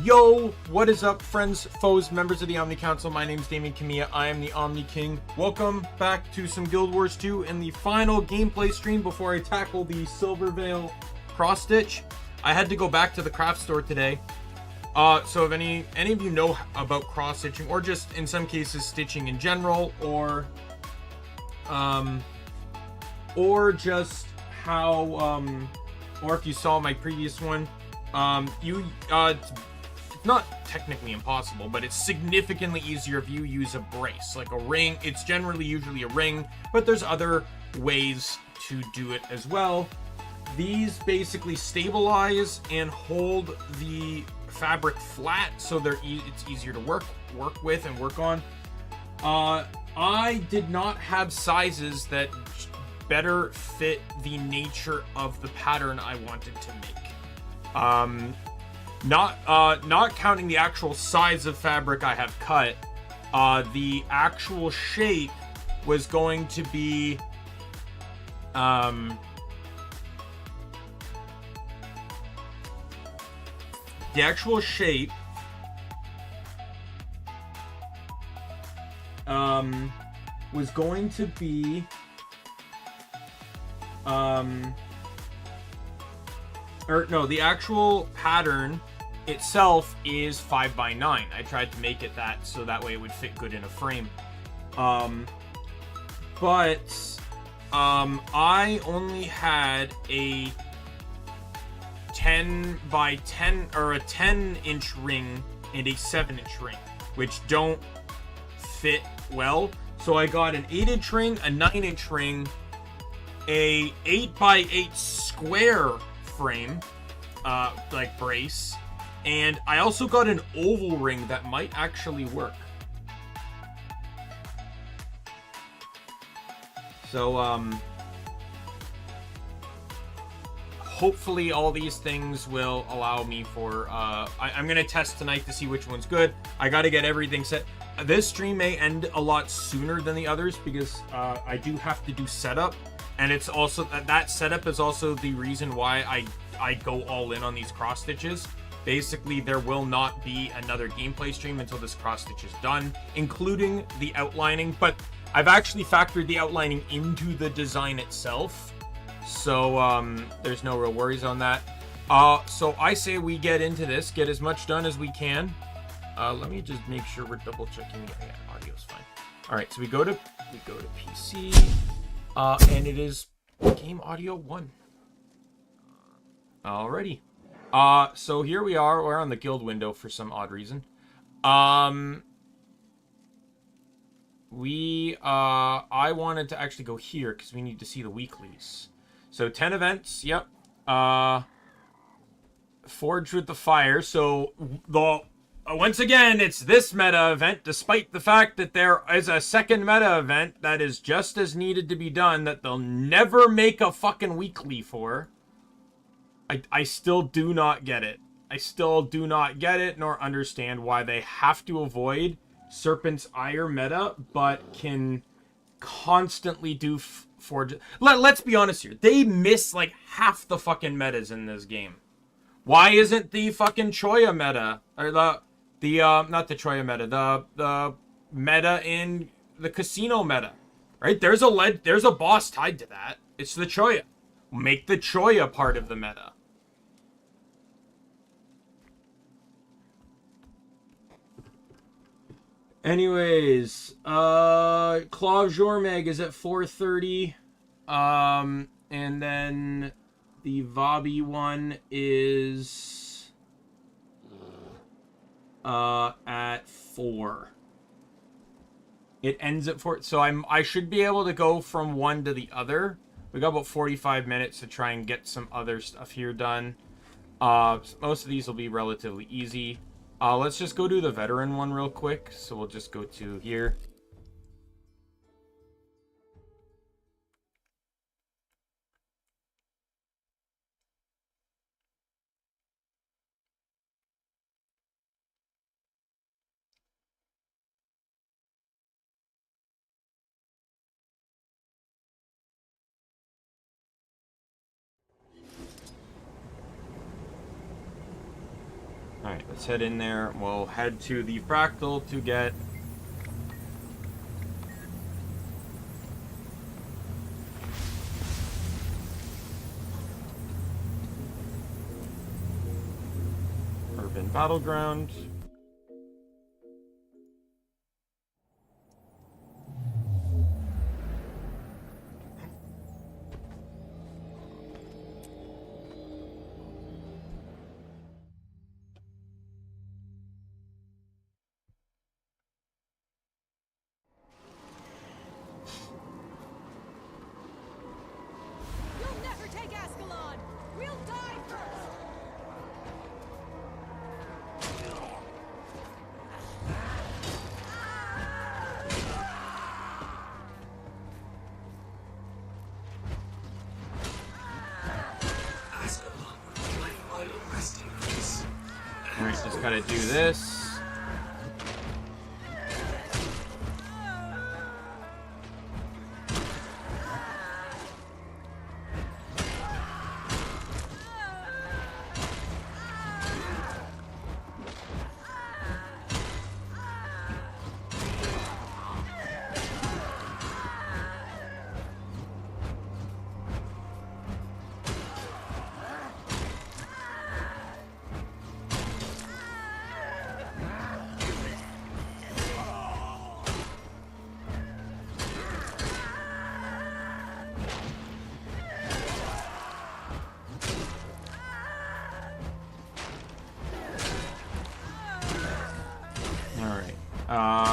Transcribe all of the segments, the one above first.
Yo, what is up, friends, foes, members of the Omni Council? My name is Daimien Kamiya. I am the Omni King. Welcome back to some Guild Wars 2 and the final gameplay stream before I tackle the Silver Veil cross stitch. I had to go back to the craft store today. So if any of you know about cross stitching, or just in some cases stitching in general, or just how or if you saw my previous one, it's not technically impossible, but it's significantly easier if you use a brace, like a ring. It's generally usually a ring, but there's other ways to do it as well. These basically stabilize and hold the fabric flat, so it's easier to work with and work on. I did not have sizes that better fit the nature of the pattern I wanted to make. Not counting the actual size of fabric I have cut, the actual shape was going to be the actual shape was going to be the actual pattern itself is 5x9. I tried to make it that so that way it would fit good in a frame. But I only had a 10x10 or a 10-inch ring and a 7-inch ring, which don't fit well. So I got an 8-inch ring, a 9-inch ring, a 8x8 square frame, like brace, and I also got an oval ring that might actually work. So hopefully all these things will allow me for I'm gonna test tonight to see which one's good. I gotta get everything set. This stream may end a lot sooner than the others because I do have to do setup, and it's also that setup is also the reason why I go all in on these cross stitches. Basically, there will not be another gameplay stream until this cross stitch is done, including the outlining, but I've actually factored the outlining into the design itself, so there's no real worries on that. So I say we get into this, get as much done as we can. Let me just make sure we're double checking. Yeah, audio's fine. All right, so we go to PC, and it is game audio 1. Alrighty. So here we are. We're on the guild window for some odd reason. I wanted to actually go here because we need to see the weeklies. So 10 events. Yep. Forge with the fire. So once again, it's this meta event, despite the fact that there is a second meta event that is just as needed to be done that they'll never make a fucking weekly for. I still do not get it. I still do not get it nor understand why they have to avoid Serpent's Ire meta, but can constantly do forge. Let's be honest here. They miss like half the fucking metas in this game. Why isn't the fucking Choya meta, or not the Choya meta, the meta in the casino meta, right? There's a boss tied to that. It's the Choya. Make the Choya part of the meta. Anyways, Claw Jormeg is at 4:30. And then the Vabi one is at 4. It ends at 4. So I should be able to go from one to the other. We got about 45 minutes to try and get some other stuff here done. Most of these will be relatively easy. Let's just go do the veteran one real quick. So we'll just go to here. Alright, Let's head in there. We'll head to the fractal to get... Urban Battleground. Alright, just gotta do this.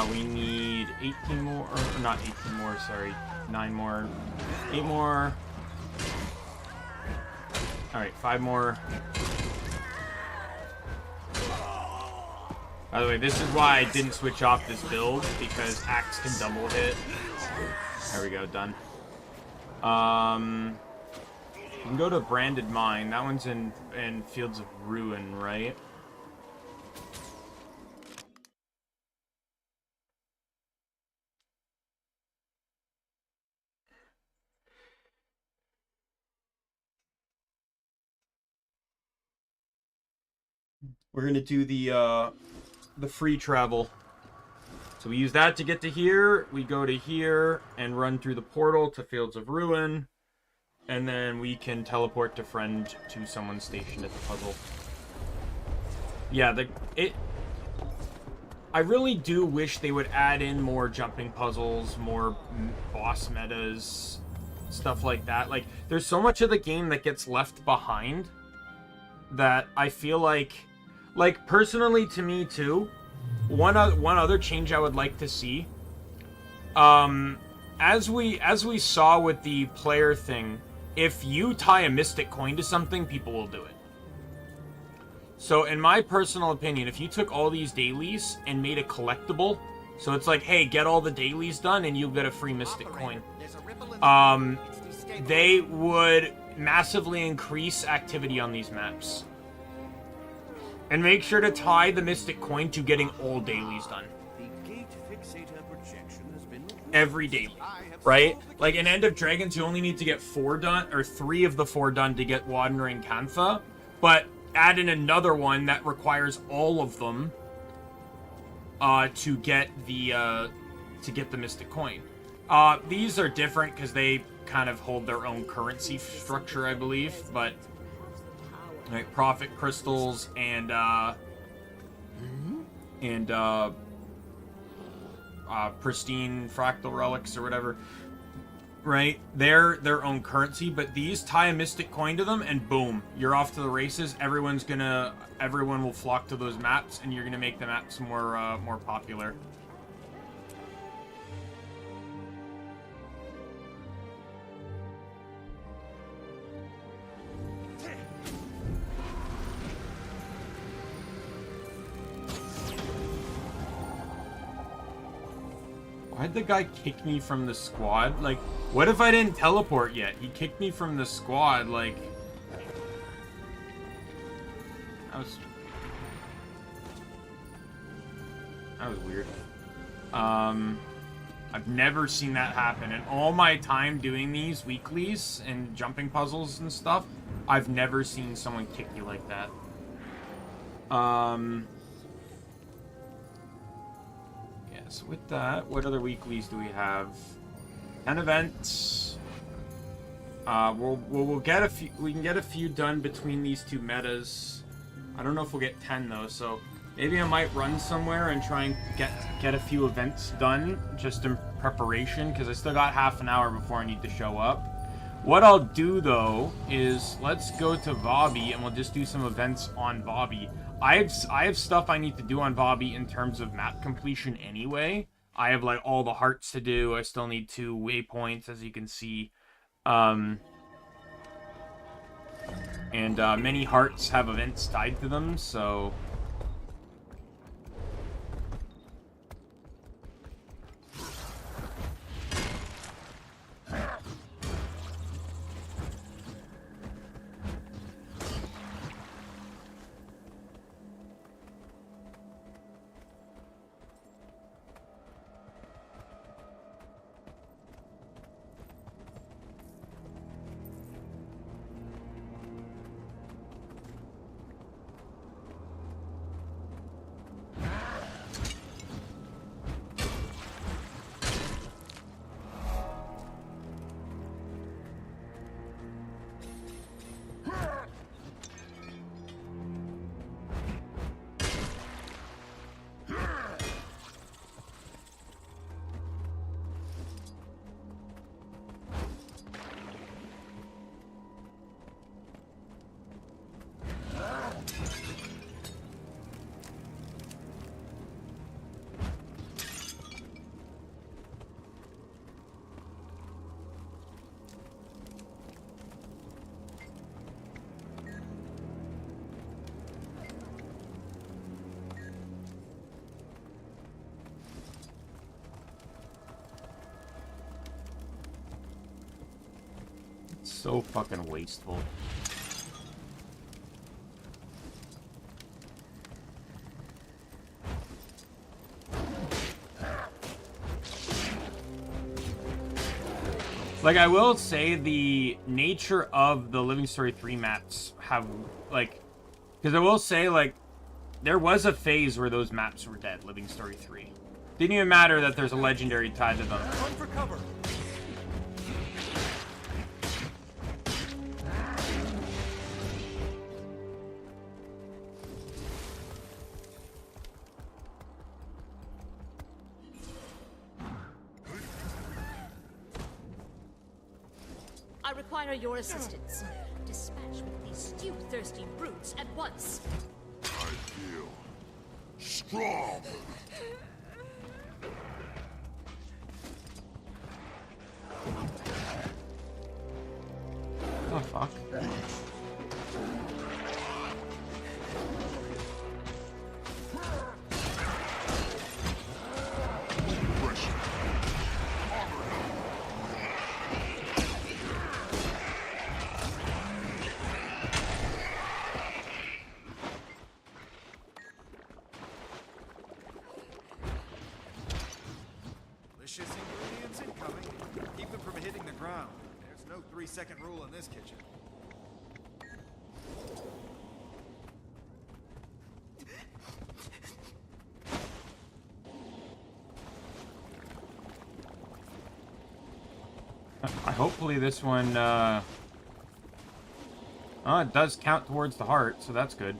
We need 18 more, or not 18 more, sorry, 9 more, 8 more. Alright, 5 more. By the way, this is why I didn't switch off this build, because Axe can double hit. There we go, done. You can go to Branded Mine. That one's in Fields of Ruin, right? We're gonna do the free travel. So we use that to get to here. We go to here and run through the portal to Fields of Ruin, and then we can teleport to friend to someone stationed at the puzzle. Yeah, I really do wish they would add in more jumping puzzles, more boss metas, stuff like that. Like, there's so much of the game that gets left behind that I feel like personally to me too, one other change I would like to see, as we saw with the player thing, if you tie a mystic coin to something, people will do it. So in my personal opinion, if you took all these dailies and made a collectible, so it's like, hey, get all the dailies done and you'll get a free mystic coin, they would massively increase activity on these maps. And make sure to tie the mystic coin to getting all dailies done. Every daily, right? Like in End of Dragons, you only need to get 4 done, or 3 of the 4 done to get Wandering Kantha, but add in another one that requires all of them to get the mystic coin. These are different because they kind of hold their own currency structure, I believe, but right, Prophet Crystals and Pristine Fractal Relics or whatever, right? They're their own currency, but these tie a mystic coin to them and boom, you're off to the races. Everyone will flock to those maps and you're gonna make the maps more popular. Why'd the guy kick me from the squad? Like, what if I didn't teleport yet? He kicked me from the squad, like... That was weird. I've never seen that happen. In all my time doing these weeklies and jumping puzzles and stuff, I've never seen someone kick you like that. Yeah, so with that, what other weeklies do we have? 10 events. We'll get a few. We can get a few done between these two metas. I don't know if we'll get 10 though, so maybe I might run somewhere and try and get a few events done just in preparation, because I still got half an hour before I need to show up. What I'll do though is let's go to Vobby and we'll just do some events on Vobby. I have stuff I need to do on Vobby in terms of map completion anyway. I have like all the hearts to do. I still need 2 waypoints, as you can see. And many hearts have events tied to them, so so fucking wasteful. Like, I will say the nature of the Living Story 3 maps have, like, because I will say, like, there was a phase where those maps were dead, Living Story 3. Didn't even matter that there's a legendary tied to them. Run for cover. I require your assistance. Dispatch with these stew-thirsty brutes at once. I feel strong. Oh, fuck. Delicious ingredients incoming. Keep them from hitting the ground. There's no 3-second rule in this kitchen. Hopefully this one, oh, it does count towards the heart, so that's good.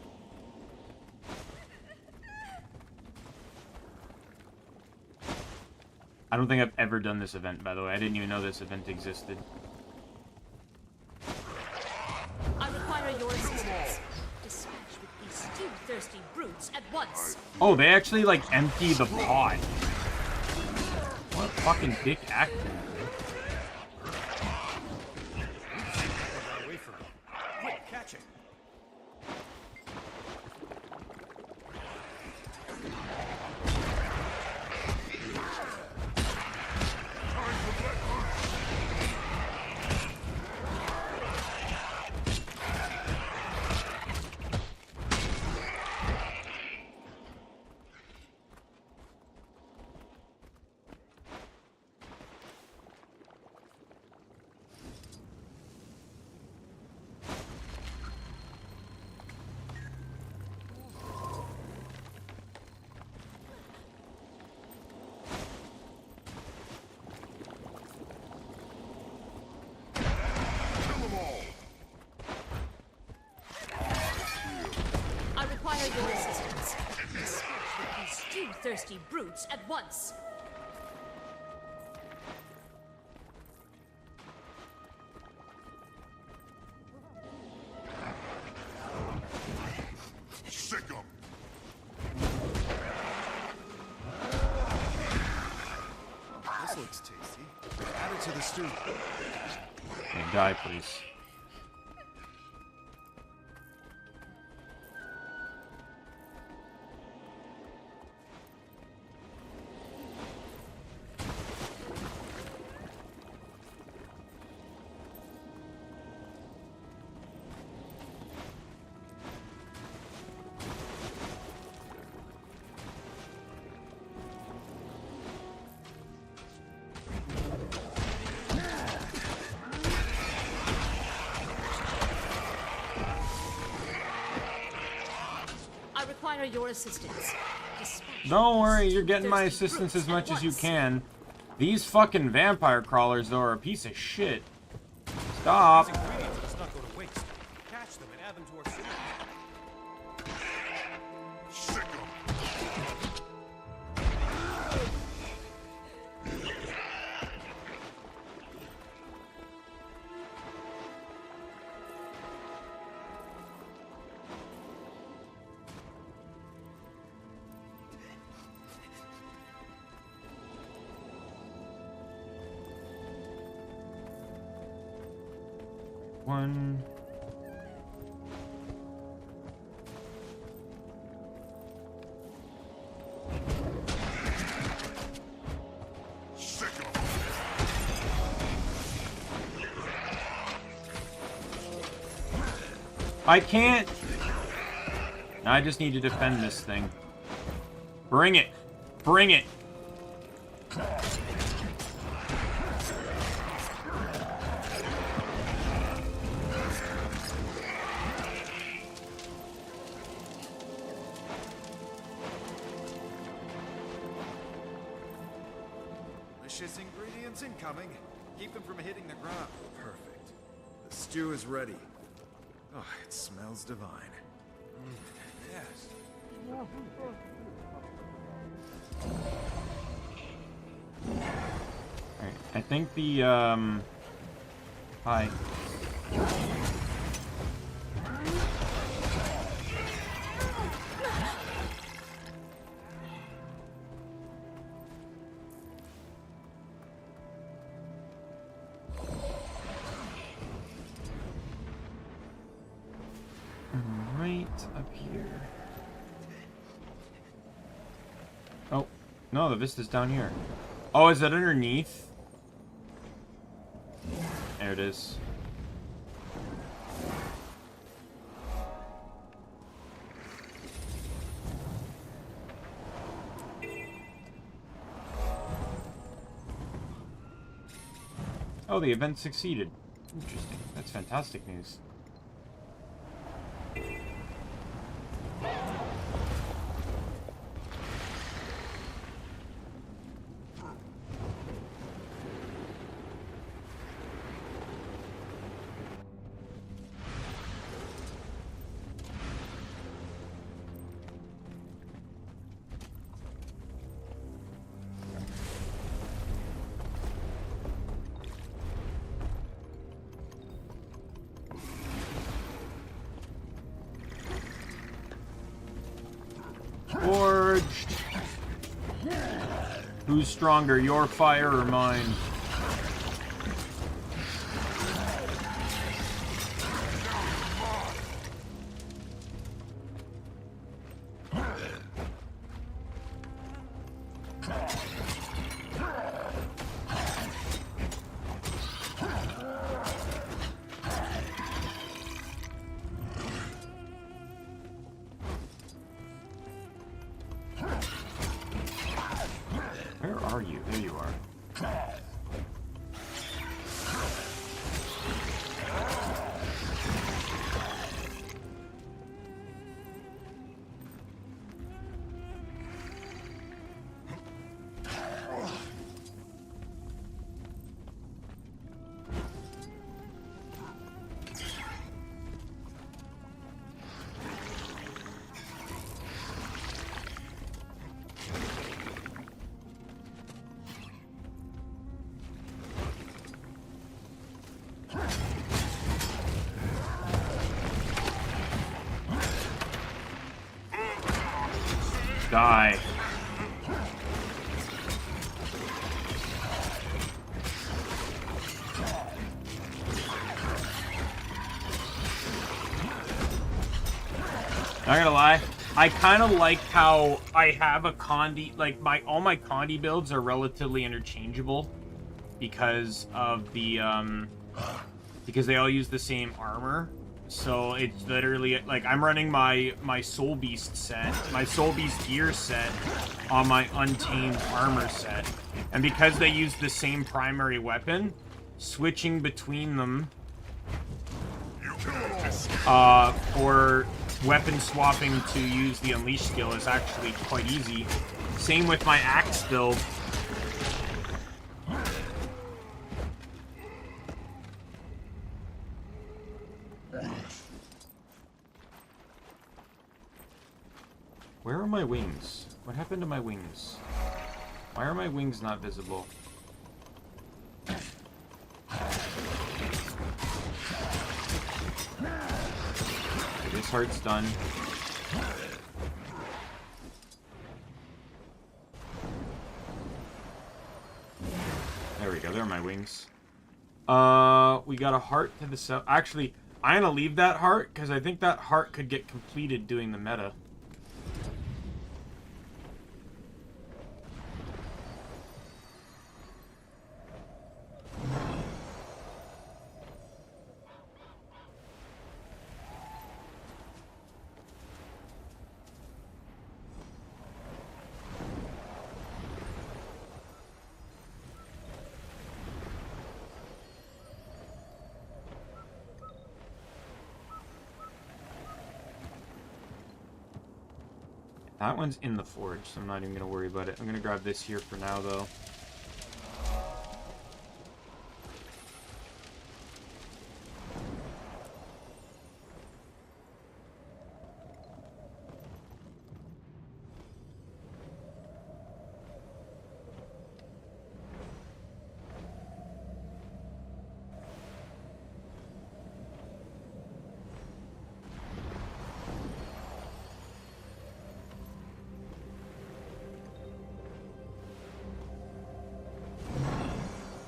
I don't think I've ever done this event, by the way. I didn't even know this event existed. I require your assistance. Dispatch with these stew-thirsty brutes at once. Oh, they actually, like, empty the pot. What a fucking dick act. Away from it. Quick, catch it. thirsty brutes at once. Sick 'em. This looks tasty. Add it to the stew. Hey, die, please. I require your assistance. Dispatch Don't worry, these you're getting my thirsty assistance brutes as much at as you once. can. These fucking vampire crawlers, though, are a piece of shit. Stop. Ingredients must not go to waste. Catch them and add them to our soup. Sick 'em. One. Sick 'em. I can't. I just need to defend this thing. Bring it. Bring it. Delicious ingredients incoming. Keep them from hitting the ground. Perfect. The stew is ready. Oh, it smells divine. Yes. Alright, I think the, Hi. Right up here. Oh, no, the vista's down here. Oh, is that underneath? There it is. Oh, the event succeeded. Interesting. That's fantastic news. Forged. Who's stronger, your fire or mine? Where are you? There you are. Die. Not gonna lie, I kind of like how I have a Condi, like all my Condi builds are relatively interchangeable because of the because they all use the same armor. So it's literally like I'm running my Soul Beast set, my Soul Beast gear set on my Untamed armor set, and because they use the same primary weapon, switching between them for weapon swapping to use the Unleash skill is actually quite easy. Same with my Axe build. Where are my wings? What happened to my wings? Why are my wings not visible? This heart's done. There we go. There are my wings. We got a heart to the south. Actually, I'm gonna leave that heart because I think that heart could get completed doing the meta. That one's in the forge, so I'm not even going to worry about it. I'm going to grab this here for now, though.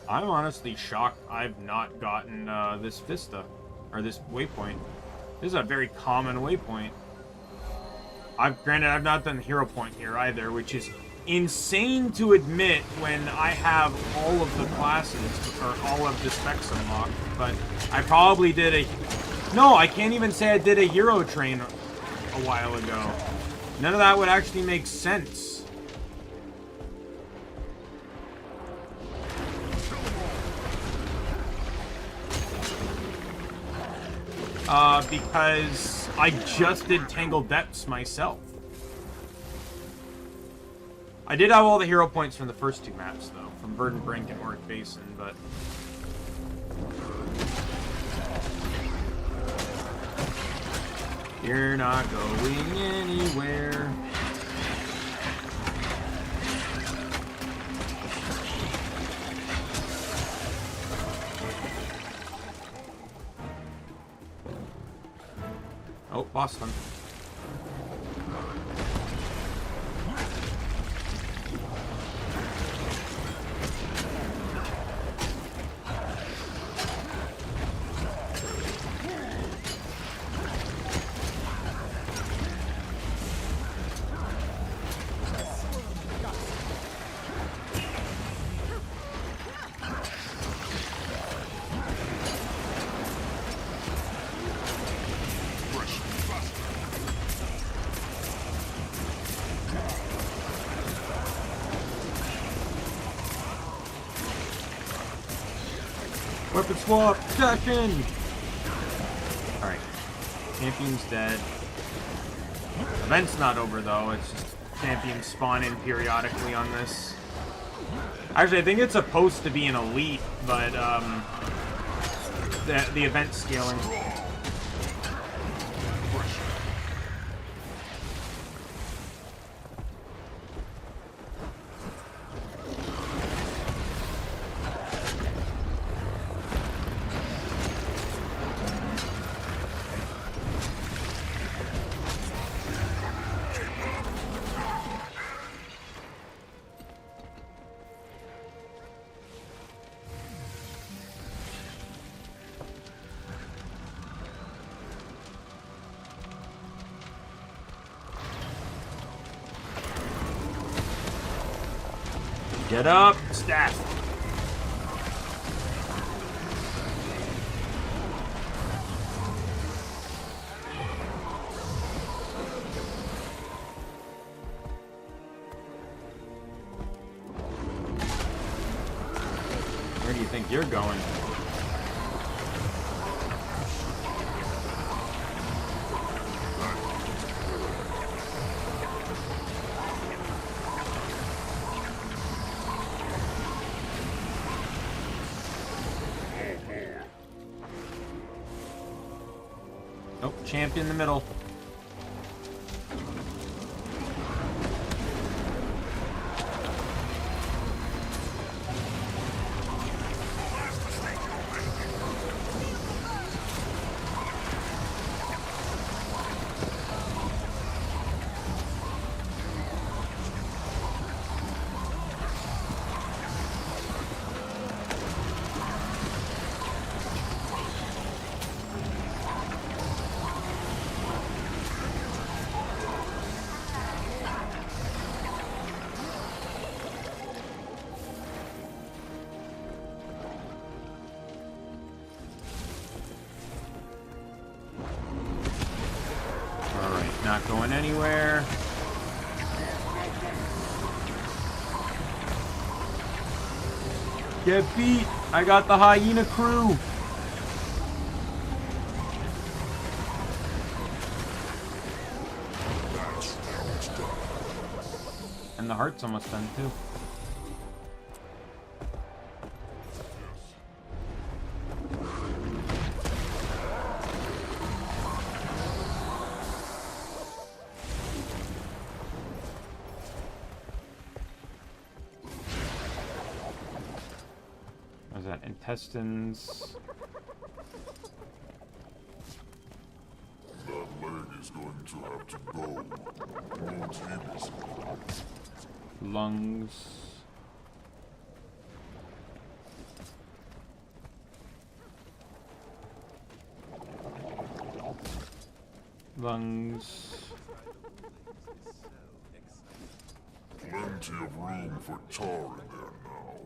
I'm honestly shocked I've not gotten this Vista, or this waypoint. This is a very common waypoint. Granted, I've not done the hero point here either, which is insane to admit when I have all of the classes, or all of the specs unlocked, but I probably did a... No, I can't even say I did a hero train a while ago. None of that would actually make sense. Because I just did Tangled Depths myself. I did have all the hero points from the first two maps, though, from Verdant Brink and Auric Basin, but... You're not going anywhere. Oh, Boston. Weapon swap! Second! Alright. Champion's dead. Event's not over, though. It's just champions spawn in periodically on this. Actually, I think it's supposed to be an elite, but, the event scaling. Get up, staff. Where do you think you're going? Nope, champ in the middle. Not going anywhere. Get beat! I got the hyena crew! And the heart's almost done too. Intestines. That leg is going to have to go. Won't he, miss? Lungs. Lungs. Plenty of room for tar in there now.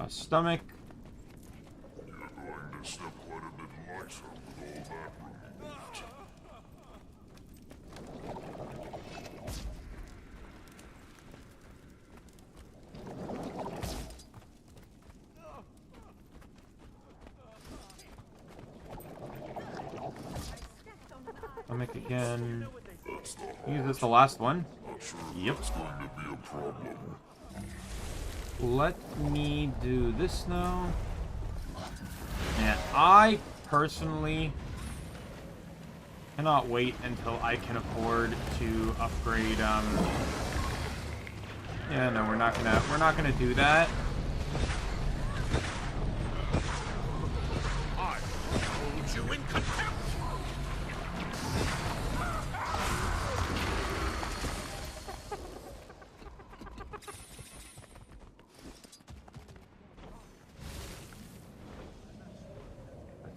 Stomach. You're going to step quite a bit lighter with all that removed. Stomach again. Is this the last one? Not sure Yep. that's going to be a problem. Let me do this now. And I personally cannot wait until I can afford to upgrade. Yeah, no, we're not gonna do that. I hold you in contempt.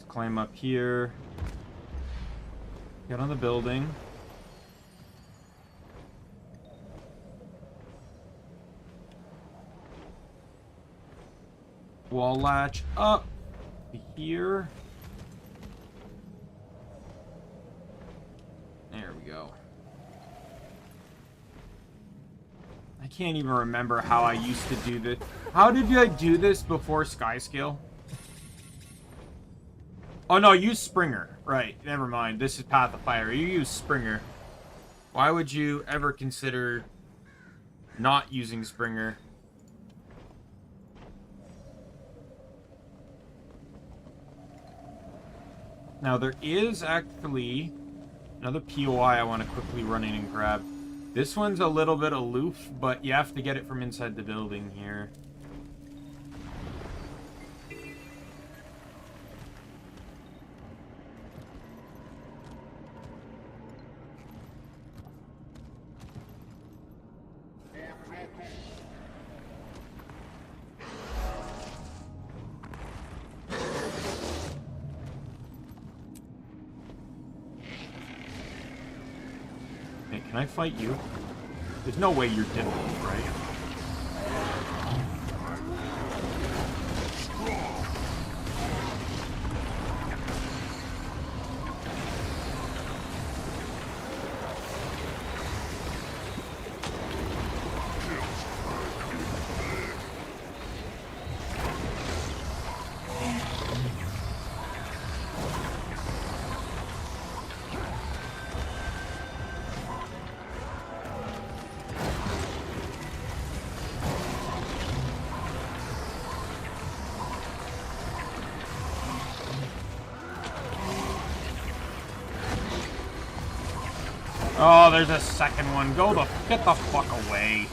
Climb up here. Get on the building. Wall latch up here. There we go. I can't even remember how I used to do this. How did I do this before Skyscale? Oh no, use Springer. Right, never mind. This is Path of Fire. You use Springer. Why would you ever consider not using Springer? Now there is actually another POI I want to quickly run in and grab. This one's a little bit aloof, but you have to get it from inside the building here. Can I fight you? There's no way you're difficult, right? Oh, there's a second one. Get the fuck away.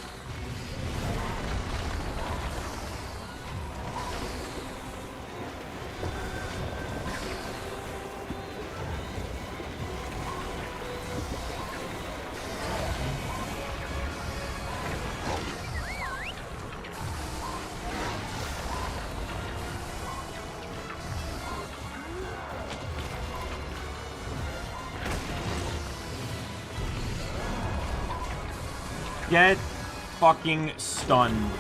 Get fucking stunned.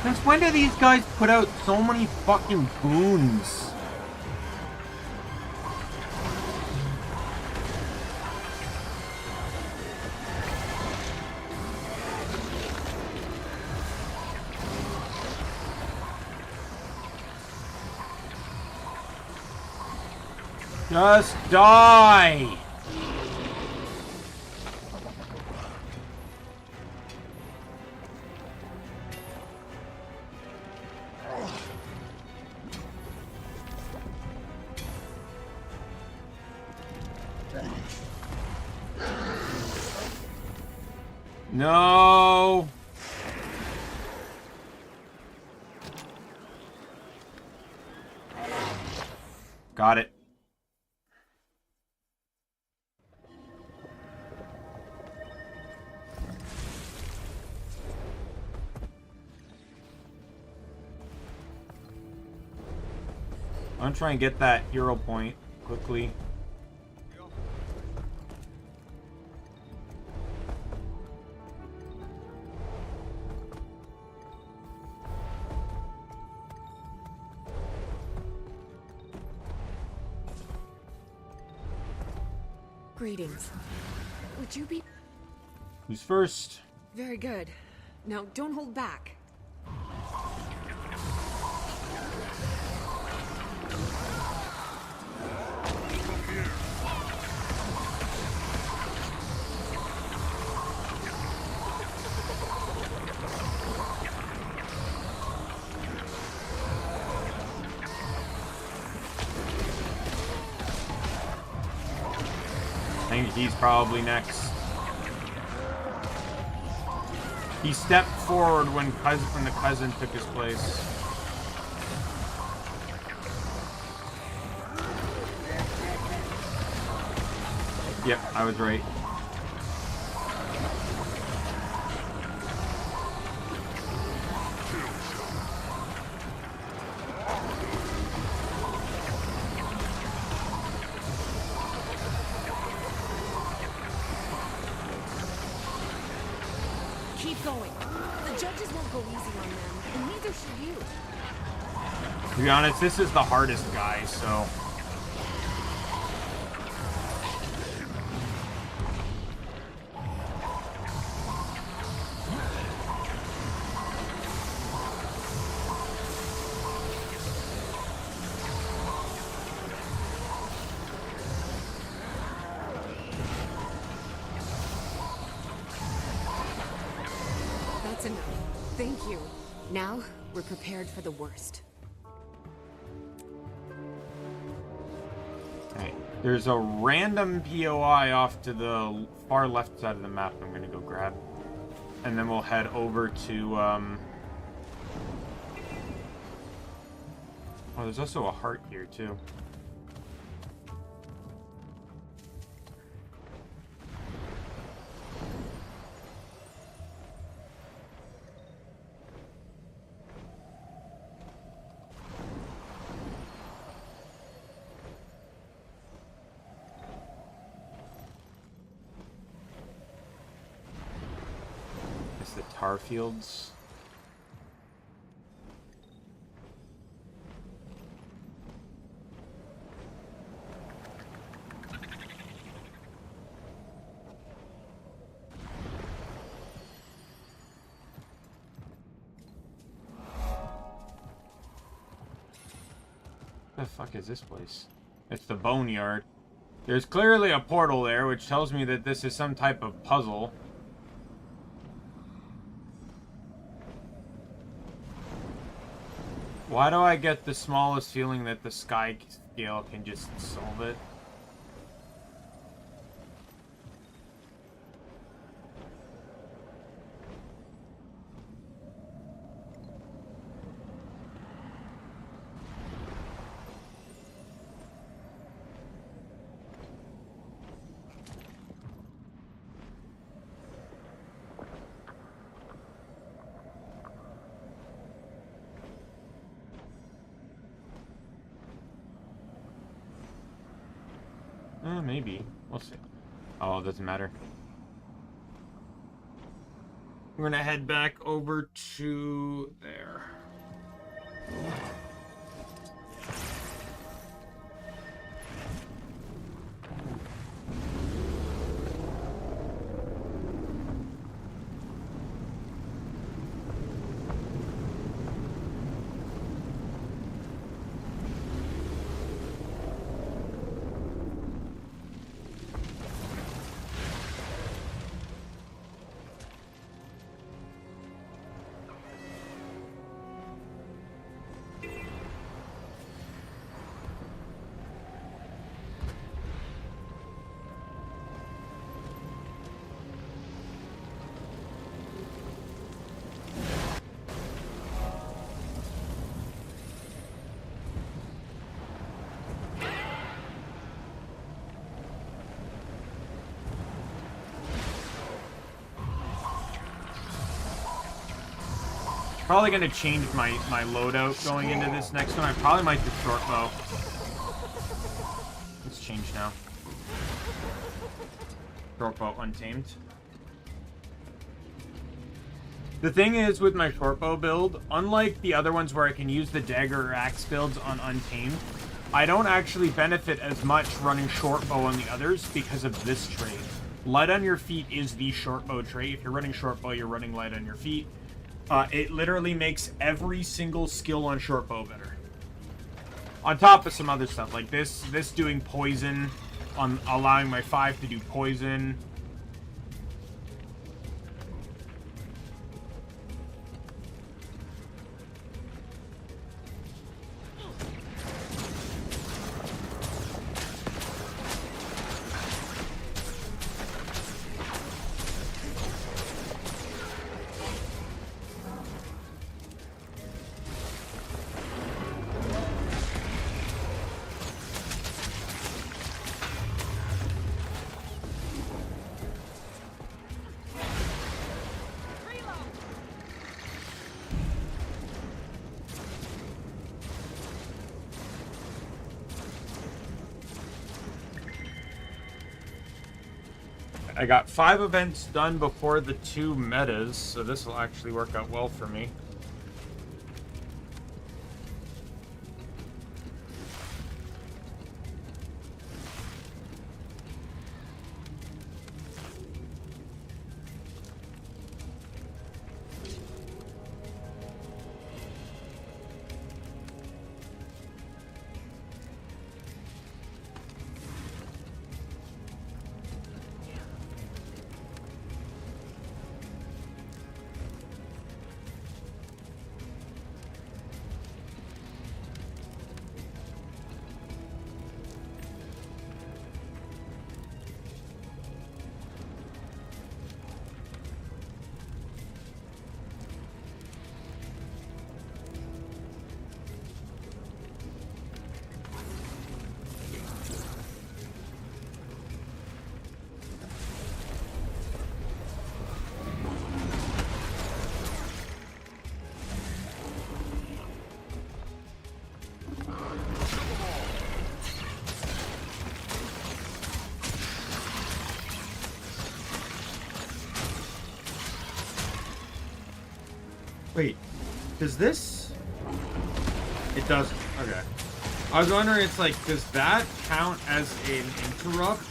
Since when do these guys put out so many fucking boons? Just die! No. Got it. I'm gonna try and get that hero point quickly. Greetings. Would you be... Who's first? Very good. Now, don't hold back. I think he's probably next. He stepped forward when the cousin took his place. Yep, I was right. Keep going. The judges won't go easy on them, and neither should you. To be honest, this is the hardest guy, so... That's enough. Thank you. Now, We're prepared for the worst. Okay. There's a random POI off to the far left side of the map I'm gonna go grab. And then we'll head over to, Oh, there's also a heart here, too. It's the tar fields. What the fuck is this place? It's the boneyard. There's clearly a portal there, which tells me that this is some type of puzzle. Why do I get the smallest feeling that the sky scale can just solve it? Maybe. We'll see. Oh, it doesn't matter. We're gonna head back over to there. Probably gonna change my loadout going into this next one. I probably might do short bow. Let's change now. Short bow untamed. The thing is with my short bow build, unlike the other ones where I can use the dagger or axe builds on untamed, I don't actually benefit as much running short bow on the others because of this trait. Light on your feet is the short bow trait. If you're running short bow, you're running light on your feet. It literally makes every single skill on short bow better. On top of some other stuff, like this doing poison, on allowing my 5 to do poison. I got 5 events done before the 2 metas, so this will actually work out well for me. Wait, does this? It doesn't. Okay. I was wondering, it's like, does that count as an interrupt?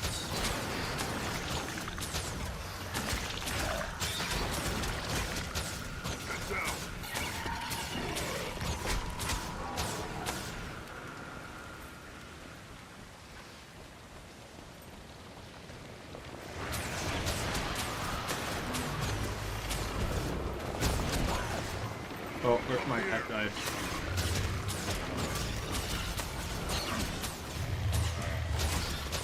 Oh, where's my pet died?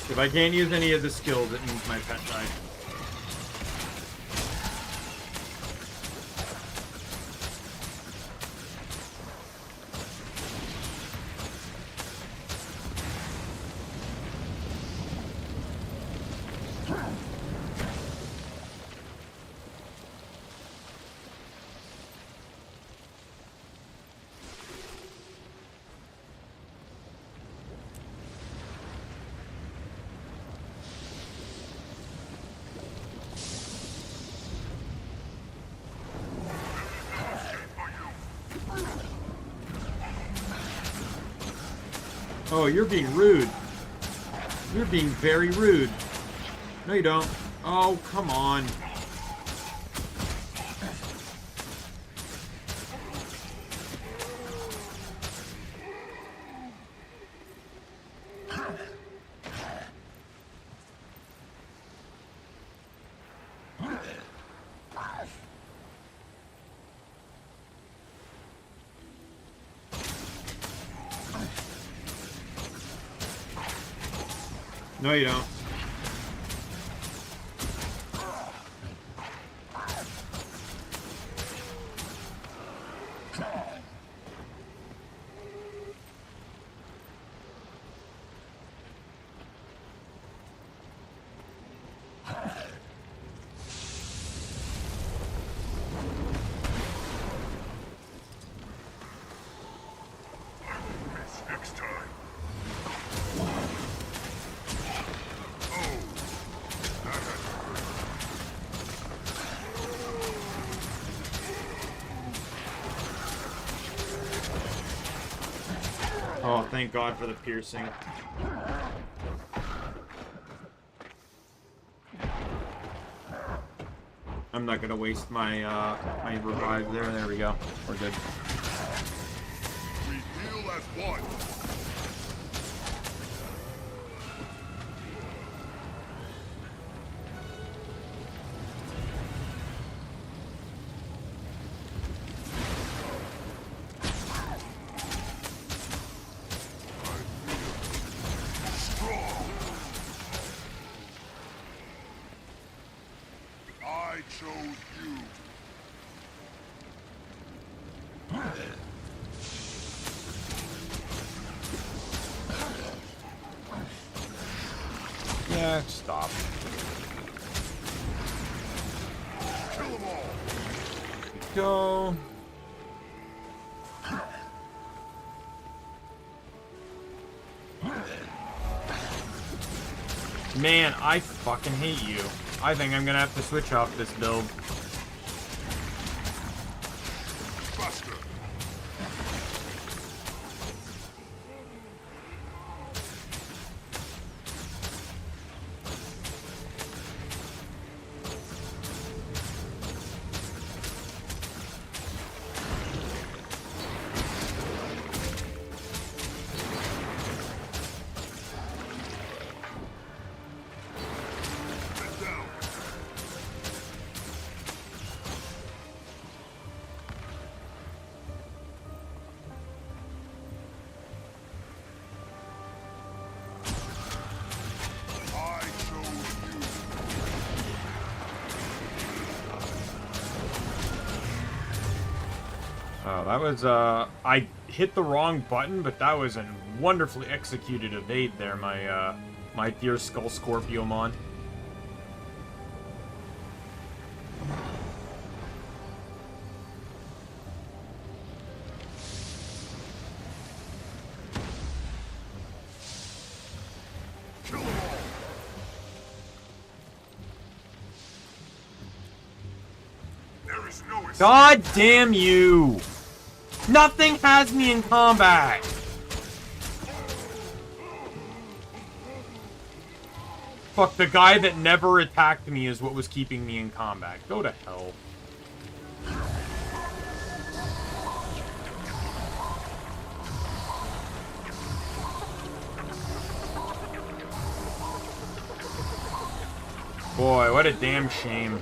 If I can't use any of the skills, it means my pet died. Oh, you're being rude. You're being very rude. No, you don't. Oh, come on. No, you don't. Next time. Oh, thank God for the piercing. I'm not gonna waste my my revive there. There we go. We're good. We heal as one. I chose you. Yeah, stop. Kill them all. Go. Man, I fucking hate you. I think I'm gonna have to switch off this build. Buster. Get down. I chose you. Oh, that was I hit the wrong button, but that was a wonderfully executed evade there, my my dear Skull Scorpiomon. Kill them all. There God damn you! Nothing has me in combat! Fuck, the guy that never attacked me is what was keeping me in combat. Go to hell. Boy, what a damn shame.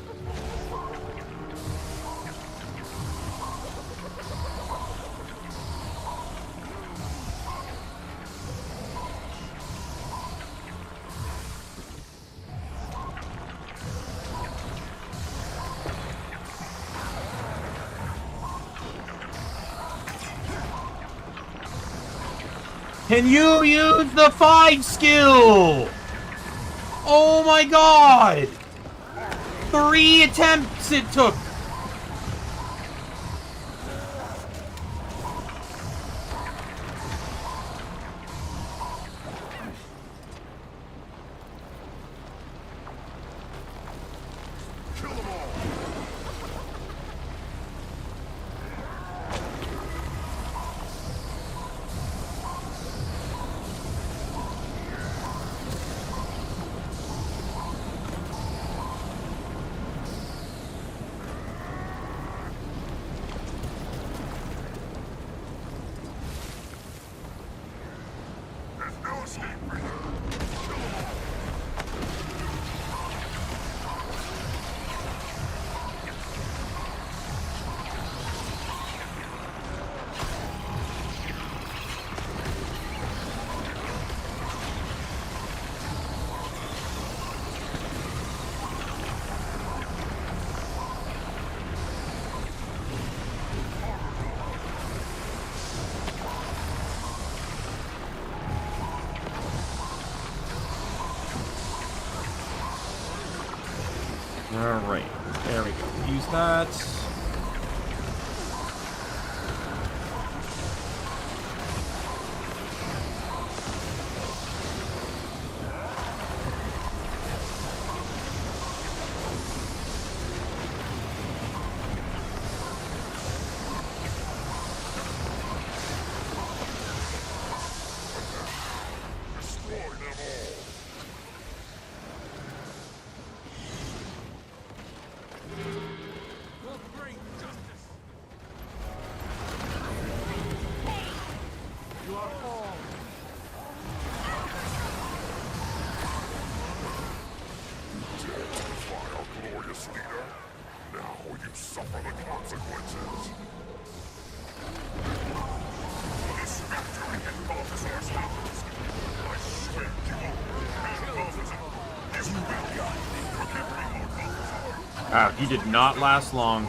Can you use the 5 skill? Oh my god! 3 attempts it took! Alright, there we go. Use that. Wow, he did not last long.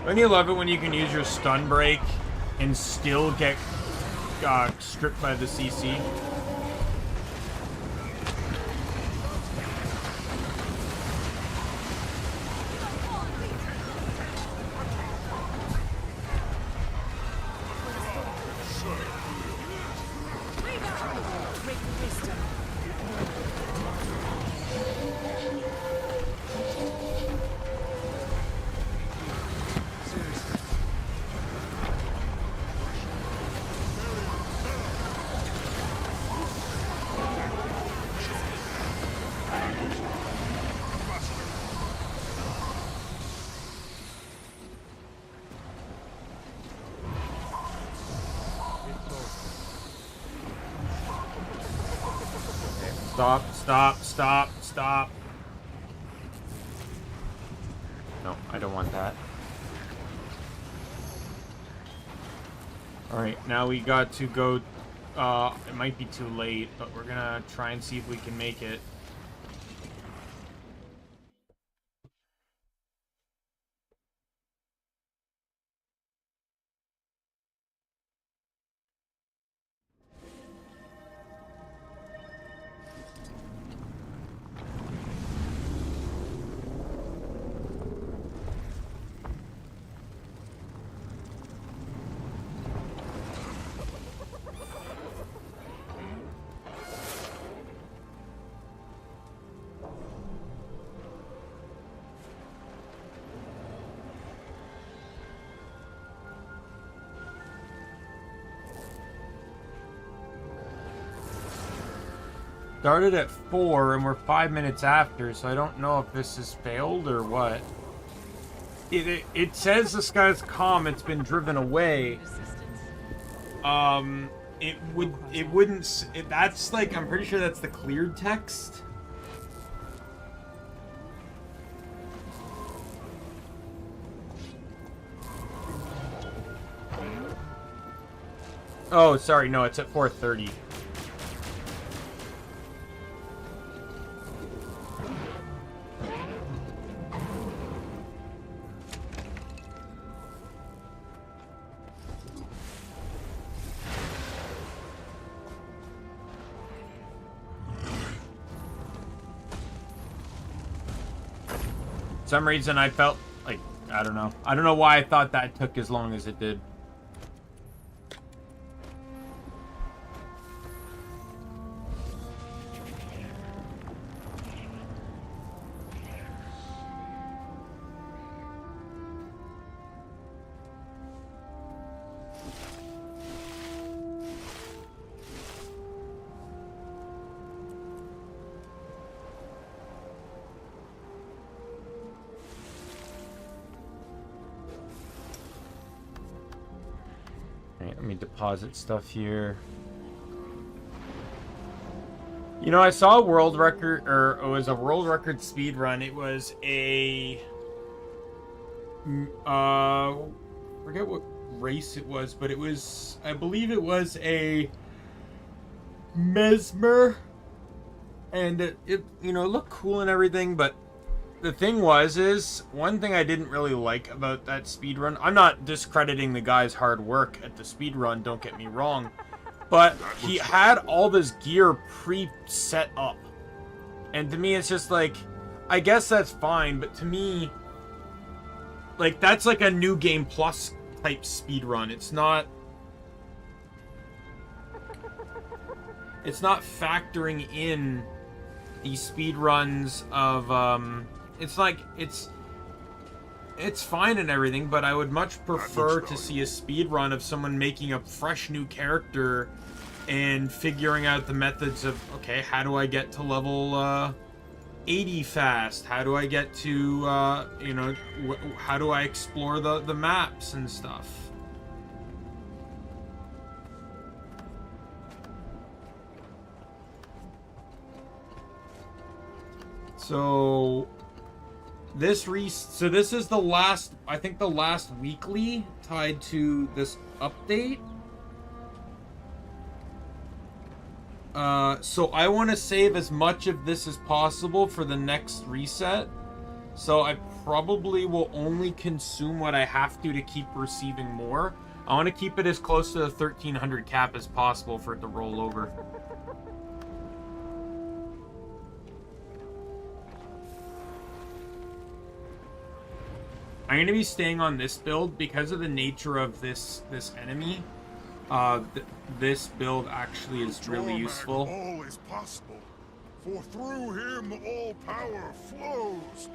Don't you love it when you can use your stun break and still get stripped by the CC? Stop, stop, stop, stop. No, I don't want that. Alright, now we got to go... it might be too late, but we're gonna try and see if we can make it. Started at 4 and we're 5 minutes after, so I don't know if this has failed or what. It says this guy's comet's been driven away. That's like, I'm pretty sure that's the cleared text. Oh, sorry, no, it's at 4:30. For some reason I felt like, I don't know why I thought that took as long as it did. Let me deposit stuff here. You know, I saw a world record, or it was a world record speed run. It was a forget what race it was, but it was, I believe it was a mesmer, and it you know, looked cool and everything, but the thing is, one thing I didn't really like about that speedrun, I'm not discrediting the guy's hard work at the speedrun, don't get me wrong, but he had all this gear pre-set up. And to me, it's just like, I guess that's fine, but to me, like, that's like a new game plus type speedrun. It's not factoring in the speedruns of, it's like, it's fine and everything, but I would much prefer to see a speed run of someone making a fresh new character and figuring out the methods of, okay, how do I get to level 80 fast? How do I get to, you know, how do I explore the maps and stuff? So this is the last, I think the last weekly tied to this update. So I want to save as much of this as possible for the next reset. So I probably will only consume what I have to keep receiving more. I want to keep it as close to the 1300 cap as possible for it to roll over. I'm going to be staying on this build because of the nature of this enemy. This build actually is really useful. All is possible, for through him all power flows.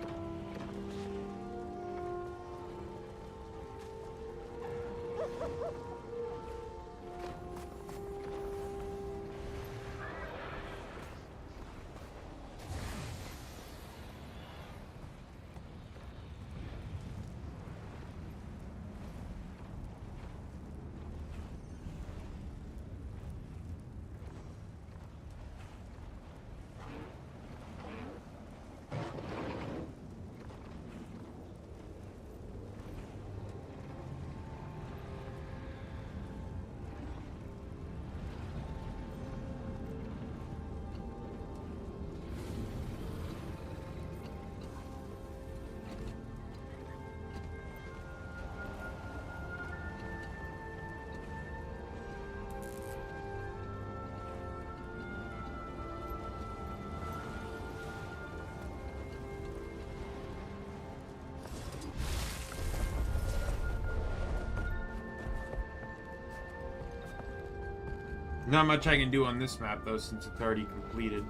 Not much I can do on this map though, since it's already completed.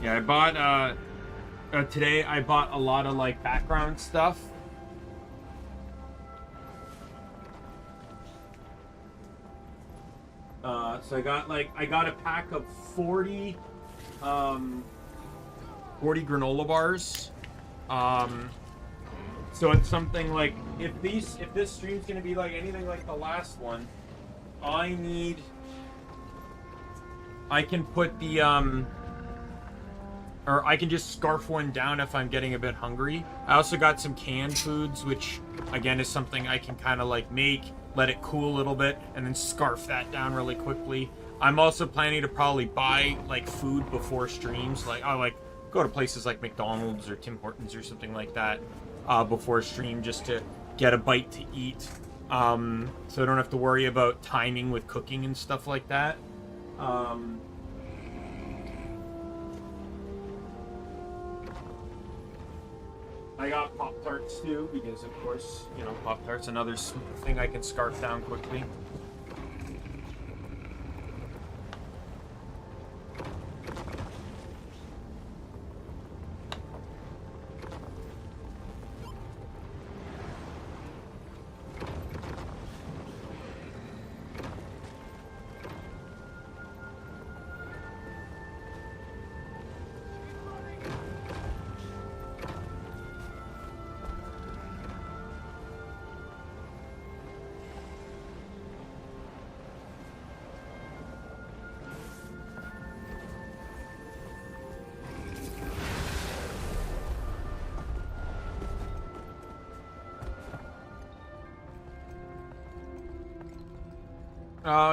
Yeah, I bought today I bought a lot of like background stuff. So I got a pack of 40 granola bars. So it's something like if this stream's gonna be like anything like the last one, I can put the or I can just scarf one down if I'm getting a bit hungry. I also got some canned foods, which again is something I can kind of like make, let it cool a little bit, and then scarf that down really quickly. I'm also planning to probably buy like food before streams. Like I'll like go to places like McDonald's or Tim Hortons or something like that before stream just to get a bite to eat. So I don't have to worry about timing with cooking and stuff like that. I got Pop-Tarts too, because of course, you know, Pop-Tarts, another thing I can scarf down quickly.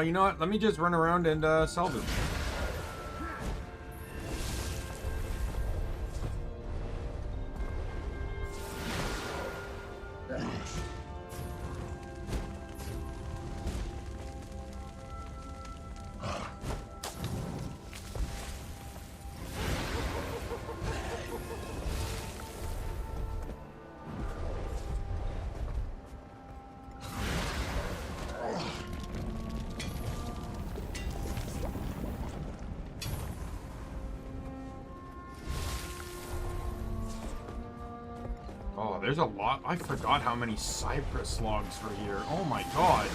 You know what? Let me just run around and salvage. There's a lot. I forgot how many cypress logs were here. Oh my god.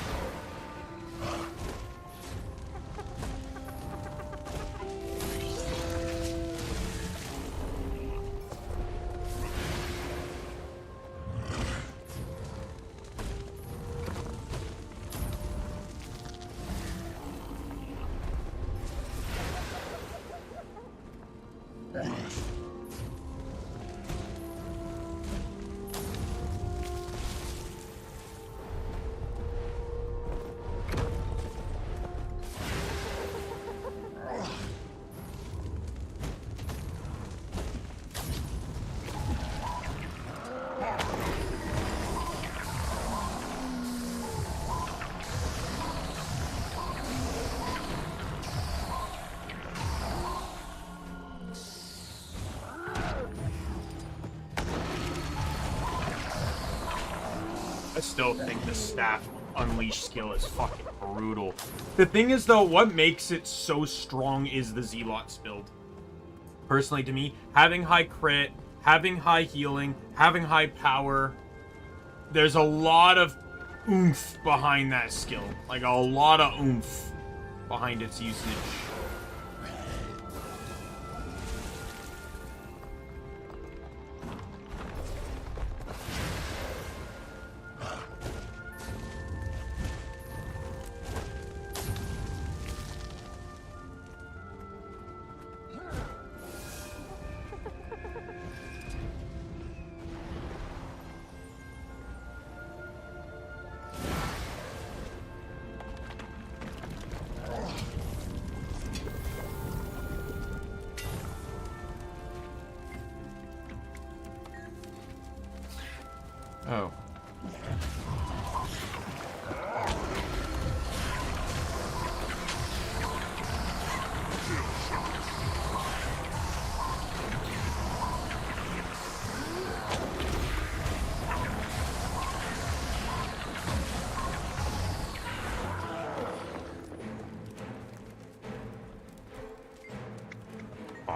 I still think the staff unleash skill is fucking brutal. The thing is though, what makes it so strong is the Zealot's build. Personally to me, having high crit, having high healing, having high power, there's a lot of oomph behind that skill. Like a lot of oomph behind its usage.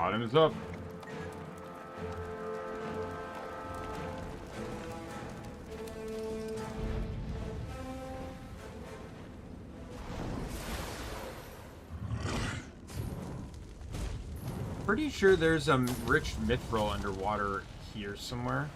Bottoms up. Pretty sure there's a rich mithril underwater here somewhere.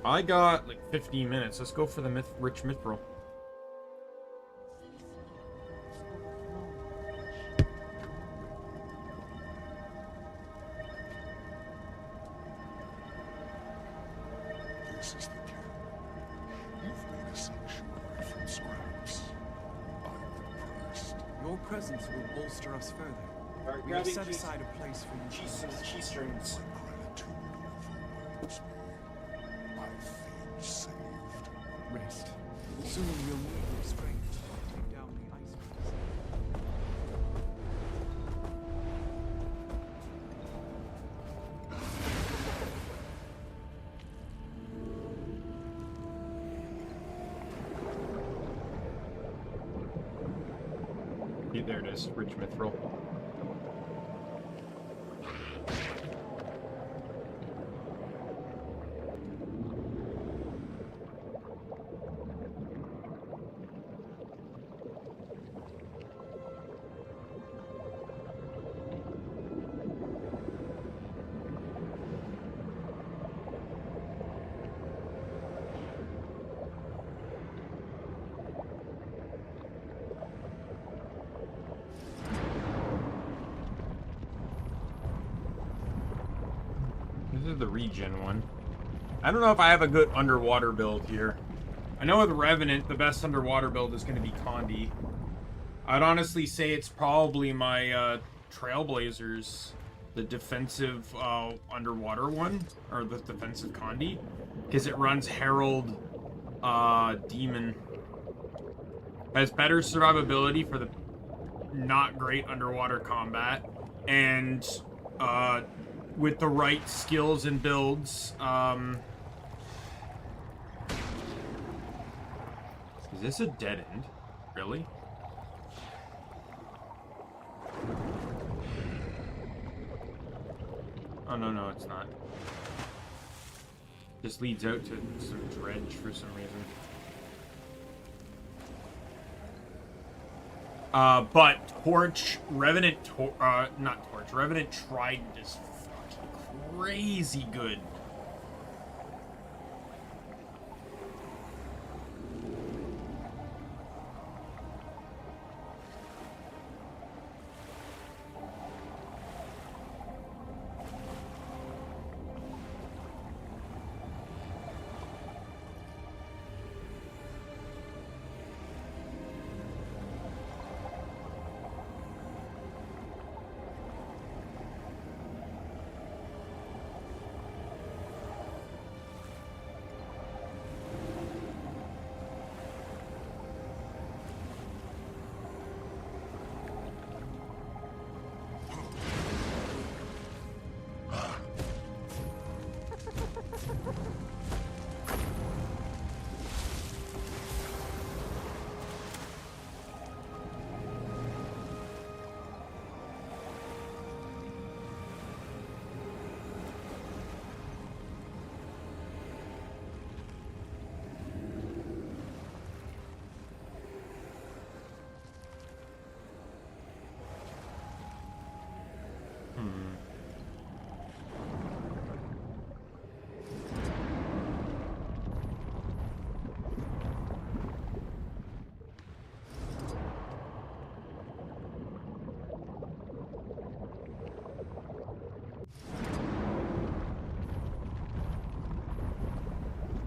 I got like 15 minutes. Let's go for the rich mithril. This is the camp. You've made a sanctuary from scraps. I'm impressed. Your presence will bolster us further. We have set aside a place for you. Cheese strings. Gratitude overwhelms me. I feel saved. Rest. Soon we'll need your strength to take down the icebergs. There it is, rich mithril. This is the regen one. I don't know if I have a good underwater build here. I know with Revenant, the best underwater build is going to be Condi. I'd honestly say it's probably my Trailblazers, the defensive underwater one, or the defensive Condi, because it runs Herald Demon. Has better survivability for the not great underwater combat, and with the right skills and builds, is this a dead end? Really? Oh, no, it's not. This leads out to some dredge for some reason. But Revenant Trident is fucking crazy good.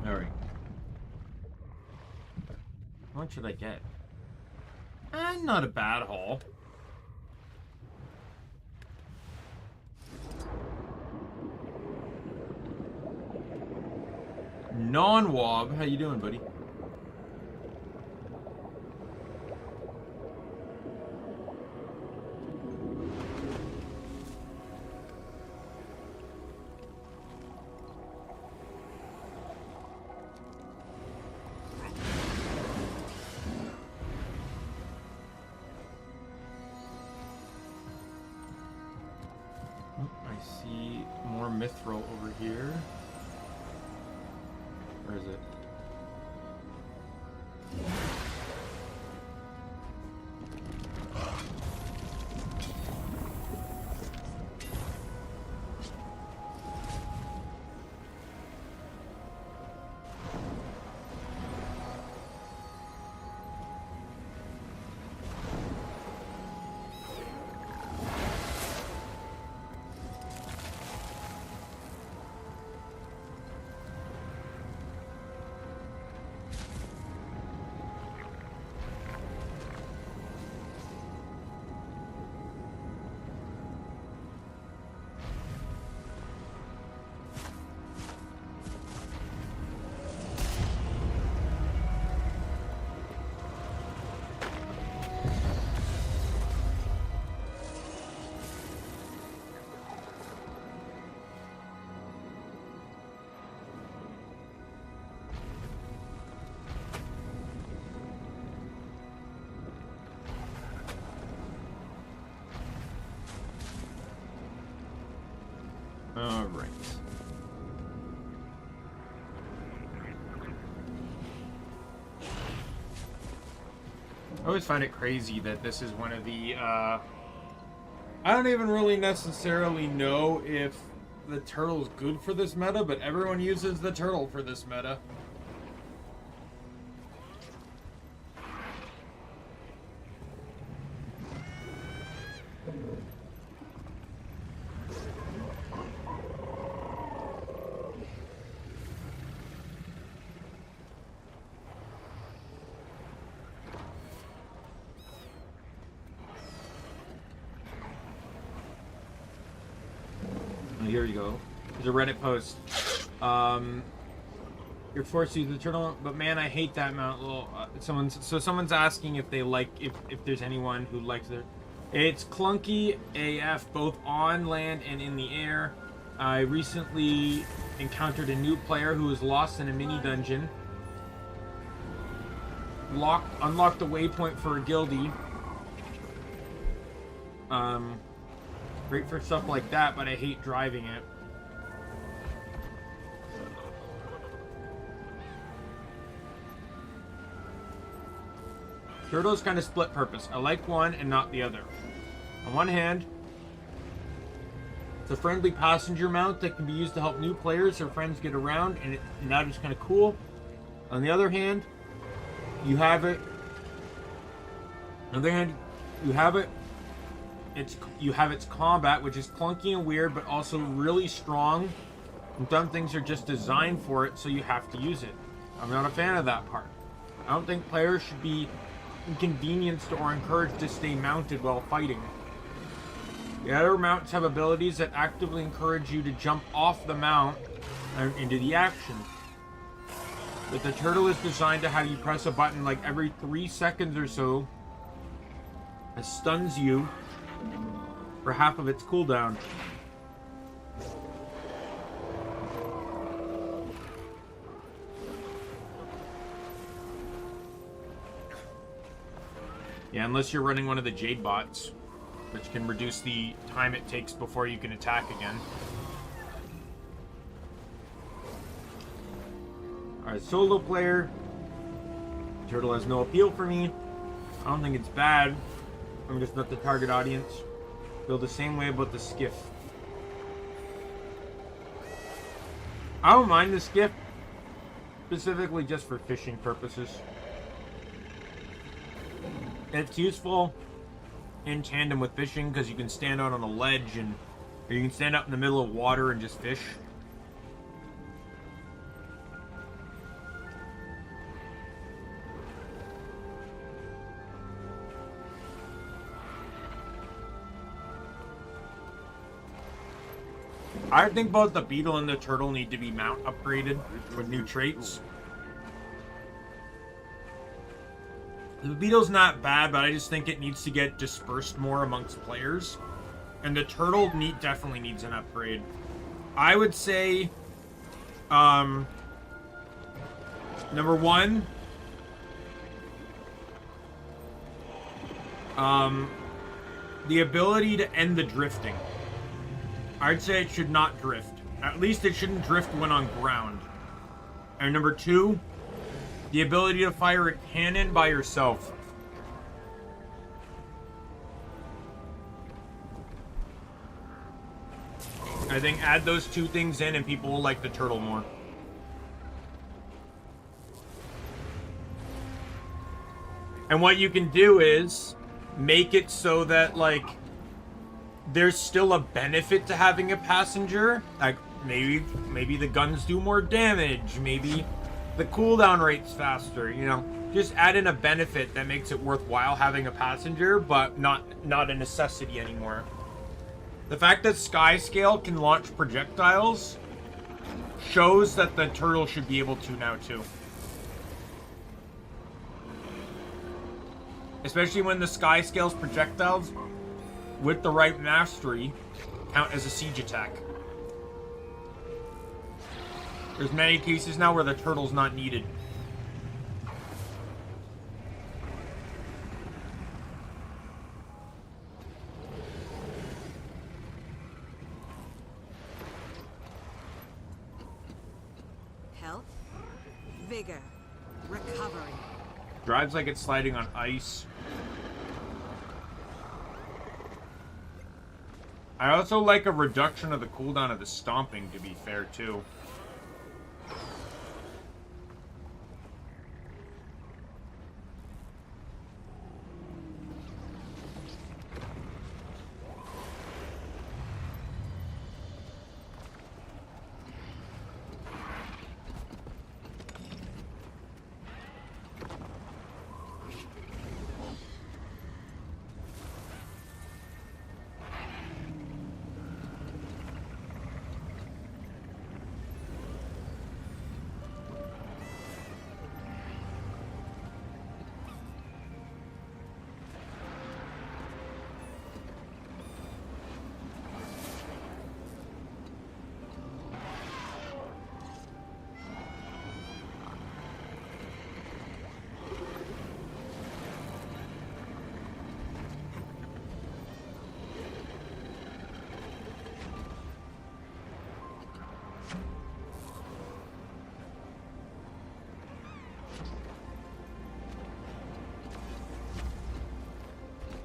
Alright. How much should I get? Not a bad haul. Non-Wob, how you doing, buddy? mithril over here. Where is it? All right. I always find it crazy that this is one of the, I don't even really necessarily know if the turtle's good for this meta, but everyone uses the turtle for this meta. Here you go. There's a Reddit post. You're forced to use the turtle, but man, I hate that mount. Someone's asking if they like if there's anyone who likes it. It's clunky AF both on land and in the air. I recently encountered a new player who was lost in a mini dungeon. Unlocked the waypoint for a guildie. Great for stuff like that, but I hate driving it. Turtle's kind of split purpose. I like one and not the other. On one hand, it's a friendly passenger mount that can be used to help new players or friends get around, and that is kind of cool. On the other hand, you have it. You have its combat, which is clunky and weird, but also really strong. And some things are just designed for it, so you have to use it. I'm not a fan of that part. I don't think players should be inconvenienced or encouraged to stay mounted while fighting. The other mounts have abilities that actively encourage you to jump off the mount and into the action. But the turtle is designed to have you press a button like every 3 seconds or so. It stuns you for half of its cooldown. Yeah, unless you're running one of the Jade bots, which can reduce the time it takes before you can attack again. Alright, solo player. Turtle has no appeal for me. I don't think it's bad. I'm just not the target audience. Feel the same way about the skiff. I don't mind the skiff, specifically just for fishing purposes. It's useful in tandem with fishing because you can stand out on a ledge or you can stand up in the middle of water and just fish. I think both the beetle and the turtle need to be mount upgraded with new traits. The beetle's not bad, but I just think it needs to get dispersed more amongst players. And the turtle definitely needs an upgrade. I would say, number one, the ability to end the drifting. I'd say it should not drift. At least it shouldn't drift when on ground. And number 2, the ability to fire a cannon by yourself. I think add those 2 things in and people will like the turtle more. And what you can do is make it so that, like, there's still a benefit to having a passenger. Like, maybe the guns do more damage. Maybe the cooldown rate's faster, you know? Just add in a benefit that makes it worthwhile having a passenger, but not a necessity anymore. The fact that Skyscale can launch projectiles shows that the turtle should be able to now, too. Especially when the Skyscale's projectiles, with the right mastery, count as a siege attack. There's many cases now where the turtle's not needed. Health, vigor, recovery. Drives like it's sliding on ice. I also like a reduction of the cooldown of the stomping, to be fair, too.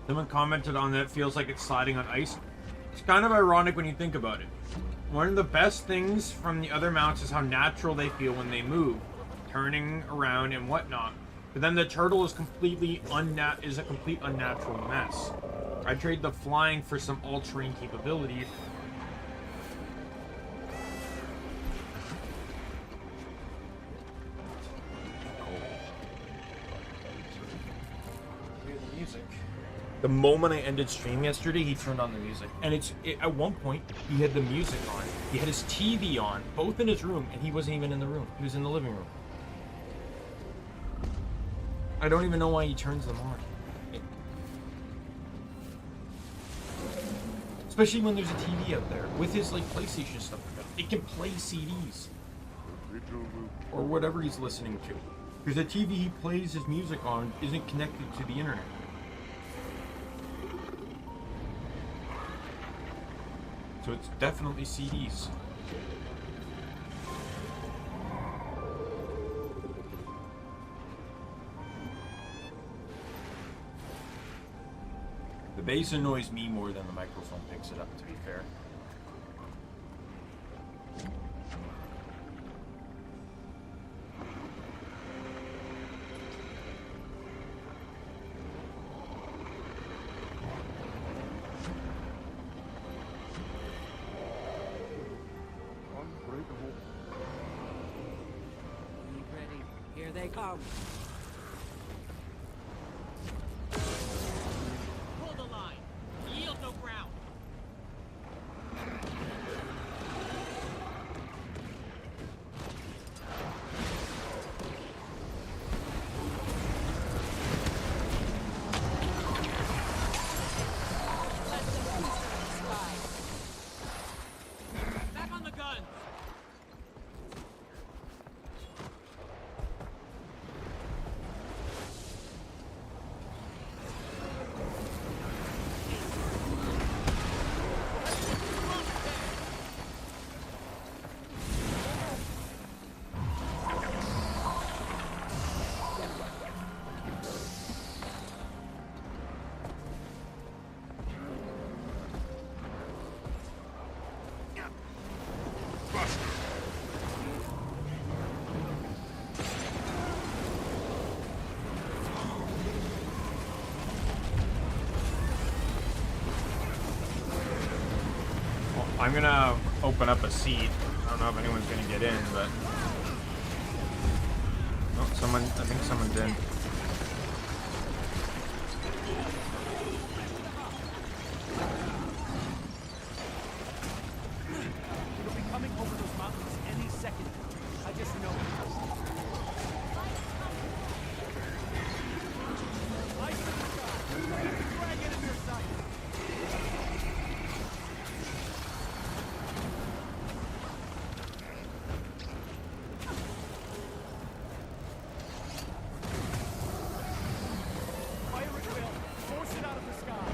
Someone commented on that, feels like it's sliding on ice. It's kind of ironic when you think about it. One of the best things from the other mounts is how natural they feel when they move, turning around and whatnot. But then the turtle is a complete unnatural mess. I trade the flying for some all-terrain capabilities. The moment I ended stream yesterday, he turned on the music. And at one point, he had the music on. He had his TV on, both in his room, and he wasn't even in the room. He was in the living room. I don't even know why he turns them on. Especially when there's a TV out there. With his, like, PlayStation stuff, it can play CDs. Or whatever he's listening to. Because the TV he plays his music on isn't connected to the internet. So it's definitely CDs. The bass annoys me more than the microphone picks it up, to be fair. Come. Pull the line. Yield no ground. Back on the guns. I'm gonna open up a seat. I don't know if anyone's gonna get in, but oh, someone. I think someone's in. It'll be coming over those mountains any second. I just know it. Ice in the sky. Drag it in your sight. Fire it, Will. Force it out of the sky.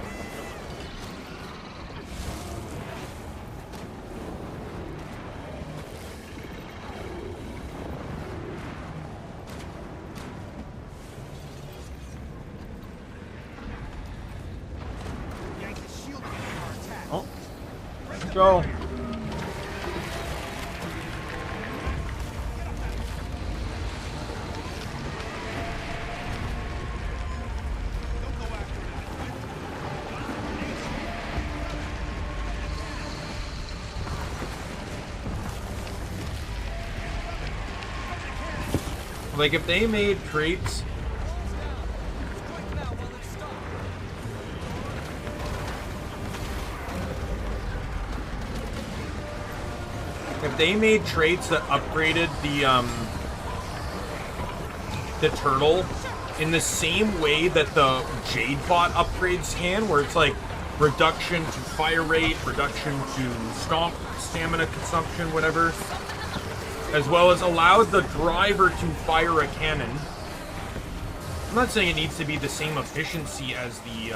Yank the shield against our attack. Oh, let's go. Like if they made traits. If they made traits that upgraded the turtle in the same way that the Jade bot upgrades can, where it's like reduction to fire rate, reduction to stamina consumption, whatever, as well as allowed the driver to fire a cannon. I'm not saying it needs to be the same efficiency as the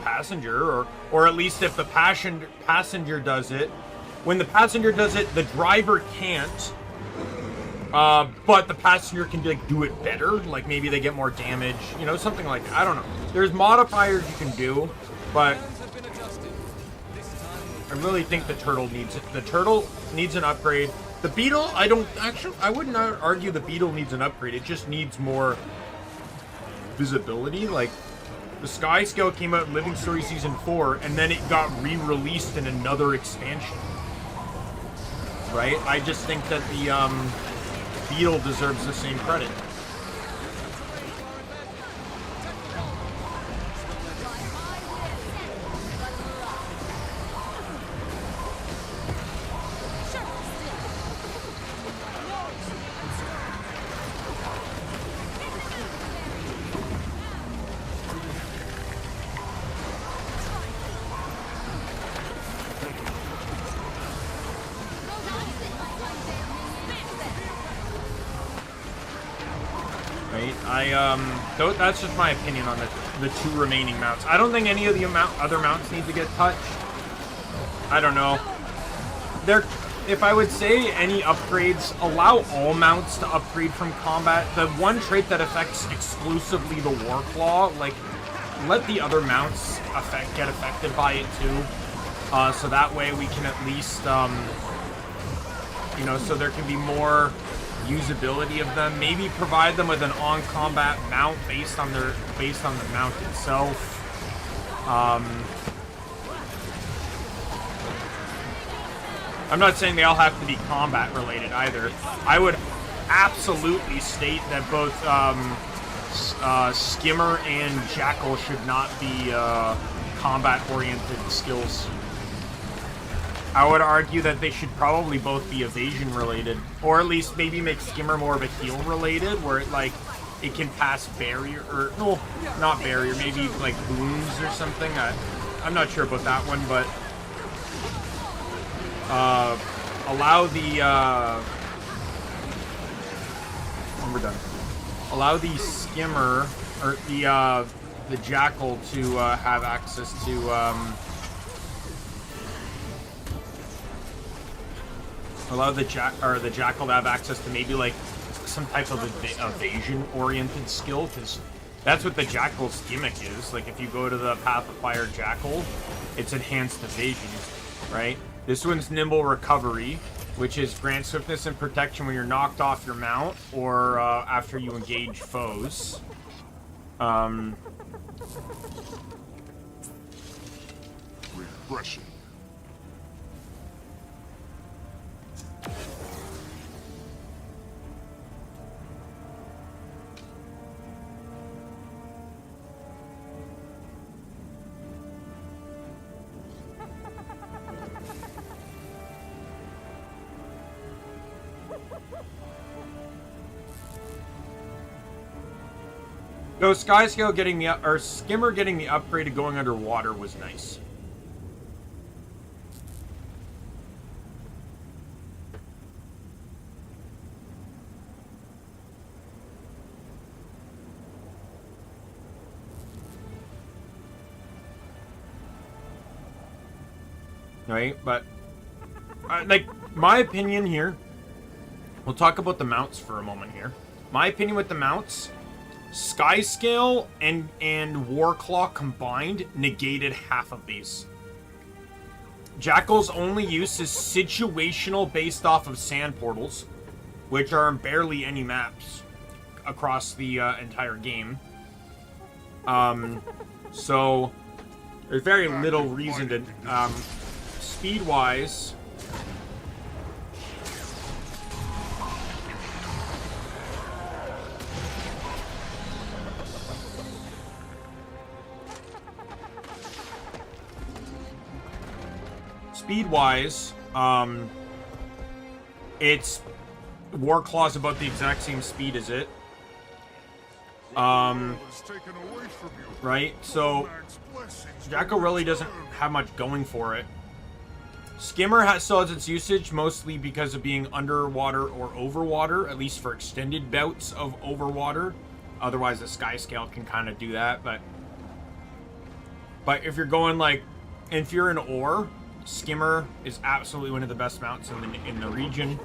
passenger, or at least if the passenger does it. When the passenger does it, the driver can't. But the passenger can like do it better. Like maybe they get more damage, you know, something like that. I don't know. There's modifiers you can do, but I really think the turtle needs it. The turtle needs an upgrade. The beetle, I would not argue the beetle needs an upgrade. It just needs more visibility. Like the Sky Scale came out in Living Story Season 4, and then it got re-released in another expansion. Right? I just think that the beetle deserves the same credit. That's just my opinion on the two remaining mounts. I don't think any of the other mounts need to get touched. I don't know. If I would say any upgrades, allow all mounts to upgrade from combat. The one trait that affects exclusively the War Claw, like, let the other mounts get affected by it too. So that way we can at least, you know, so there can be more usability of them. Maybe provide them with an on-combat mount based on the mount itself. I'm not saying they all have to be combat related either. I would absolutely state that both Skimmer and Jackal should not be combat-oriented skills. I would argue that they should probably both be evasion related, or at least maybe make Skimmer more of a heal related, where it can pass barrier, or no, not barrier, maybe like wounds or something. I'm not sure about that one, but allow the when we're done, allow the Skimmer or the Jackal to have access to allow the Jackal to have access to maybe like some type of evasion-oriented skill, because that's what the Jackal's gimmick is. Like if you go to the Path of Fire Jackal, it's enhanced evasion, right? This one's nimble recovery, which is grant swiftness and protection when you're knocked off your mount or after you engage foes. Refreshing. Though Skyscale getting the or Skimmer getting the upgrade to going underwater was nice. Right, but like my opinion here, we'll talk about the mounts for a moment here. My opinion with the mounts, Skyscale and Warclaw combined negated half of these. Jackal's only use is situational based off of sand portals, which are in barely any maps across the entire game. So there's very little reason to speed-wise. Speed-wise, it's Warclaw's about the exact same speed as it. Right? So Jackal really doesn't have much going for it. Skimmer still has its usage, mostly because of being underwater or overwater, at least for extended bouts of overwater. Otherwise, the Skyscale can kind of do that, but if you're going like, if you're an ore, Skimmer is absolutely one of the best mounts in the region.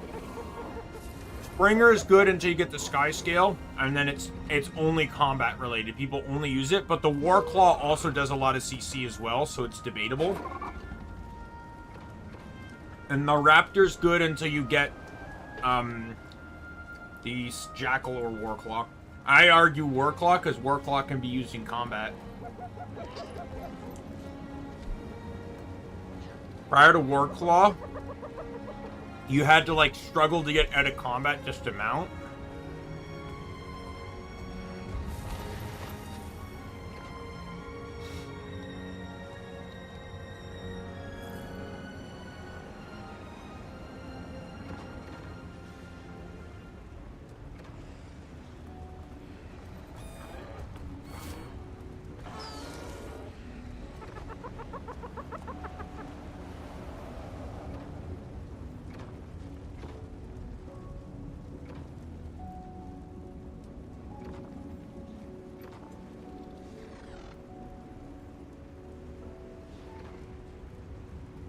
Springer is good until you get the Skyscale, and then it's only combat related. People only use it, but the Warclaw also does a lot of CC as well, so it's debatable. And the Raptor's good until you get the Jackal or Warclaw. I argue Warclaw because Warclaw can be used in combat. Prior to Warclaw, you had to like struggle to get out of combat just to mount.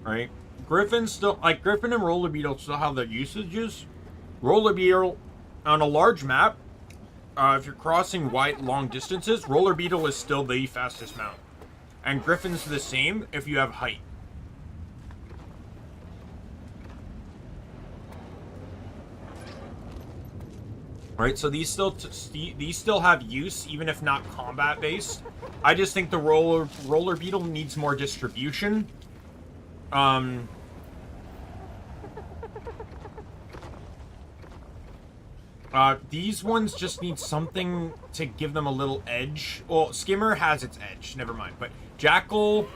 Right? Griffin still, like, Griffin and Roller Beetle still have their usages. Roller Beetle, on a large map, if you're crossing wide, long distances, Roller Beetle is still the fastest mount. And Griffin's the same if you have height. Right, so these still have use, even if not combat based. I just think the Roller Beetle needs more distribution. These ones just need something to give them a little edge. Well, Skimmer has its edge, never mind. But Jackal,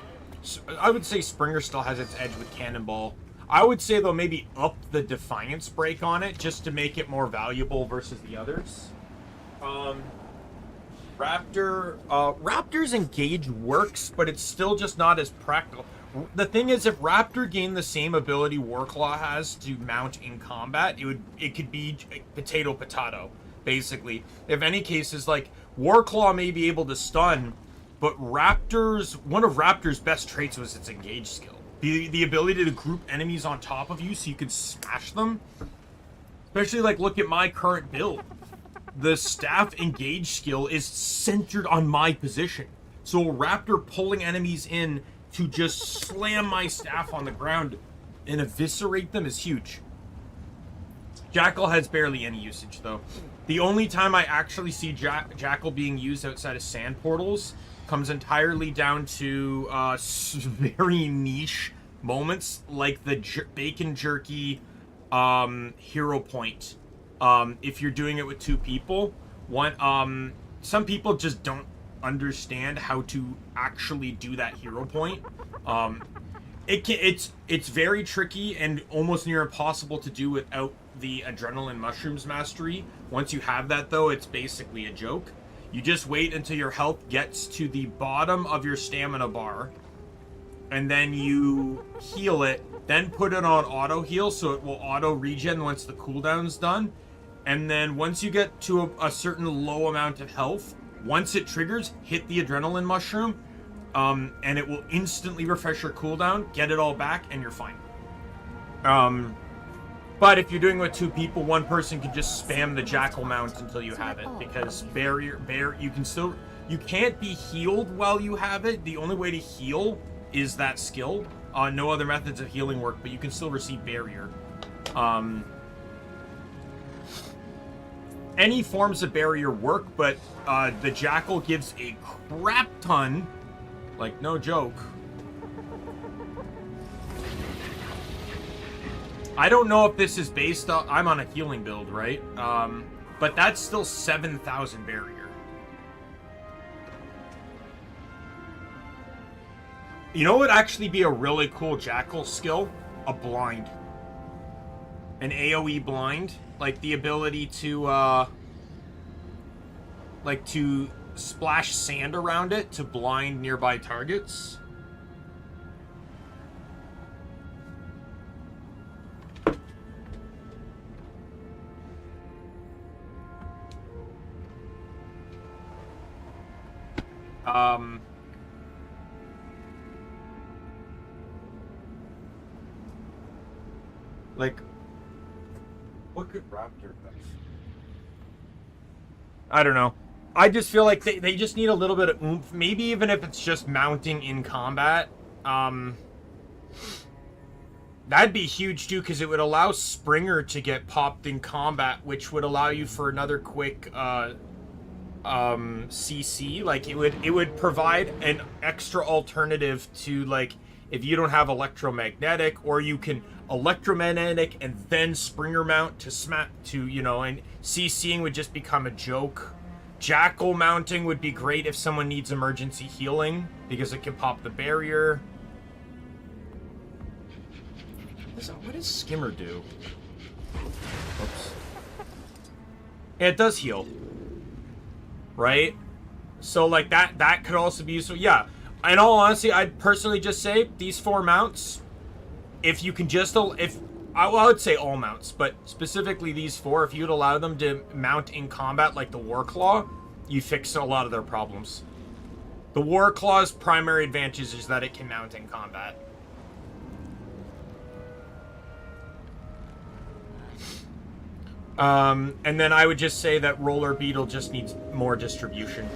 I would say Springer still has its edge with Cannonball. I would say, though, maybe up the Defiance break on it, just to make it more valuable versus the others. Raptor's Engage works, but it's still just not as practical. The thing is, if Raptor gained the same ability Warclaw has to mount in combat, it could be potato, basically. If any cases, like, Warclaw may be able to stun, but one of Raptor's best traits was its Engage skill. The ability to group enemies on top of you so you could smash them. Especially, like, look at my current build. The staff Engage skill is centered on my position. So Raptor pulling enemies in to just slam my staff on the ground and eviscerate them is huge. Jackal has barely any usage, though. The only time I actually see Jackal being used outside of sand portals comes entirely down to very niche moments, like the bacon jerky hero point. If you're doing it with two people, some people just don't understand how to actually do that hero point. It's very tricky and almost near impossible to do without the adrenaline mushrooms mastery. Once you have that, though, it's basically a joke. You just wait until your health gets to the bottom of your stamina bar, and then you heal it, then put it on auto heal so it will auto regen once the cooldown's done. And then once you get to a certain low amount of health, once it triggers, hit the adrenaline mushroom, and it will instantly refresh your cooldown, get it all back, and you're fine. But if you're doing it with 2 people, one person can just spam the jackal mount until you have it, because you can't be healed while you have it. The only way to heal is that skill. No other methods of healing work, but you can still receive barrier. Any forms of barrier work, but the jackal gives a crap ton, like no joke. I don't know if this is based on... I'm on a healing build, right? But that's still 7,000 barrier. You know what would actually be a really cool jackal skill? A blind. An AoE blind. Like the ability to, like to splash sand around it to blind nearby targets. Like, what could Raptor best? I don't know. I just feel like they just need a little bit of oomph. Maybe even if it's just mounting in combat. That'd be huge too, because it would allow Springer to get popped in combat, which would allow you for another quick CC. Like it would provide an extra alternative to, like, if you don't have electromagnetic, or you can electromagnetic and then Springer mount to smack to, you know, and CCing would just become a joke. Jackal mounting would be great if someone needs emergency healing, because it can pop the barrier. What does Skimmer do? Oops. Yeah, it does heal. Right? So, like, that could also be useful. Yeah. In all honesty, I'd personally just say these 4 mounts, if you can just... I would say all mounts, but specifically these 4, if you'd allow them to mount in combat like the Warclaw, you fix a lot of their problems. The Warclaw's primary advantage is that it can mount in combat. And then I would just say that Roller Beetle just needs more distribution.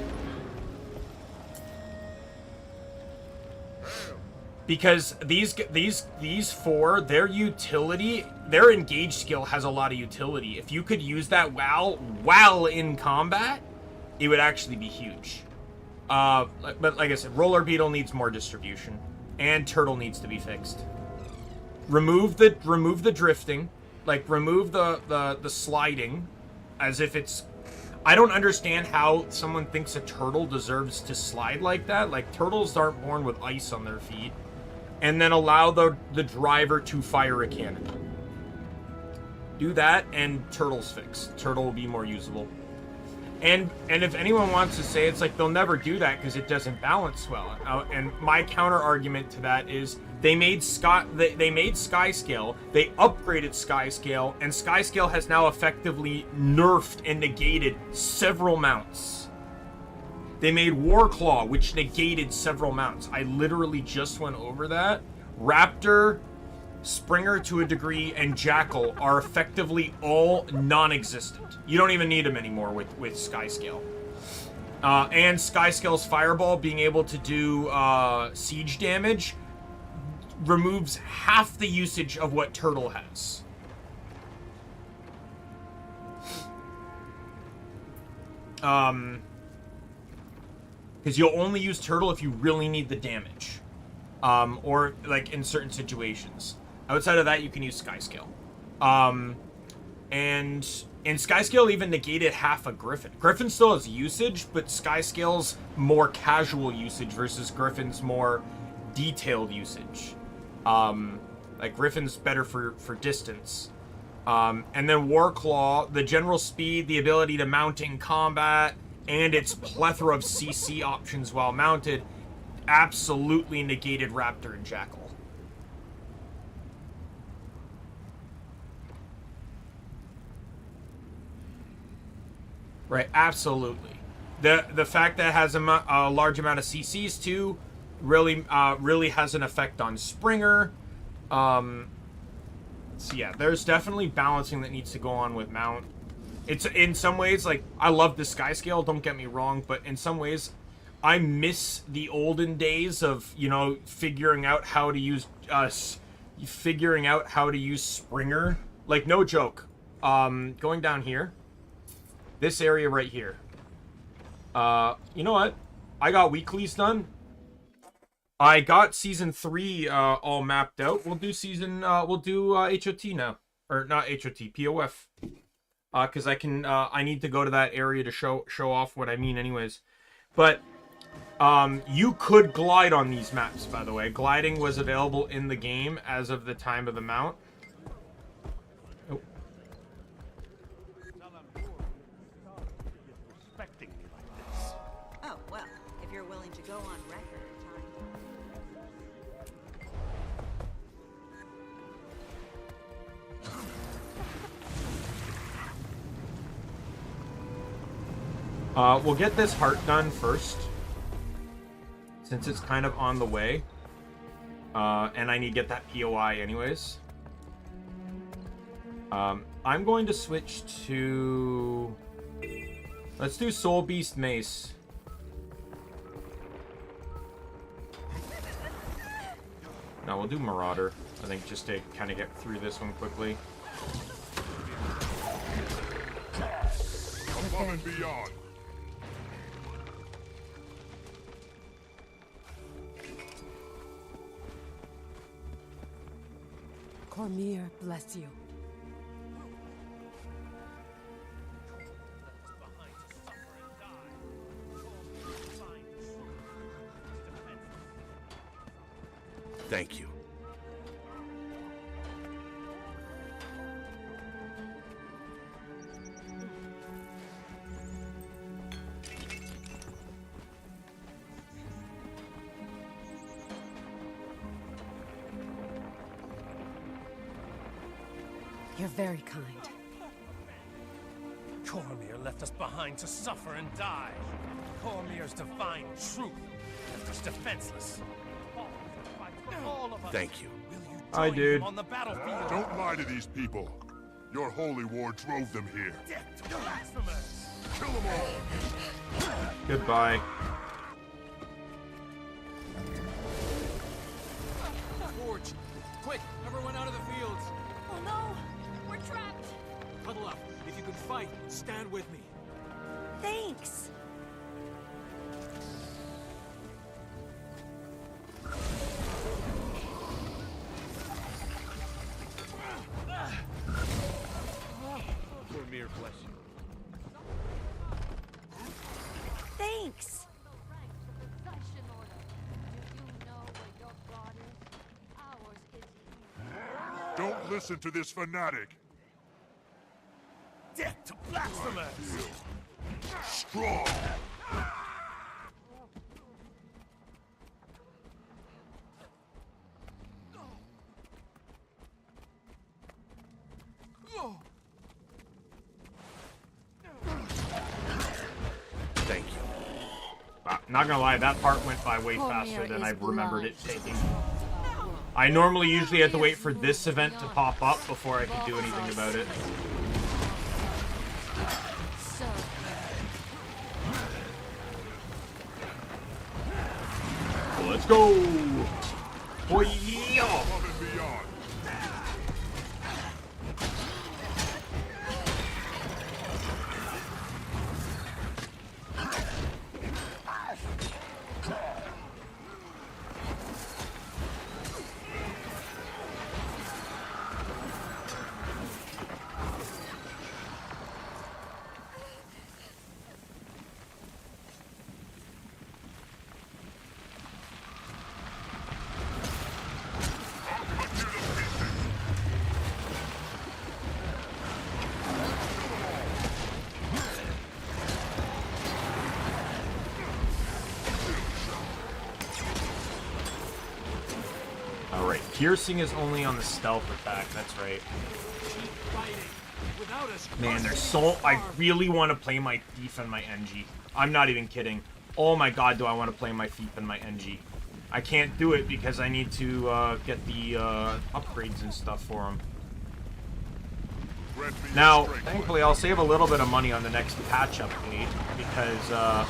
Because these 4, their utility, their engage skill has a lot of utility. If you could use that while in combat, it would actually be huge. But like I said, Roller Beetle needs more distribution, and Turtle needs to be fixed. Remove the drifting, like remove the sliding, as if it's... I don't understand how someone thinks a turtle deserves to slide like that. Like, turtles aren't born with ice on their feet. And then allow the driver to fire a cannon. Do that, and Turtle's fixed. Turtle will be more usable. And if anyone wants to say, it's like they'll never do that because it doesn't balance well. And my counter argument to that is they made Skyscale, they upgraded Skyscale, and Skyscale has now effectively nerfed and negated several mounts. They made Warclaw, which negated several mounts. I literally just went over that. Raptor, Springer to a degree, and Jackal are effectively all non-existent. You don't even need them anymore with Skyscale. And Skyscale's Fireball being able to do siege damage removes half the usage of what Turtle has. Because you'll only use Turtle if you really need the damage. Or, like, in certain situations. Outside of that, you can use Skyscale. And Skyscale even negated half a Griffin. Griffin still has usage, but Skyscale's more casual usage versus Griffin's more detailed usage. Like, Griffin's better for distance. And then Warclaw, the general speed, the ability to mount in combat, and its plethora of CC options while mounted absolutely negated Raptor and Jackal. Right, absolutely. The fact that it has a large amount of CCs too really has an effect on Springer. So yeah, there's definitely balancing that needs to go on with mount. It's in some ways, like, I love the sky scale, don't get me wrong, but in some ways I miss the olden days of, you know, figuring out how to use Springer. Like, no joke. Going down here, this area right here. You know what? I got weeklies done. I got season 3 all mapped out. We'll do HOT now, or not HOT, POF. Because I need to go to that area to show off what I mean anyways. But you could glide on these maps, by the way. Gliding was available in the game as of the time of the mount. Oh. Oh, well, if you're willing to go on record, We'll get this heart done first, since it's kind of on the way. And I need to get that POI anyways. I'm going to switch to... Let's do Soul Beast Mace. No, we'll do Marauder, I think, just to kind of get through this one quickly. Above and beyond. Cormier bless you. Thank you. You're very kind. Cormier left us behind to suffer and die. Cormier's divine truth left us defenseless. All of us. Thank you. Hi, dude. On the battlefield. Don't lie to these people. Your holy war drove them here. Death to blasphemers. Kill them all. Goodbye. Forge! Quick! Everyone out of the fields! Oh no! We're trapped! Huddle up. If you can fight, stand with me. Thanks! Cormier bless you. Thanks! Don't listen to this fanatic. Death to blasphemers. Strong. Thank you. Not gonna lie, that part went by way faster than I remembered it taking. I normally usually have to wait for this event to pop up before I can do anything about it. Let's go! Boy, yeah! Above and beyond. piercing is only on the stealth attack. That's right. Man, there's so... I really want to play my thief and my NG. I'm not even kidding. Oh my god, do I want to play my thief and my NG. I can't do it because I need to get the upgrades and stuff for them. Now, thankfully, I'll save a little bit of money on the next patch update because...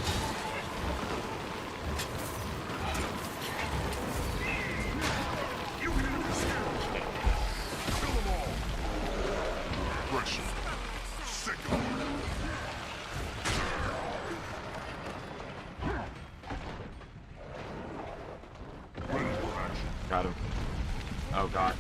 Got him. Oh god.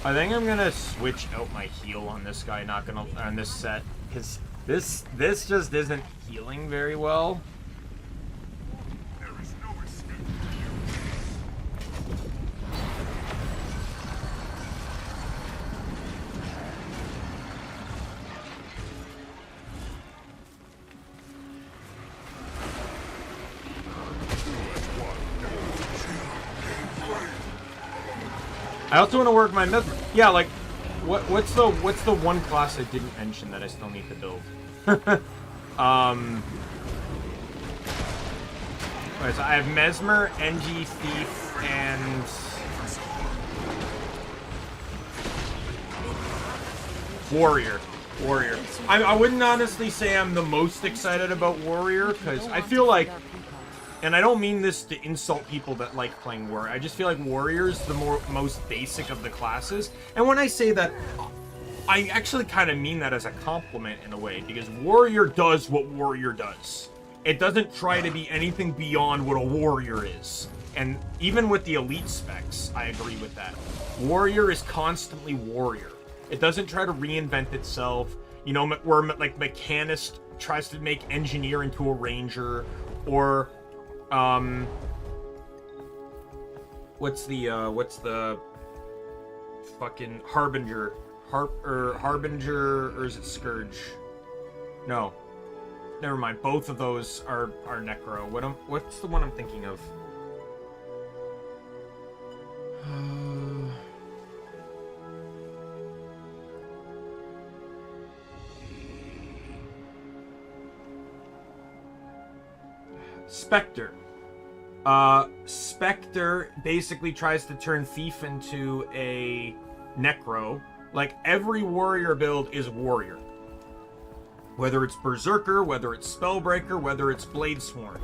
I think I'm gonna switch out my heal on this guy, not gonna on this set, because this just isn't healing very well. There is no escape. I also want to work my mesmer. Yeah, like, what's the one class I didn't mention that I still need to build? Okay, so I have mesmer, NG, thief, and warrior. I wouldn't honestly say I'm the most excited about warrior because I feel like. And I don't mean this to insult people that like playing warrior. I just feel like warrior's the most basic of the classes. And when I say that, I actually kind of mean that as a compliment in a way, because warrior does what warrior does. It doesn't try to be anything beyond what a warrior is. And even with the elite specs, I agree with that. Warrior is constantly warrior. It doesn't try to reinvent itself. You know, where like Mechanist tries to make engineer into a ranger, or what's the fucking Harbinger? Harbinger, or is it Scourge? No. Never mind. Both of those are Necro. What's the one I'm thinking of? Spectre. Spectre basically tries to turn Thief into a Necro. Like, every warrior build is warrior. Whether it's Berserker, whether it's Spellbreaker, whether it's Bladesworn.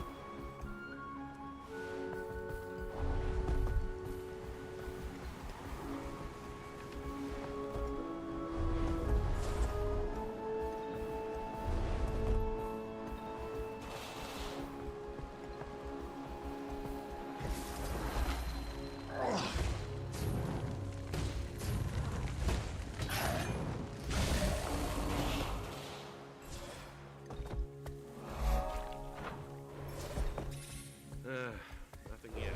Nothing yet.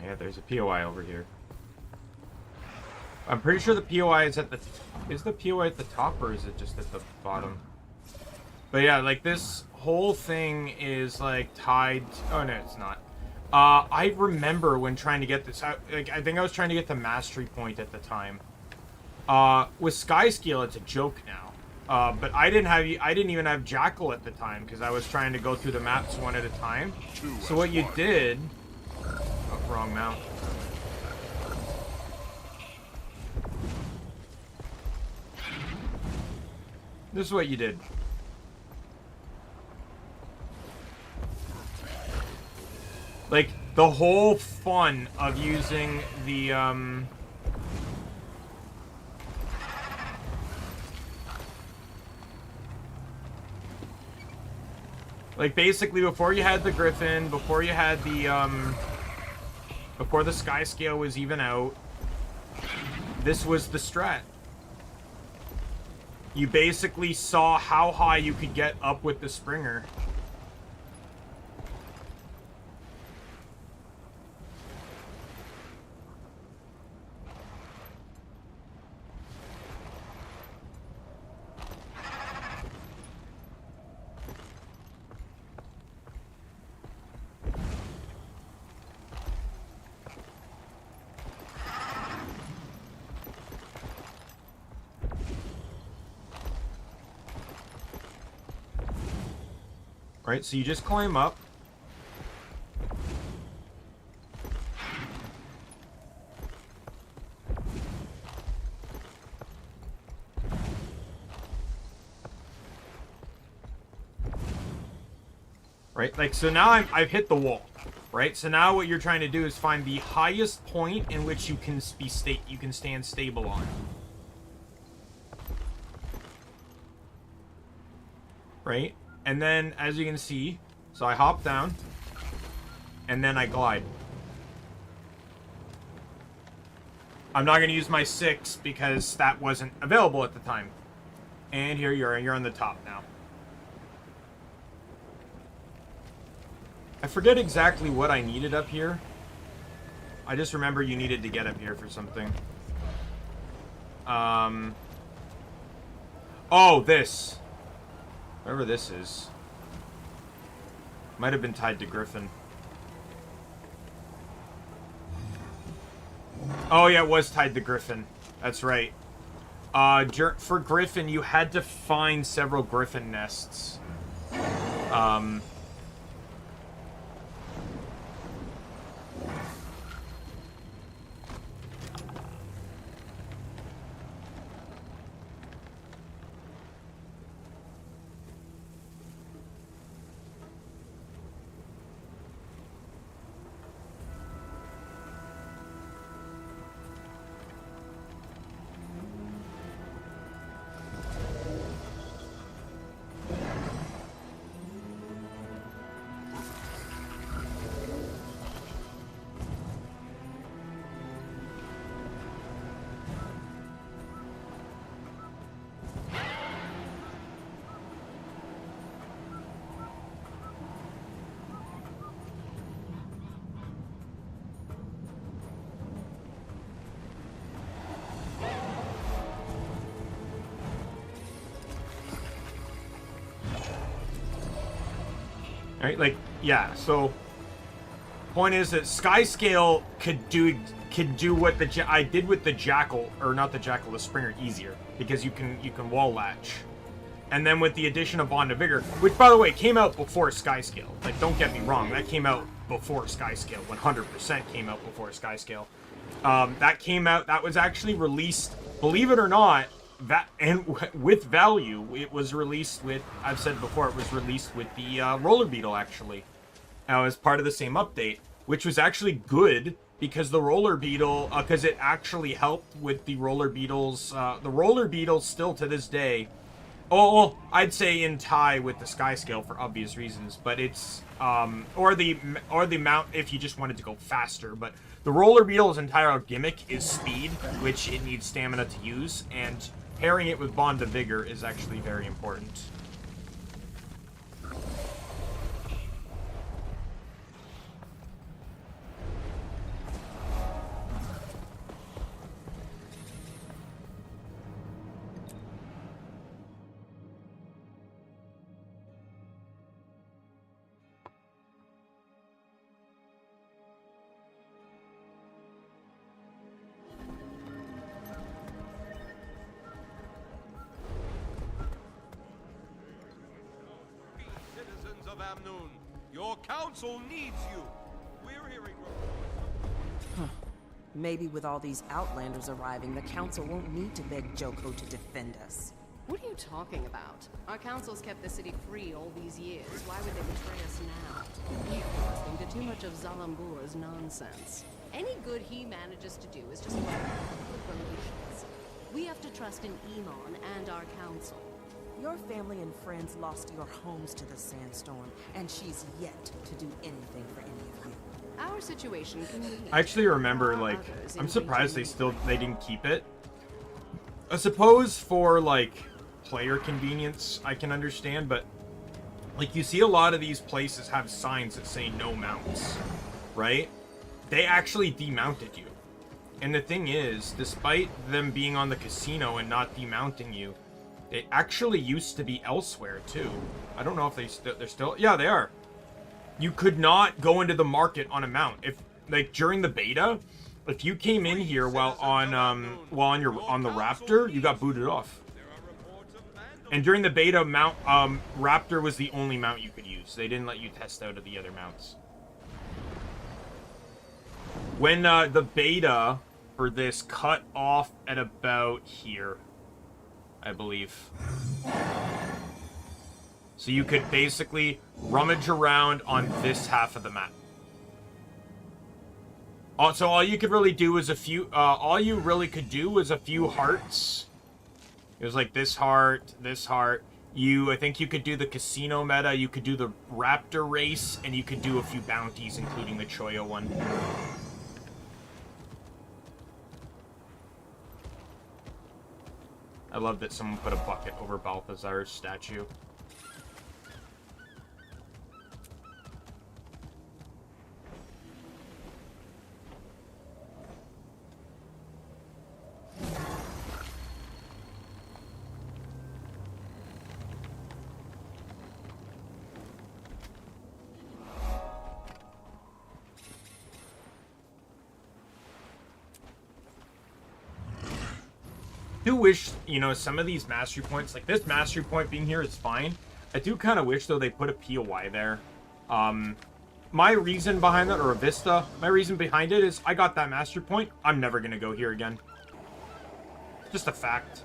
Yeah, there's a POI over here. I'm pretty sure the POI is at the... Is the POI at the top, or is it just at the bottom? But yeah, like, this whole thing is, like, tied... Oh, no, it's not. I remember when trying to get this... I think I was trying to get the mastery point at the time. With Skyscale, it's a joke now. But I didn't even have Jackal at the time because I was trying to go through the maps one at a time. So what you did... Oh, wrong mount. This is what you did. Like, the whole fun of using the, like, basically, before you had the Griffin, before you had the, before the Skyscale was even out, this was the strat. You basically saw how high you could get up with the Springer. Right, so you just climb up. Right, like, so now I've hit the wall. Right, so now what you're trying to do is find the highest point in which you can stand stable on. Right? And then, as you can see, so I hop down, and then I glide. I'm not going to use my 6 because that wasn't available at the time. And here you are, you're on the top now. I forget exactly what I needed up here. I just remember you needed to get up here for something. Oh, this. Whatever this is. Might have been tied to Griffin. Oh, yeah, it was tied to Griffin. That's right. For Griffin, you had to find several Griffin nests. Right, like, yeah, so point is that Skyscale could do what I did with the Jackal, or not the Jackal, the Springer easier, because you can wall latch. And then with the addition of Bond of Vigor, which by the way came out before Skyscale. Like, don't get me wrong, that came out before Skyscale. 100% came out before Skyscale. That came out, that was actually released, believe it or not, with value. It was released with, I've said before, it was released with the Roller Beetle, actually. As part of the same update, which was actually good, because the Roller Beetle, because it actually helped with the Roller Beetles. The Roller Beetles still to this day, I'd say in tie with the Skyscale for obvious reasons, but it's, or the mount if you just wanted to go faster, but the Roller Beetle's entire gimmick is speed, which it needs stamina to use, and pairing it with Bond of Vigor is actually very important. Mamnoon. Your council needs you. We're hearing Maybe with all these Outlanders arriving, the Council won't need to beg Joko to defend us. What are you talking about? Our council's kept the city free all these years. Why would they betray us now? You're listening to too much of Zalambur's nonsense. Any good he manages to do is just good relations. We have to trust in Iman and our council. Your family and friends lost your homes to the sandstorm, and she's yet to do anything for any of you. Our situation can be... I actually remember, like, I'm surprised they didn't keep it. I suppose for, like, player convenience, I can understand, but, like, you see a lot of these places have signs that say no mounts, right? They actually demounted you. And the thing is, despite them being on the casino and not demounting you, they actually used to be elsewhere, too. I don't know if they're still... Yeah, they are. You could not go into the market on a mount. If, like, during the beta, if you came in here while on the Raptor, you got booted off. And during the beta, Raptor was the only mount you could use. They didn't let you test out of the other mounts. When the beta for this cut off at about here, I believe. So you could basically rummage around on this half of the map. So all you could really do was a few, all you really could do was a few hearts. It was like this heart, this heart. I think you could do the casino meta, you could do the Raptor race, and you could do a few bounties, including the Choyo one. I love that someone put a bucket over Balthazar's statue. I do wish, you know, some of these mastery points, like this mastery point being here is fine. I do kind of wish, though, they put a POI there. My reason behind that, or a Vista, my reason behind it is I got that mastery point. I'm never going to go here again. Just a fact.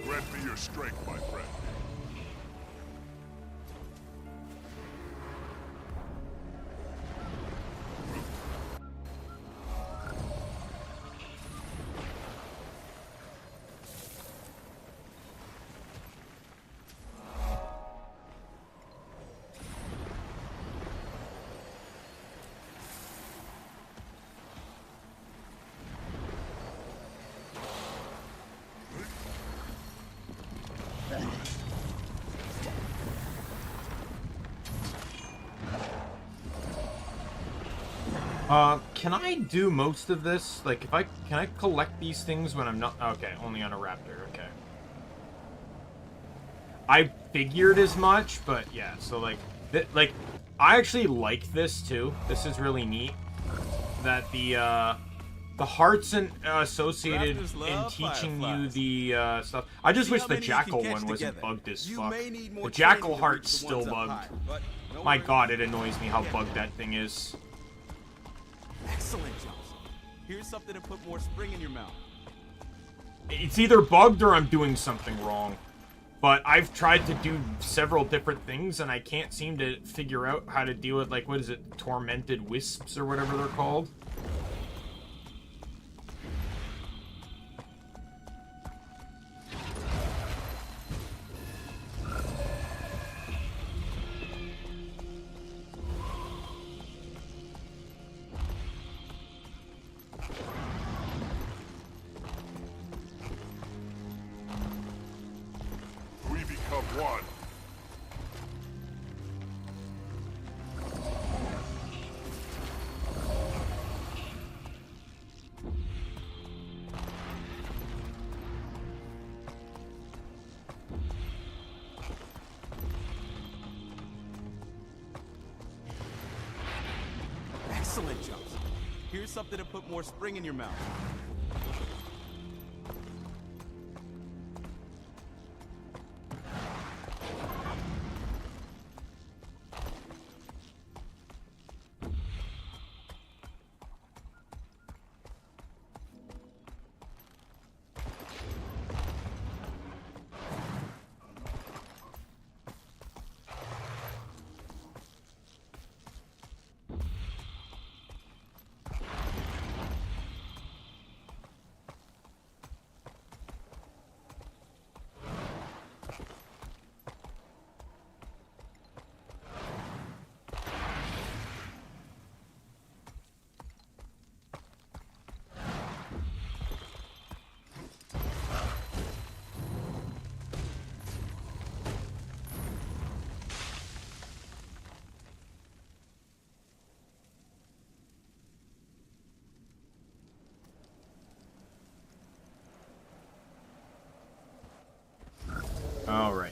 Grant me your strength, my friend. Can I do most of this? Like, can I collect these things when I'm not... Okay, only on a Raptor, okay. I figured as much, but yeah, so like, I actually like this too. This is really neat. That the hearts associated in teaching you the stuff. I just wish the Jackal one wasn't bugged as fuck. The Jackal heart's still bugged. My god, it annoys me how bugged that thing is. Excellent, Johnson. Here's something to put more spring in your mouth. It's either bugged or I'm doing something wrong. But I've tried to do several different things, and I can't seem to figure out how to deal with, like, what is it, tormented wisps or whatever they're called. We become one. Excellent jumps. Here's something to put more spring in your mouth. All right.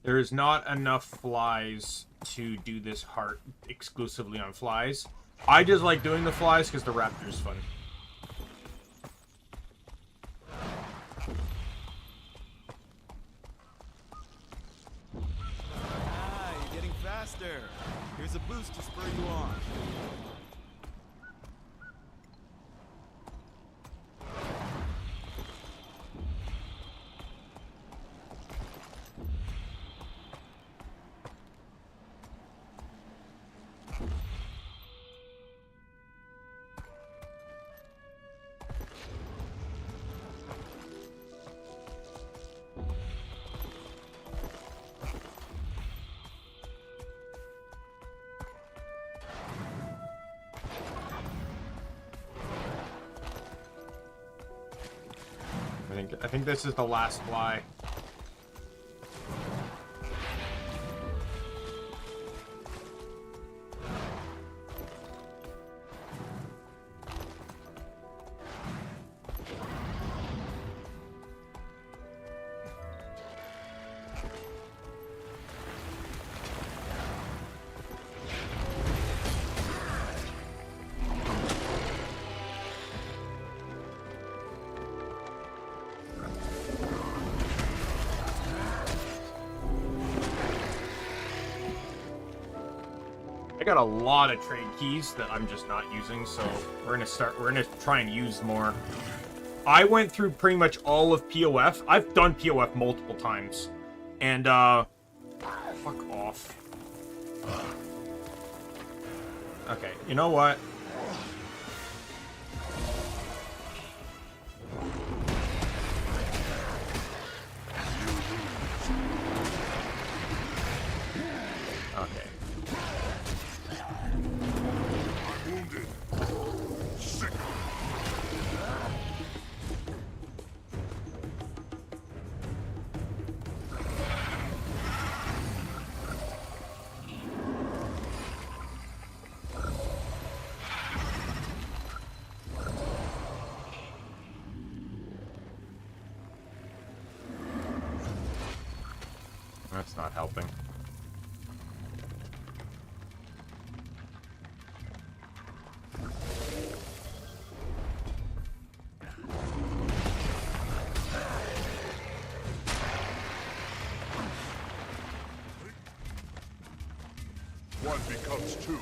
There is not enough flies to do this heart exclusively on flies. I just like doing the flies because the raptor's fun. Ah, you're getting faster. Here's a boost to spur you on. I think this is the last fly. I got a lot of trade keys that I'm just not using, so we're gonna try and use more. I went through pretty much all of POF. I've done POF multiple times. And fuck off. Okay, you know what? Okay. Wounded. Sick. That's not helping. One becomes two.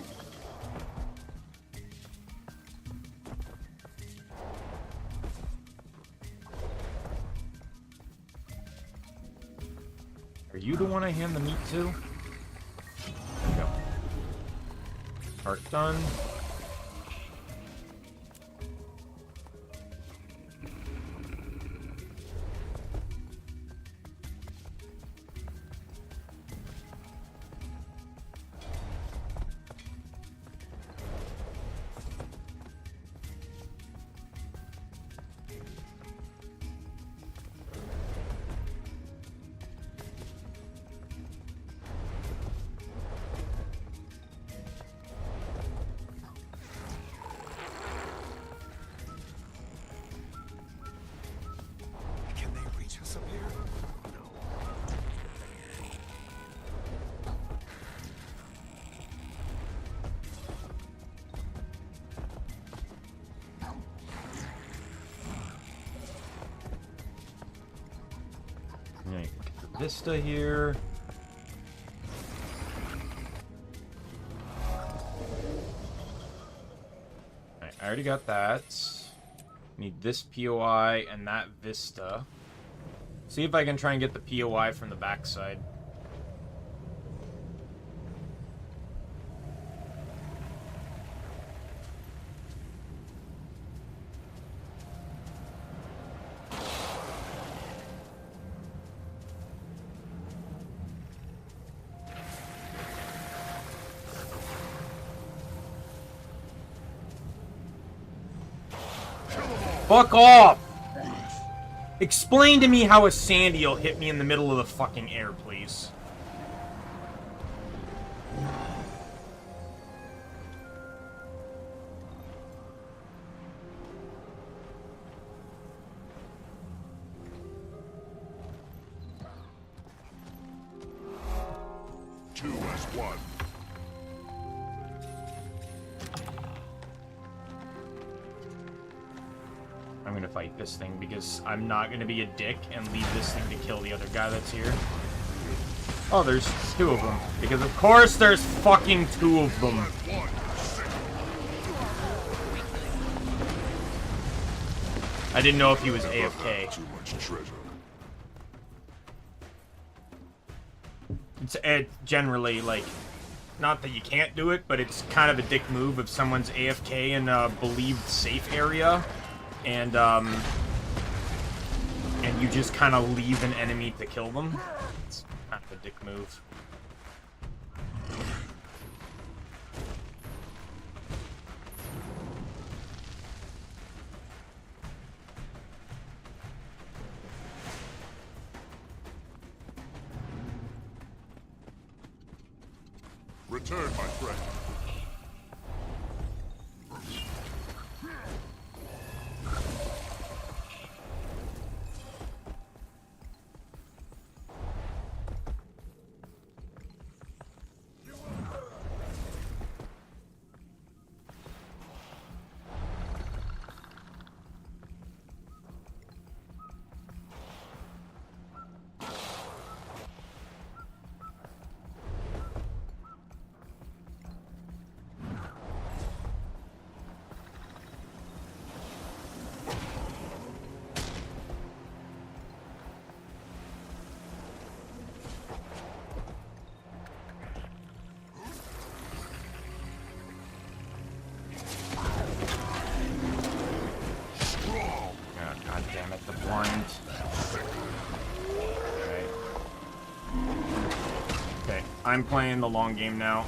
Are you the one I hand the meat to? There we go. Part done. Can they reach us up here? Alright, get the vista here. Alright, I already got that. Need this POI and that vista. See if I can try and get the POI from the backside. Fuck off! Explain to me how a Sandy will hit me in the middle of the fucking air, please. Two as one. I'm gonna fight this thing because I'm not gonna be a dick and leave this thing to kill the other guy that's here. Oh, there's two of them. Because of course there's fucking two of them. I didn't know if he was AFK. Too much treasure. It's generally, like, not that you can't do it, but it's kind of a dick move if someone's AFK in a believed safe area. And you just kind of leave an enemy to kill them. It's kind of a dick move. Return, my friend. I'm playing the long game now.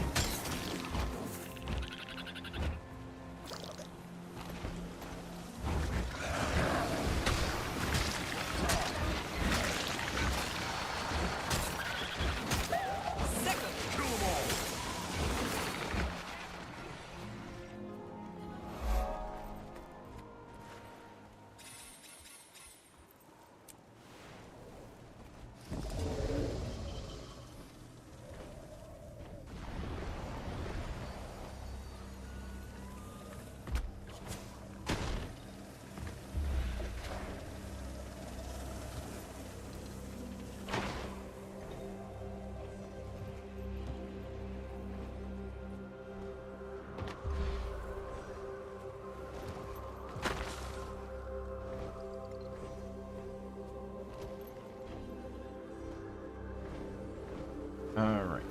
All right.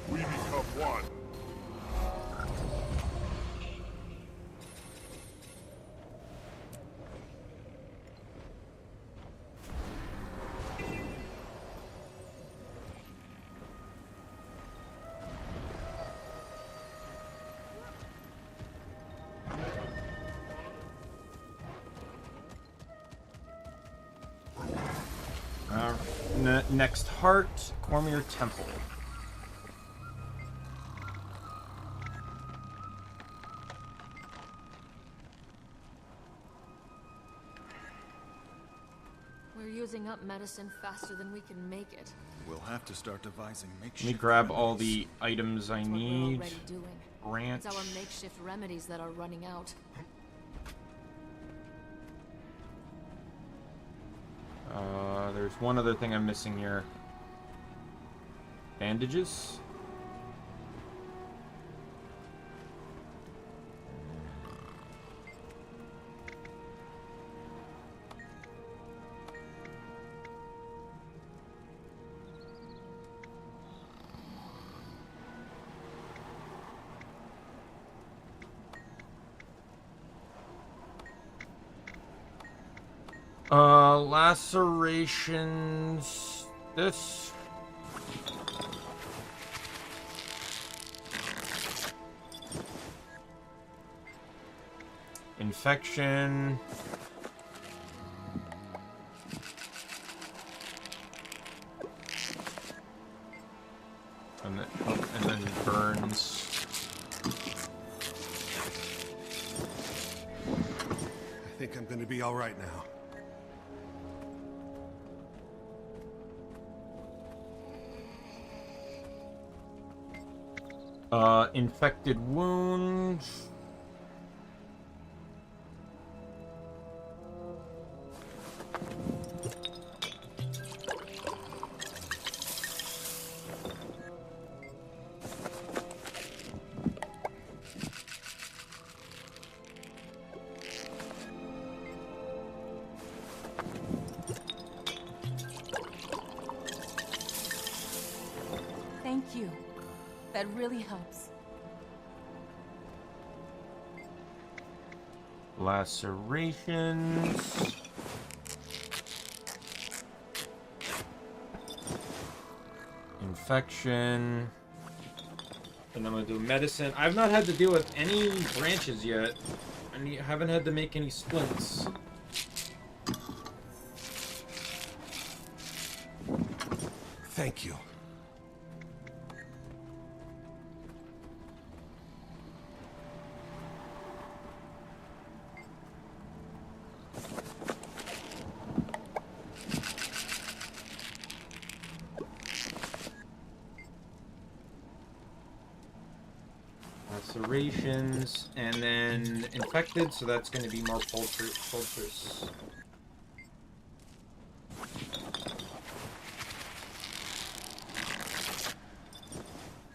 We become one. Next heart, Cormier Temple. We're using up medicine faster than we can make it. We'll have to start devising makeshift. Let me grab all the items I That's what we're need. already doing. Branch. It's our makeshift remedies that are running out. There's one other thing I'm missing here. Bandages. Lacerations. This. Infection. And then burns. I think I'm gonna be all right now. Infected wound. Thank you. That really helps. Lacerations. Infection. And I'm gonna do medicine. I've not had to deal with any branches yet. I haven't had to make any splints. Thank you. Lacerations, and then infected, so that's going to be more poultice.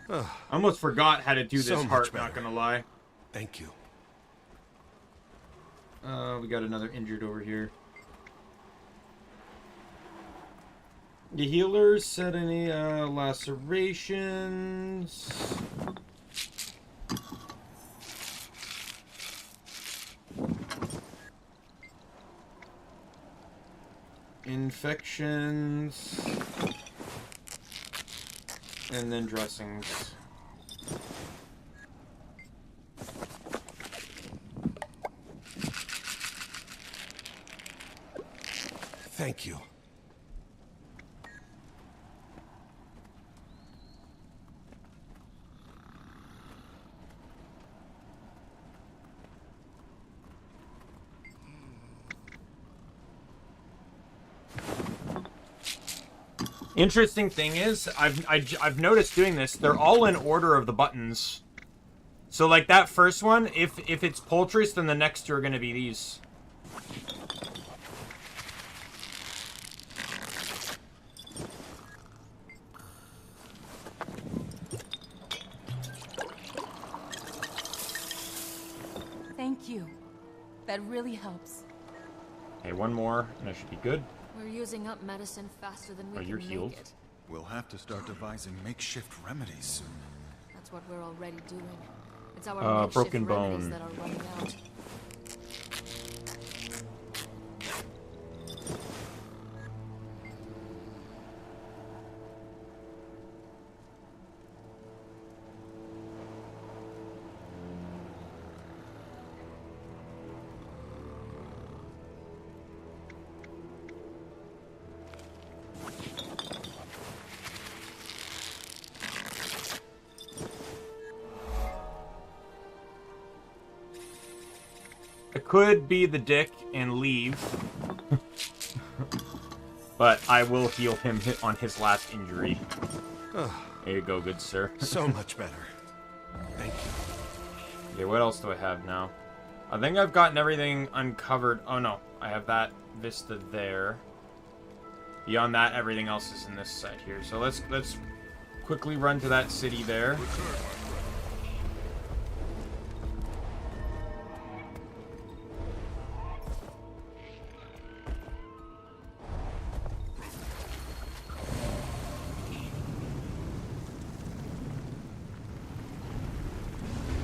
I almost forgot how to do this heart, not gonna lie. Thank you. We got another injured over here. The healers said any lacerations. Infections. And then dressings. Thank you. Interesting thing is, I've noticed doing this. They're all in order of the buttons. So like that first one, if it's poultice, then the next two are going to be these. That really helps. Okay, one more, and I should be good. We're using up medicine faster than we can you're make healed. it. We'll have to start devising makeshift remedies soon. That's what we're already doing. It's our makeshift broken remedies bone. that are running out. I could be the dick and leave, but I will heal him on his last injury. There you go, good sir. So much better. Thank you. Okay, what else do I have now? I think I've gotten everything uncovered. Oh no, I have that vista there. Beyond that, everything else is in this side here. So let's quickly run to that city there.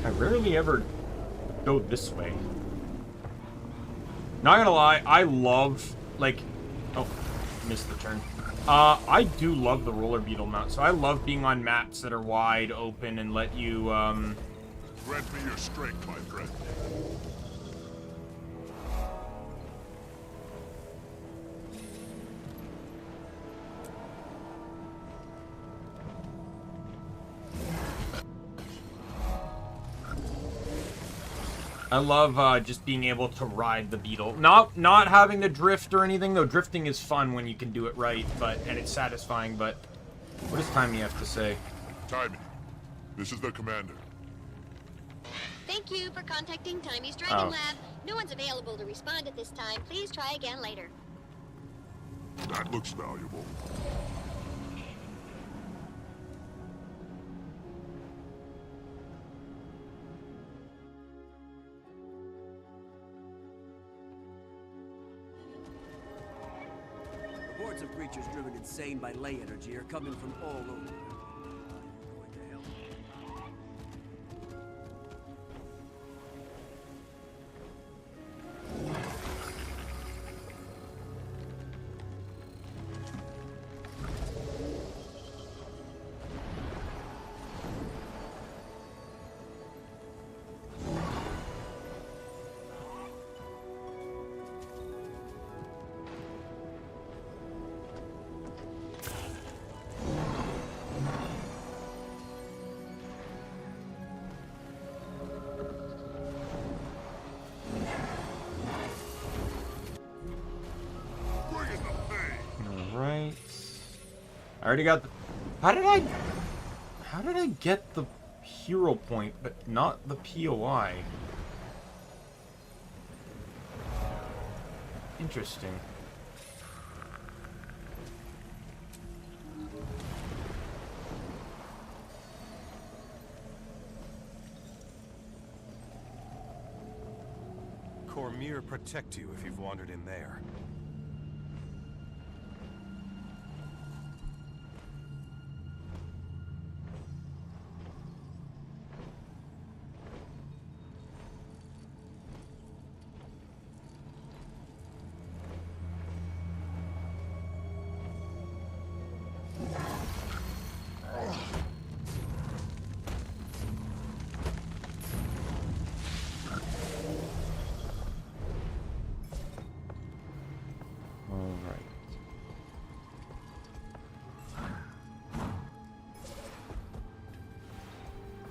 I rarely ever go this way. Not gonna lie, I love, like... Oh, missed the turn. I do love the roller beetle mount, so I love being on maps that are wide open and let you, Grant me your strength, my friend. I love just being able to ride the beetle. Not having to drift or anything, though drifting is fun when you can do it right, and it's satisfying, but what does Timey have to say? Timey, this is the commander. Thank you for contacting Timey's Dragon Lab. No one's available to respond at this time. Please try again later. That looks valuable. Reports of creatures driven insane by ley energy are coming from all over. Alright. I already got the... How did I get the hero point, but not the POI? Interesting. Cormier protect you if you've wandered in there.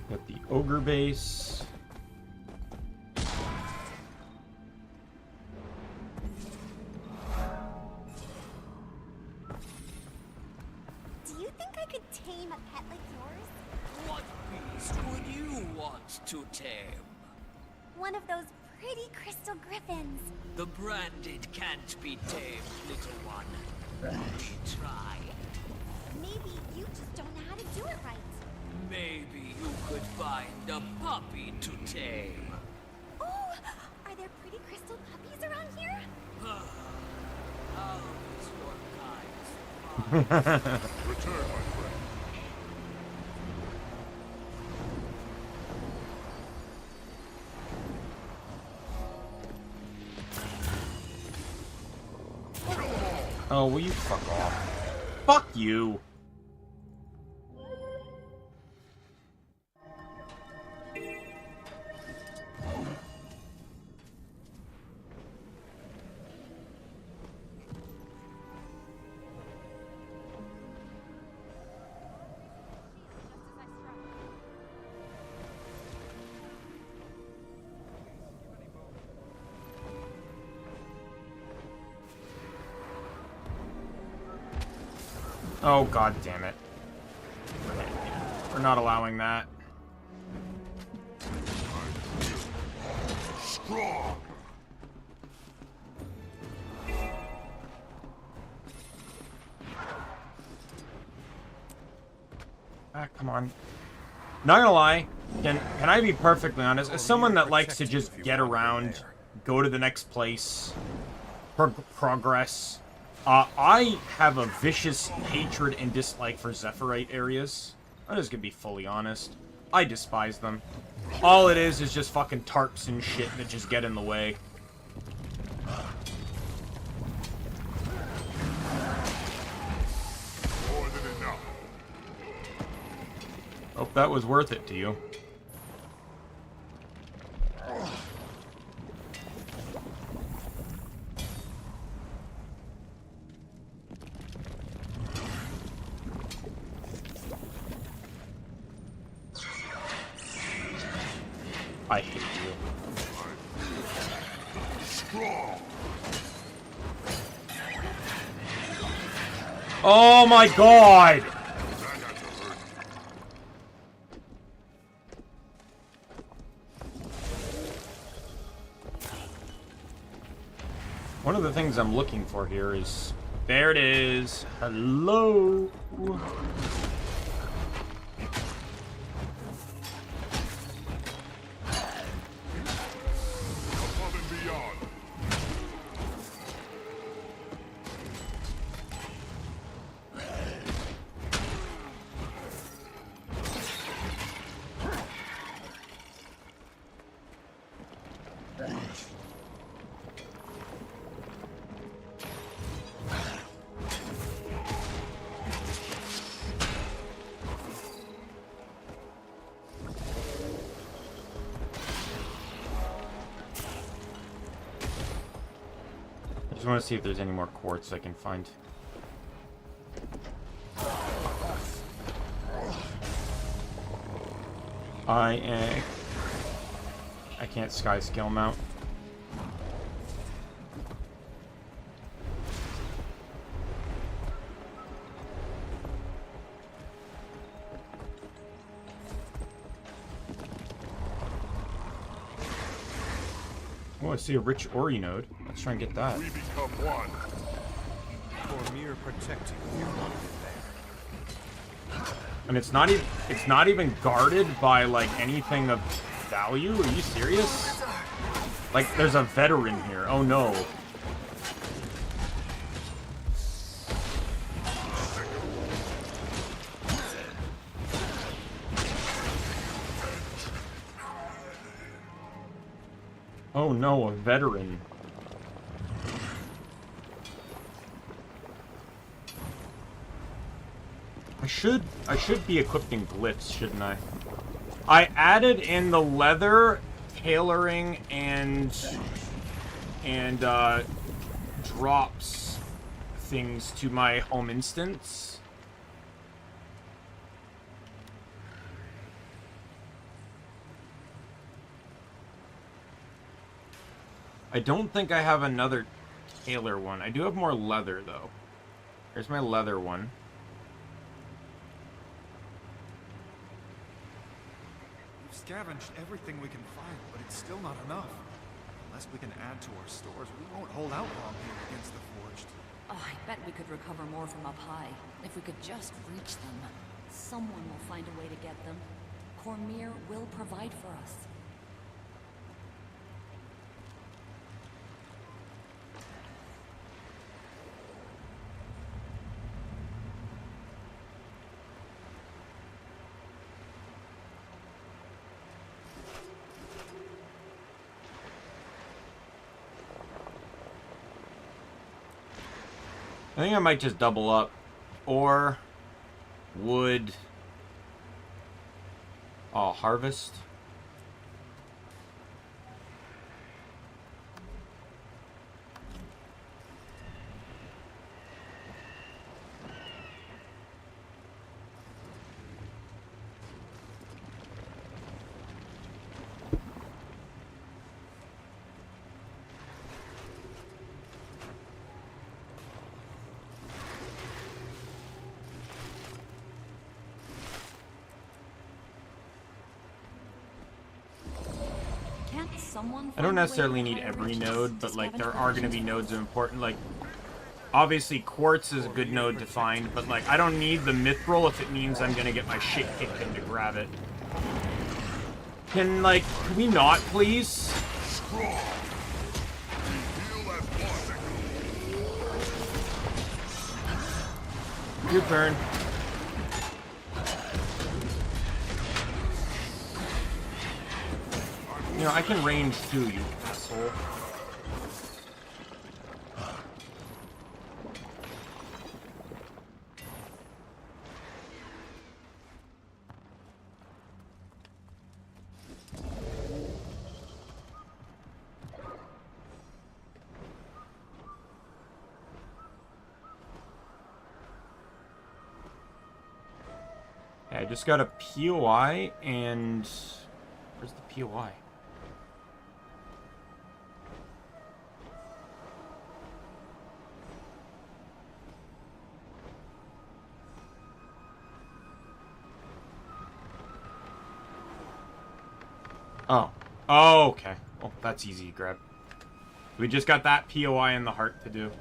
Got the ogre base. Do you think I could tame a pet like yours? What beast would you want to tame? One of those pretty crystal griffins. The branded can't be tamed, little one. We tried. Maybe you just don't know how to do it right. Maybe you could find a puppy to tame. Oh, are there pretty crystal Return, my friend. Oh, will you fuck off? Fuck you. Oh, god damn it. We're not allowing that. Strong. Ah, come on. Not gonna lie, can I be perfectly honest? As someone that likes to just get around, go to the next place, progress, I have a vicious hatred and dislike for Zephyrite areas. I'm just gonna be fully honest. I despise them. All it is just fucking tarps and shit that just get in the way. More than enough. Hope that was worth it to you. I hate you. Strong. Oh my god! One of the things I'm looking for here is... There it is. Hello. Above and beyond. I just want to see if there's any more quartz I can find. I can't sky scale mount. Oh, I see a rich Ori node. Let's try and get that. We become one. For mere protecting your there. And it's not even guarded by like anything of value. Are you serious? Like there's a veteran here. Oh no. Oh no, a veteran. I should be equipping glyphs, shouldn't I? I added in the leather, tailoring, and drops things to my home instance. I don't think I have another tailor one. I do have more leather, though. Here's my leather one. We've scavenged everything we can find, but it's still not enough. Unless we can add to our stores, we won't hold out long here against the Forged. Oh, I bet we could recover more from up high. If we could just reach them. Someone will find a way to get them. Cormyr will provide for us. I think I might just double up. Or would... Oh, harvest. I don't necessarily need every node, but like there are going to be nodes of important, like obviously quartz is a good node to find, but like I don't need the mithril if it means I'm going to get my shit kicked in to grab it. Can we not please? Your turn. You know, I can range too, you asshole. Okay, I just got a POI and... Where's the POI? Oh. Oh, okay. Oh, that's easy to grab. We just got that POI in the heart to do.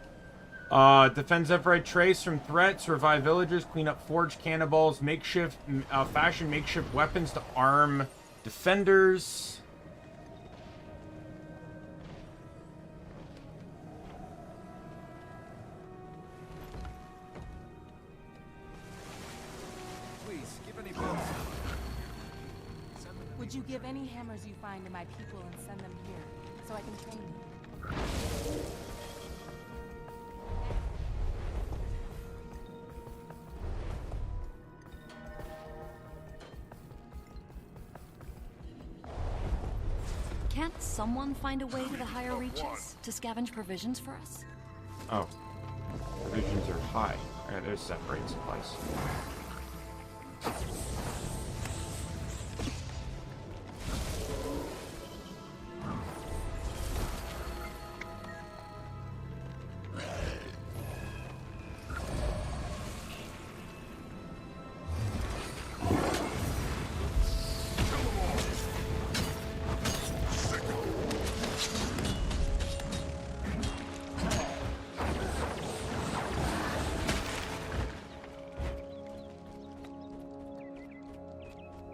Defend Zephyrite Trace from threats, revive villagers, clean up forged cannonballs, fashion makeshift weapons to arm defenders. Please, give any bolts. Would you give any hammers you find to my people and send them here, so I can train them? Can't someone find a way to the higher reaches to scavenge provisions for us? Oh. Provisions are high. Alright, there's separate supplies.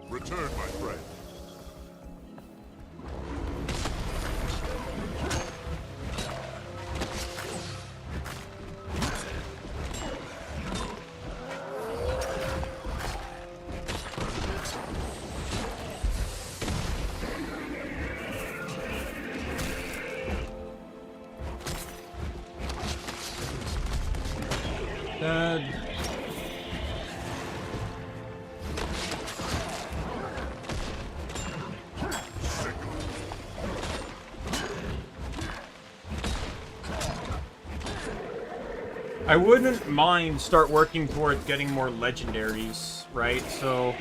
Return, my friend. I wouldn't mind start working towards getting more legendaries, right? So,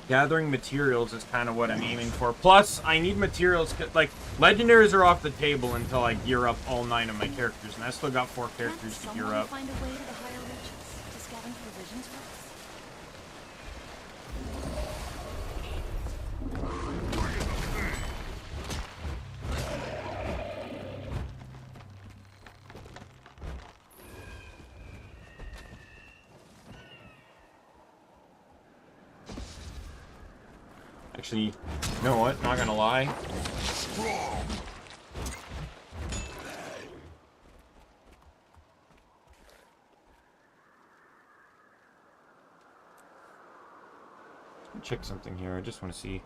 gathering materials is kind of what I'm aiming for. Plus, I need materials, like, legendaries are off the table until I gear up all 9 of my characters, and I still got 4 characters to gear up. Find a way to the higher reaches to scavenge provisions for us? Actually, you know what? Not gonna lie. Check something here. I just want to see.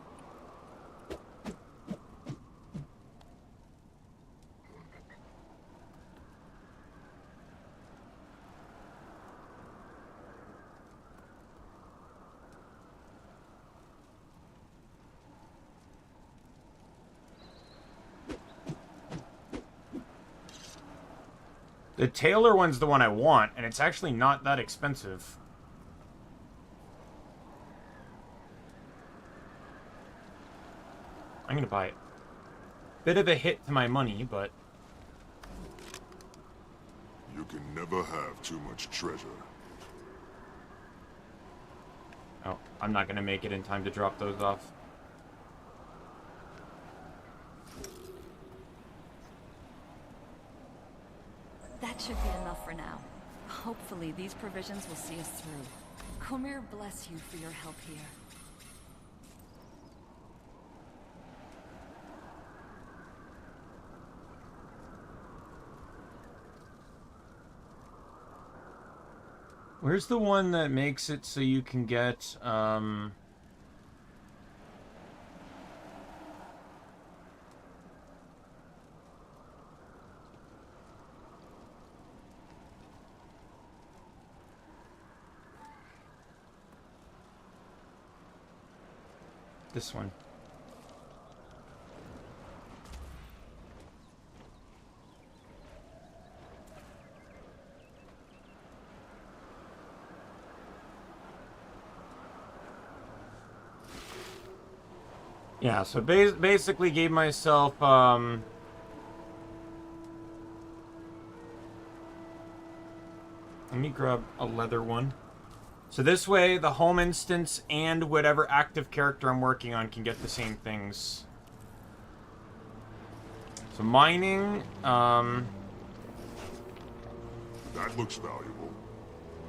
The Taylor one's the one I want, and it's actually not that expensive. I'm gonna buy it. Bit of a hit to my money, but... You can never have too much treasure. Oh, I'm not gonna make it in time to drop those off. That should be enough for now. Hopefully these provisions will see us through. Komir bless you for your help here. Where's the one that makes it so you can get, this one? Yeah, so basically gave myself, let me grab a leather one. So this way, the home instance and whatever active character I'm working on can get the same things. So mining, that looks valuable.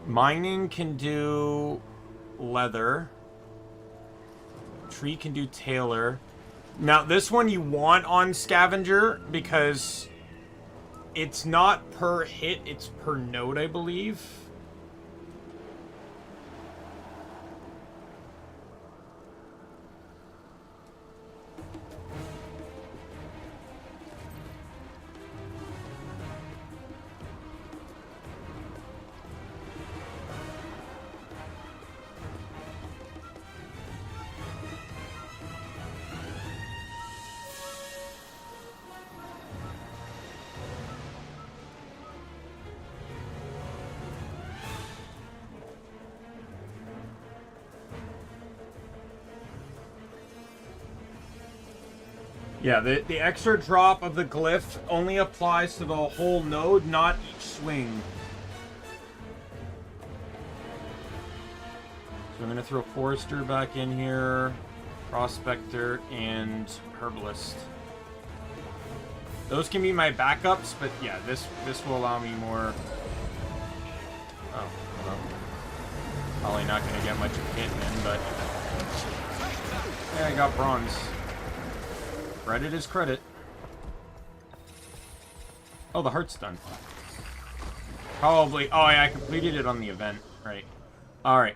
Mining can do leather. Tree can do Taylor. Now, this one you want on Scavenger because it's not per hit, it's per node, I believe. Yeah, the extra drop of the glyph only applies to the whole node, not each swing. So I'm going to throw Forester back in here, Prospector, and Herbalist. Those can be my backups, but yeah, this will allow me more... Oh, well, probably not going to get much of a hit in, but... Yeah, I got bronze. Credit is credit. Oh, the heart's done. Probably. Oh, yeah, I completed it on the event. Right. Alright.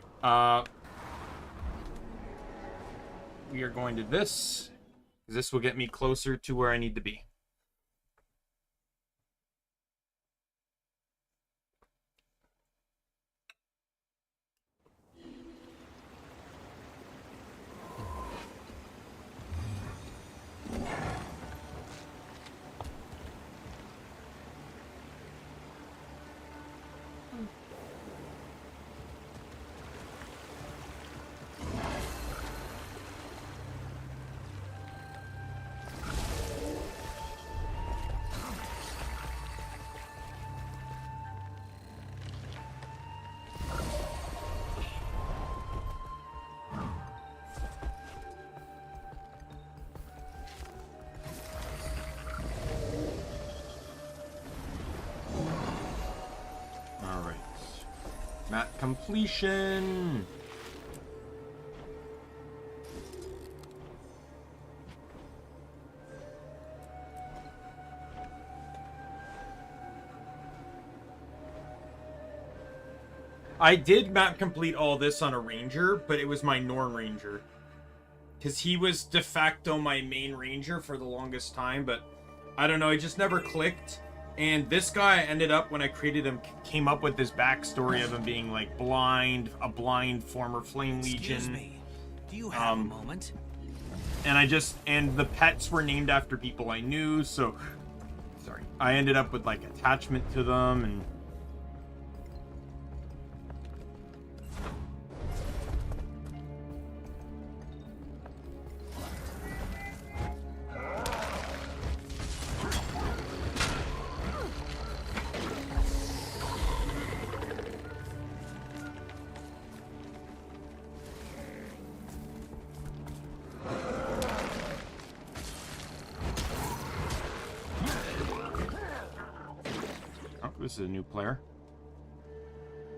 We are going to this. This will get me closer to where I need to be. Completion. I did map complete all this on a ranger, but it was my Norn ranger. Because he was de facto my main ranger for the longest time, but I don't know, it just never clicked. And this guy ended up, when I created him, came up with this backstory of him being like blind, a blind former Flame Legion. Excuse me. Do you have a moment? And the pets were named after people I knew, so sorry. I ended up with like attachment to them and this is a new player.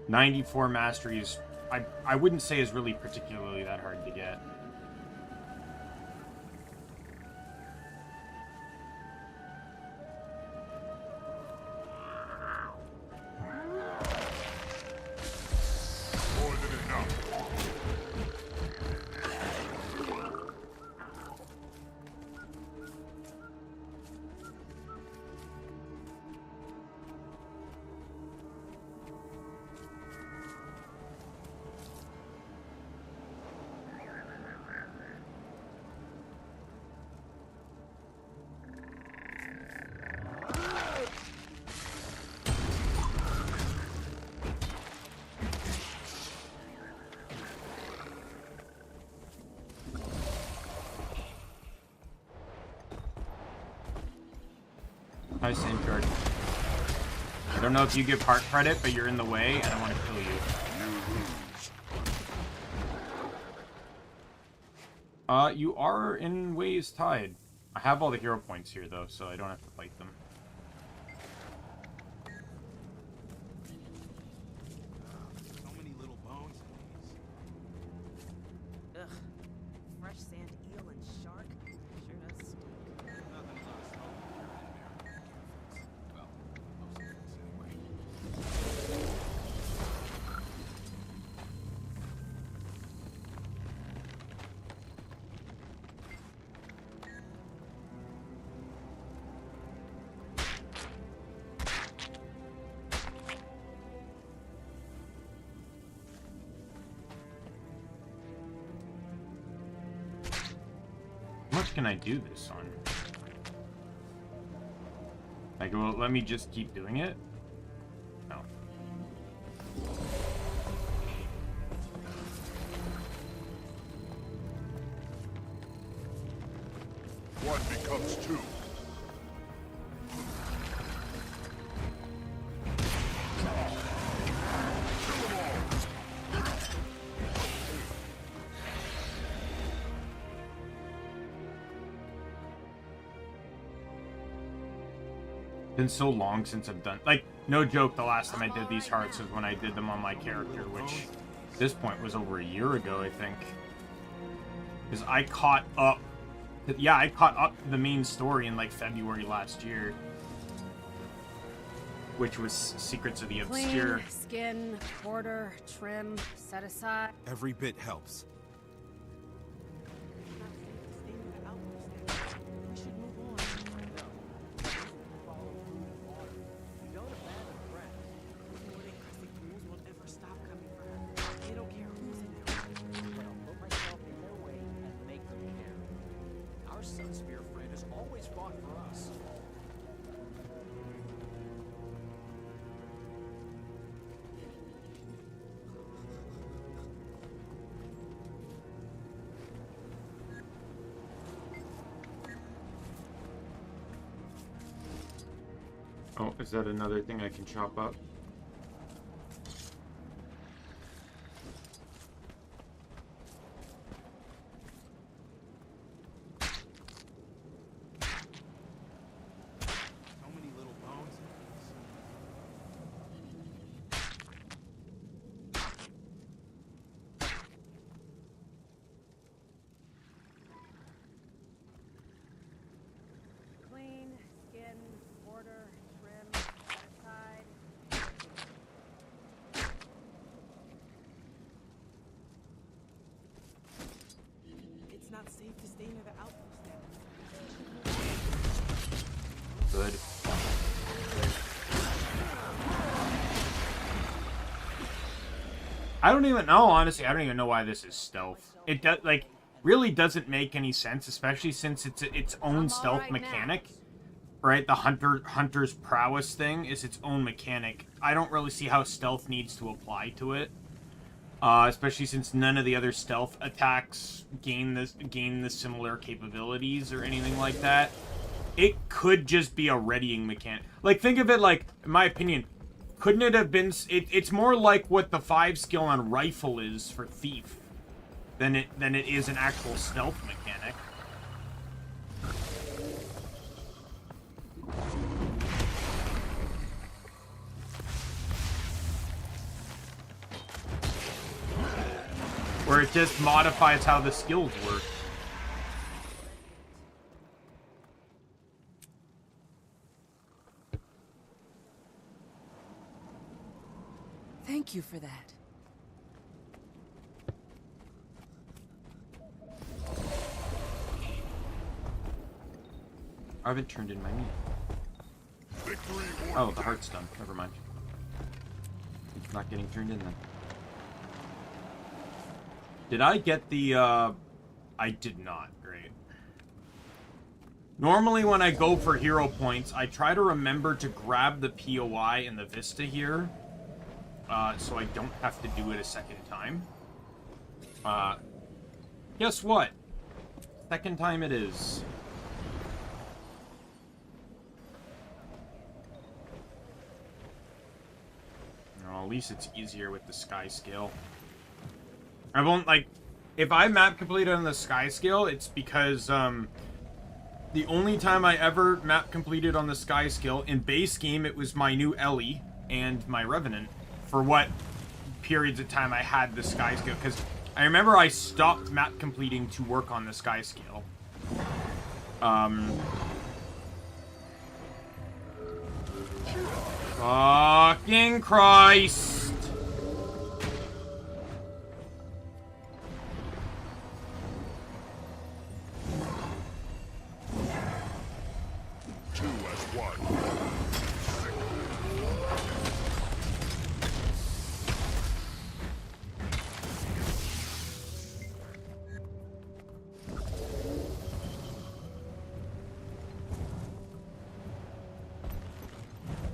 94 masteries. I wouldn't say is really particularly that hard to get. More than enough. Hi, Sandguard. I don't know if you give heart credit, but you're in the way, and I want to kill you. You are in ways tied. I have all the hero points here, though, so I don't have to fight them. So many little bones in these. Ugh. Fresh sand eel and shark. Sure does stink. Nothing lost hope here in America. Well, most of us anyway. How much can I do this on? Like, will it let me just keep doing it? No. One becomes two. Been so long since I've done, like, no joke, the last time I did these hearts was when I did them on my character, which at this point was over a year ago, I think. Because I caught up, yeah, I caught up to the main story in like February last year, which was Secrets of the Obscure. Clean, skin, border, trim, set aside. Every bit helps. We should move on. You don't abandon friends. Reporting crazy fools will never stop coming for her. They don't care who's in their way. But I'll put myself in their way and make them care. Our Sunspear friend has always fought for us. Oh, is that another thing I can chop up? So many little bones in these. Clean, skin, border, trim, set aside. I don't even know, honestly. I don't even know why this is stealth. It does, like, really doesn't make any sense, especially since it's its own stealth mechanic. Right? The hunter's prowess thing is its own mechanic. I don't really see how stealth needs to apply to it. Especially since none of the other stealth attacks gain the similar capabilities or anything like that. It could just be a readying mechanic. Like, think of it like, in my opinion, couldn't it have been... It's more like what the 5 skill on rifle is for thief than it is an actual stealth mechanic. Where it just modifies how the skills work. Thank you for that. I haven't turned in my meat. Oh, the heart's done. Never mind. It's not getting turned in then. Did I get the, I did not. Great. Normally when I go for hero points, I try to remember to grab the POI in the Vista here. So I don't have to do it a second time. Guess what? Second time it is. Well, at least it's easier with the sky scale. I won't, like, if I map completed on the sky scale, it's because, the only time I ever map completed on the sky scale, in base game, it was my new Ellie and my Revenant, for what periods of time I had the sky scale, because I remember I stopped map completing to work on the sky scale. Fucking Christ!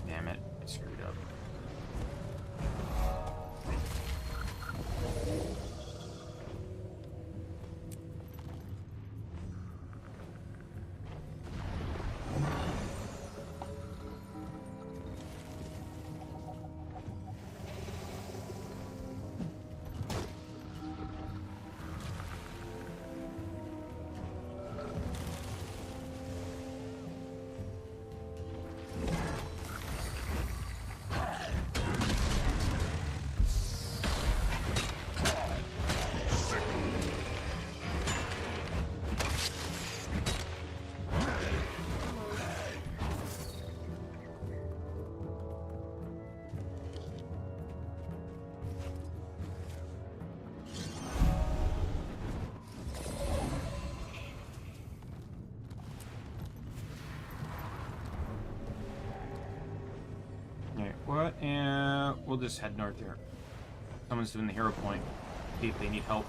Damn it, I screwed up. What? And we'll just head north here. Someone's doing the hero point. See if they need help.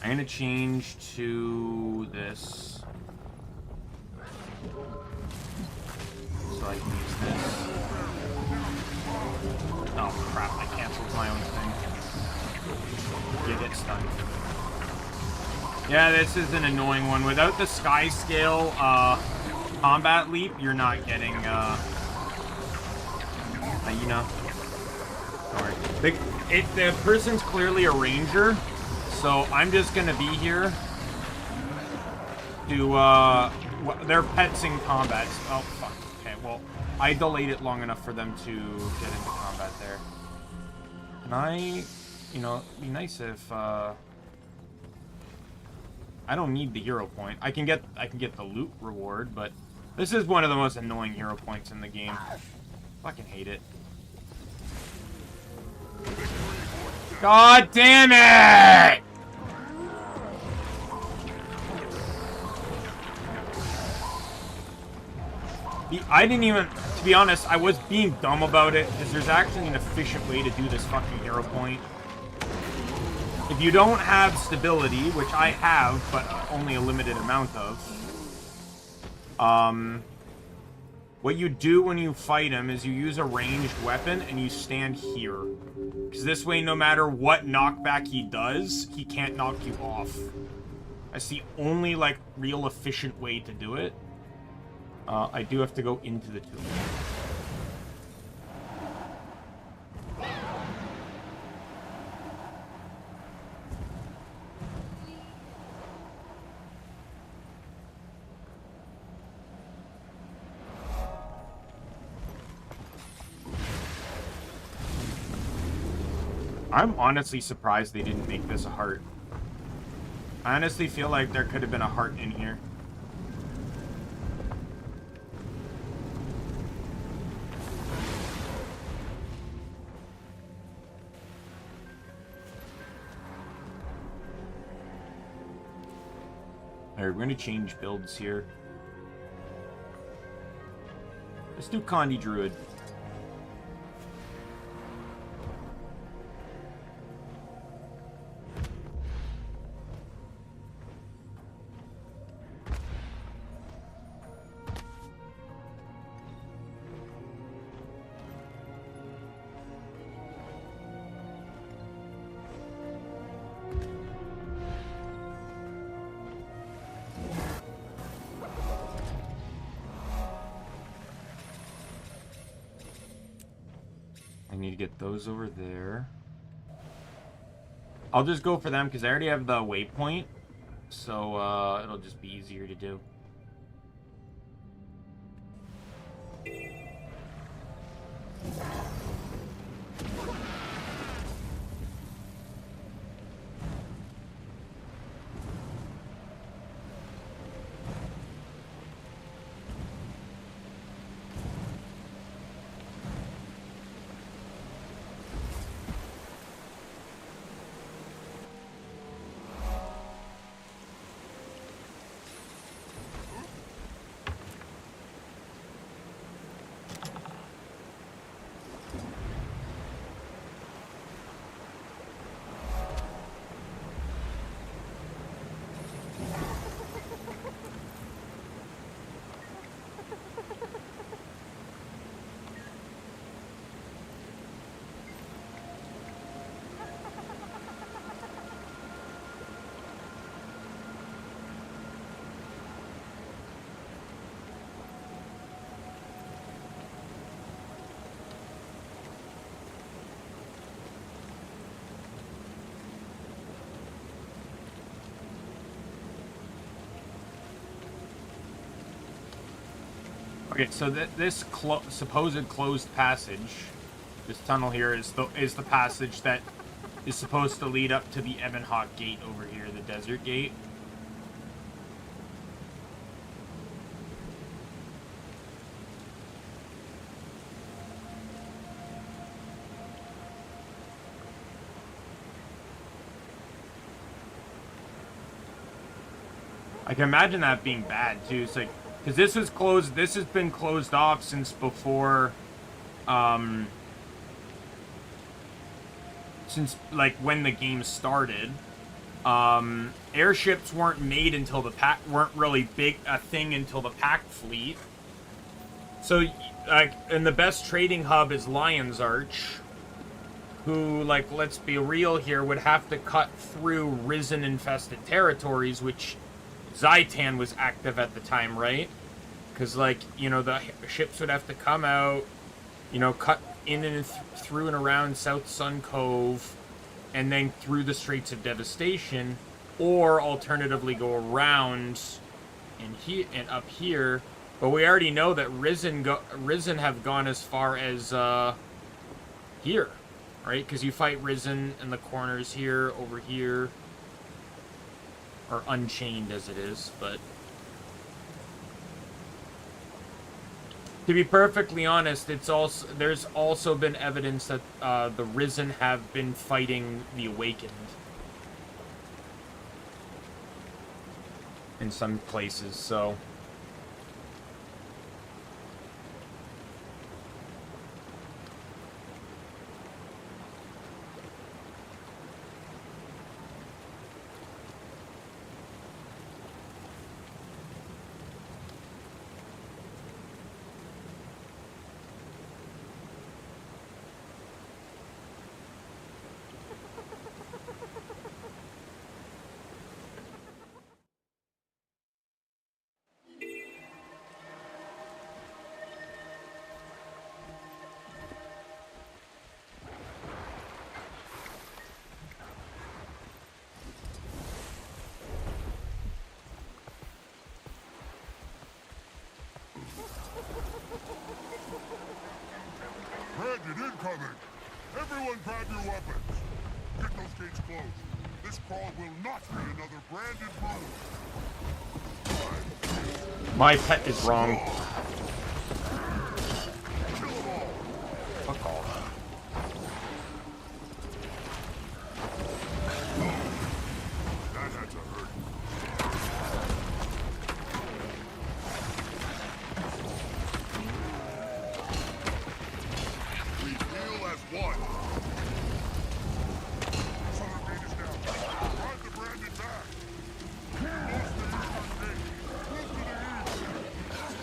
I'm gonna change to this. So I can use this. Oh crap, I canceled my own thing. You get stunned. Yeah, this is an annoying one. Without the sky scale, combat leap, you're not getting, you know. Don't worry. The person's clearly a ranger, so I'm just gonna be here to, they're pets in combat. Oh, fuck. Okay, well, I delayed it long enough for them to get into combat there. Can I, you know, it'd be nice if, I don't need the hero point. I can get the loot reward, but this is one of the most annoying hero points in the game. Fucking hate it. God damn it! I didn't even, to be honest, I was being dumb about it, because there's actually an efficient way to do this fucking hero point. If you don't have stability, which I have, but only a limited amount of, what you do when you fight him is you use a ranged weapon and you stand here. Because this way, no matter what knockback he does, he can't knock you off. That's the only, like, real efficient way to do it. I do have to go into the tomb. I'm honestly surprised they didn't make this a heart. I honestly feel like there could have been a heart in here. Alright, we're going to change builds here. Let's do Condi Druid. I need to get those over there. I'll just go for them because I already have the waypoint. So it'll just be easier to do. Okay, so this supposed closed passage, this tunnel here, is the passage that is supposed to lead up to the Ebonhawk Gate over here, the Desert Gate. I can imagine that being bad too. It's like, because this was closed, this has been closed off since before, since like when the game started. Airships weren't made until weren't really a thing until the Pact Fleet. So, like, and the best trading hub is Lion's Arch, who, like, let's be real here, would have to cut through Risen-infested territories, which Zaitan was active at the time, right? Because, like, you know, the ships would have to come out, you know, cut in and through and around South Sun Cove, and then through the Straits of Devastation, or alternatively go around and up here. But we already know that Risen have gone as far as here, right? Because you fight Risen in the corners here, over here, or Unchained as it is, but to be perfectly honest, there's also been evidence that the Risen have been fighting the Awakened in some places, so Branded incoming! Everyone grab your weapons! Get those gates closed. This crawl will not be another branded room. My pet is wrong. Kill them all! Fuck off. That had to hurt. We heal as one. Southern gate is down. Drive the branded back. Close the eastern gate. Move to the east.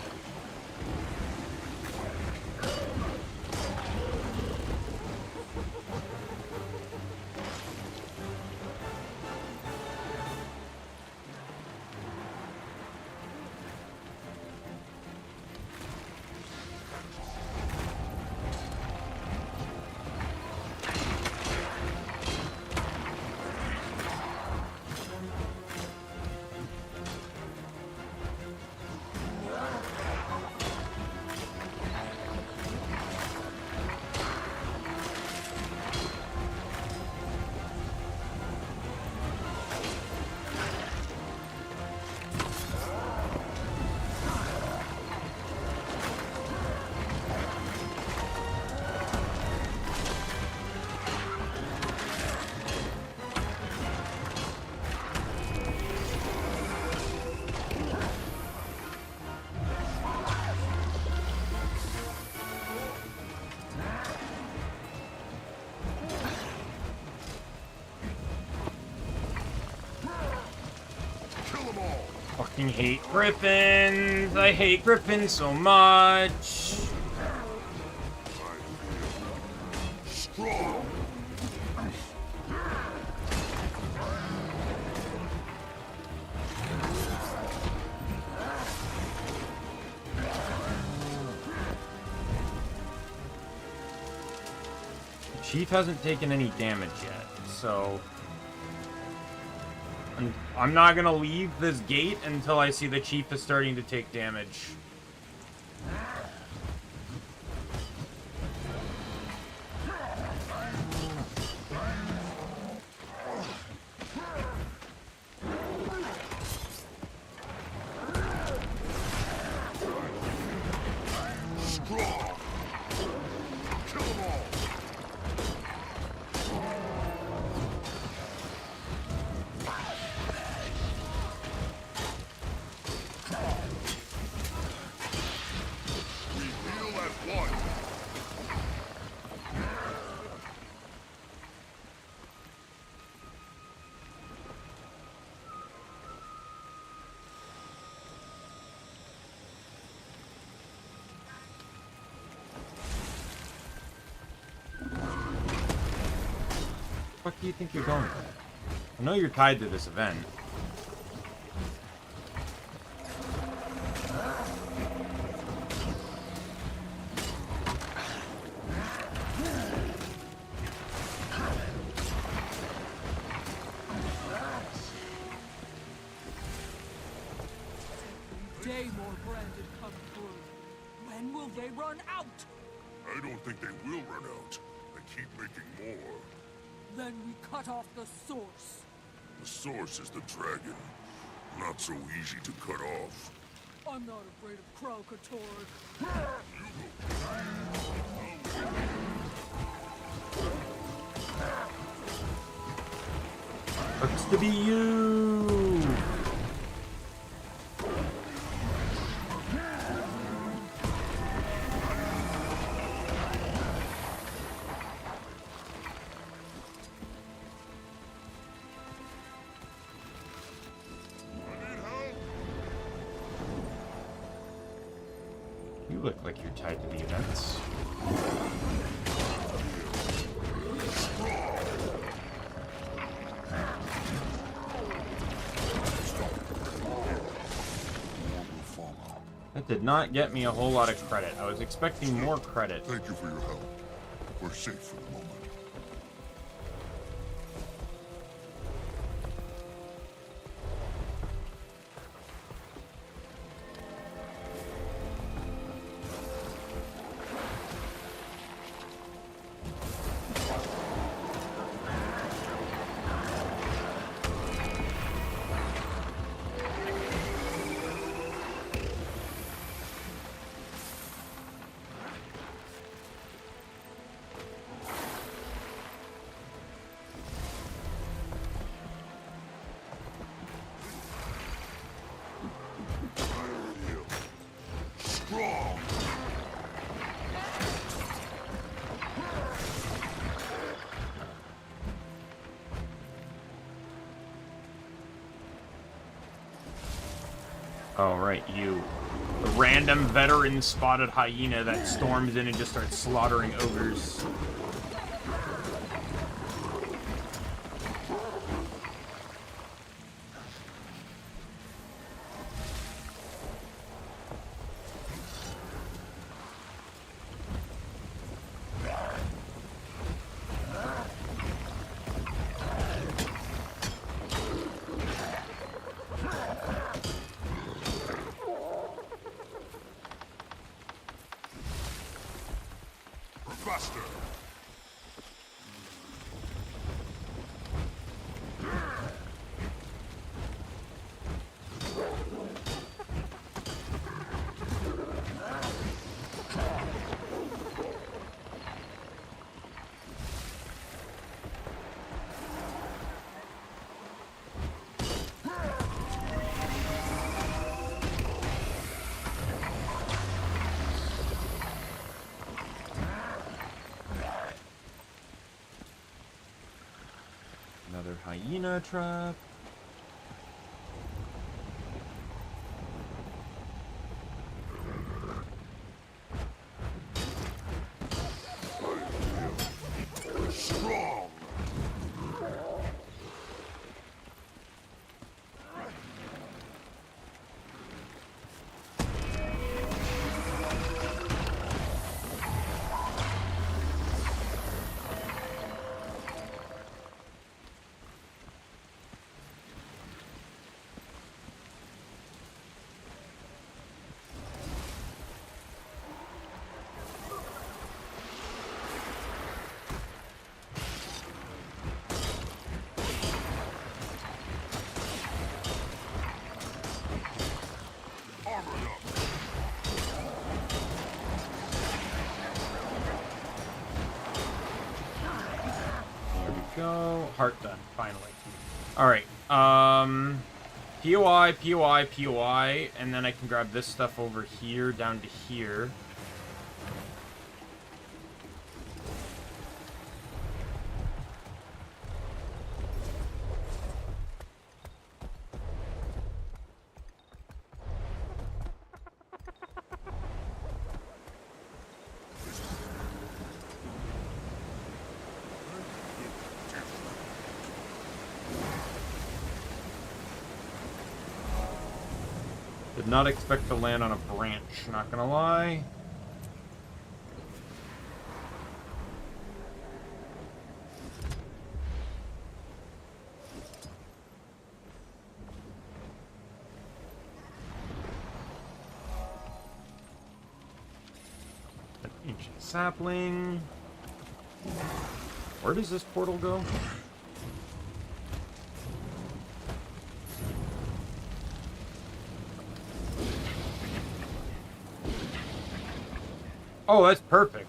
Kill them all. Fucking hate Griffins. I hate Griffins so much. Strong. Chief hasn't taken any damage yet, so I'm not gonna leave this gate until I see the Chief is starting to take damage. Strong. Kill them all. We heal as one. What do you think you're going for? I know you're tied to this event. Day more branded come through. When will they run out? I don't think they will run out. They keep making more. Then we cut off the source. The source is the dragon. Not so easy to cut off. I'm not afraid of Kralkator. Looks to be you. You look like you're tied to the events. That did not get me a whole lot of credit. I was expecting more credit. Thank you for your help. We're safe for the moment. Oh, right, you. The random veteran spotted hyena that storms in and just starts slaughtering ogres. Faster. Another hyena trap. Strong. Go. Heart done, finally. Alright, POI, POI, POI, and then I can grab this stuff over here, down to here. Did not expect to land on a branch, not gonna lie. An ancient sapling. Where does this portal go? Oh, that's perfect.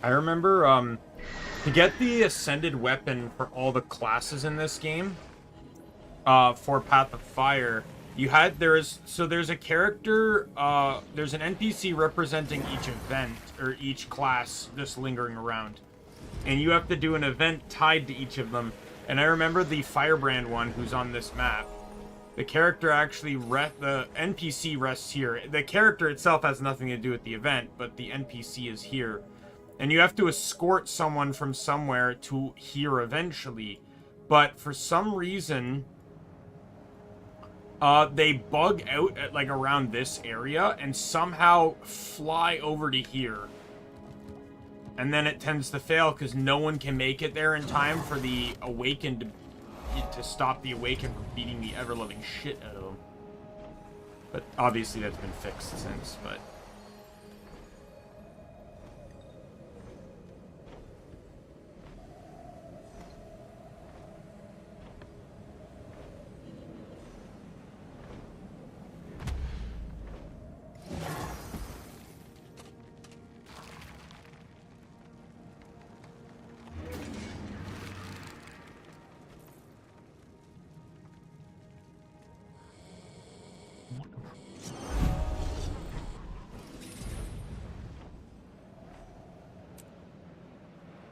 I remember, to get the ascended weapon for all the classes in this game, for Path of Fire, there's a character, there's an NPC representing each event, or each class just lingering around. And you have to do an event tied to each of them. And I remember the Firebrand one who's on this map. The character actually, the NPC rests here. The character itself has nothing to do with the event, but the NPC is here. And you have to escort someone from somewhere to here eventually. But for some reason, they bug out at, like, around this area and somehow fly over to here. And then it tends to fail because no one can make it there in time for the Awakened to stop the Awakened from beating the ever-loving shit out of them. But obviously that's been fixed since, but...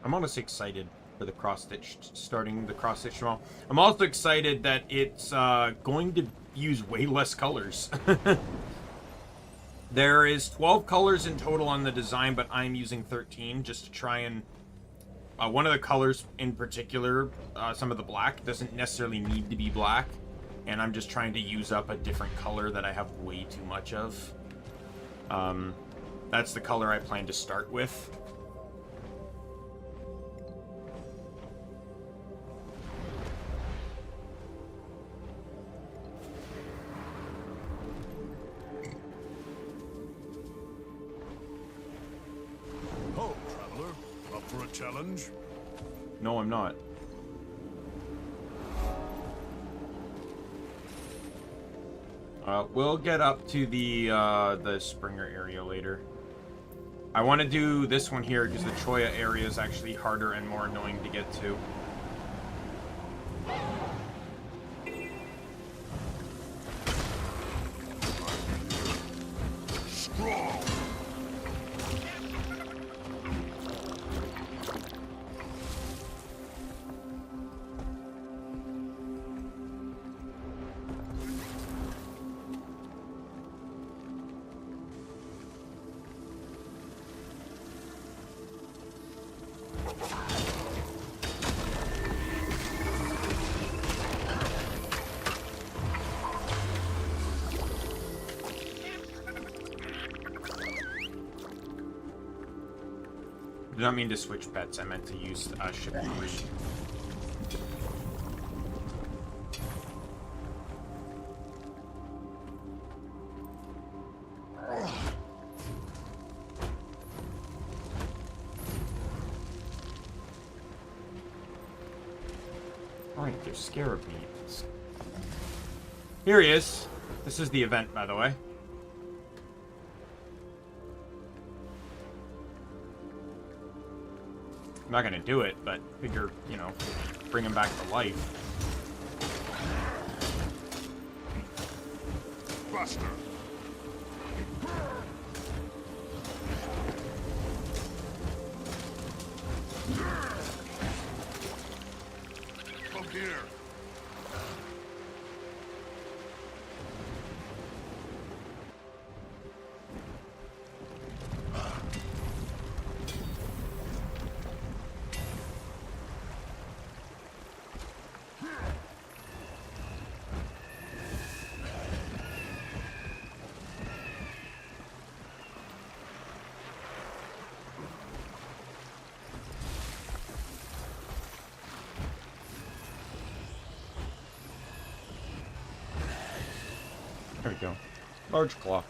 I'm honestly excited for the cross-stitch, starting the cross-stitch tomorrow. I'm also excited that it's going to use way less colors. There is 12 colors in total on the design, but I'm using 13 just to try and... one of the colors in particular, some of the black, doesn't necessarily need to be black. And I'm just trying to use up a different color that I have way too much of. That's the color I plan to start with. Oh, traveler, up for a challenge? No, I'm not. We'll get up to the Springer area later. I want to do this one here because the Choya area is actually harder and more annoying to get to. Strong. I did not mean to switch bets. I meant to use ship 3. Alright, they're scarab meat. Here he is. This is the event, by the way. I'm not gonna do it, but figure, you know, bring him back to life. Buster. Come here. There we go. Large claw.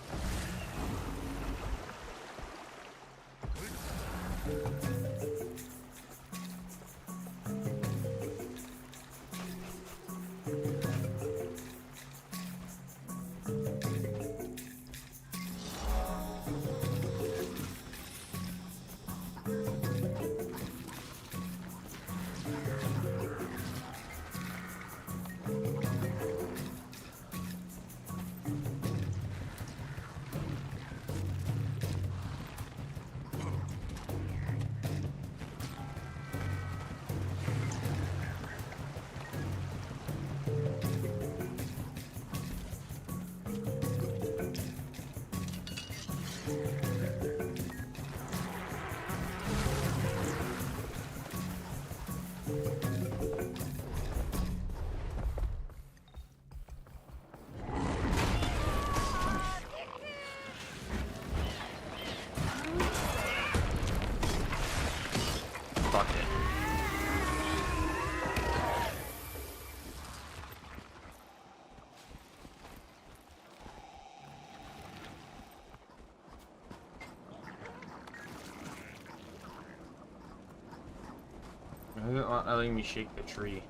Fuck it. Why is it not letting me shake the tree?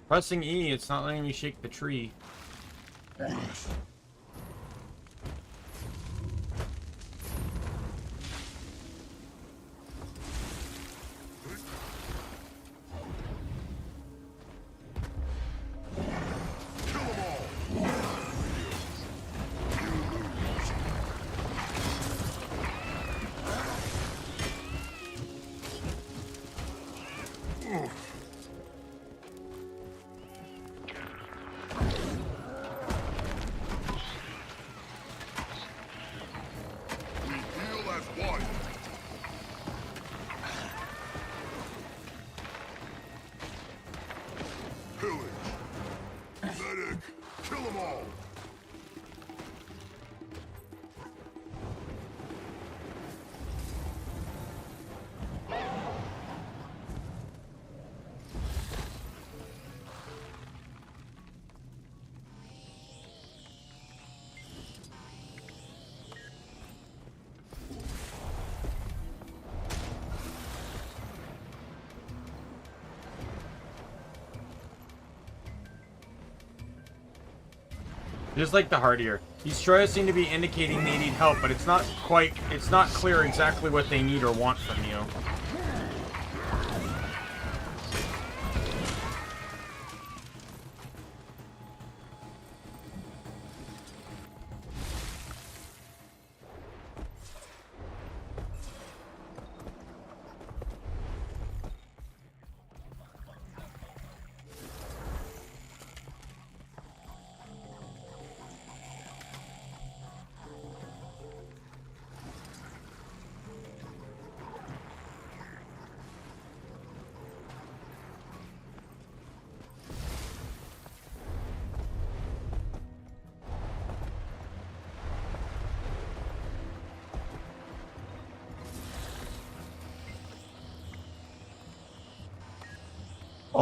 Pressing E, it's not letting me shake the tree. We deal as one. Pillage. Medic. Kill them all. Just like the hardier. These Troyas seem to be indicating they need help, but it's not clear exactly what they need or want from you.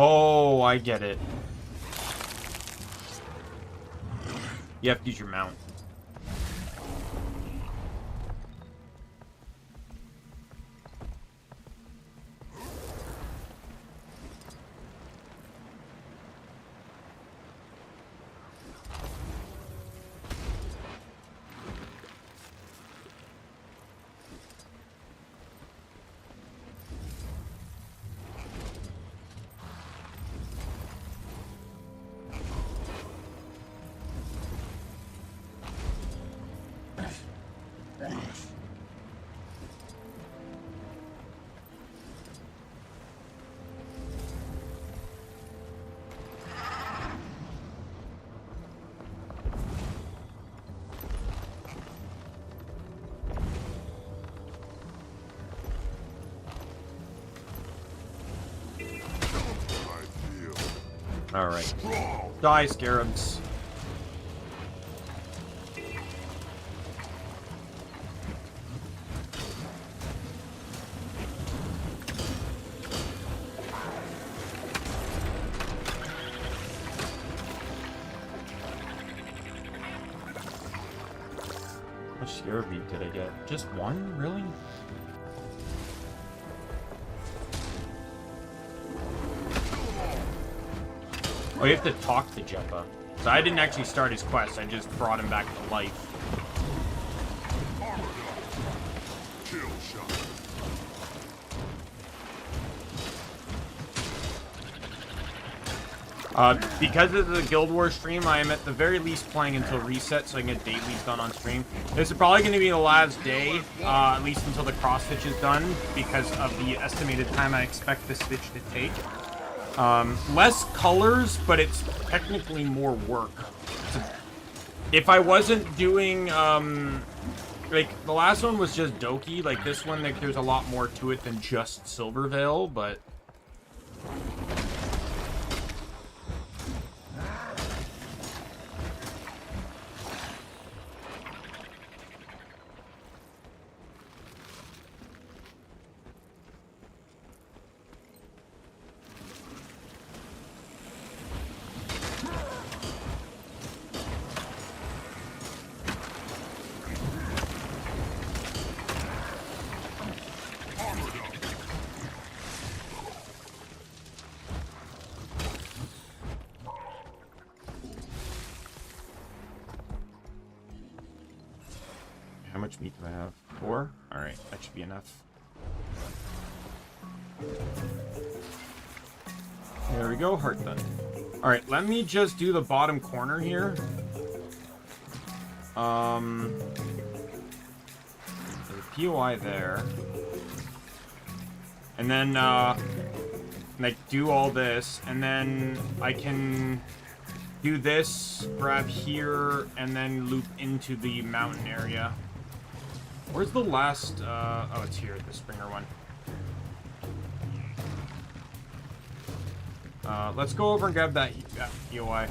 Oh, I get it. You have to use your mount. Alright. Die, scarabs. How much scarab meat did I get? Just one? Really? Oh, you have to talk to Jeppa. So I didn't actually start his quest, I just brought him back to life. Kill shot. Because of the Guild Wars stream, I am at the very least playing until reset so I can get dailies done on stream. This is probably going to be the last day, at least until the cross-stitch is done, because of the estimated time I expect the stitch to take. Less colors, but it's technically more work. If I wasn't doing, like, the last one was just Doki, like this one, like, there's a lot more to it than just Silverveil, but... How much meat do I have? 4? Alright, that should be enough. There we go, heart done. Alright, let me just do the bottom corner here. There's a POI there. And then, like do all this, and then I can do this, grab here, and then loop into the mountain area. Where's the last, oh, it's here, the Springer one. Let's go over and grab that EOI.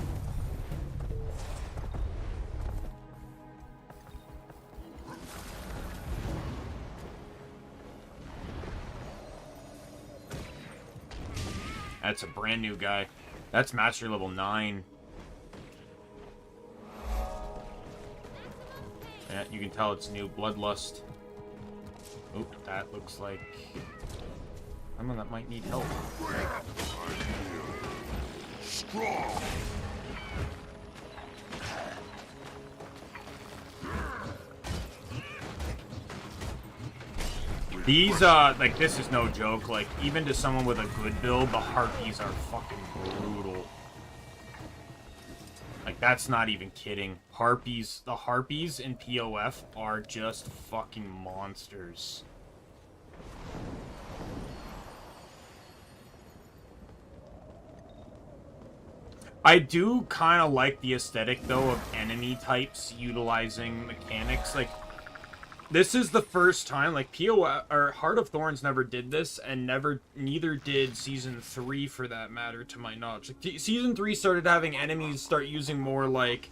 That's a brand new guy. That's Mastery level 9. Yeah, you can tell it's new. Bloodlust. Oop, that looks like someone that might need help. Strong. These, like, this is no joke. Like, even to someone with a good build, the Harpies are fucking brutal. Like, that's not even kidding. Harpies, the Harpies in POF are just fucking monsters. I do kind of like the aesthetic, though, of enemy types utilizing mechanics. Like, this is the first time, like, POF, or Heart of Thorns never did this, and neither did Season 3, for that matter, to my knowledge. Like, Season 3 started having enemies start using more, like,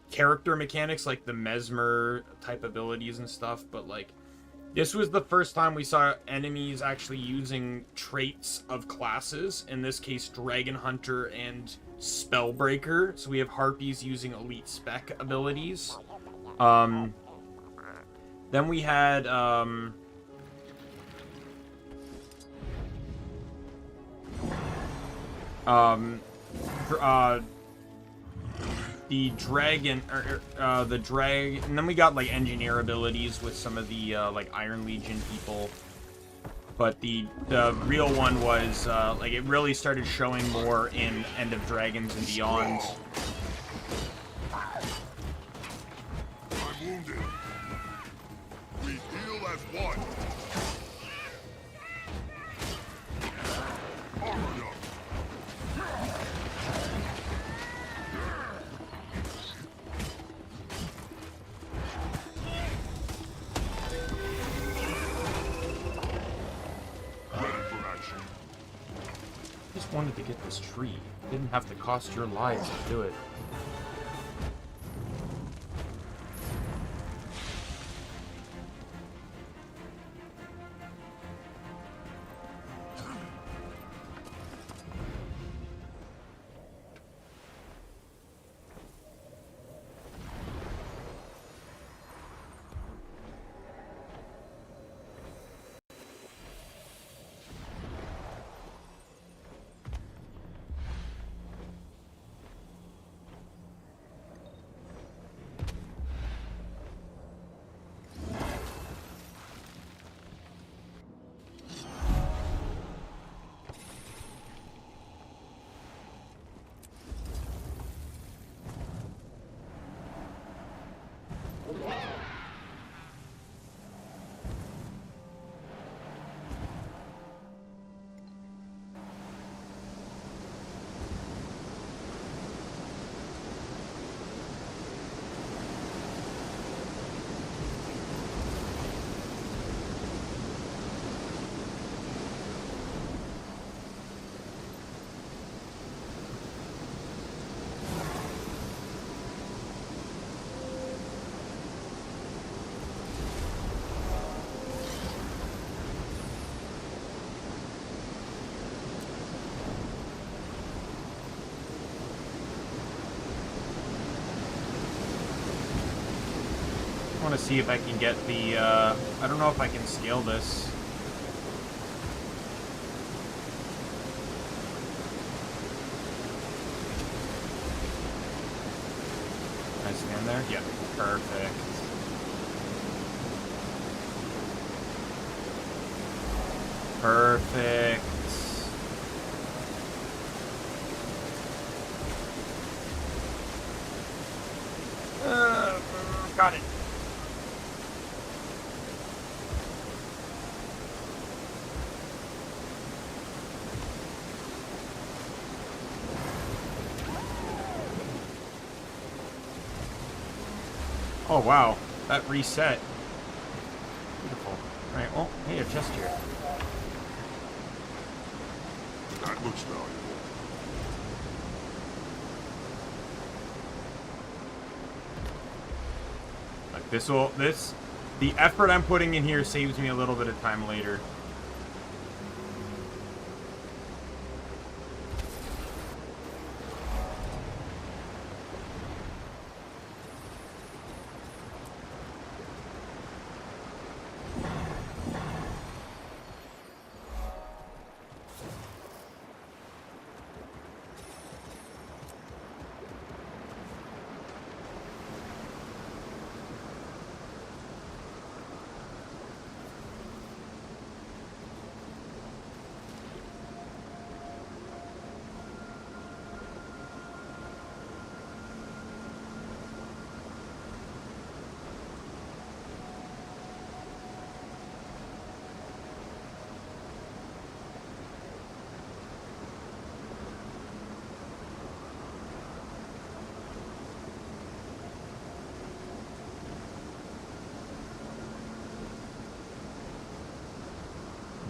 character mechanics, like the Mesmer type abilities and stuff, but, like, this was the first time we saw enemies actually using traits of classes, in this case, Dragon Hunter and Spellbreaker. So we have Harpies using Elite Spec abilities. Then we had, the dragon, and then we got, like, engineer abilities with some of the, like, Iron Legion people. But the real one was, like, it really started showing more in End of Dragons and Beyond. I'm wounded. We heal as one. Armored up. Ready for action. Just wanted to get this tree. It didn't have to cost your lives to do it. I want to see if I can get the, I don't know if I can scale this. Can I stand there? Yeah, perfect. Perfect. Got it. Oh, wow. That reset. Beautiful. Alright, well, hey, a chest here. That looks valuable. Like, the effort I'm putting in here saves me a little bit of time later.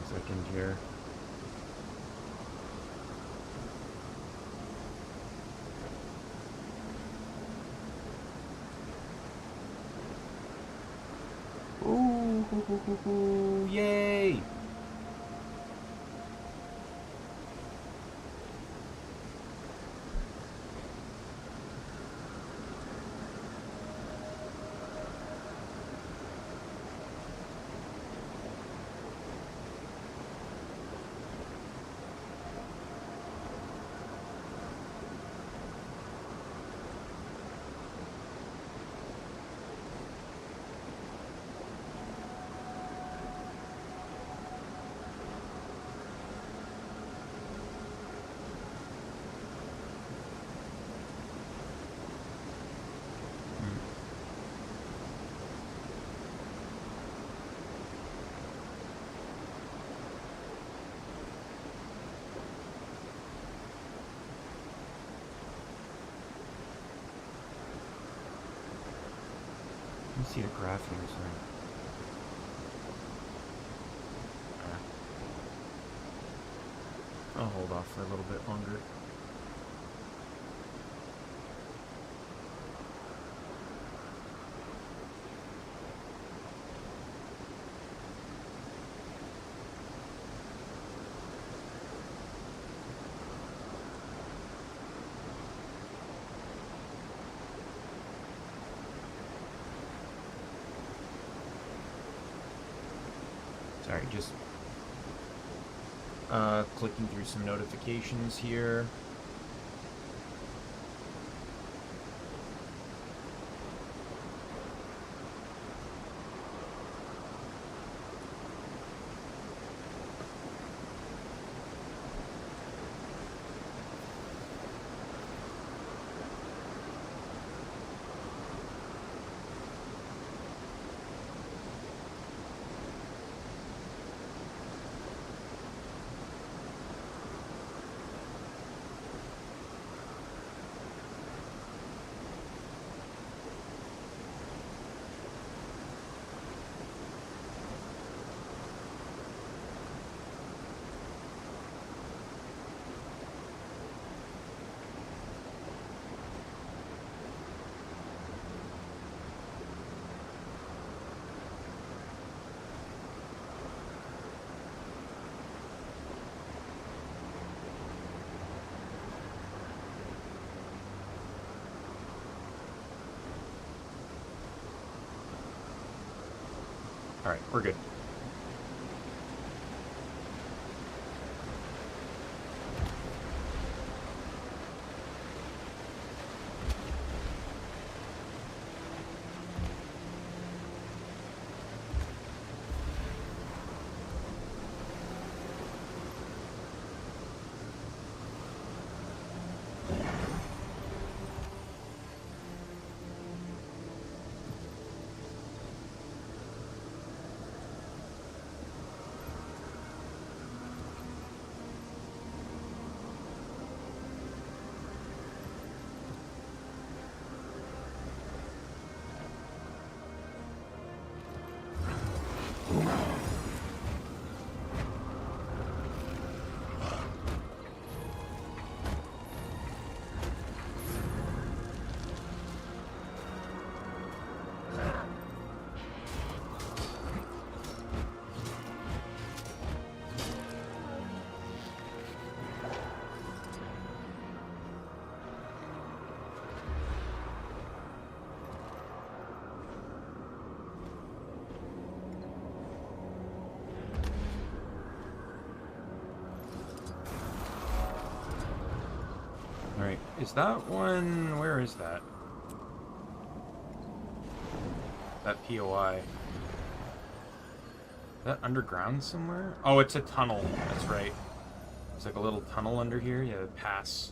Second here. Ooh, yay! Let me see the graph here, sorry. I'll hold off for a little bit longer. Sorry, just clicking through some notifications here. All right, we're good. Is that one... Where is that? That POI. Is that underground somewhere? Oh, it's a tunnel. That's right. It's like a little tunnel under here. Yeah, pass.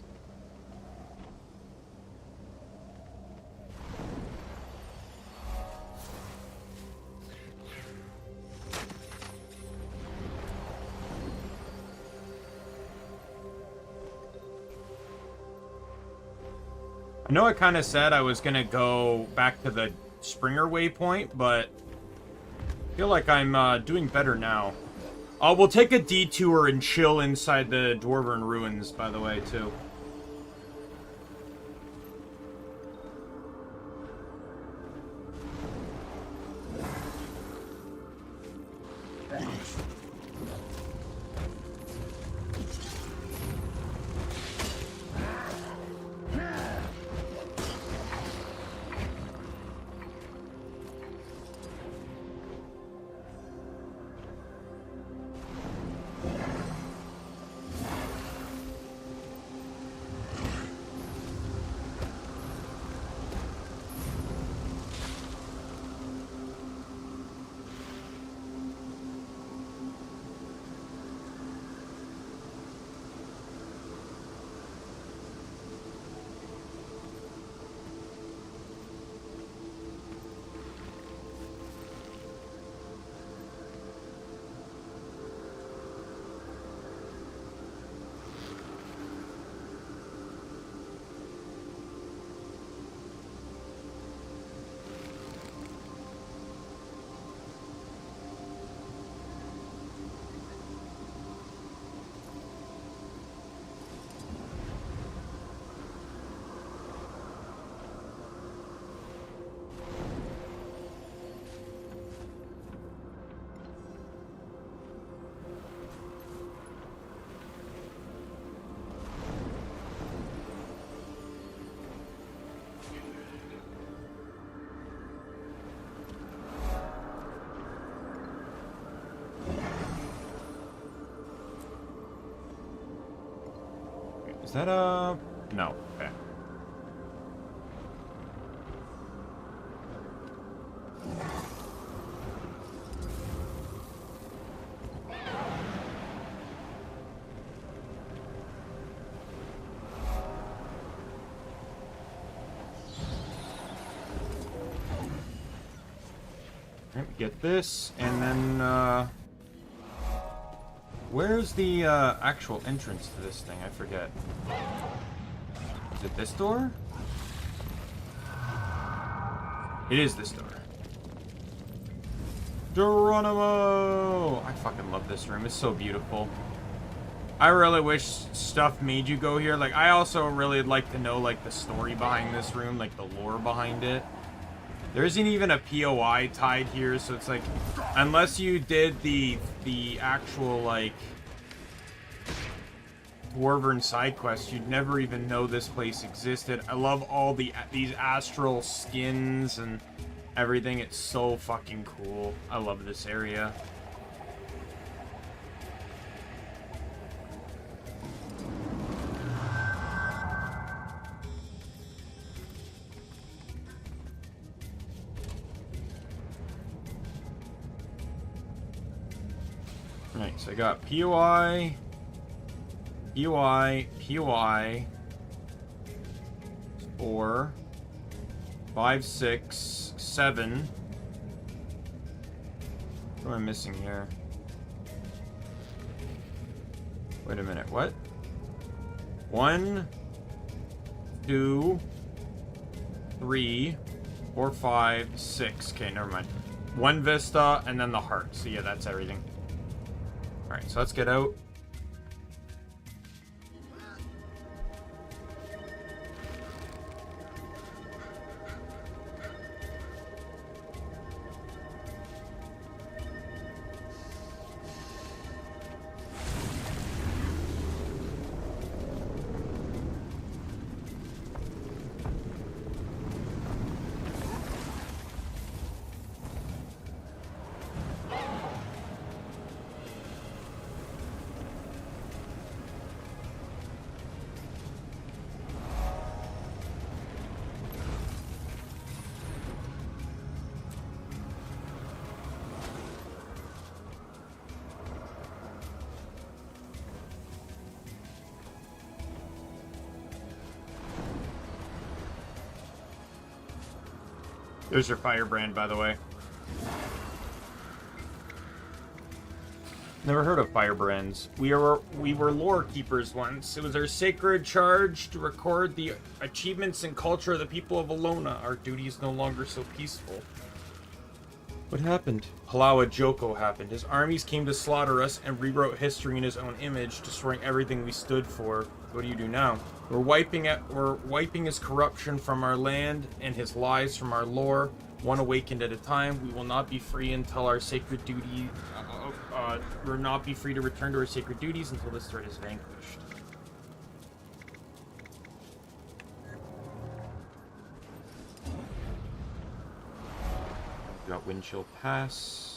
I know I kind of said I was going to go back to the Springer waypoint, but I feel like I'm doing better now. We'll take a detour and chill inside the Dwarven Ruins, by the way, too. Is that a... No. Okay. Get this, and then, where's the, actual entrance to this thing? I forget. Is it this door? It is this door. Geronimo! I fucking love this room. It's so beautiful. I really wish stuff made you go here. Like, I also really like to know, like, the story behind this room, like, the lore behind it. There isn't even a POI tied here, so it's like, unless you did the actual, like, Dwarven side quests, you'd never even know this place existed. I love all these astral skins and everything. It's so fucking cool. I love this area. Alright, so I got POI, POI, POI, 4, 5, 6, 7. What am I missing here? Wait a minute, what? 1, 2, 3, 4, 5, 6. Okay, never mind. 1 Vista, and then the heart. So yeah, that's everything. Alright, so let's get out. There's your firebrand, by the way. Never heard of firebrands. We were lore keepers once. It was our sacred charge to record the achievements and culture of the people of Alona. Our duty is no longer so peaceful. What happened? Palawa Joko happened. His armies came to slaughter us and rewrote history in his own image, destroying everything we stood for. What do you do now? We're wiping his corruption from our land and his lies from our lore, one awakened at a time. We will not be free until our sacred duty. We'll not be free to return to our sacred duties until this threat is vanquished. We got Windchill Pass.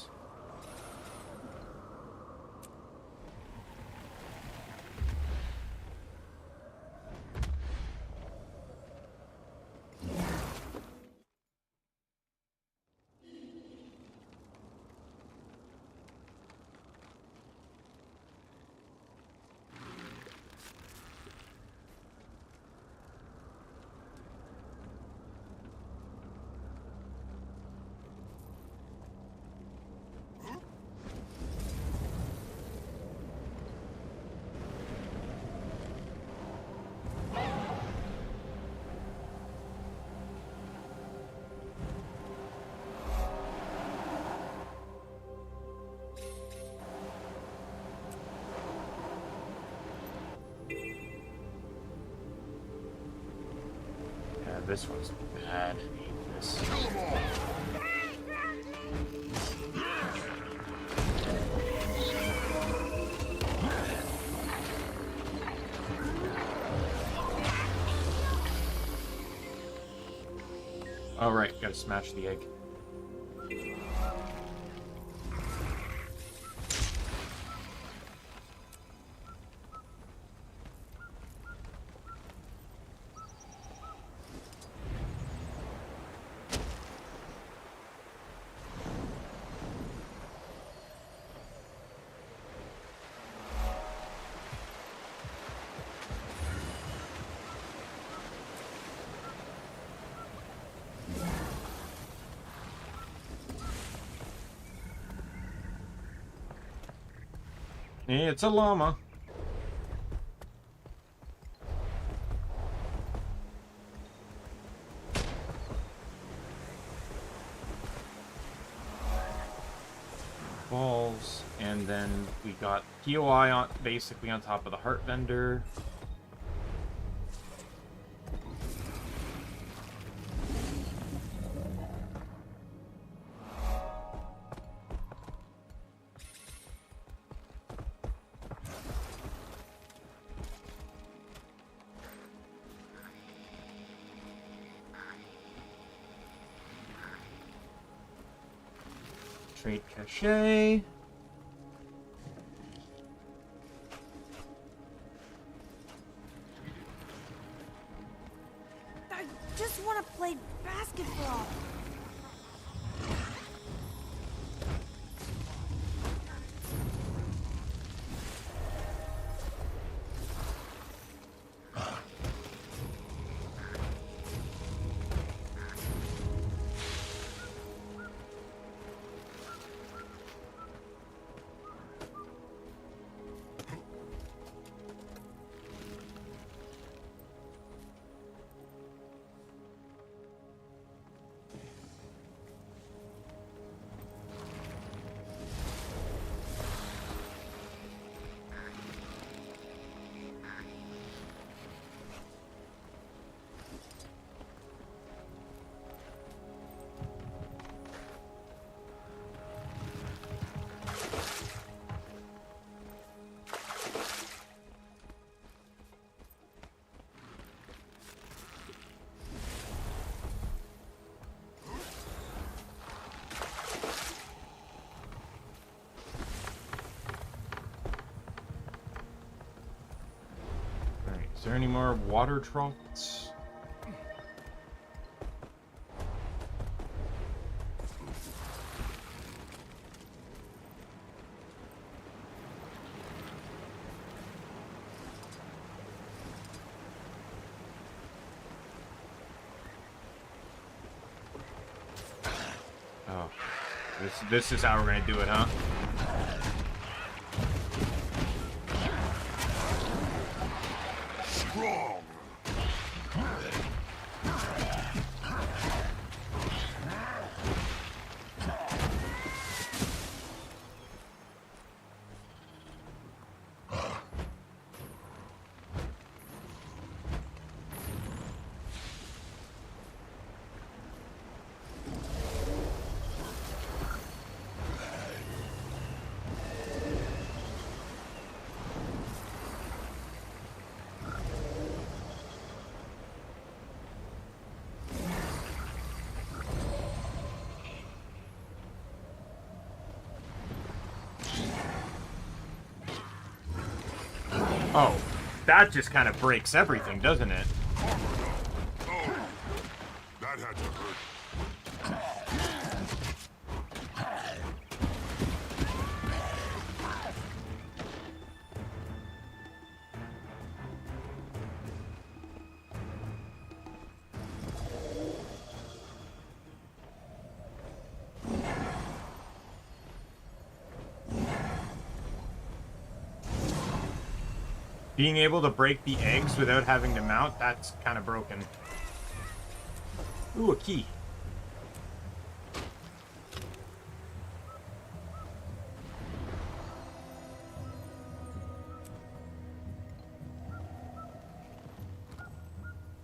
This one's bad. I hate this. All right, gotta smash the egg. It's a llama. Balls, and then we got POI on basically on top of the heart vendor. Trade cachet. I just want to play basketball. Is there any more water troughs? Oh, this is how we're gonna do it, huh? Strong. Oh, that just kind of breaks everything, doesn't it? Oh, that had to hurt. Being able to break the eggs without having to mount, that's kind of broken. Ooh, a key.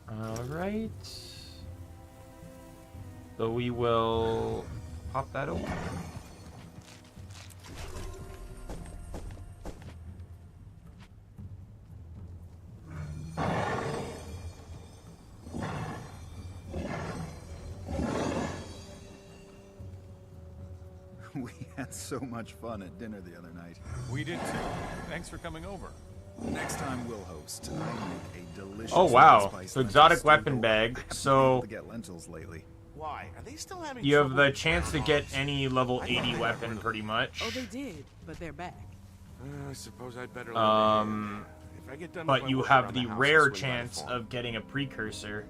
Alright. So we will pop that open. We had so much fun at dinner the other night. We did too. Thanks for coming over. Next time we'll host. I make a delicious. Oh wow! spice So lentil exotic stew. weapon bag. So To get lentils lately. Why? Are they still having you have trouble? the chance to get any level 80 weapon, pretty much. Oh, they did, but they're back. I suppose I'd better. If I get done with But my you work have around the house, I'll rare swing by the chance farm. of getting a precursor.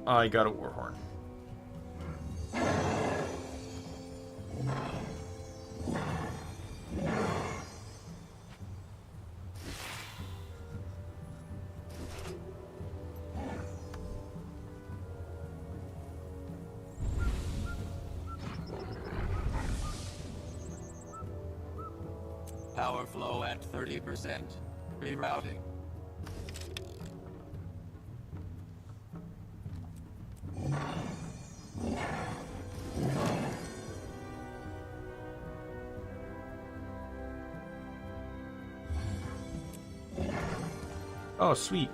I got a warhorn. Power flow at 30%. Rerouting. Oh, sweet.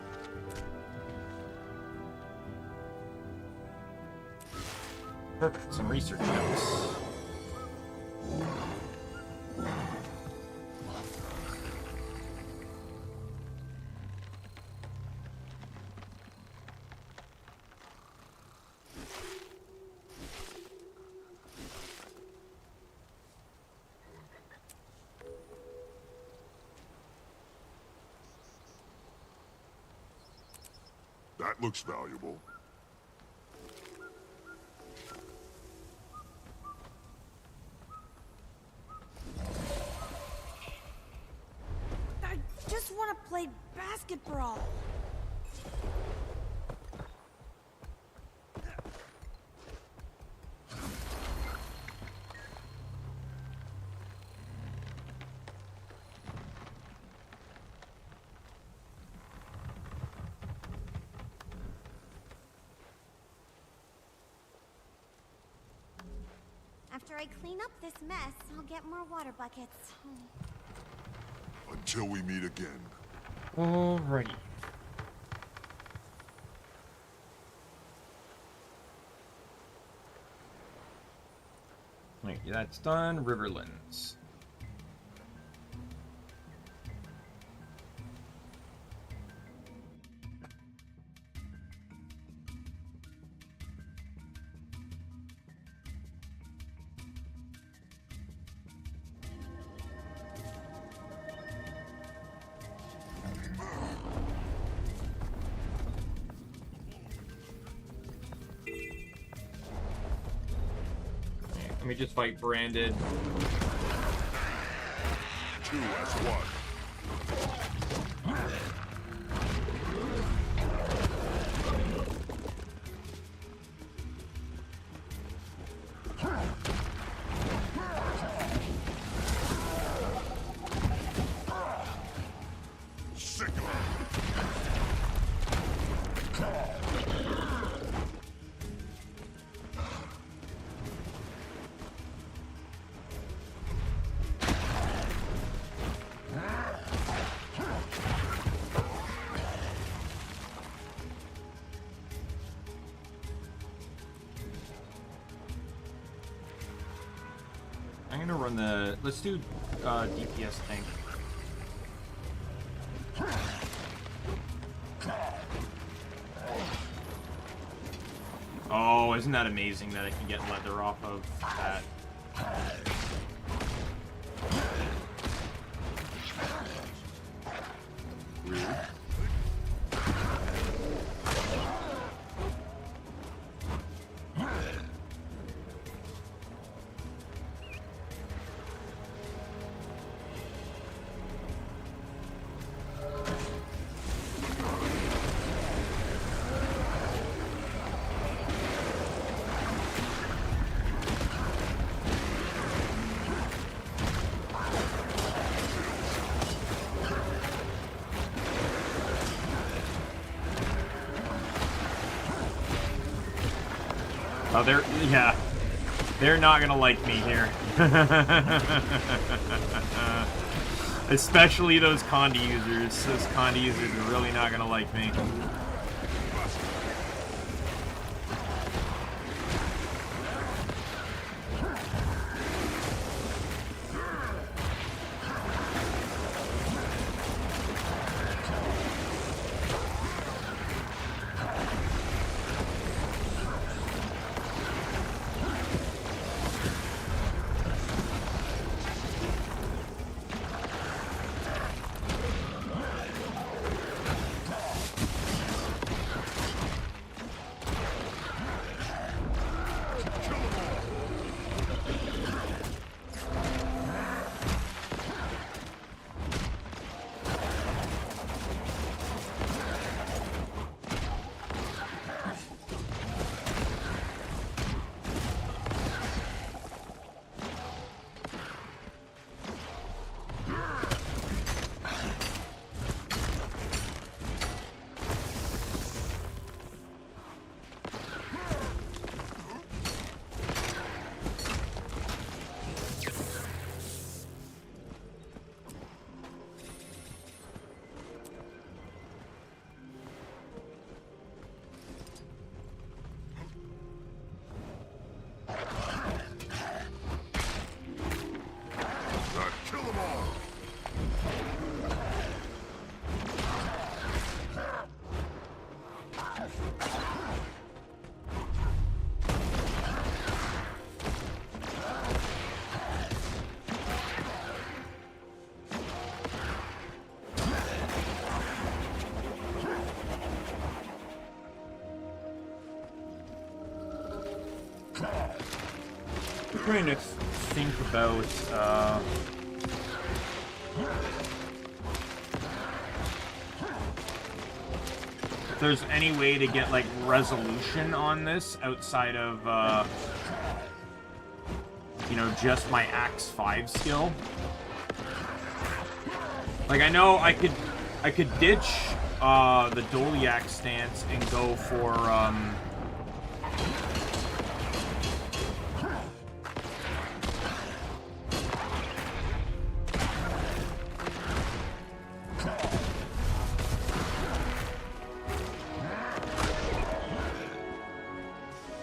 Perfect. Some research notes. That looks valuable. I just want to play basketball. After I clean up this mess, I'll get more water buckets. Until we meet again. Alrighty. Right, that's done. Riverlands. Let me just fight Branded. 2 as 1. I'm gonna run the. Let's do DPS tank. Oh, isn't that amazing that I can get leather off of that? Rude. Oh, they're not gonna like me here. Especially those Condi users. Those Condi users are really not gonna like me. Trying to think about if there's any way to get like resolution on this outside of you know, just my Axe 5 skill. Like I know I could ditch the Doliac stance and go for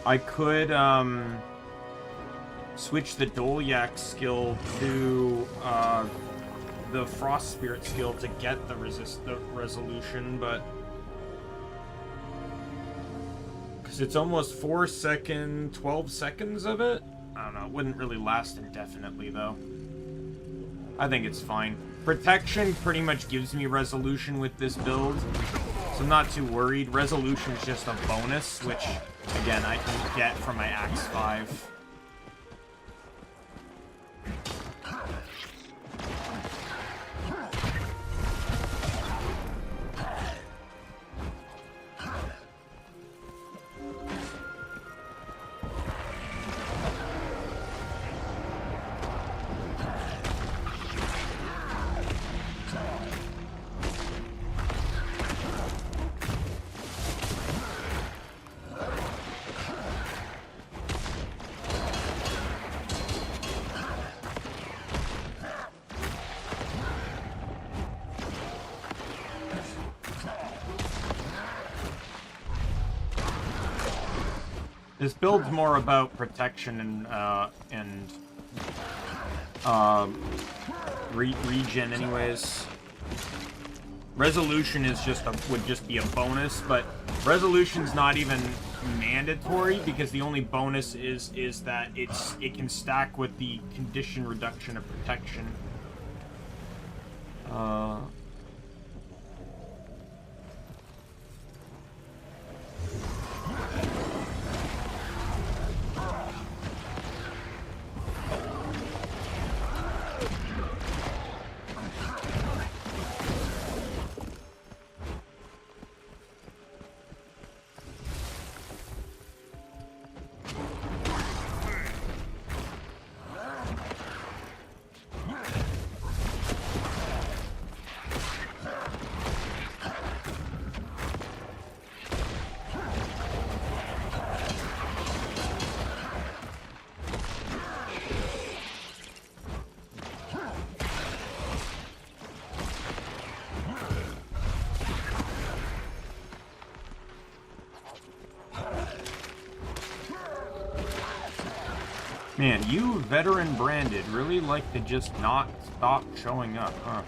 I could switch the Doliac skill to the Frost Spirit skill to get the resolution, but because it's almost 4 seconds, 12 seconds of it. I don't know. It wouldn't really last indefinitely though. I think it's fine. Protection pretty much gives me resolution with this build, so I'm not too worried. Resolution's just a bonus, which again I can get from my Axe 5. This build's more about protection and regen, anyways. Resolution is would just be a bonus, but resolution's not even mandatory because the only bonus is that it can stack with the condition reduction of protection. Man, you veteran branded really like to just not stop showing up, huh?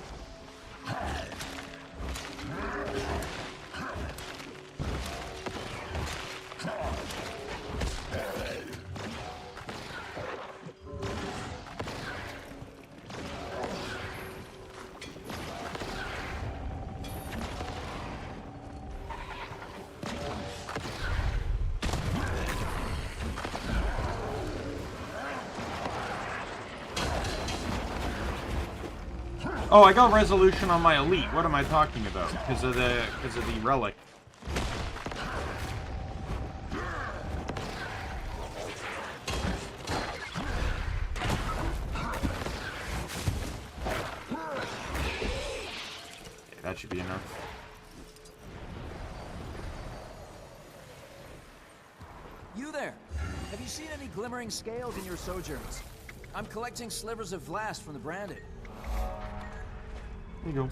Oh, I got resolution on my elite. What am I talking about? Because of the relic. Okay, that should be enough. You there? Have you seen any glimmering scales in your sojourns? I'm collecting slivers of Vlast from the branded. There you go.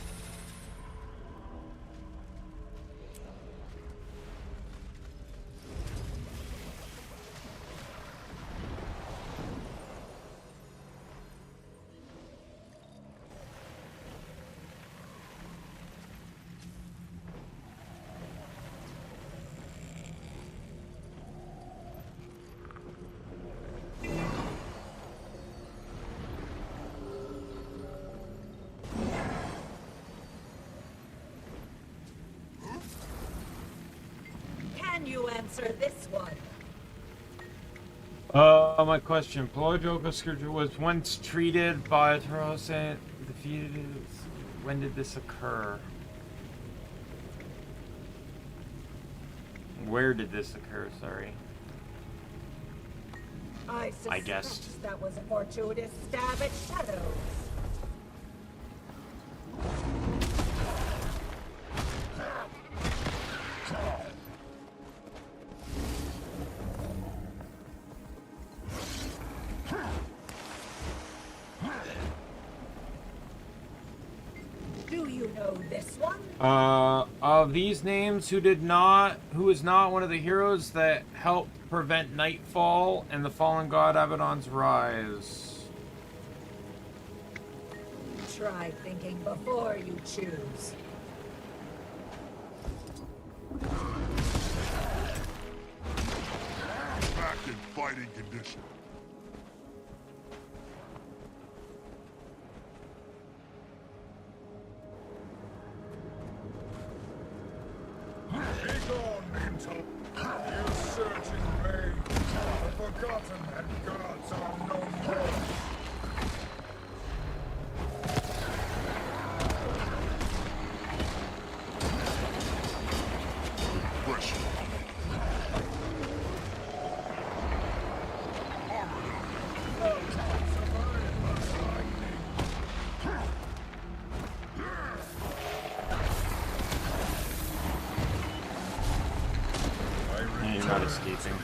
Can you answer this one? My question. Pelagical Scourge was once treated by Taros and defeated. When did this occur? Where did this occur? Sorry. I guessed. That was a fortuitous stab at shadows. Do you know this one? Of these names, who is not one of the heroes that helped prevent Nightfall and the fallen god Abaddon's rise? Try thinking before you choose. Back in fighting condition. Begone, mental! You searching vain! The forgotten and gods are no more! Pressure. Yeah, you're not escaping.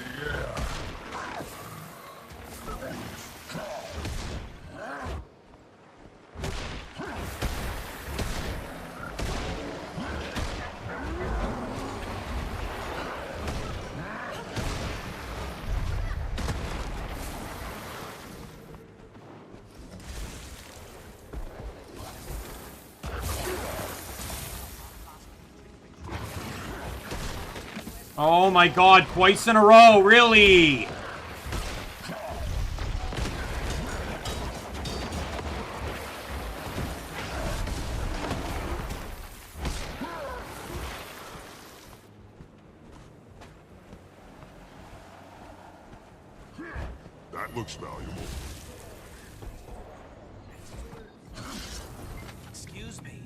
Oh my god, twice in a row, really? That looks valuable. Excuse me.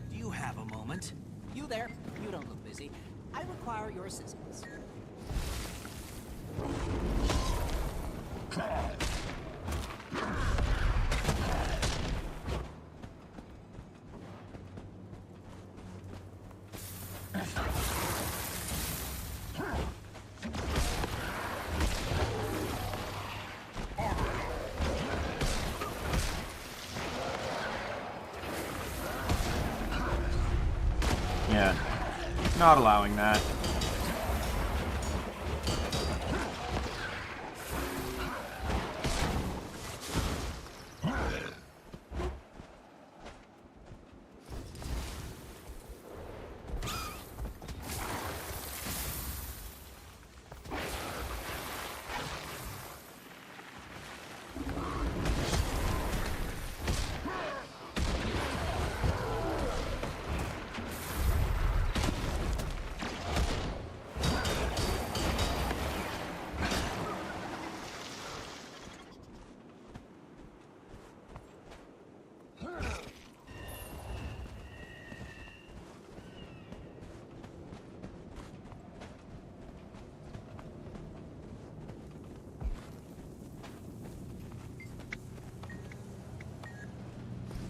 Do you have a moment? You there? You don't look busy. I require your assistance. Yeah, not allowing that.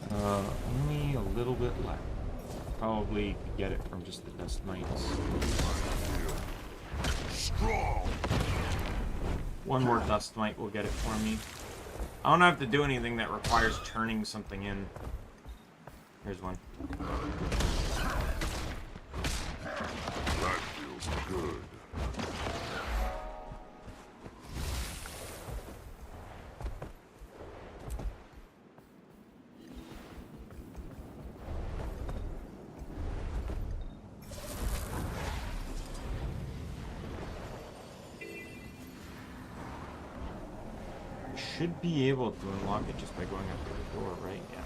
Only a little bit left. Probably get it from just the dust mites. Strong. One more dust mite will get it for me. I don't have to do anything that requires turning something in. Here's one. That feels good. Should be able to unlock it just by going up to the door, right? Yeah.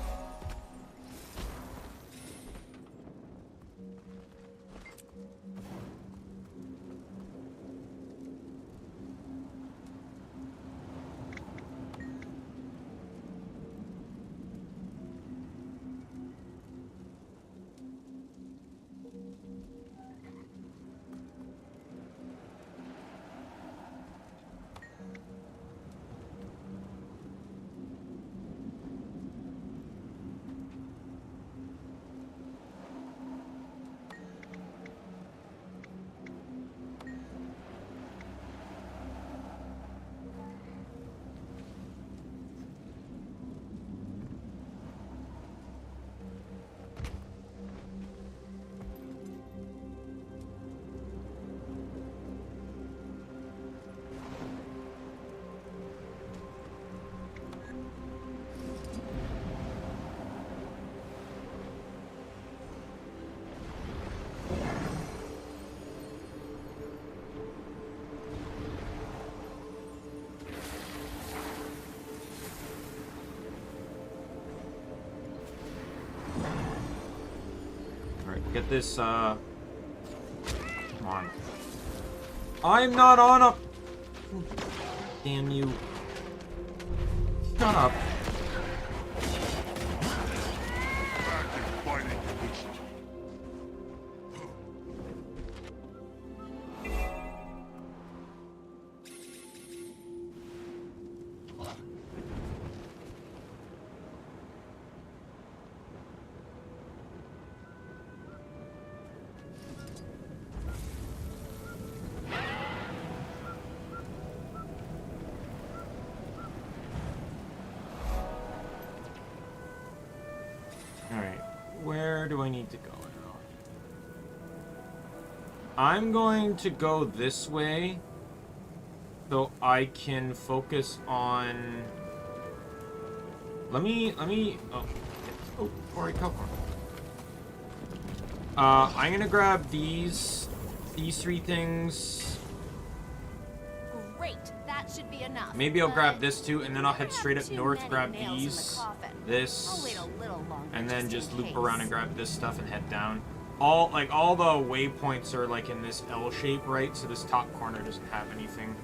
Get this, come on. I'm not on a... Damn you. Shut up. Where do I need to go now? I'm going to go this way so I can focus on... Let me, oh, Corey, come on. I'm gonna grab these these 3 things. Great, that should be enough. Maybe I'll but grab this too, and then I'll head straight up too north, many grab nails in the these, coffin. I'll this, wait a little longer and then just just in loop case. around and grab this stuff and head down. All the waypoints are like in this L shape, right? So this top corner doesn't have anything.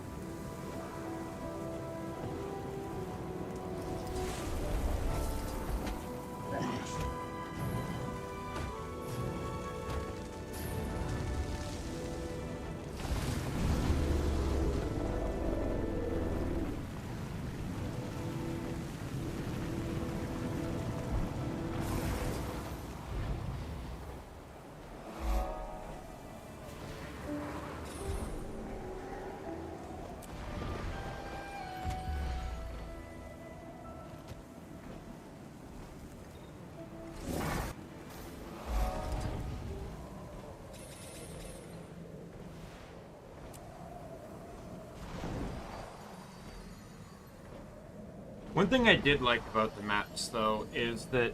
One thing I did like about the maps, though, is that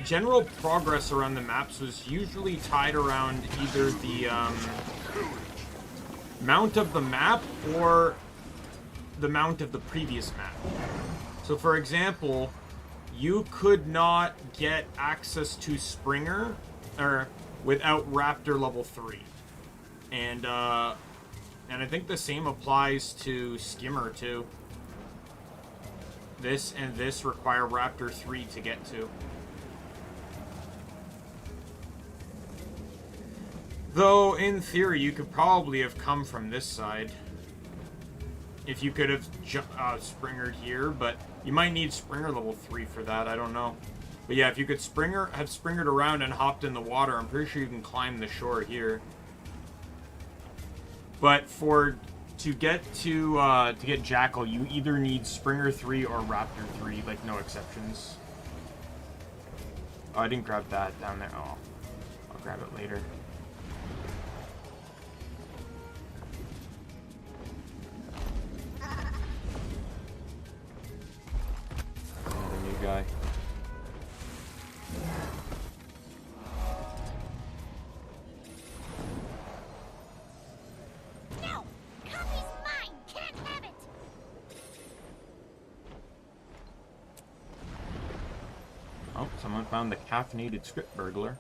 general progress around the maps was usually tied around either the mount of the map or the mount of the previous map. So, for example, you could not get access to Springer without Raptor level 3. And I think the same applies to Skimmer, too. This and this require Raptor 3 to get to. Though, in theory, you could probably have come from this side. If you could have Springered here, but you might need Springer level 3 for that, I don't know. But yeah, if you could have Springered around and hopped in the water, I'm pretty sure you can climb the shore here. But to get Jackal, you either need Springer 3 or Raptor 3, like no exceptions. Oh, I didn't grab that down there. Oh, I'll grab it later. Another new guy. Oh, someone found the caffeinated script burglar.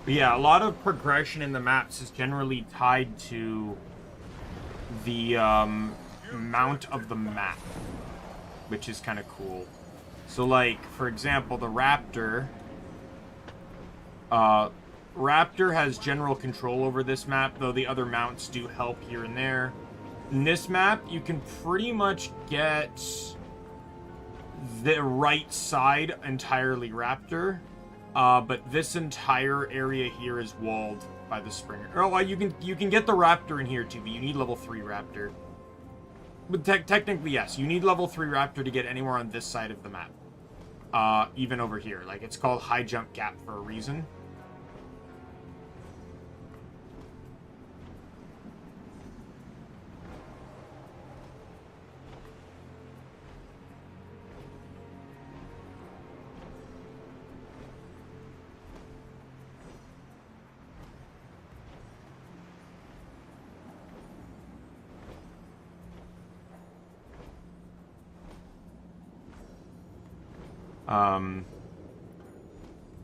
But yeah, a lot of progression in the maps is generally tied to the mount of the map, which is kind of cool. So, like, for example, the Raptor. Raptor has general control over this map, though the other mounts do help here and there. In this map, you can pretty much get the right side entirely Raptor. But this entire area here is walled by the Springer. Oh, well, you can get the Raptor in here too, but you need level 3 Raptor. But technically, yes, you need level 3 Raptor to get anywhere on this side of the map. Even over here. Like, it's called High Jump Gap for a reason.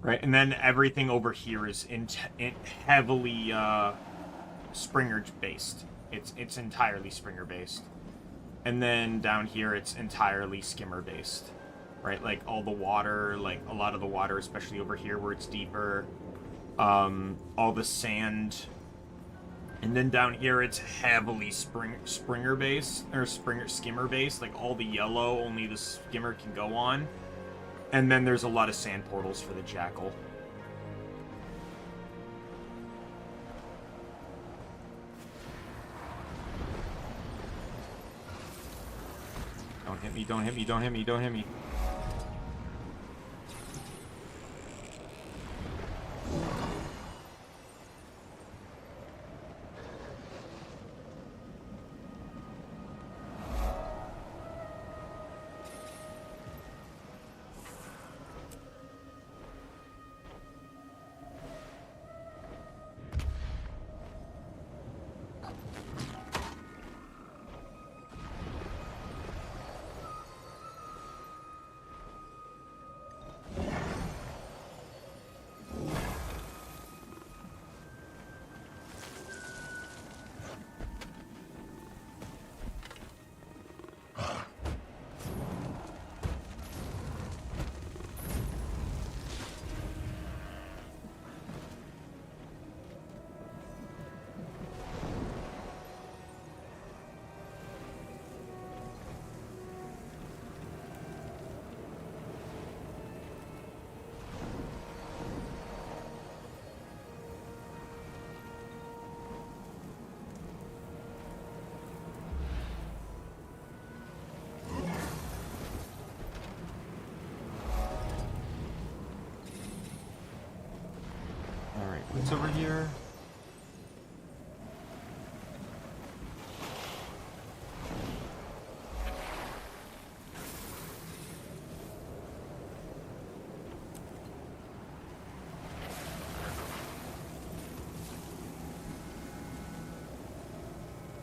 Right, and then everything over here is heavily Springer based. It's entirely Springer based, and then down here it's entirely Skimmer based. Right, like all the water, like a lot of the water, especially over here where it's deeper. All the sand And then down here, it's heavily Springer base, or skimmer base. Like, all the yellow, only the skimmer can go on. And then there's a lot of sand portals for the jackal. Don't hit me, don't hit me, don't hit me, don't hit me. What's over here?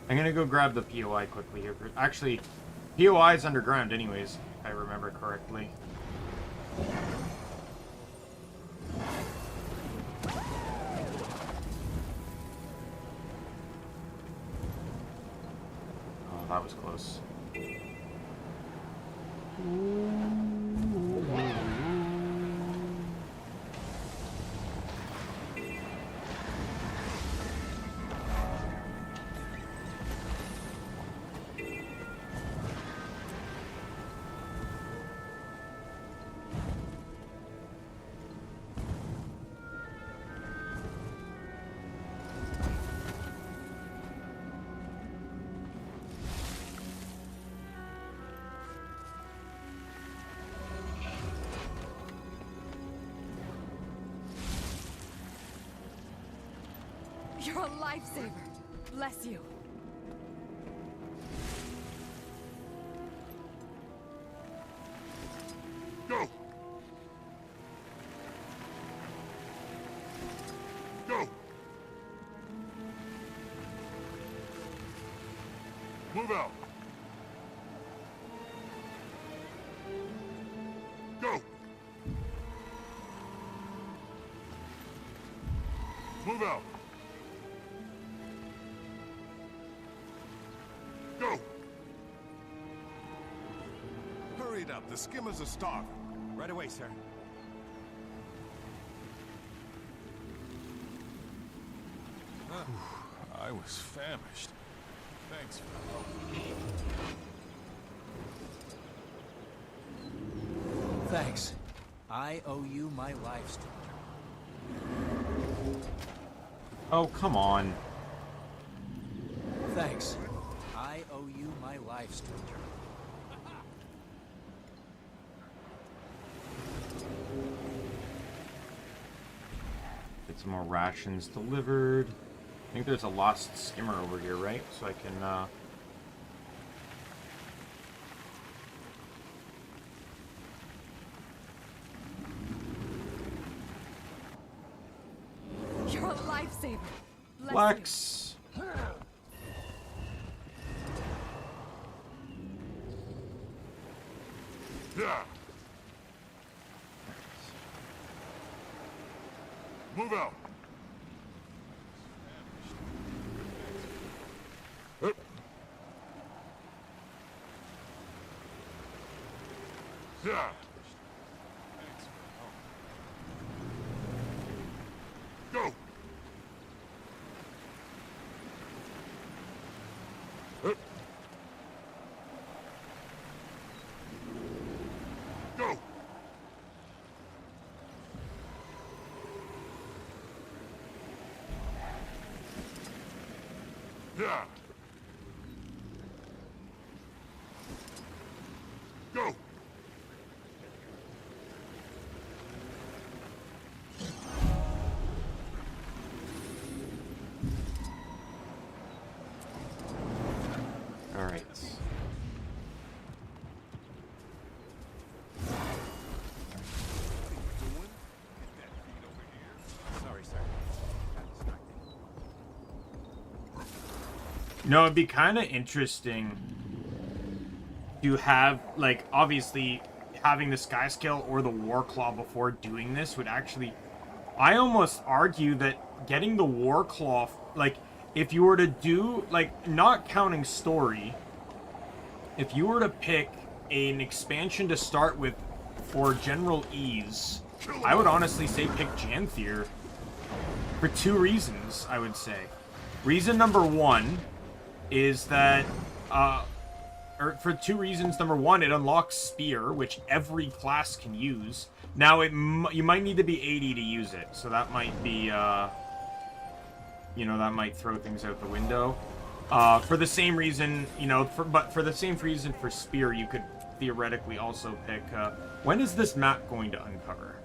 I'm gonna go grab the POI quickly here. Actually, POI is underground anyways, if I remember correctly. That was close. You're a lifesaver. Bless you. Go! Go! Move out! Go! Move out! Go! Hurry it up, the skimmers are starving. Right away, sir. I was famished. Thanks for the help. Thanks. I owe you my life, stranger. Oh, come on. Thanks. I owe you my life, stranger. Get some more rations delivered. I think there's a lost skimmer over here, right? So I can, You're a lifesaver. Bless Flex. Yeah. Move out. Yeah. Go. Right. Sorry, sir. No, it'd be kind of interesting to have, like, obviously having the Sky Scale or the War Claw before doing this would actually... I almost argue that getting the War Claw, like, if you were to do, like, not counting story, if you were to pick an expansion to start with for general ease, I would honestly say pick Janthier. For 2 reasons, I would say. Reason number 1 is that, or for 2 reasons. Number 1, it unlocks Spear, which every class can use. Now, you might need to be 80 to use it, so that might be, you know, that might throw things out the window. For the same reason, you know, but for the same reason for Spear, you could theoretically also pick, when is this map going to uncover?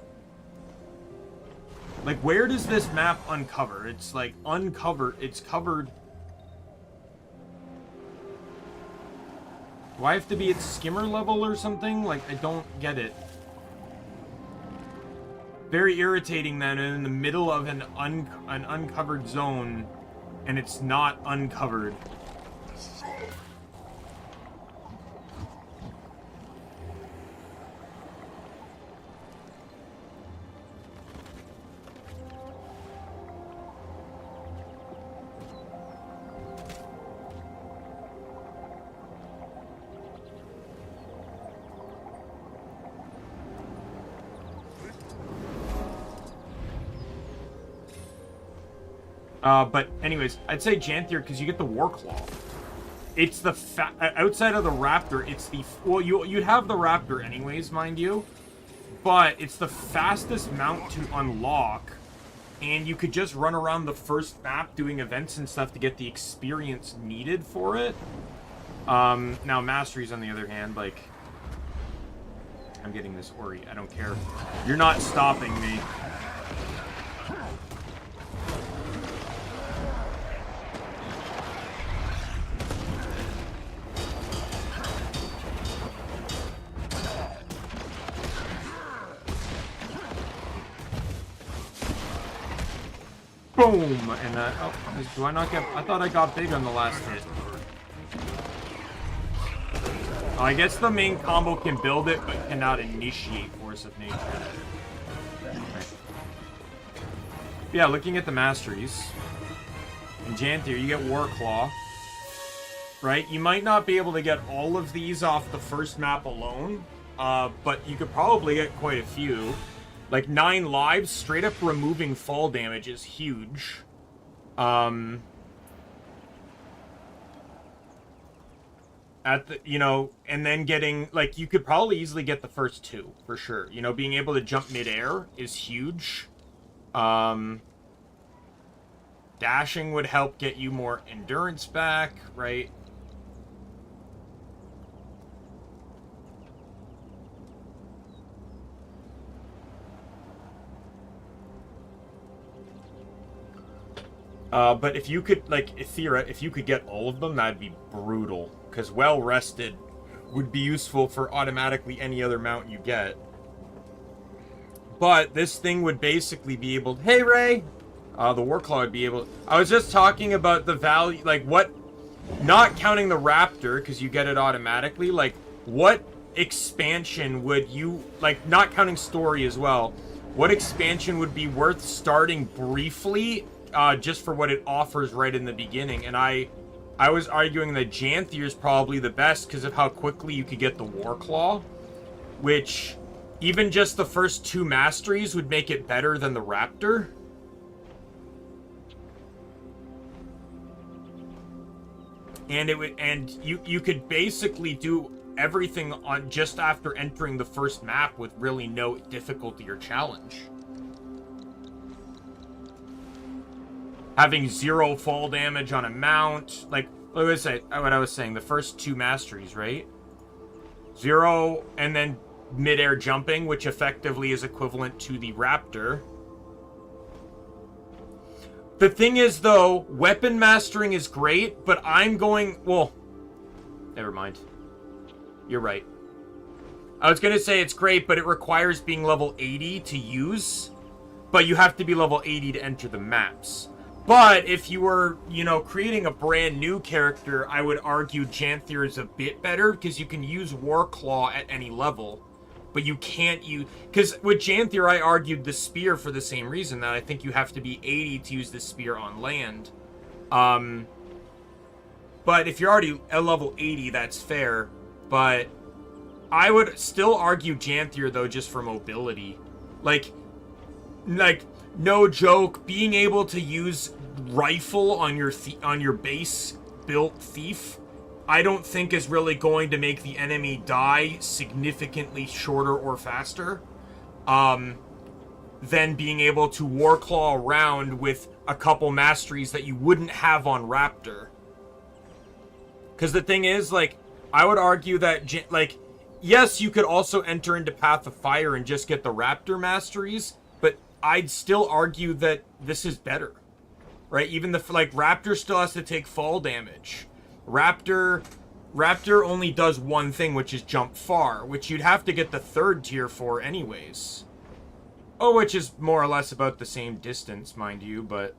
Like, where does this map uncover? It's, like, uncovered, it's covered... Do I have to be at skimmer level or something? Like, I don't get it. Very irritating that in the middle of an uncovered zone, and it's not uncovered. But anyways, I'd say Janthier because you get the War Claw. It's the outside of the Raptor, it's the... Well, you'd have the Raptor anyways, mind you. But it's the fastest mount to unlock. And you could just run around the first map doing events and stuff to get the experience needed for it. Now, Masteries, on the other hand, like... I'm getting this Ori, I don't care. You're not stopping me. Boom! And oh, do I not get... I thought I got big on the last hit. Oh, I guess the main combo can build it, but cannot initiate Force of Nature. Right. Yeah, looking at the Masteries. In Janthier, you get War Claw. Right? You might not be able to get all of these off the first map alone, but you could probably get quite a few. Like, 9 lives, straight up removing fall damage is huge. At the, you know, and then getting, like, you could probably easily get the first 2, for sure. You know, being able to jump midair is huge. Dashing would help get you more endurance back, right? But if you could, like, if you could get all of them, that'd be brutal. Because well-rested would be useful for automatically any other mount you get. But this thing would basically be able... Hey, Ray! The Warclaw would be able... I was just talking about the value... Like, what... Not counting the Raptor, because you get it automatically. Like, what expansion would you... Like, not counting story as well. What expansion would be worth starting briefly... just for what it offers right in the beginning. And I was arguing that Janthier is probably the best because of how quickly you could get the Warclaw, which even just the first 2 Masteries would make it better than the Raptor. And it would, and you could basically do everything on just after entering the first map with really no difficulty or challenge. Having 0 fall damage on a mount, like what I was saying, the first 2 Masteries, right? 0, and then mid-air jumping, which effectively is equivalent to the Raptor. The thing is, though, weapon mastering is great, but I'm going, well, Never mind. You're right. I was gonna say it's great, but it requires being level 80 to use. But you have to be level 80 to enter the maps. But if you were, you know, creating a brand new character, I would argue Janthier is a bit better because you can use Warclaw at any level. But you can't use... Because with Janthier, I argued the spear for the same reason, that I think you have to be 80 to use the spear on land. But if you're already at level 80, that's fair. But I would still argue Janthier, though, just for mobility. Like, no joke, being able to use rifle on your base built thief, I don't think is really going to make the enemy die significantly shorter or faster than being able to Warclaw around with a couple masteries that you wouldn't have on Raptor. Because the thing is, like, I would argue that, like, yes, you could also enter into Path of Fire and just get the Raptor masteries, but I'd still argue that this is better, right? Even the, like, Raptor still has to take fall damage. Raptor only does one thing, which is jump far, which you'd have to get the 3rd tier for anyways. Oh, which is more or less about the same distance, mind you, but...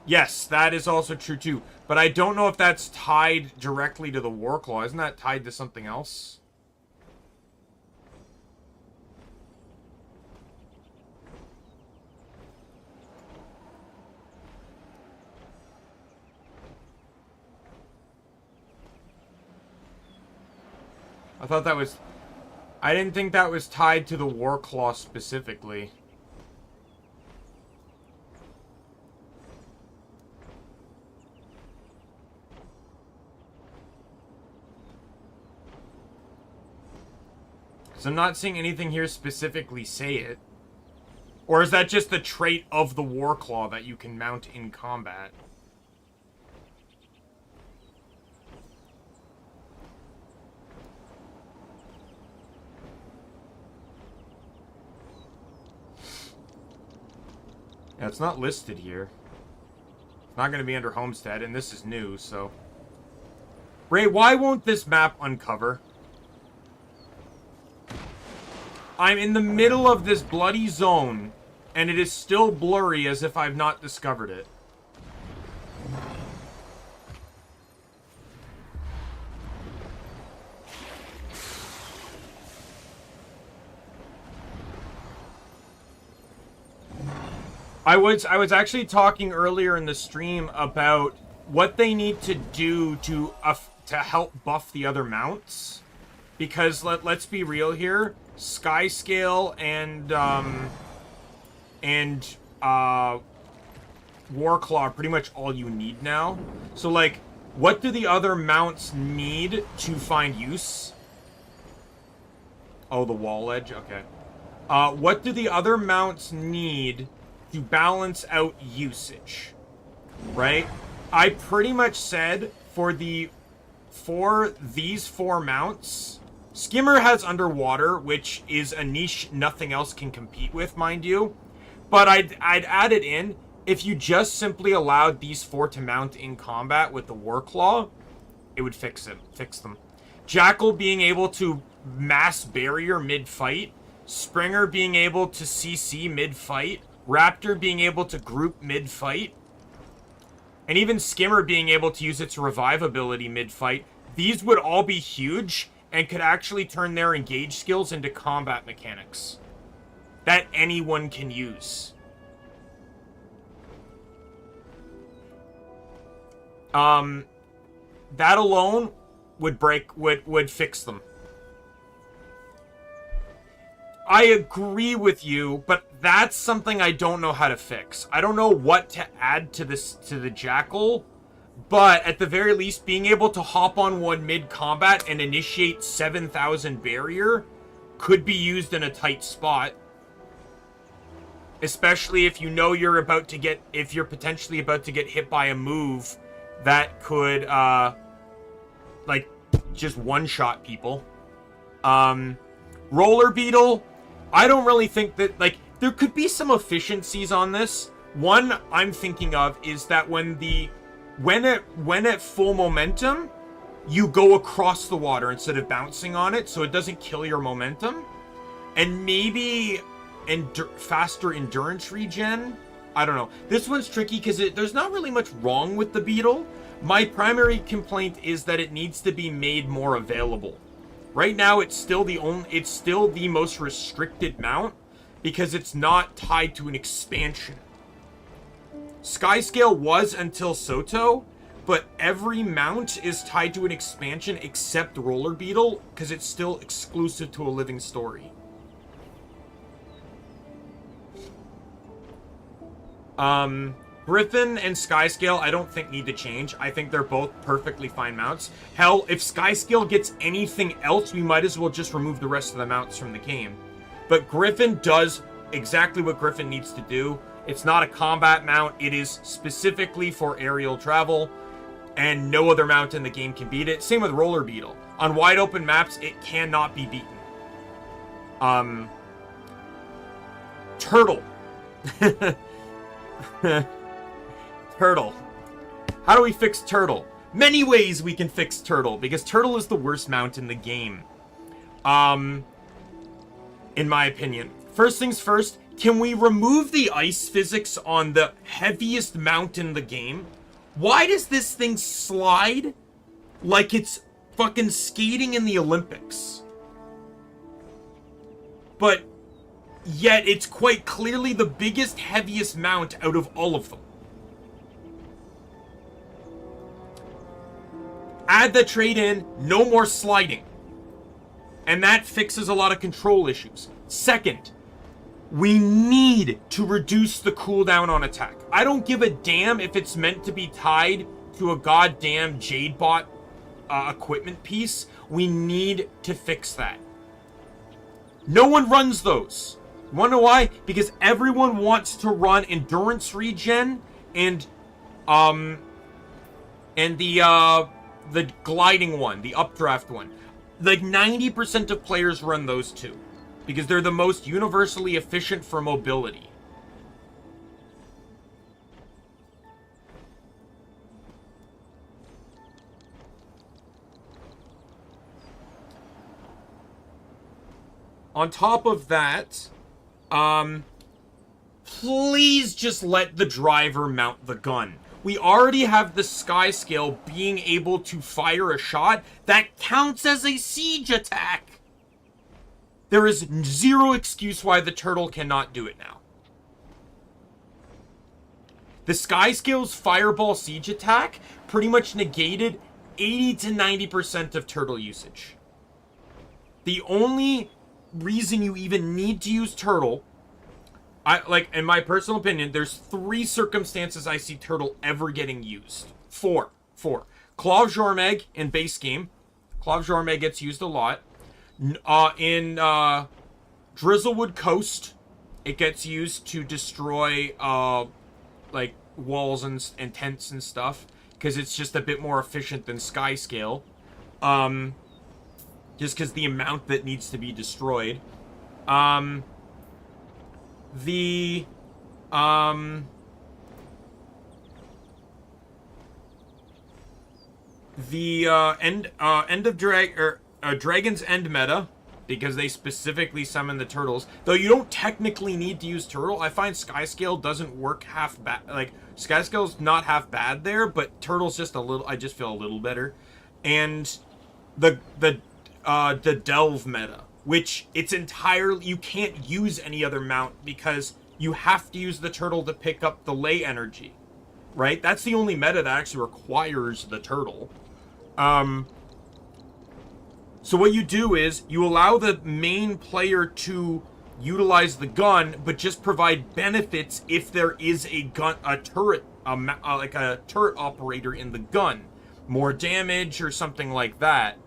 Yes, that is also true too. But I don't know if that's tied directly to the Warclaw. Isn't that tied to something else? I thought that was... I didn't think that was tied to the Warclaw specifically. So I'm not seeing anything here specifically say it. Or is that just the trait of the Warclaw that you can mount in combat? Yeah, it's not listed here. It's not going to be under Homestead, and this is new, so... Ray, why won't this map uncover? I'm in the middle of this bloody zone, and it is still blurry as if I've not discovered it. I was actually talking earlier in the stream about what they need to do to help buff the other mounts, because let's be real here, Skyscale and Warclaw are pretty much all you need now. So like, what do the other mounts need to find use? Oh, the wall edge. Okay. What do the other mounts need to balance out usage, right? I pretty much said for these 4 mounts, Skimmer has underwater, which is a niche nothing else can compete with, mind you. But I'd add it in, if you just simply allowed these 4 to mount in combat with the Warclaw, it would fix them. Jackal being able to mass barrier mid-fight, Springer being able to CC mid-fight, Raptor being able to group mid-fight, and even Skimmer being able to use its revive ability mid-fight, these would all be huge and could actually turn their engage skills into combat mechanics that anyone can use. That alone would fix them. I agree with you, but that's something I don't know how to fix. I don't know what to add to the Jackal, but at the very least, being able to hop on one mid-combat and initiate 7,000 barrier could be used in a tight spot. Especially if you know you're potentially about to get hit by a move that could, like, just one-shot people. Roller Beetle, I don't really think that, like, there could be some efficiencies on this. One I'm thinking of is that when the when at full momentum, you go across the water instead of bouncing on it, so it doesn't kill your momentum. And maybe faster endurance regen. I don't know. This one's tricky because there's not really much wrong with the Beetle. My primary complaint is that it needs to be made more available. Right now, it's still the most restricted mount because it's not tied to an expansion. Skyscale was until Soto, but every mount is tied to an expansion except Roller Beetle because it's still exclusive to a living story. Griffin and Skyscale, I don't think need to change. I think they're both perfectly fine mounts. Hell, if Skyscale gets anything else, we might as well just remove the rest of the mounts from the game. But Griffin does exactly what Griffin needs to do. It's not a combat mount. It is specifically for aerial travel, and no other mount in the game can beat it. Same with Roller Beetle. On wide open maps, it cannot be beaten. Turtle. Turtle. How do we fix Turtle? Many ways we can fix Turtle, because Turtle is the worst mount in the game. In my opinion. First things first, can we remove the ice physics on the heaviest mount in the game? Why does this thing slide like it's fucking skating in the Olympics? But yet it's quite clearly the biggest, heaviest mount out of all of them. Add the trade in, no more sliding. And that fixes a lot of control issues. Second, we need to reduce the cooldown on attack. I don't give a damn if it's meant to be tied to a goddamn Jadebot equipment piece. We need to fix that. No one runs those. You wanna know why? Because everyone wants to run endurance regen and the gliding one, the updraft one. Like 90% of players run those two because they're the most universally efficient for mobility. On top of that, please just let the driver mount the gun. We already have the Skyscale being able to fire a shot that counts as a siege attack. There is zero excuse why the Turtle cannot do it now. The Skyscale's Fireball siege attack pretty much negated 80 to 90% of Turtle usage. The only reason you even need to use Turtle, in my personal opinion, there's 3 circumstances I see Turtle ever getting used. Four. Claw of Jormeg in base game. Claw of Jormeg gets used a lot. In Drizzlewood Coast, it gets used to destroy walls and tents and stuff, because it's just a bit more efficient than Skyscale. Just because the amount that needs to be destroyed. End of Dragon's End meta, because they specifically summon the turtles. Though you don't technically need to use Turtle. I find Skyscale doesn't work half bad. Like, Skyscale's not half bad there, but Turtle's just a little, I just feel a little better. And the Delve meta, which it's entirely, you can't use any other mount because you have to use the Turtle to pick up the lay energy, right? That's the only meta that actually requires the Turtle. So what you do is you allow the main player to utilize the gun, but just provide benefits if there is a turret operator in the gun, more damage or something like that.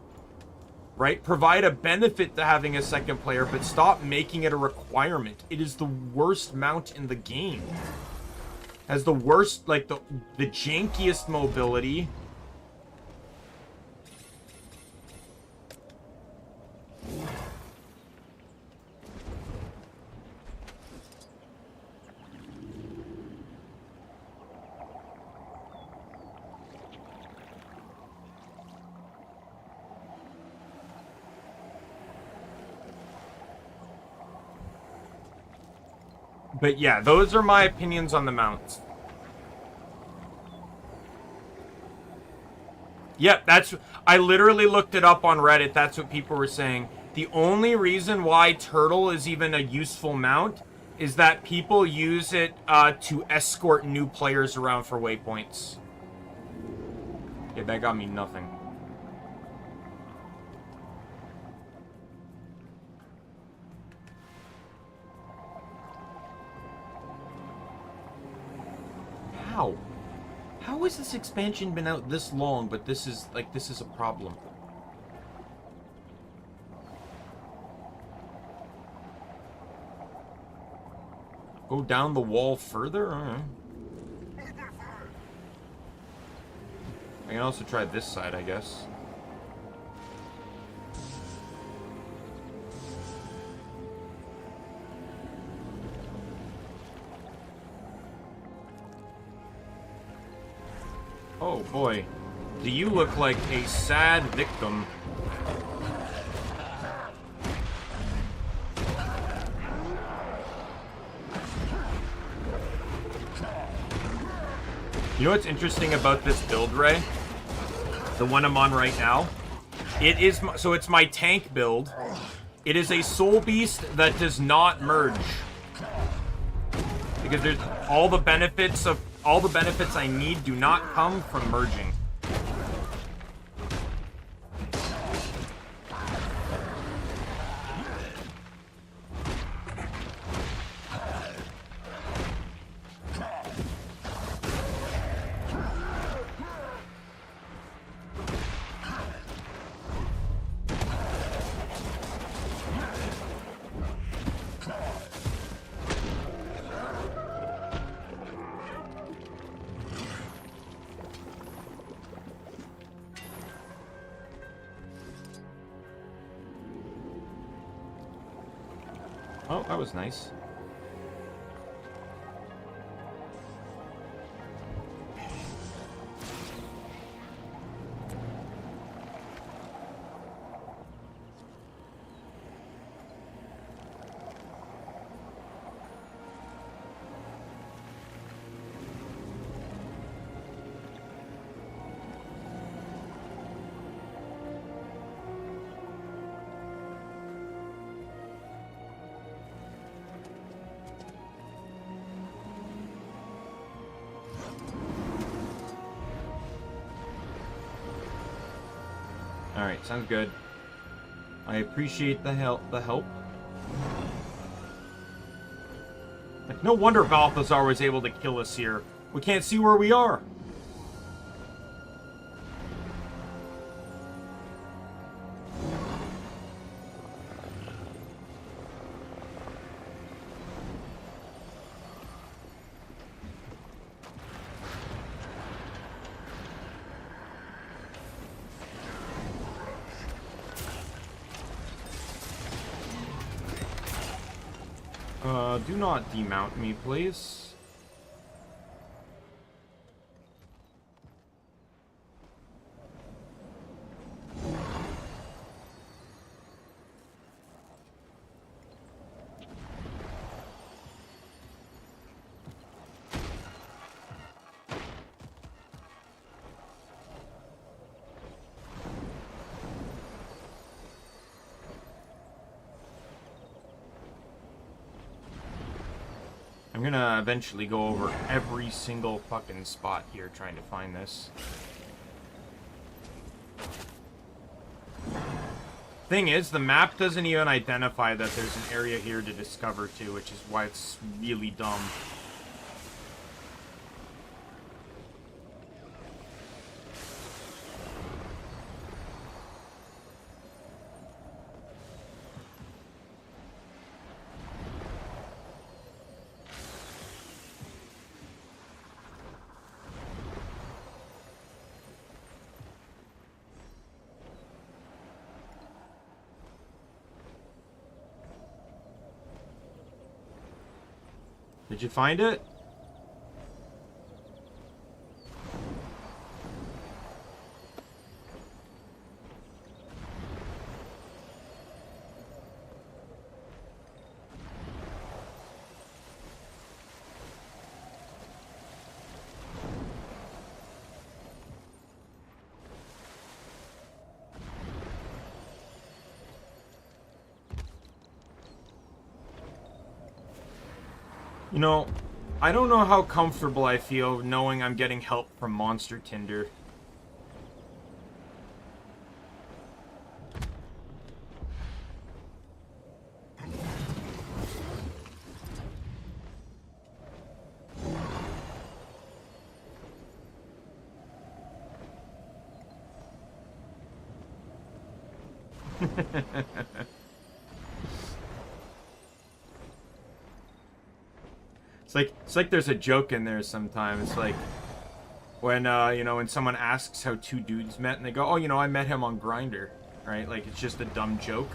Right? Provide a benefit to having a second player, but stop making it a requirement. It is the worst mount in the game. Has the worst, the jankiest mobility. But yeah, those are my opinions on the mounts. Yep, I literally looked it up on Reddit. That's what people were saying. The only reason why Turtle is even a useful mount is that people use it to escort new players around for waypoints. Yeah, that got me nothing. How? How has this expansion been out this long, but this is a problem? Go down the wall further? I can also try this side, I guess. Oh boy, do you look like a sad victim? You know what's interesting about this build, Ray? The one I'm on right now? It is, so it's my tank build. It is a soul beast that does not merge. Because there's all the benefits I need do not come from merging. Oh, that was nice. Alright, sounds good. I appreciate the help. Like, no wonder Balthazar was able to kill us here. We can't see where we are. Do not demount me, please. I'm gonna eventually go over every single fucking spot here trying to find this. Thing is, the map doesn't even identify that there's an area here to discover too, which is why it's really dumb. Did you find it? You know, I don't know how comfortable I feel knowing I'm getting help from Monster Tinder. It's like there's a joke in there sometimes. It's like when you know, when someone asks how two dudes met and they go, "Oh, you know, I met him on Grindr," right? Like it's just a dumb joke.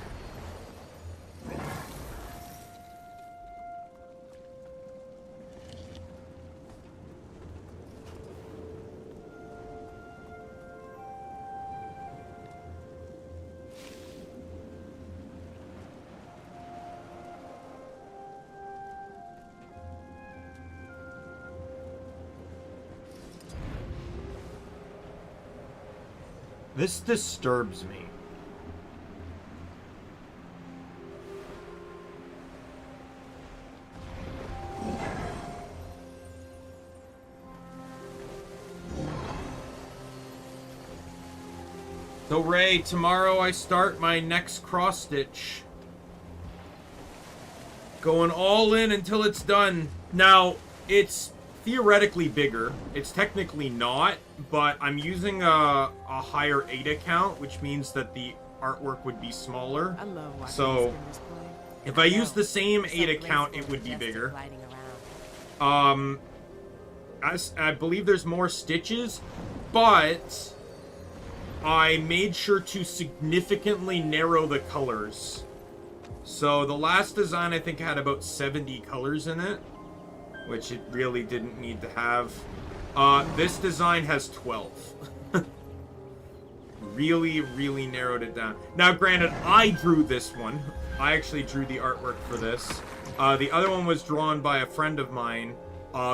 This disturbs me. So Ray, tomorrow I start my next cross stitch. Going all in until it's done. Now, it's theoretically bigger. It's technically not, but I'm using a higher ADA count, which means that the artwork would be smaller. So if I use the same ADA count, it would be bigger. As I believe there's more stitches, but I made sure to significantly narrow the colors. So the last design I think had about 70 colors in it, which it really didn't need to have. This design has 12. Really narrowed it down. Now, granted, I drew this one. I actually drew the artwork for this. The other one was drawn by a friend of mine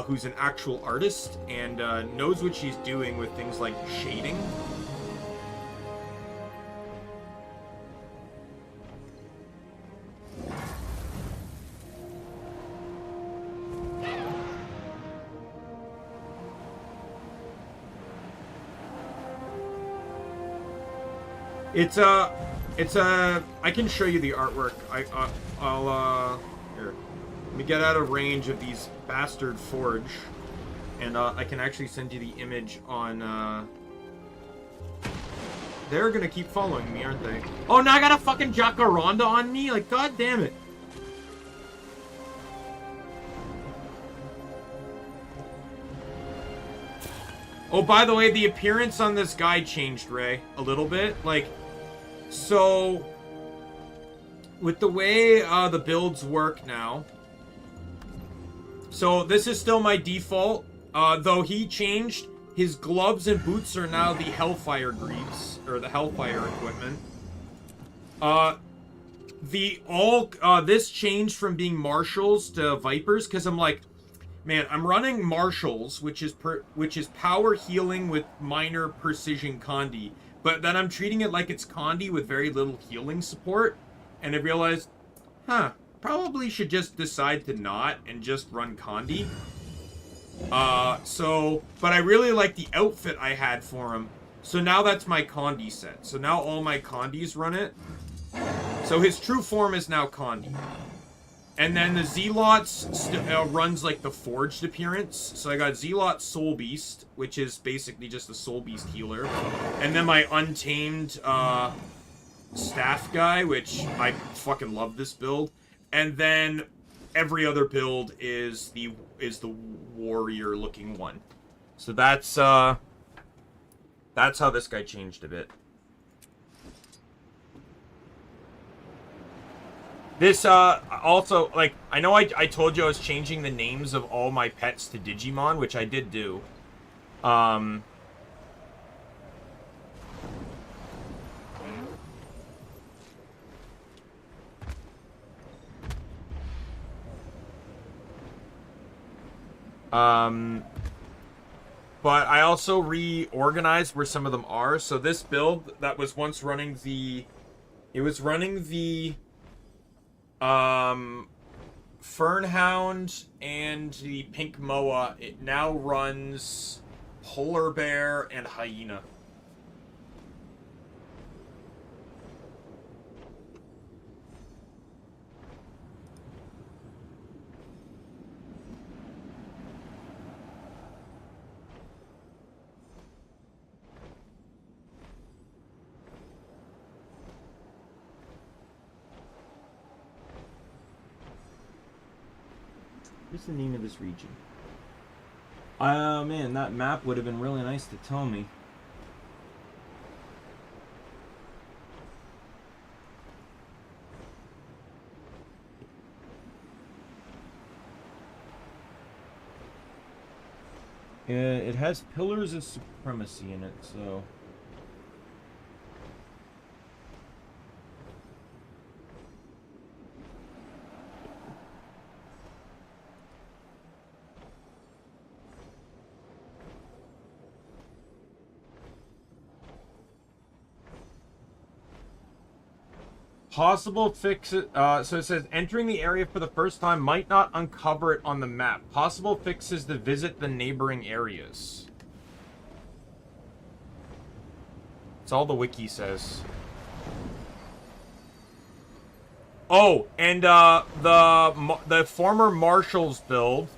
who's an actual artist and knows what she's doing with things like shading. I can show you the artwork. I'll here. Let me get out of range of these bastard forge, and I can actually send you the image on, They're gonna keep following me, aren't they? Oh, now I got a fucking Jacaranda on me? Like, god damn it. Oh, by the way, the appearance on this guy changed, Ray, a little bit. Like, so, with the way the builds work now, so this is still my default, though he changed, his gloves and boots are now the Hellfire greaves, or the Hellfire equipment. This changed from being Marshals to Vipers, because I'm like, man, I'm running Marshals, which is power healing with minor precision Condi, but then I'm treating it like it's Condi with very little healing support, and I realized, probably should just decide to not and just run Condi. But I really like the outfit I had for him, so now that's my Condi set. So now all my Condis run it. So his true form is now Condi. And then the Zealots runs like the Forged appearance. So I got Zealot Soul Beast, which is basically just a Soul Beast healer. And then my Untamed Staff guy, which I fucking love this build. And then every other build is the warrior looking one. So that's how this guy changed a bit. This, also, like, I know I told you I was changing the names of all my pets to Digimon, which I did do. But I also reorganized where some of them are. So this build that was once running it was running the Fernhound and the Pink Moa, it now runs Polar Bear and Hyena. What's the name of this region? Oh man, that map would have been really nice to tell me. It has Pillars of Supremacy in it, so... Possible fixes, so it says, entering the area for the first time might not uncover it on the map. Possible fixes to visit the neighboring areas. That's all the wiki says. Oh, and the former Marshall's build,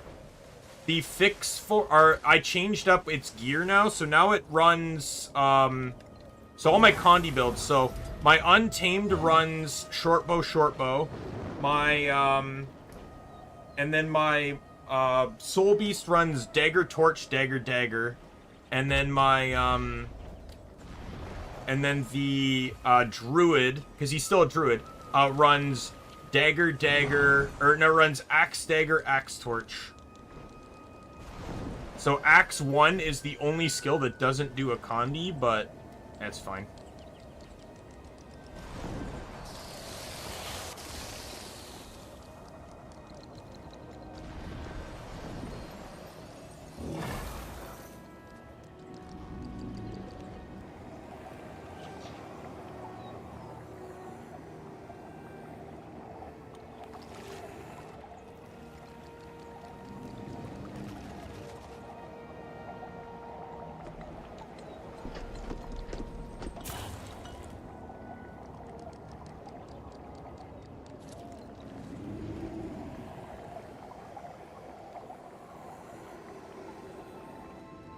the fix for, I changed up its gear now, so now it runs, so all my Condi builds, so my Untamed runs short bow. My, and then my, Soul Beast runs dagger, torch, dagger. And then my, and then the, Druid, because he's still a Druid, runs dagger, or no, runs axe, dagger, axe, torch. So axe 1 is the only skill that doesn't do a Condi, but that's fine.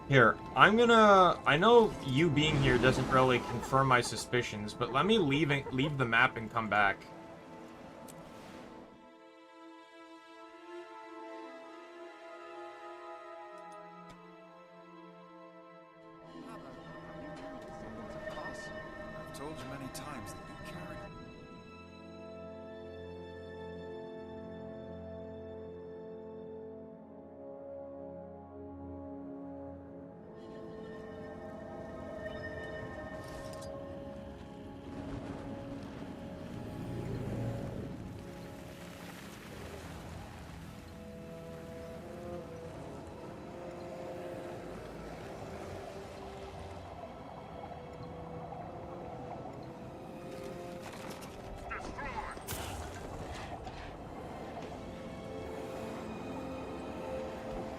Here, I'm gonna... I know you being here doesn't really confirm my suspicions, but let me leave the map and come back. I've told you many times that you carry.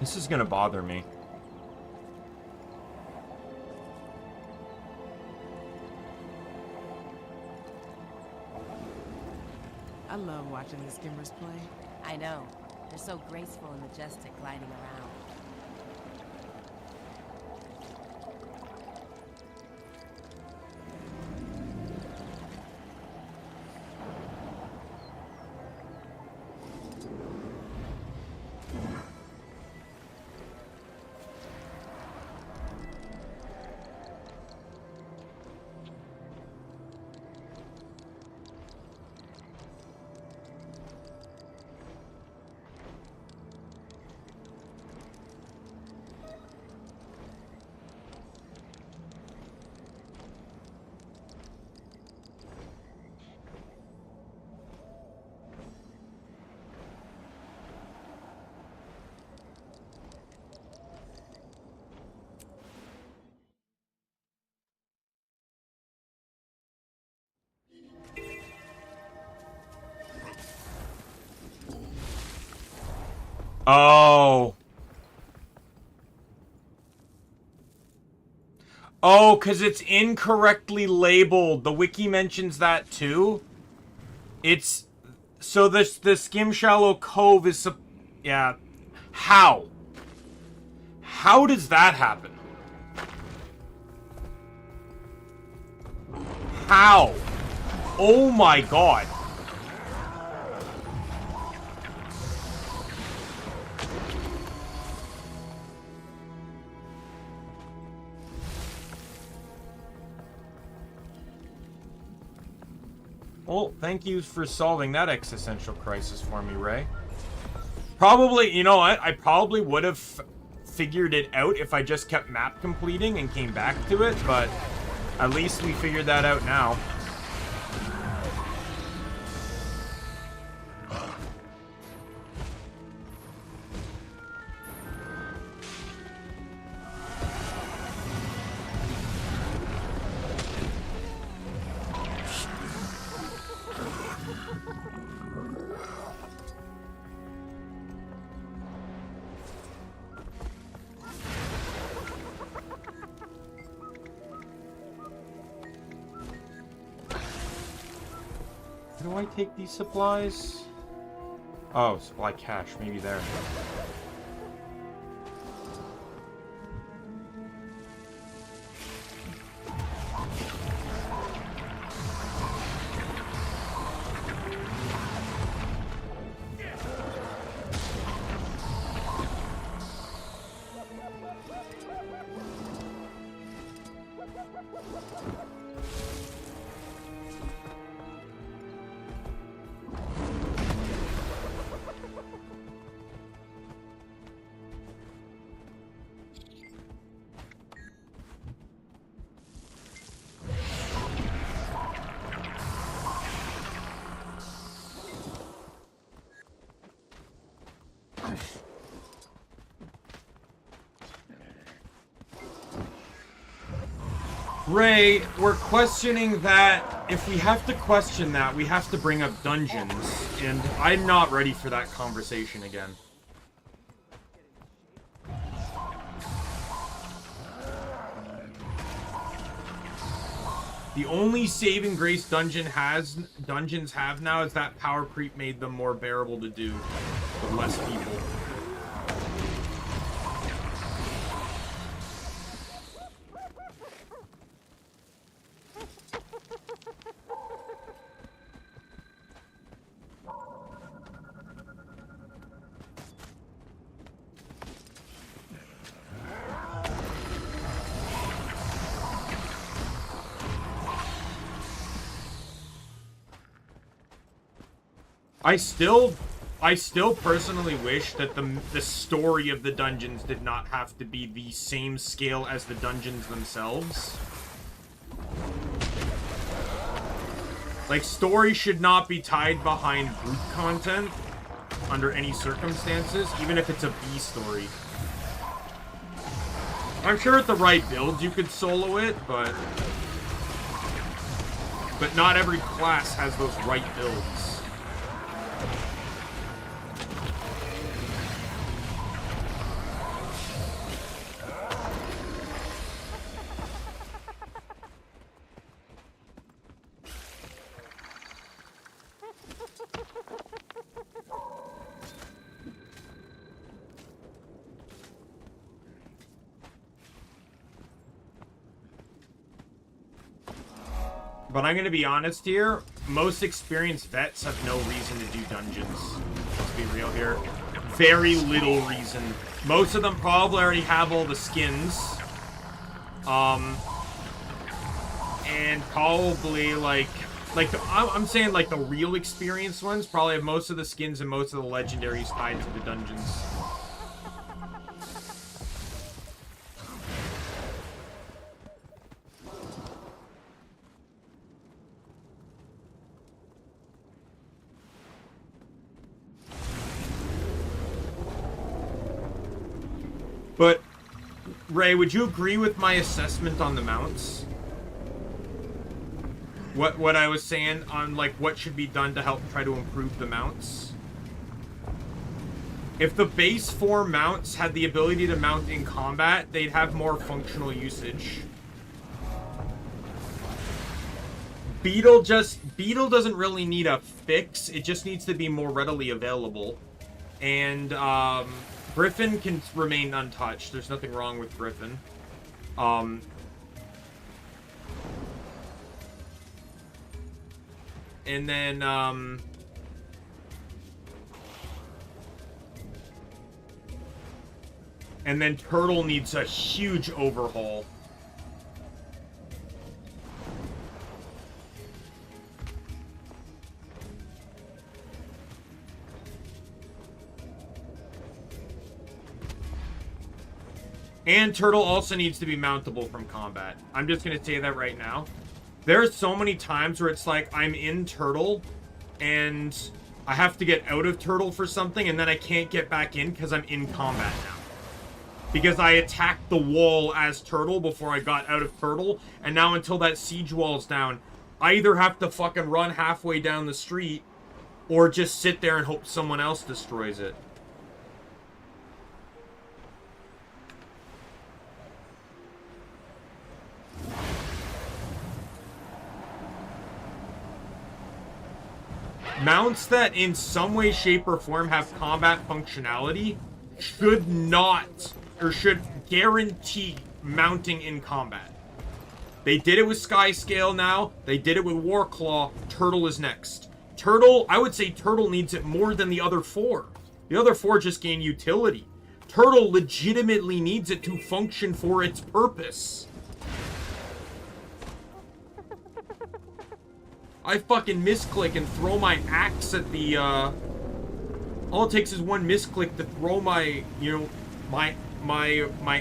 This is gonna bother me. I love watching the skimmers play. I know. They're so graceful and majestic gliding around. Oh. Oh, because it's incorrectly labeled. The wiki mentions that too. It's... So the Skim Shallow Cove is... Yeah. How? How does that happen? How? Oh my god. Well, thank you for solving that existential crisis for me, Ray. Probably, you know what? I probably would have figured it out if I just kept map completing and came back to it, but at least we figured that out now. Do I take these supplies? Oh, supply cache, maybe there. Ray, we're questioning that. If we have to question that, we have to bring up dungeons, and I'm not ready for that conversation again. The only saving grace dungeons have now is that power creep made them more bearable to do with less people. I still personally wish that the story of the dungeons did not have to be the same scale as the dungeons themselves. Like, story should not be tied behind group content under any circumstances, even if it's a B story. I'm sure at the right build you could solo it, but not every class has those right builds. But I'm going to be honest here, most experienced vets have no reason to do dungeons. Let's be real here. Very little reason. Most of them probably already have all the skins. And probably, I'm saying, like, the real experienced ones probably have most of the skins and most of the legendaries tied to the dungeons. But, Ray, would you agree with my assessment on the mounts? What I was saying on, like, what should be done to help try to improve the mounts? If the base 4 mounts had the ability to mount in combat, they'd have more functional usage. Beetle doesn't really need a fix. It just needs to be more readily available. And Griffin can remain untouched. There's nothing wrong with Griffin. And then Turtle needs a huge overhaul. And Turtle also needs to be mountable from combat. I'm just going to say that right now. There are so many times where it's like I'm in Turtle and I have to get out of Turtle for something and then I can't get back in because I'm in combat now. Because I attacked the wall as Turtle before I got out of Turtle, and now until that siege wall's down, I either have to fucking run halfway down the street or just sit there and hope someone else destroys it. Mounts that in some way, shape, or form have combat functionality should not, or should guarantee mounting in combat. They did it with Skyscale now. They did it with Warclaw. Turtle is next. Turtle, I would say Turtle needs it more than the other 4. The other 4 just gain utility. Turtle legitimately needs it to function for its purpose. I fucking misclick and throw my axe at the, all it takes is one misclick to throw my, you know, my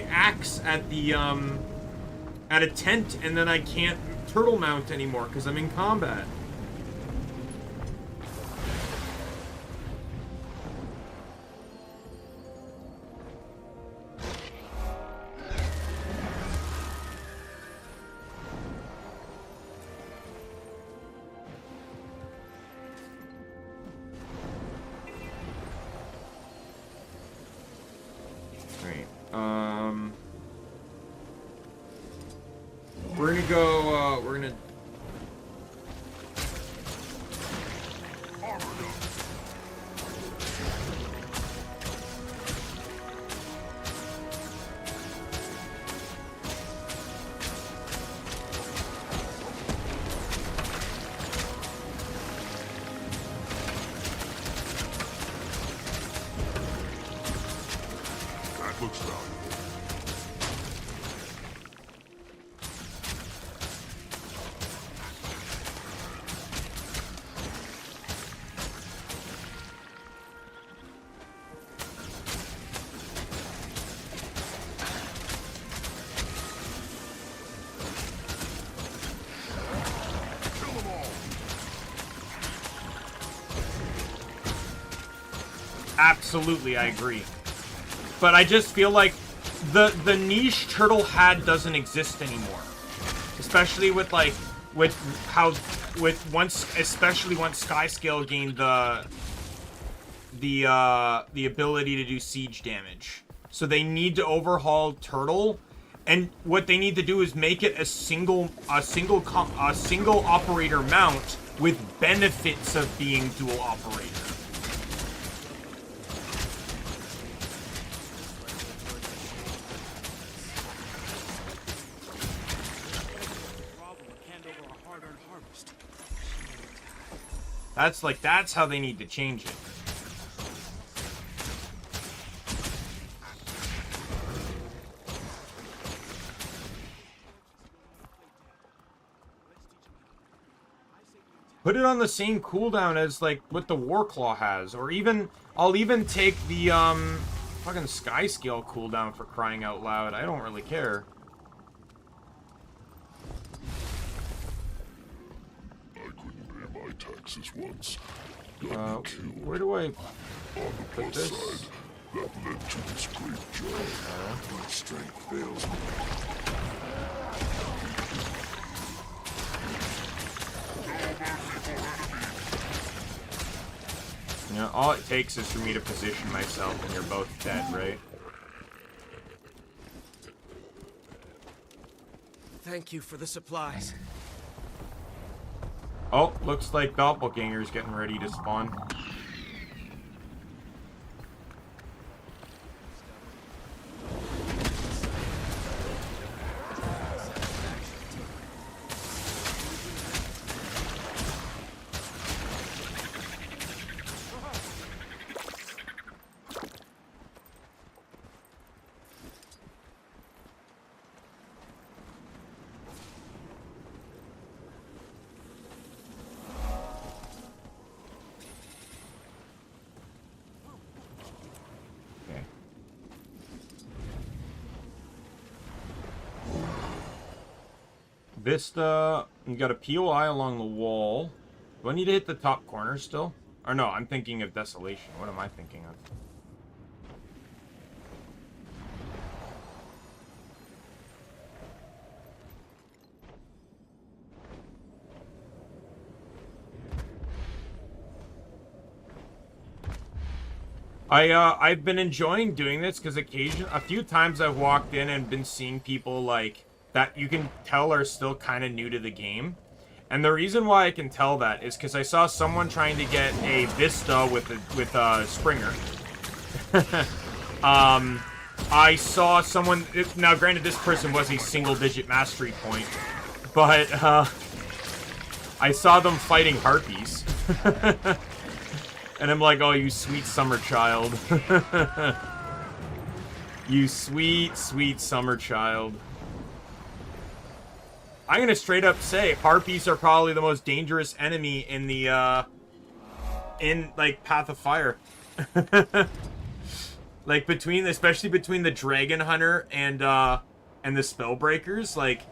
axe at the, at a tent, and then I can't turtle mount anymore because I'm in combat. We're gonna go, we're gonna... That looks valuable. Absolutely, I agree. But I just feel like the niche Turtle had doesn't exist anymore. Especially with like especially once Skyscale gained the ability to do siege damage. So they need to overhaul Turtle, and what they need to do is make it a single operator mount with benefits of being dual operator. That's how they need to change it. Put it on the same cooldown as like what the Warclaw has, or even I'll even take the fucking Skyscale cooldown, for crying out loud. I don't really care. Taxes once. Where do I on the put plus this? side, that led to this great job. My strength fails me. know, all it takes is for me to position myself and you're both dead, right? Thank you for the supplies. Oh, looks like Doppelganger's getting ready to spawn. Vista, you got a POI along the wall. Do I need to hit the top corner still? Or no, I'm thinking of Desolation. What am I thinking of? I've been enjoying doing this because a few times I've walked in and been seeing people like that you can tell are still kind of new to the game. And the reason why I can tell that is because I saw someone trying to get a Vista with Springer. I saw someone, now granted this person was a single-digit mastery point, but I saw them fighting harpies. And I'm like, oh, you sweet summer child. You sweet, sweet summer child. I'm gonna straight up say harpies are probably the most dangerous enemy in the like Path of Fire. Like especially between the Dragon Hunter and the Spellbreakers, like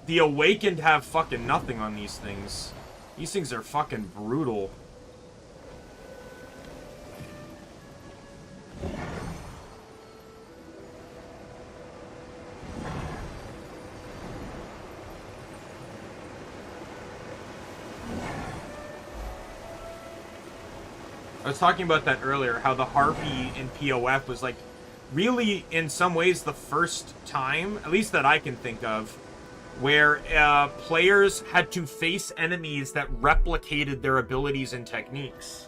the Awakened have fucking nothing on these things. These things are fucking brutal. I was talking about that earlier, how the Harpy in POF was like really in some ways the first time, at least that I can think of, where players had to face enemies that replicated their abilities and techniques.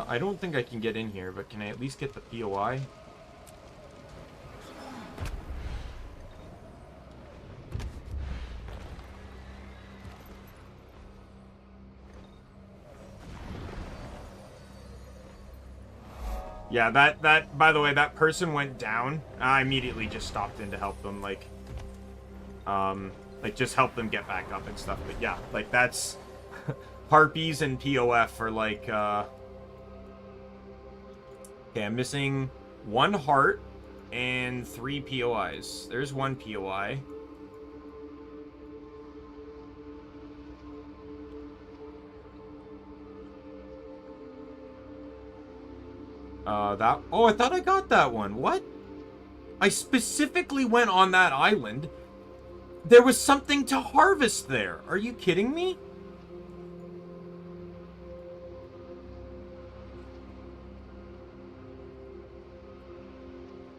I don't think I can get in here, but can I at least get the POI? Yeah, that by the way, that person went down. I immediately just stopped in to help them, like just help them get back up and stuff. But yeah, like that's Harpies and POF are like okay, I'm missing 1 heart and 3 POIs. There's 1 POI. Oh, I thought I got that one. What? I specifically went on that island. There was something to harvest there. Are you kidding me?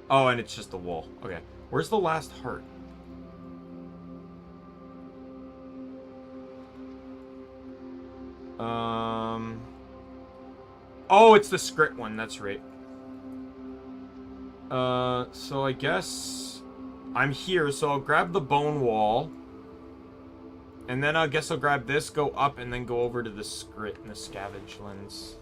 Oh, and it's just the wall. Okay. Where's the last heart? Oh, it's the script one. That's right. So I guess I'm here. So I'll grab the bone wall. And then I guess I'll grab this, go up, and then go over to the script and the scavenge lens.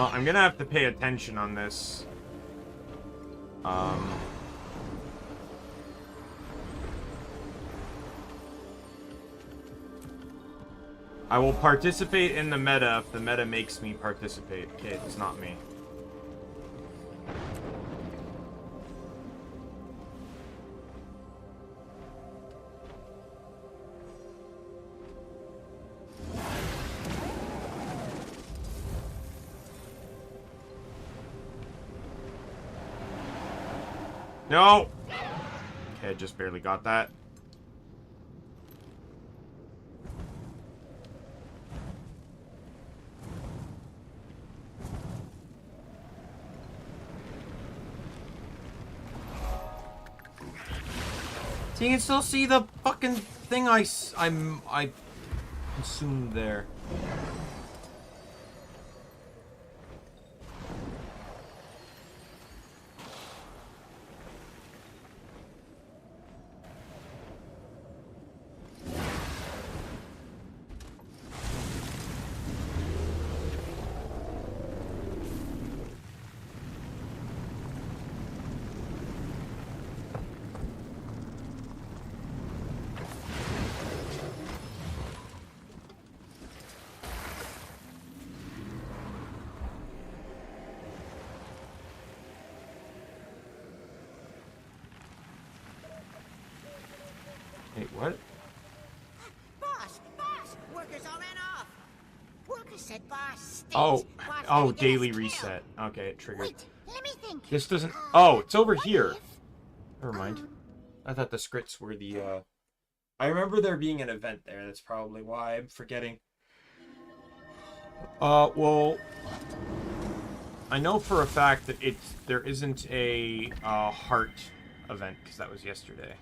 I'm gonna have to pay attention on this. I will participate in the meta if the meta makes me participate. Okay, it's not me. No! Okay, I just barely got that. So you can still see the fucking thing I consumed there. Wait, what? Boss! Workers all ran off! Workers said boss stinks. Oh, Boss oh, gonna get us daily killed. reset. Okay, it triggered. Wait, let me think. This doesn't... Oh, it's over here. Never mind. I thought the scripts were the, I remember there being an event there. That's probably why I'm forgetting. Well... I know for a fact that there isn't a, heart event, because that was yesterday.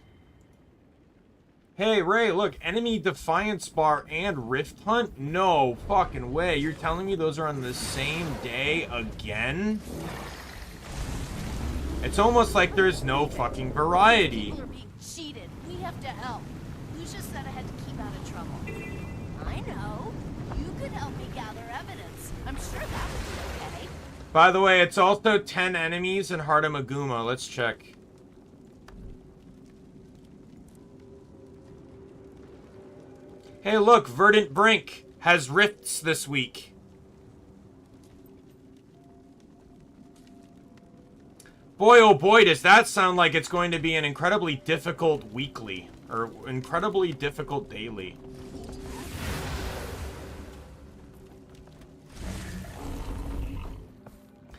Hey, Ray, look, enemy Defiance Bar and Rift Hunt? No fucking way. You're telling me those are on the same day again? It's almost like there's no fucking variety. People are being cheated. We have to help. Lucia said I had to keep out of trouble. I know. You could help me gather evidence. I'm sure that would be okay. By the way, it's also 10 enemies in Heart of Maguma. Let's check. Hey, look, Verdant Brink has rifts this week. Boy, oh boy, does that sound like it's going to be an incredibly difficult weekly. Or incredibly difficult daily.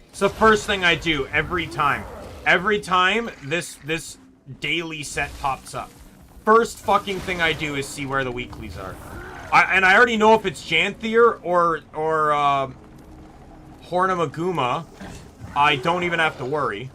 It's the first thing I do every time. Every time this daily set pops up. First fucking thing I do is see where the weeklies are. And I already know if it's Janthier or Horn of Maguma. I don't even have to worry.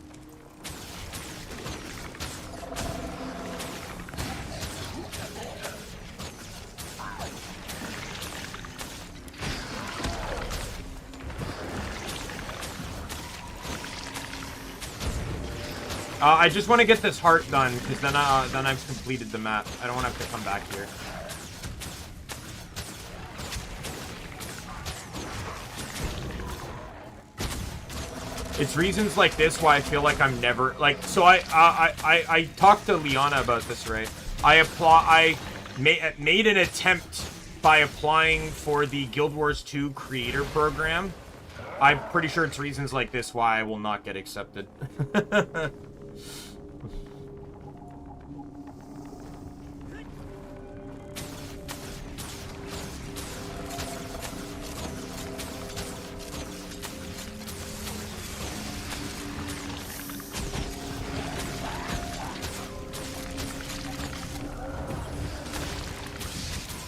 I just want to get this heart done, because then I've completed the map. I don't want to have to come back here. It's reasons like this why I feel like I'm never like. So I talked to Liana about this, right? I made an attempt by applying for the Guild Wars 2 creator program. I'm pretty sure it's reasons like this why I will not get accepted.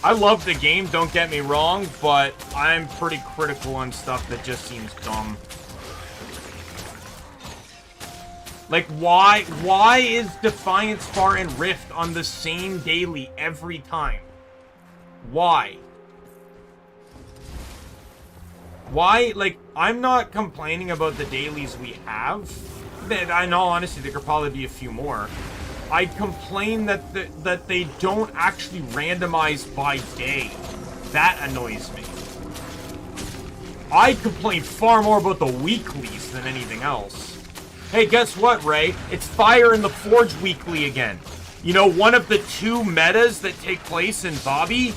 I love the game, don't get me wrong, but I'm pretty critical on stuff that just seems dumb. Like, why is Defiance Bar and Rift on the same daily every time? Why? Why? Like, I'm not complaining about the dailies we have. In all honesty, there could probably be a few more. I complain that they don't actually randomize by day. That annoys me. I complain far more about the weeklies than anything else. Hey, guess what, Ray? It's Fire in the Forge weekly again. You know, one of the 2 metas that take place in Bobby?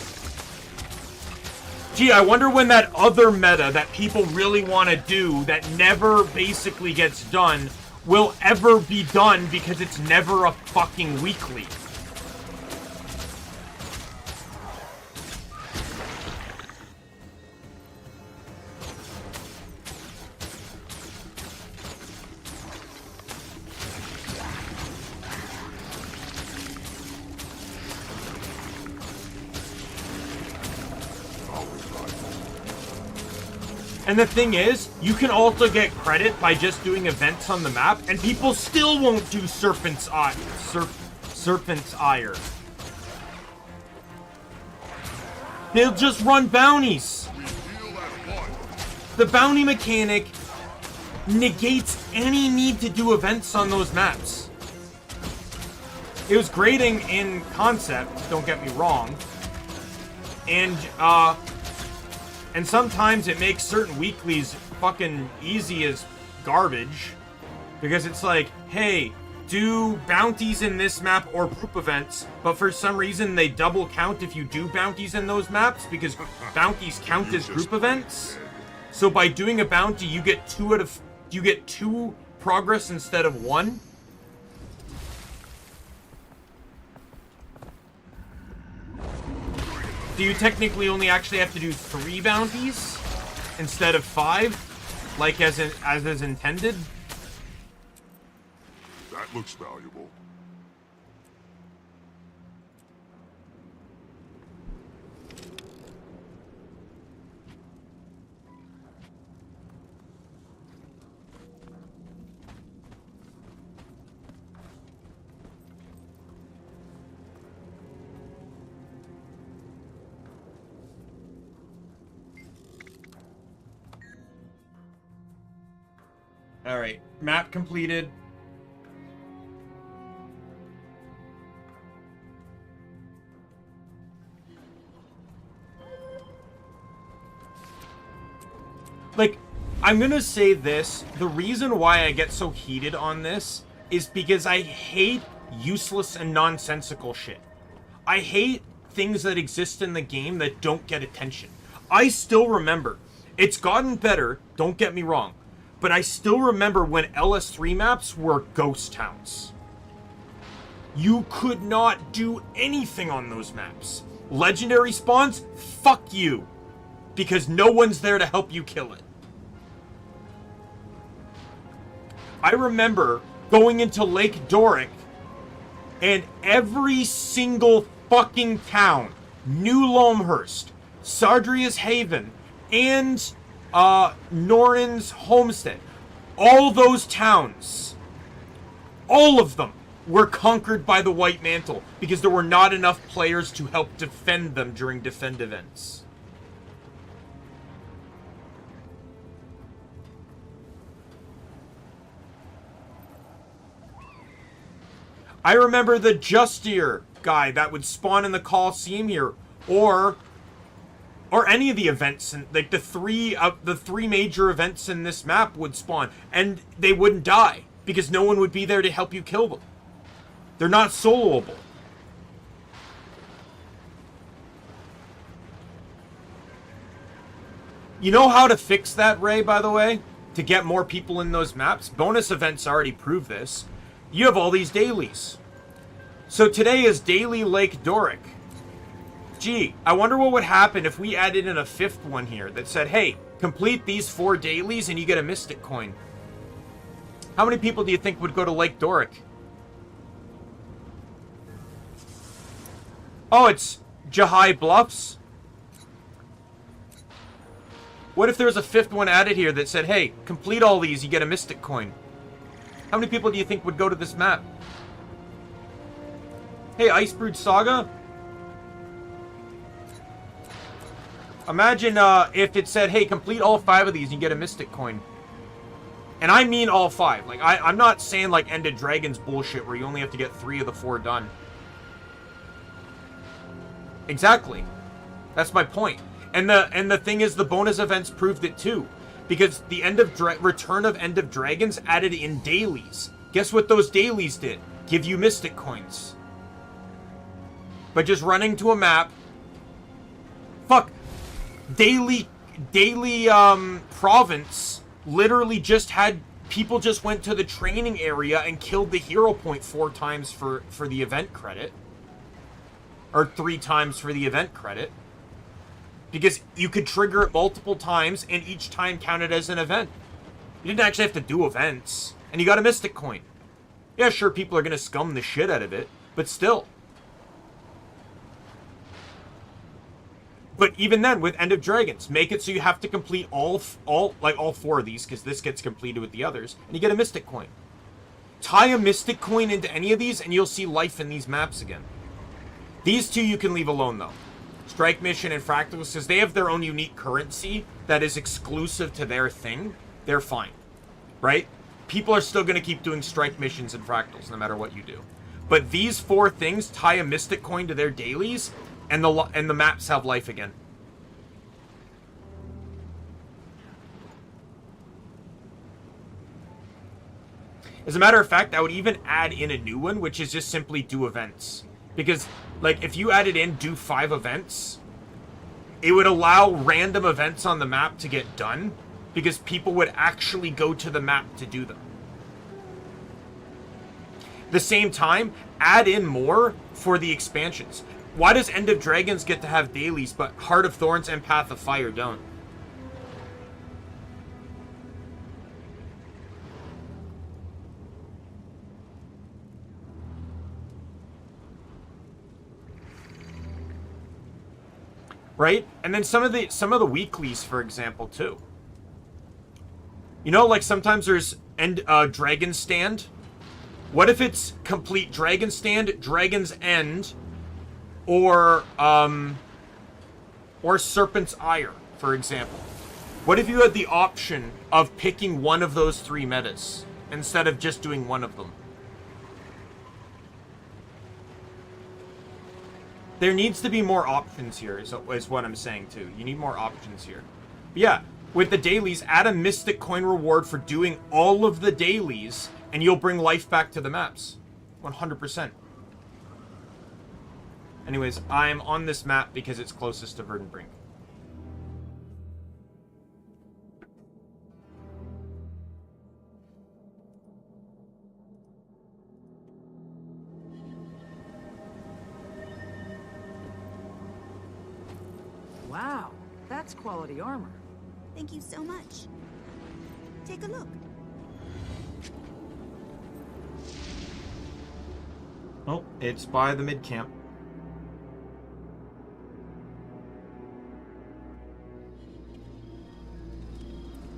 Gee, I wonder when that other meta that people really want to do that never basically gets done will ever be done because it's never a fucking weekly. And the thing is, you can also get credit by just doing events on the map, and people still won't do Serpent's Ire. Serpent's Ire. They'll just run bounties. The bounty mechanic negates any need to do events on those maps. It was grating in concept, don't get me wrong. And sometimes it makes certain weeklies fucking easy as garbage. Because it's like, hey, do bounties in this map or group events, but for some reason they double count if you do bounties in those maps, because bounties count as group events. So by doing a bounty, you get 2 progress instead of 1. Do you technically only actually have to do 3 bounties instead of 5, like as is intended? That looks valuable. Alright, map completed. Like, I'm gonna say this, the reason why I get so heated on this is because I hate useless and nonsensical shit. I hate things that exist in the game that don't get attention. I still remember, it's gotten better, don't get me wrong, but I still remember when LS3 maps were ghost towns. You could not do anything on those maps. Legendary spawns? Fuck you. Because no one's there to help you kill it. I remember going into Lake Doric, and every single fucking town, New Loamhurst, Sardria's Haven, and Norin's Homestead, all those towns, all of them were conquered by the White Mantle because there were not enough players to help defend them during defend events. I remember the Justier guy that would spawn in the Coliseum here, or any of the events, like the three major events in this map would spawn, and they wouldn't die because no one would be there to help you kill them. They're not soloable. You know how to fix that, Ray, by the way? To get more people in those maps? Bonus events already prove this. You have all these dailies. So today is Daily Lake Doric. Gee, I wonder what would happen if we added in a 5th one here that said, hey, complete these 4 dailies and you get a Mystic Coin. How many people do you think would go to Lake Doric? Oh, it's Jahai Bluffs? What if there was a 5th one added here that said, hey, complete all these, you get a Mystic Coin? How many people do you think would go to this map? Hey, Icebrood Saga? Imagine if it said, hey, complete all 5 of these and you get a Mystic Coin. And I mean all 5. Like, I'm not saying like Ended Dragons bullshit where you only have to get 3 of the 4 done. Exactly. That's my point. And the thing is, the bonus events proved it too, because the return of End of Dragons added in dailies. Guess what those dailies did? Give you mystic coins. But just running to a map. Fuck. Daily province literally just had people just went to the training area and killed the hero point 4 times for the event credit. Or 3 times for the event credit. Because you could trigger it multiple times and each time counted as an event. You didn't actually have to do events. And you got a mystic coin. Yeah, sure, people are going to scum the shit out of it, but still. But even then, with End of Dragons, make it so you have to complete all 4 of these, because this gets completed with the others, and you get a mystic coin. Tie a mystic coin into any of these, and you'll see life in these maps again. These 2 you can leave alone, though. Strike Mission and Fractals, because they have their own unique currency that is exclusive to their thing. They're fine. Right? People are still going to keep doing Strike Missions and Fractals, no matter what you do. But these 4 things tie a mystic coin to their dailies, and the maps have life again. As a matter of fact, I would even add in a new one, which is just simply do events. Because, like, if you added in do 5 events, it would allow random events on the map to get done, because people would actually go to the map to do them. At the same time, add in more for the expansions. Why does End of Dragons get to have dailies, but Heart of Thorns and Path of Fire don't? Right? And then some of the weeklies, for example, too. You know, like sometimes there's Dragon Stand. What if it's complete Dragon Stand, Dragon's End, or Serpent's Ire, for example? What if you had the option of picking one of those 3 metas instead of just doing one of them? There needs to be more options here, is what I'm saying, too. You need more options here. But yeah, with the dailies, add a mystic coin reward for doing all of the dailies, and you'll bring life back to the maps. 100%. Anyways, I'm on this map because it's closest to Verdant Brink. Wow, that's quality armor. Thank you so much. Take a look. Oh, it's by the mid-camp.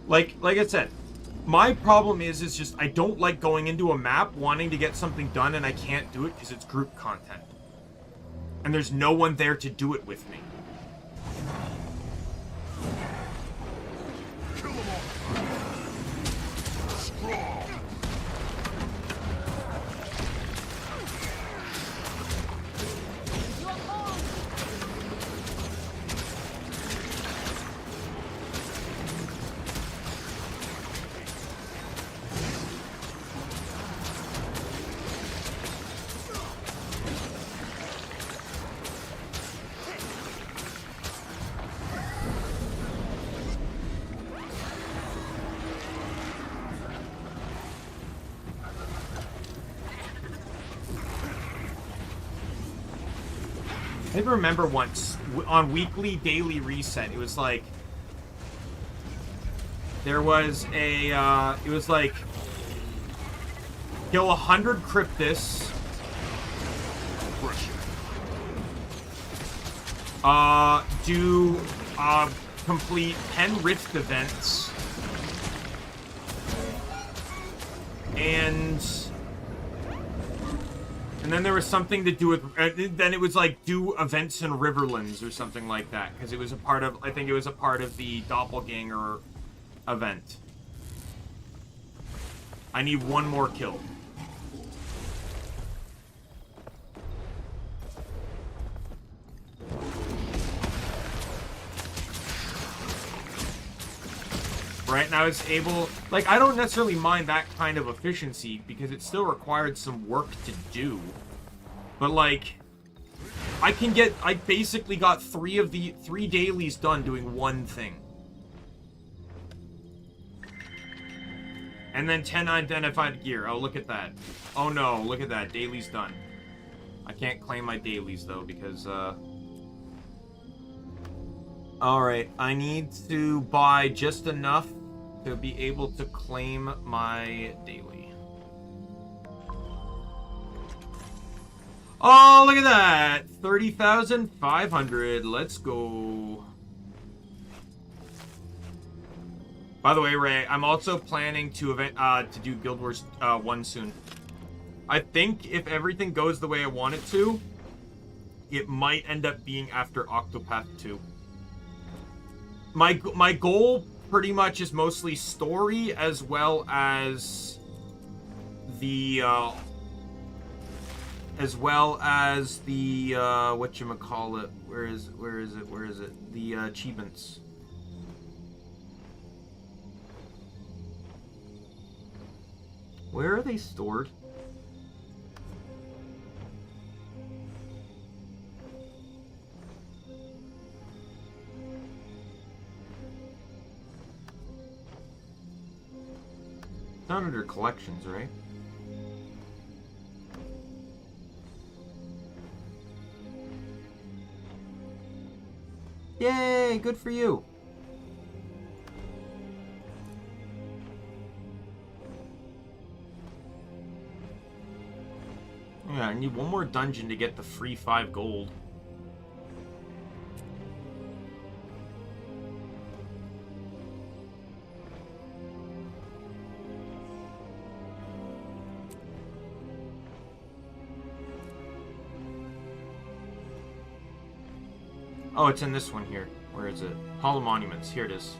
Like I said, my problem is just I don't like going into a map wanting to get something done and I can't do it because it's group content. And there's no one there to do it with me. Kill them all. Strong. I remember once on weekly daily reset, it was like there was a it was like kill 100 Cryptus, do complete 10 Rift events, and then there was something to do with, then it was like do events in Riverlands or something like that, because it was a part of, I think it was a part of the Doppelganger event. I need one more kill. right? And I was able, like, I don't necessarily mind that kind of efficiency because it still required some work to do. But, like, I basically got three dailies done doing one thing. And then 10 identified gear. Oh, look at that. Oh no, look at that. Dailies done. I can't claim my dailies though because, Alright, I need to buy just enough to be able to claim my daily. Oh, look at that! 30,500. Let's go. By the way, Ray, I'm also planning to do Guild Wars 1 soon. I think if everything goes the way I want it to, it might end up being after Octopath 2. My goal pretty much is mostly story as well as the whatchamacallit, where is it? The achievements. Where are they stored? Not under collections, right? Yay, good for you. Yeah, I need one more dungeon to get the free 5 gold. Oh, it's in this one here. Where is it? Hall of Monuments. Here it is.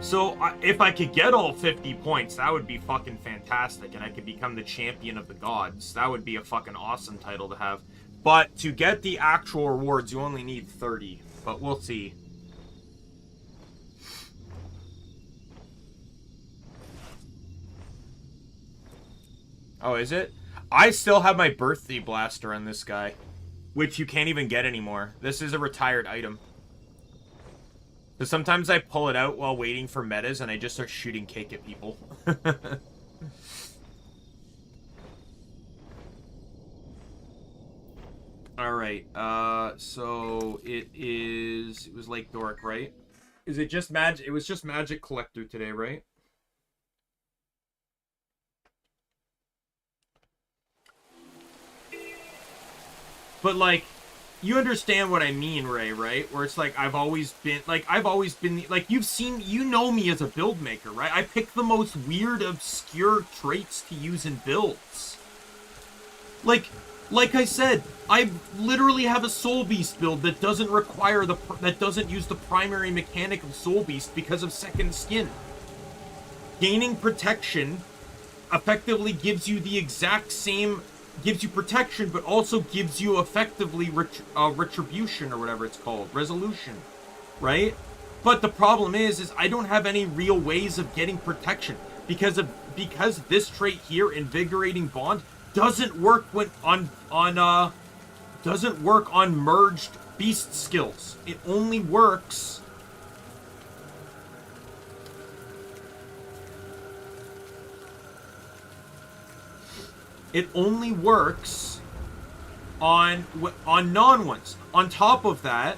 So, if I could get all 50 points, that would be fucking fantastic, and I could become the champion of the gods. That would be a fucking awesome title to have. But to get the actual rewards, you only need 30. But we'll see. Oh, is it? I still have my birthday blaster on this guy, which you can't even get anymore. This is a retired item. So sometimes I pull it out while waiting for metas, and I just start shooting cake at people. Alright, so it was Lake Doric, right? Is it just magic? It was just Magic Collector today, right? But, like, you understand what I mean, Ray, right? Where it's like, I've always been, like, you know me as a build maker, right? I pick the most weird, obscure traits to use in builds. Like I said, I literally have a Soul Beast build that doesn't require that doesn't use the primary mechanic of Soul Beast because of Second Skin. Gaining protection effectively gives you the exact same, gives you protection, but also gives you effectively retribution, or whatever it's called, resolution, right? But the problem is I don't have any real ways of getting protection because this trait here, Invigorating Bond, doesn't work doesn't work on merged beast skills. It only works on non-ones. On top of that,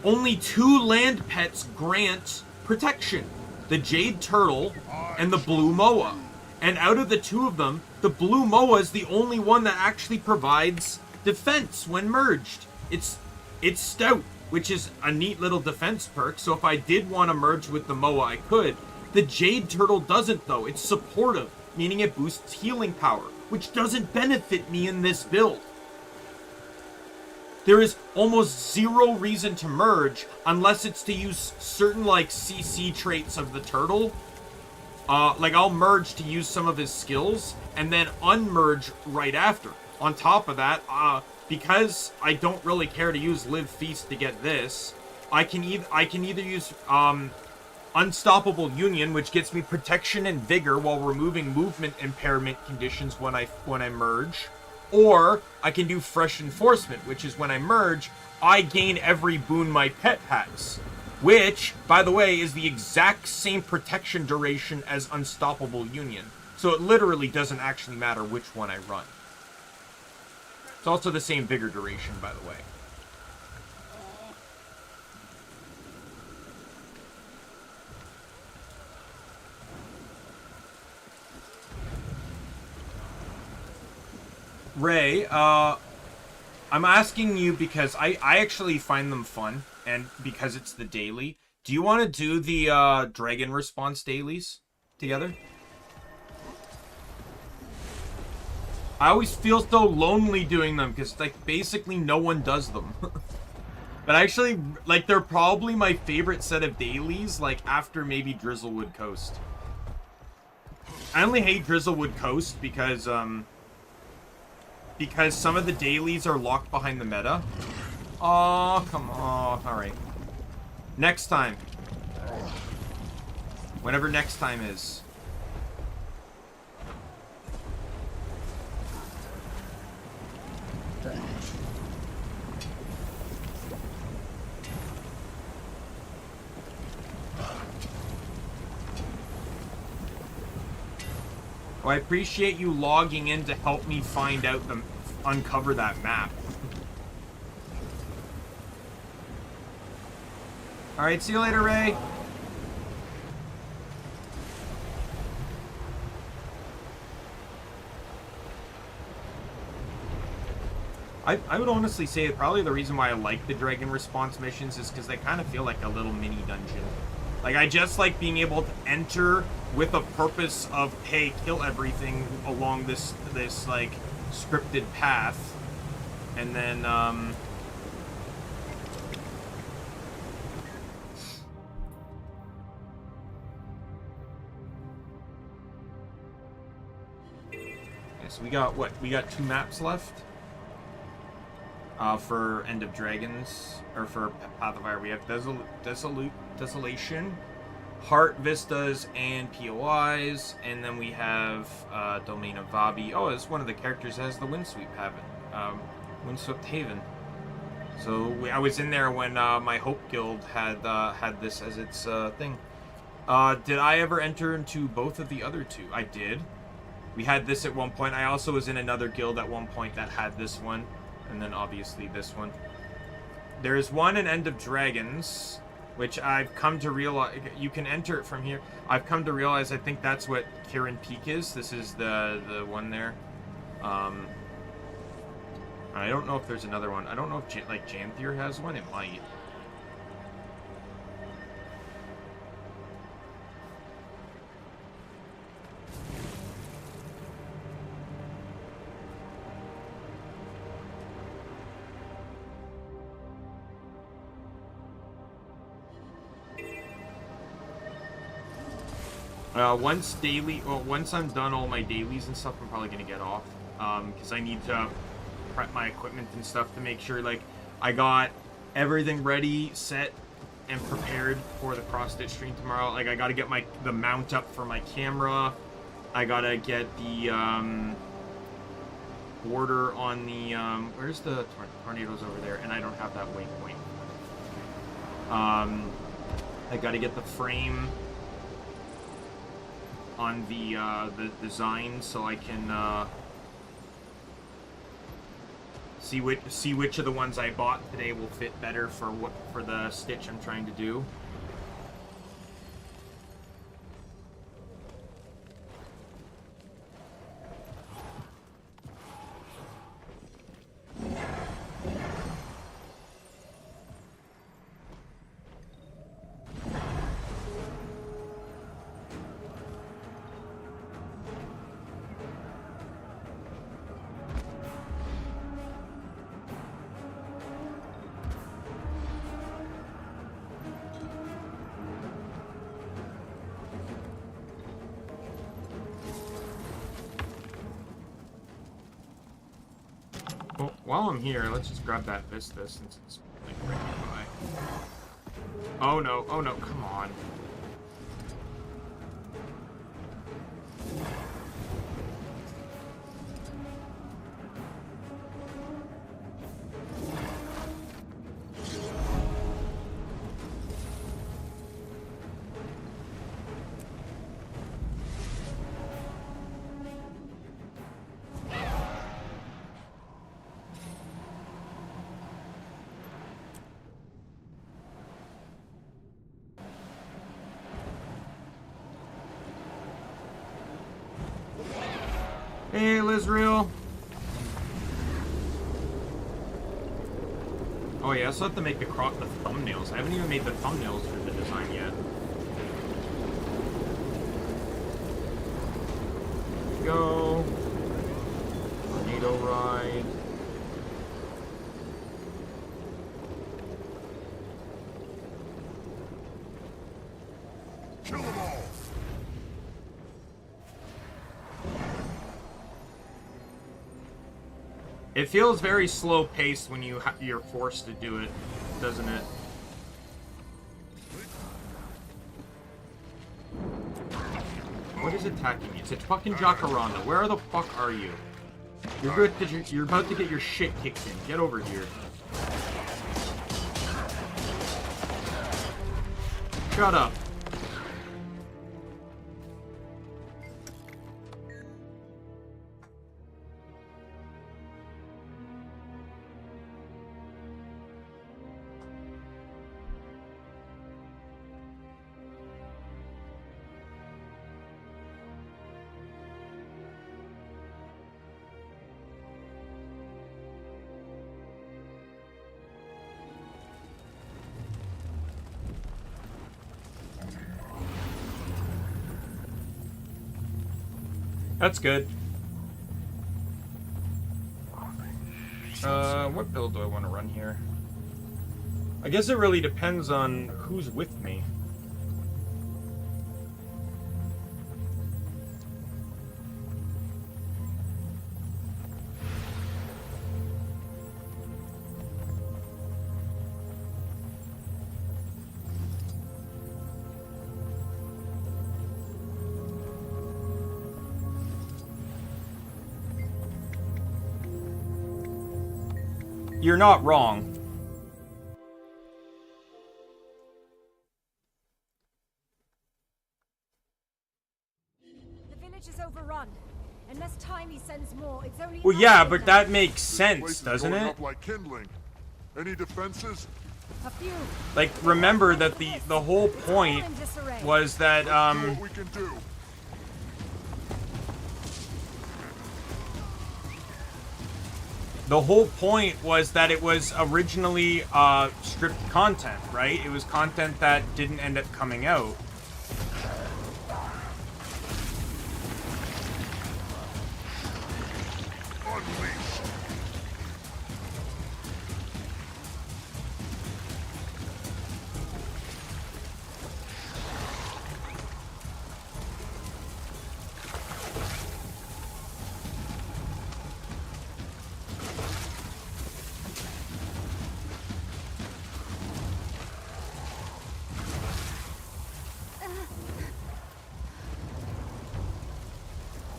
only 2 land pets grant protection. The Jade Turtle and the Blue Moa. And out of the 2 of them, the Blue Moa is the only one that actually provides defense when merged. It's stout, which is a neat little defense perk, so if I did want to merge with the Moa, I could. The Jade Turtle doesn't, though. It's supportive, meaning it boosts healing power, which doesn't benefit me in this build. There is almost zero reason to merge unless it's to use certain, like, CC traits of the turtle. Like, I'll merge to use some of his skills, and then unmerge right after. On top of that, because I don't really care to use Live Feast to get this, I can either use Unstoppable Union, which gets me protection and vigor while removing movement impairment conditions when I merge, or I can do Fresh Enforcement, which is when I merge, I gain every boon my pet has, which, by the way, is the exact same protection duration as Unstoppable Union. So it literally doesn't actually matter which one I run. It's also the same vigor duration, by the way. Ray, I'm asking you because I actually find them fun, and because it's the daily. Do you want to do the Dragon Response dailies together? I always feel so lonely doing them, because, like, basically no one does them. But actually, like, they're probably my favorite set of dailies, like, after maybe Drizzlewood Coast. I only hate Drizzlewood Coast because some of the dailies are locked behind the meta. Oh, come on. Alright. Next time. Whenever next time is. Oh, I appreciate you logging in to help me find out uncover that map. Alright, see you later, Ray. I would honestly say that probably the reason why I like the Dragon Response missions is because they kind of feel like a little mini dungeon. Like, I just like being able to enter with a purpose of, hey, kill everything along this like, scripted path. And then, yeah, so we got, what? We got 2 maps left? For End of Dragons, or for Path of Fire, we have Desolation, Heart Vistas, and POIs, and then we have Domain of Vabi. Oh, it's one of the characters that has the Windswept Haven. So I was in there when my Hope Guild had this as its thing. Did I ever enter into both of the other 2? I did. We had this at one point. I also was in another guild at one point that had this one. And then obviously this one. There's one in End of Dragons, which I've come to realize, you can enter it from here. I've come to realize I think that's what Kirin Peak is. This is the one there. I don't know if there's another one. I don't know if Janthier has one. It might. Once I'm done all my dailies and stuff, I'm probably gonna get off, because I need to prep my equipment and stuff to make sure, like, I got everything ready, set, and prepared for the cross-stitch stream tomorrow. Like, I gotta get the mount up for my camera, I gotta get the, border on the, where's the tornadoes over there, and I don't have that waypoint. I gotta get the frame on the design, so I can see which of the ones I bought today will fit better for the stitch I'm trying to do. While I'm here, let's just grab that Vista since it's like right nearby. Oh no, come on. Hey, Lizreal. Oh yeah, I still have to make the thumbnails. I haven't even made the thumbnails for the design yet. Go. Tornado ride. Kill them all. It feels very slow paced when you're forced to do it, doesn't it? What is attacking me? It's a fucking Jacaranda. Where the fuck are you? You're good. You're about to get your shit kicked in. Get over here. Shut up. That's good. What build do I want to run here? I guess it really depends on who's with me. You're not wrong. The village is overrun. Unless Timey sends more, it's only. Well, yeah, but that makes sense, doesn't it? Like kindling. Any defenses? A few. Like, remember that the whole point was that What we can do. the whole point was that it was originally stripped content, right? It was content that didn't end up coming out.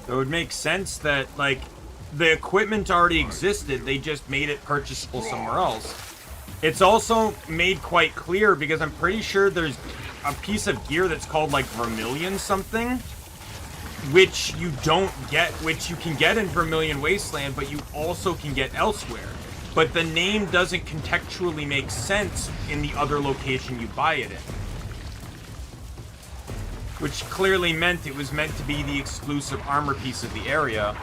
So it would make sense that, like, the equipment already existed, they just made it purchasable somewhere else. It's also made quite clear, because I'm pretty sure there's a piece of gear that's called, like, Vermilion something, which you don't get, which you can get in Vermilion Wasteland, but you also can get elsewhere. But the name doesn't contextually make sense in the other location you buy it in. Which clearly meant it was meant to be the exclusive armor piece of the area.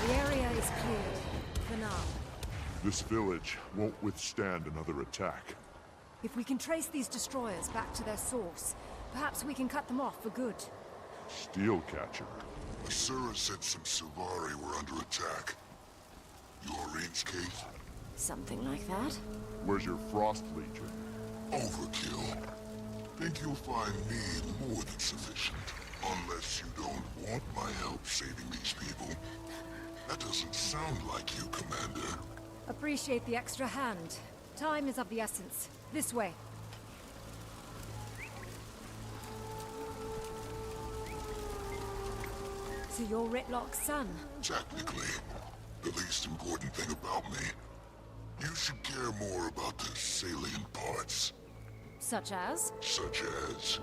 The area is cleared for now. This village won't withstand another attack. If we can trace these destroyers back to their source, perhaps we can cut them off for good. Steelcatcher. Asura said some Silvari were under attack. You arrange, Kate? Something like that. Where's your Frost Legion? Overkill. Think you'll find me more than sufficient. Unless you don't want my help saving these people. That doesn't sound like you, Commander. Appreciate the extra hand. Time is of the essence. This way. So you're Ritlock's son? Technically, the least important thing about me. You should care more about the salient parts. Such as? Such as,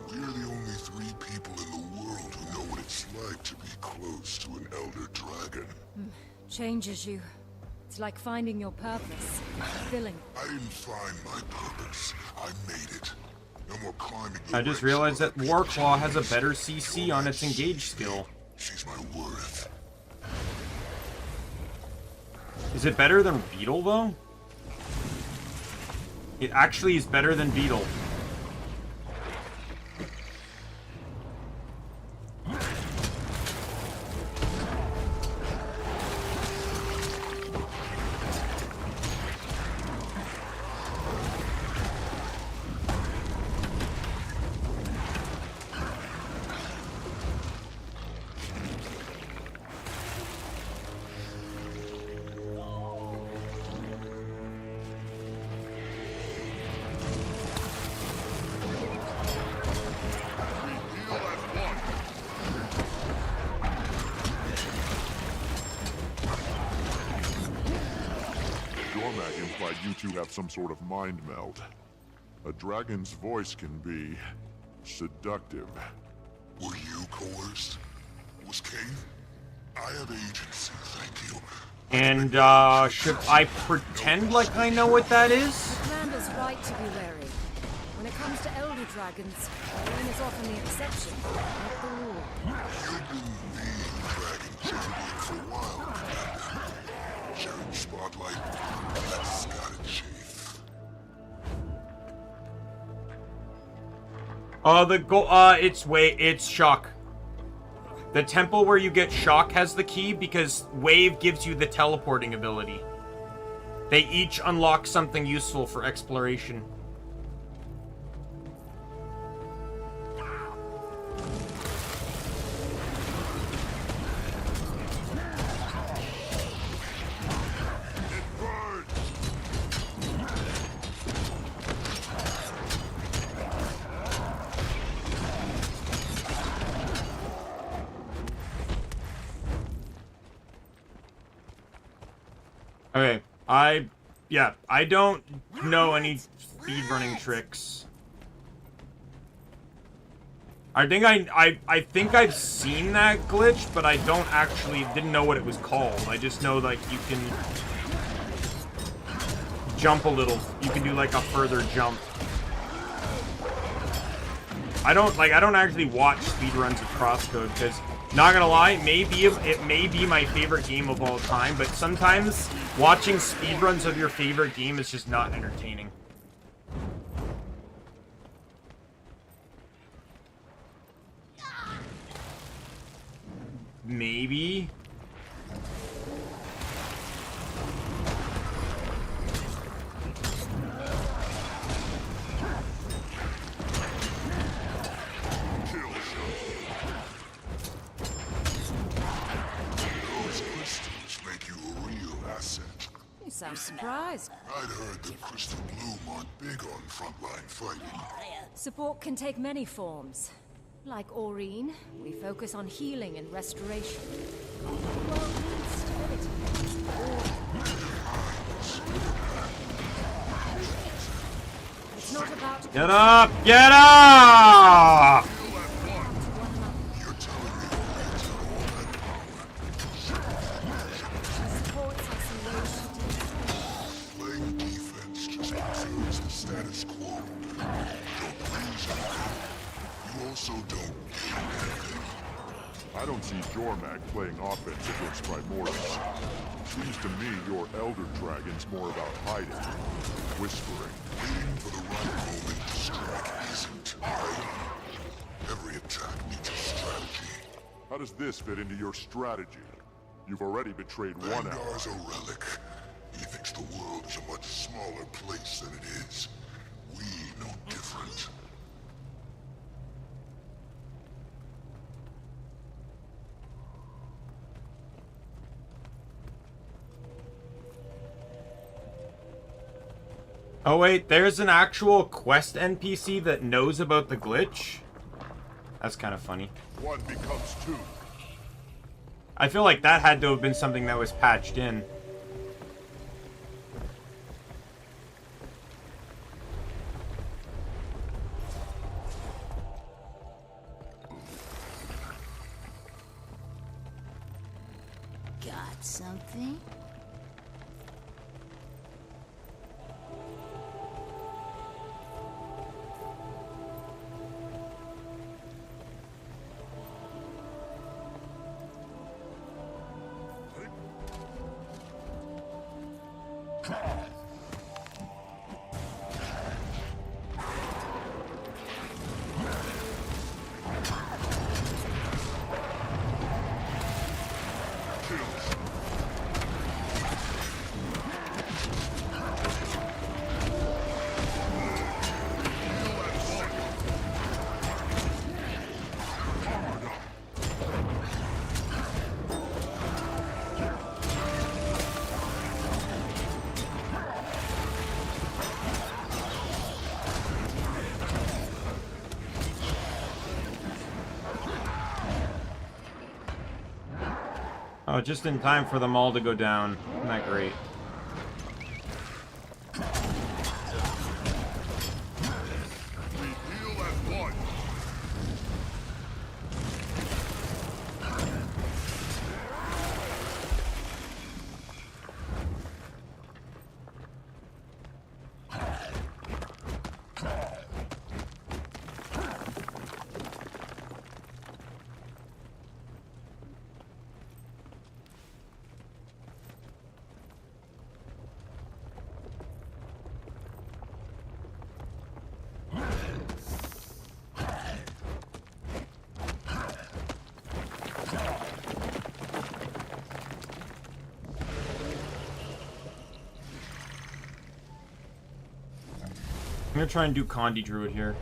we're the only 3 people in the world who know what it's like to be close to an Elder Dragon. Changes you. It's like finding your purpose. Fulfilling. I didn't find my purpose. I made it. No more climbing. I just realized that Warclaw has a better CC on its engage skill. She's my worth. Is it better than Beetle, though? It actually is better than Beetle. You two have some sort of mind meld. A dragon's voice can be seductive. Were you coerced? Was Cave? I have agency, thank you. And, should I pretend like I know what that is? The Commander's right to be wary. When it comes to Elder Dragons, Rain is often the exception, not the rule. You've been the dragon champion for a while, Commander. Sharing the spotlight, that's gotta chafe. It's Shock. The temple where you get Shock has the key because Wave gives you the teleporting ability. They each unlock something useful for exploration. Okay, I don't know any speedrunning tricks. I think I've seen that glitch, but I didn't know what it was called. I just know, like, you can jump a little. You can do, like, a further jump. I don't actually watch speedruns of Crosscode, because, not gonna lie, it may be my favorite game of all time, but sometimes watching speedruns of your favorite game is just not entertaining. Maybe. You sound surprised. I'd heard that Crystal Bloom aren't big on frontline fighting. Support can take many forms. Like Aurene, we focus on healing and restoration. Well, it's not about... Get up! Get up! Playing defense just confirms the status quo. Don't lose anything. You also don't gain anything. I don't see Jormak playing offense against Primordials. Seems to me your Elder Dragon's more about hiding, whispering. Waiting for the right moment to strike isn't hiding. Every attack needs a strategy. How does this fit into your strategy? You've already betrayed one ally. Vandar's a relic. He thinks the world is a much smaller place than it is. We know different. Oh wait, there's an actual quest NPC that knows about the glitch? That's kind of funny. One becomes two. I feel like that had to have been something that was patched in. Got something? Oh, just in time for them all to go down. Isn't that great? I'm gonna try and do Condi Druid here.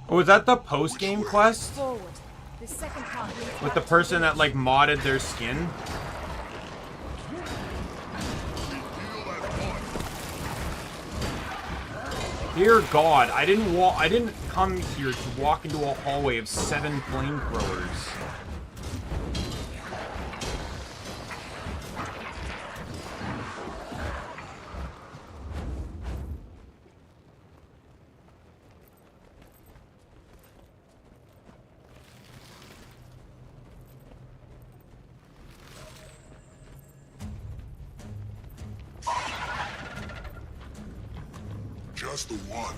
Oh, is that the post-game quest? Forward. The second part With the person that, like, modded their skin? Dear God, I didn't come here to walk into a hallway of 7 flamethrowers. Just the one.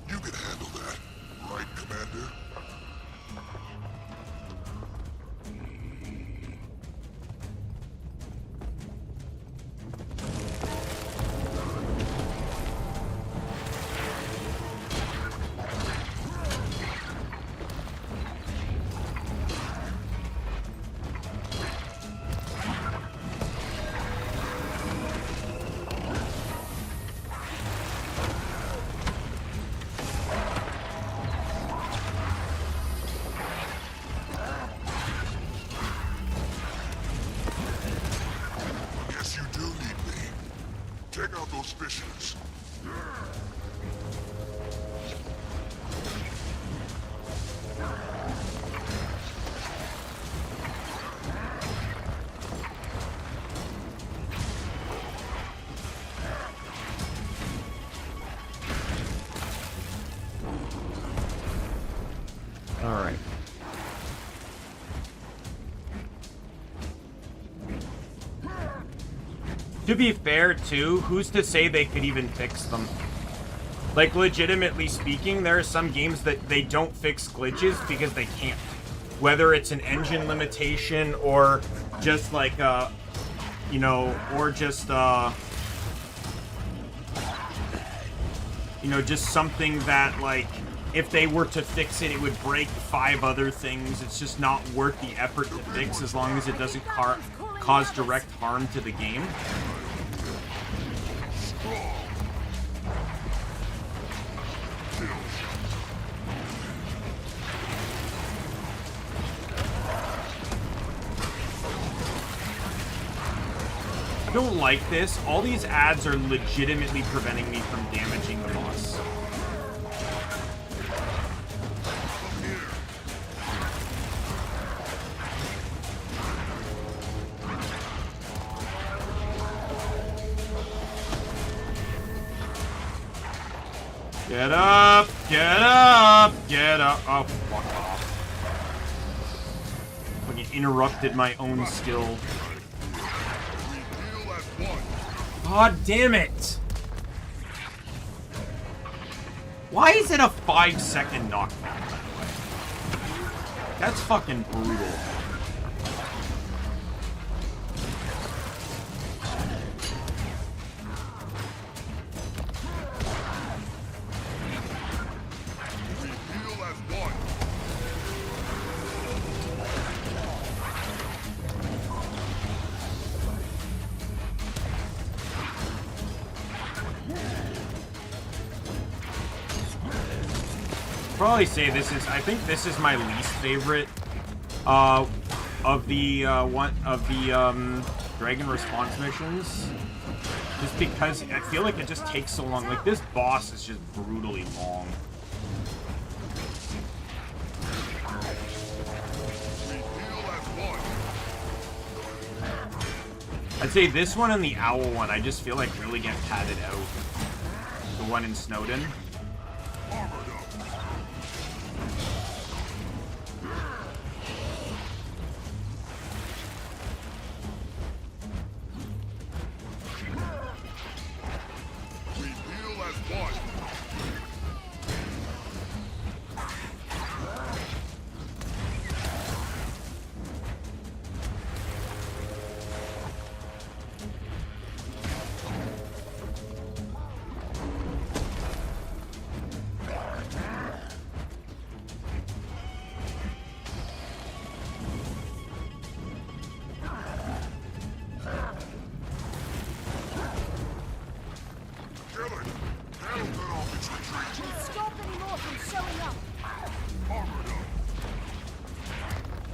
You can handle that, right, Commander? Alright. To be fair, too, who's to say they could even fix them? Like, legitimately speaking, there are some games that they don't fix glitches because they can't. Whether it's an engine limitation or just like, you know, or just, you know, just something that, like, if they were to fix it, it would break 5 other things. It's just not worth the effort to fix as long as it doesn't cause direct harm to the game. I don't like this. All these ads are legitimately preventing me from damaging the boss. Get up! Get up! Get up! Oh, fuck off. Fucking interrupted my own skill. God damn it! Why is it a 5-second knockback, by the way? That's fucking brutal. Probably say this is, I think this is my least favorite of the dragon response missions, just because I feel like it just takes so long. Like, this boss is just brutally long. I'd say this one and the owl one, I just feel like really get padded out. The one in Snowden.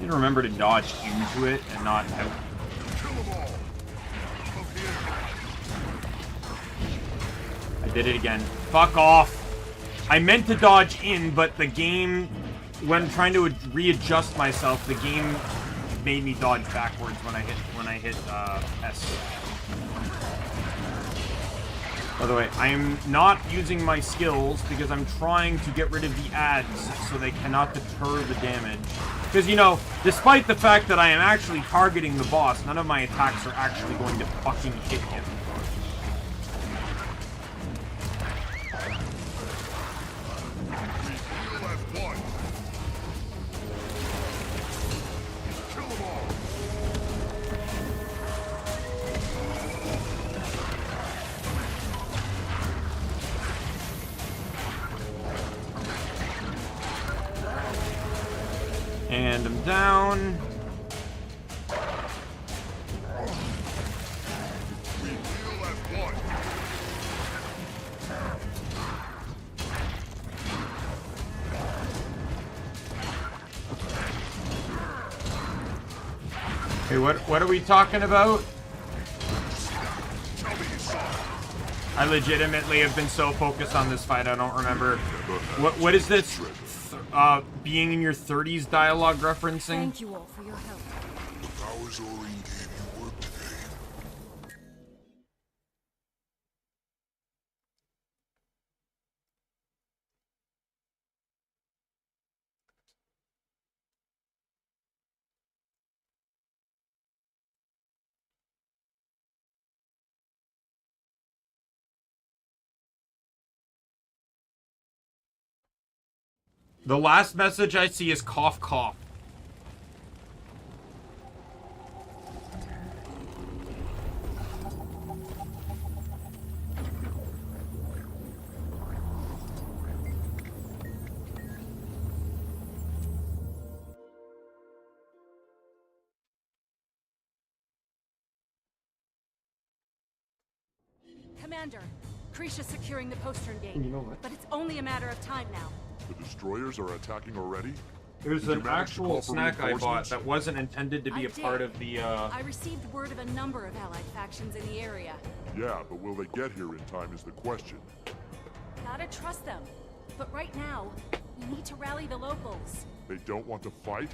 You remember to dodge into it and not out. I did it again. Fuck off. I meant to dodge in, but the game, when trying to readjust myself, the game made me dodge backwards when I hit S. By the way, I am not using my skills because I'm trying to get rid of the ads so they cannot deter the damage. Because, you know, despite the fact that I am actually targeting the boss, none of my attacks are actually going to fucking hit him. And I'm down. Hey, what are we talking about? I legitimately have been so focused on this fight, I don't remember. What is this? Being in your 30s dialogue referencing? Thank you all for your help. The powers Aurene gave you work today. The last message I see is cough cough. Commander, Krisha's securing the postern gate. You know what? But it's only a matter of time now. The destroyers are attacking already? There's an actual snack I bought that wasn't intended to be a part of the, I received word of a number of allied factions in the area. Yeah, but will they get here in time is the question. Gotta trust them. But right now, we need to rally the locals. They don't want to fight?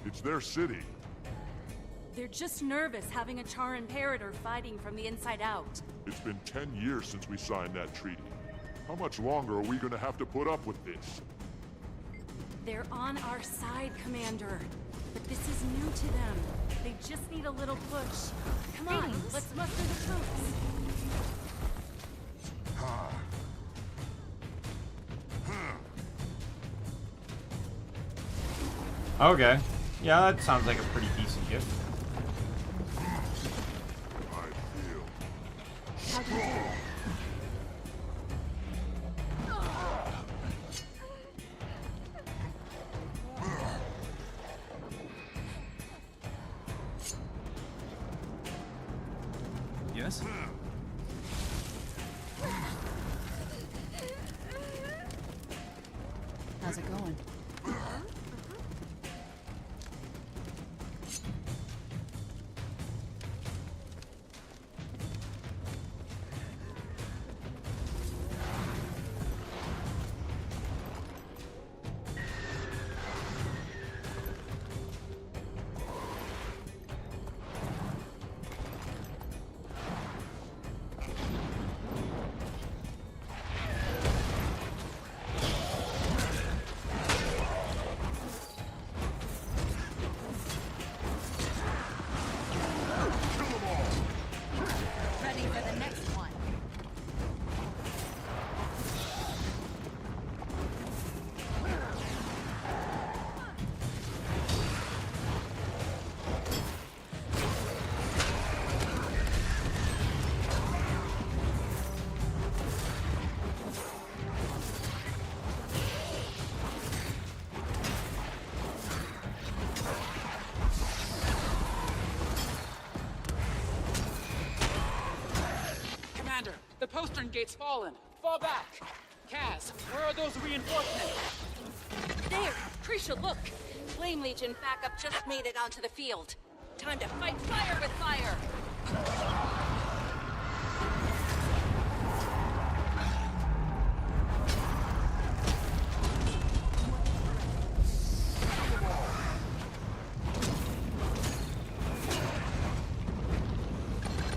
It's their city. They're just nervous having a Char Imperator fighting from the inside out. It's been 10 years since we signed that treaty. How much longer are we gonna have to put up with this? They're on our side, Commander. But this is new to them. They just need a little push. Come on, let's muster the troops. Okay. Yeah, that sounds like a pretty decent gift. How'd you do? Yes? How's it going? Ready for the next one. Commander, the postern gate's fallen. Fall back. Kaz, where are those reinforcements? There! Krisha, look! Flame Legion backup just made it onto the field. Time to fight fire with fire!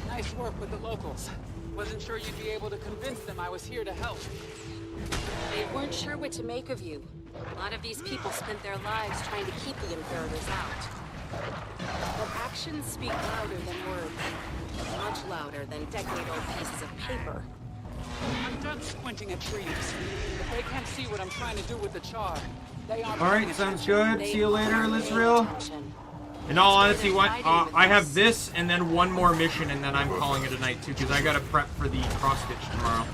Nice work with the locals. Wasn't sure you'd be able to convince them I was here to help. They weren't sure what to make of you. A lot of these people spent their lives trying to keep the Imperators out. But actions speak louder than words. Much louder than decade-old pieces of paper. I'm done squinting at trees. If they can't see what I'm trying to do with the Char, they aren't Alright, paying sounds attention. good. See you later, Lizrael. In all honesty, I have this and then one more mission, and then I'm calling it a night too, because I gotta prep for the cross-stitch tomorrow.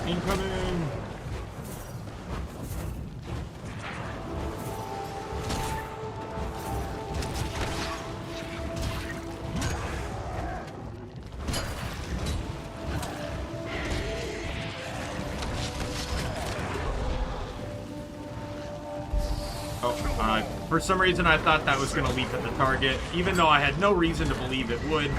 Incoming! For some reason I thought that was going to leap at the target, even though I had no reason to believe it would.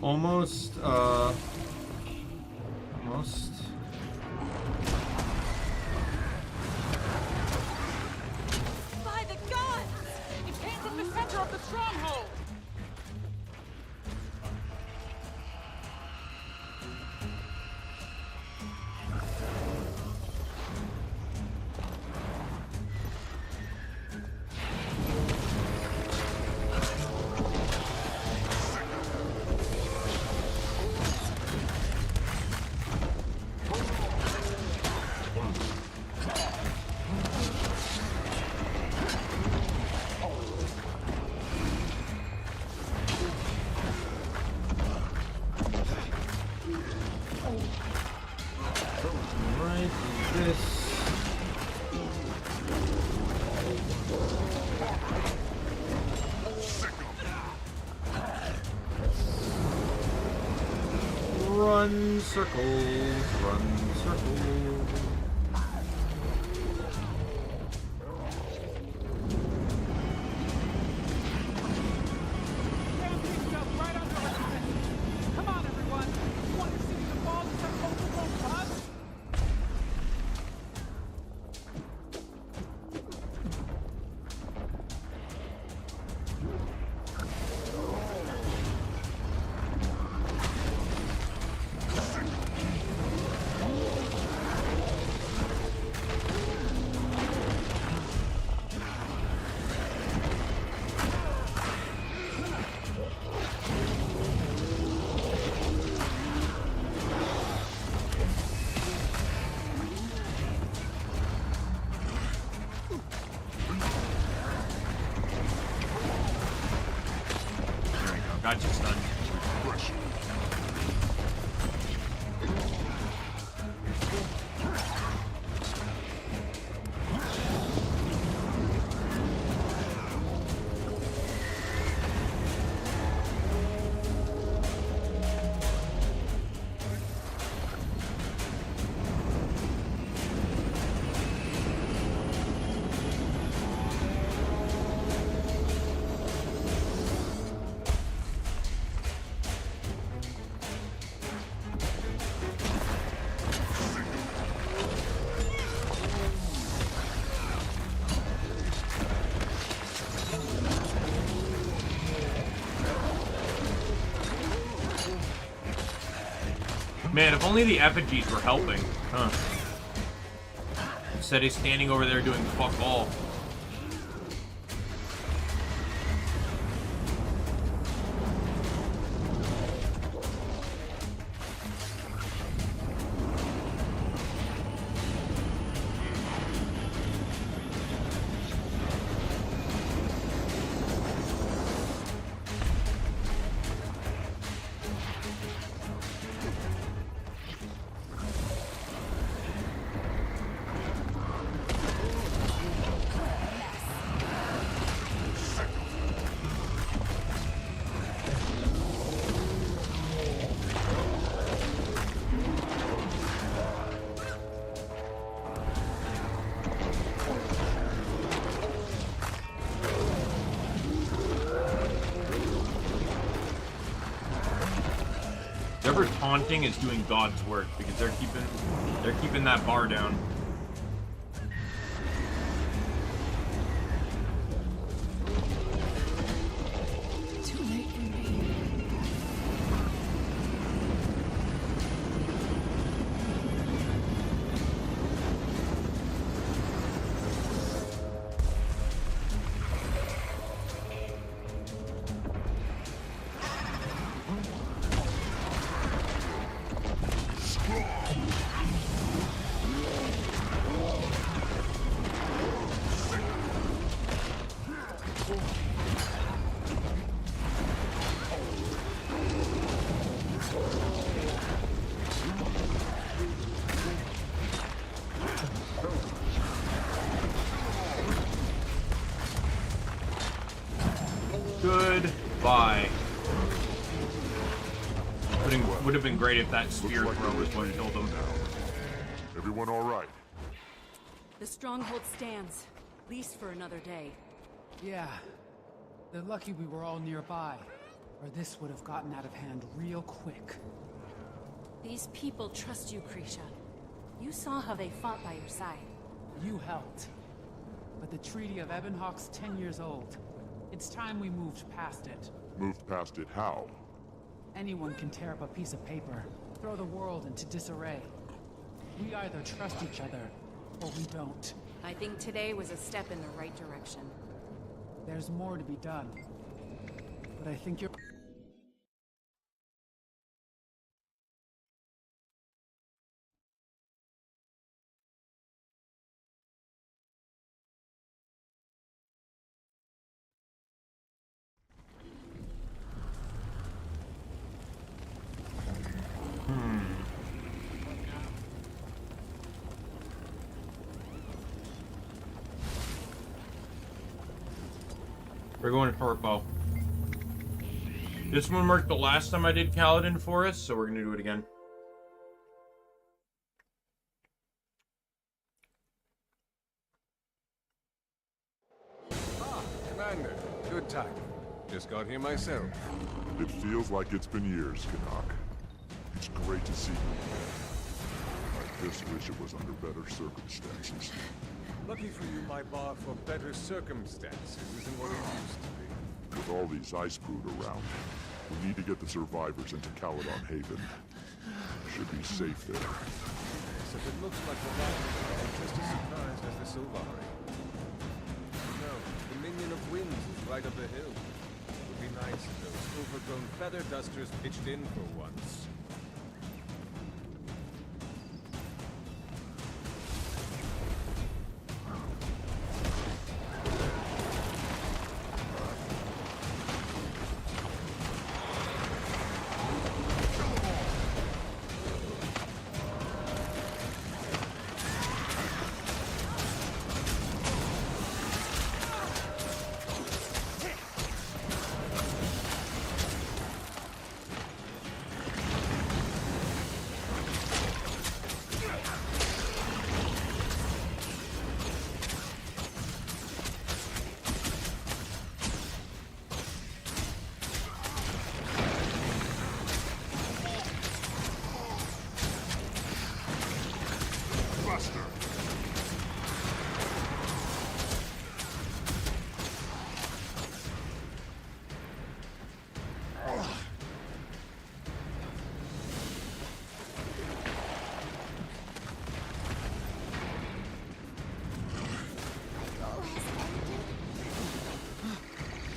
Almost. By the gods! It's aimed at the center of the stronghold! Run circles, run circles. Right under our defenses. Come on, everyone. You want your city to fall to some overgrown bust? Got you stunned. Man, if only the effigies were helping. Huh. Instead he's standing over there doing fuck all. Whoever taunting is doing God's work because they're keeping that bar down. Too late for me. Goodbye. Would have been great if that spear throw was what killed him. Everyone all right? The stronghold stands, at least for another day. Yeah. They're lucky we were all nearby. or this would have gotten out of hand real quick. These people trust you, Krisha. You saw how they fought by your side. You helped. But the Treaty of Ebonhawk's 10 years old. It's time we moved past it. Moved past it how? Anyone can tear up a piece of paper, throw the world into disarray. We either trust each other, or we don't. I think today was a step in the right direction. There's more to be done. But I think you're... We're going to Torpo. This one marked the last time I did Kaladin Forest, so we're going to do it again. Ah, Commander. Good time. Just got here myself. It feels like it's been years, Canuck. It's great to see you. I just wish it was under better circumstances. Lucky for you, my bar for better circumstances isn't what it used to be. With all these ice brood around, we need to get the survivors into Caladon Haven. Should be safe there. Yes, if it looks like the Rivals are just as surprised as the Sylvari. No, the Minion of Winds is right up the hill. It would be nice if those overgrown feather dusters pitched in for once.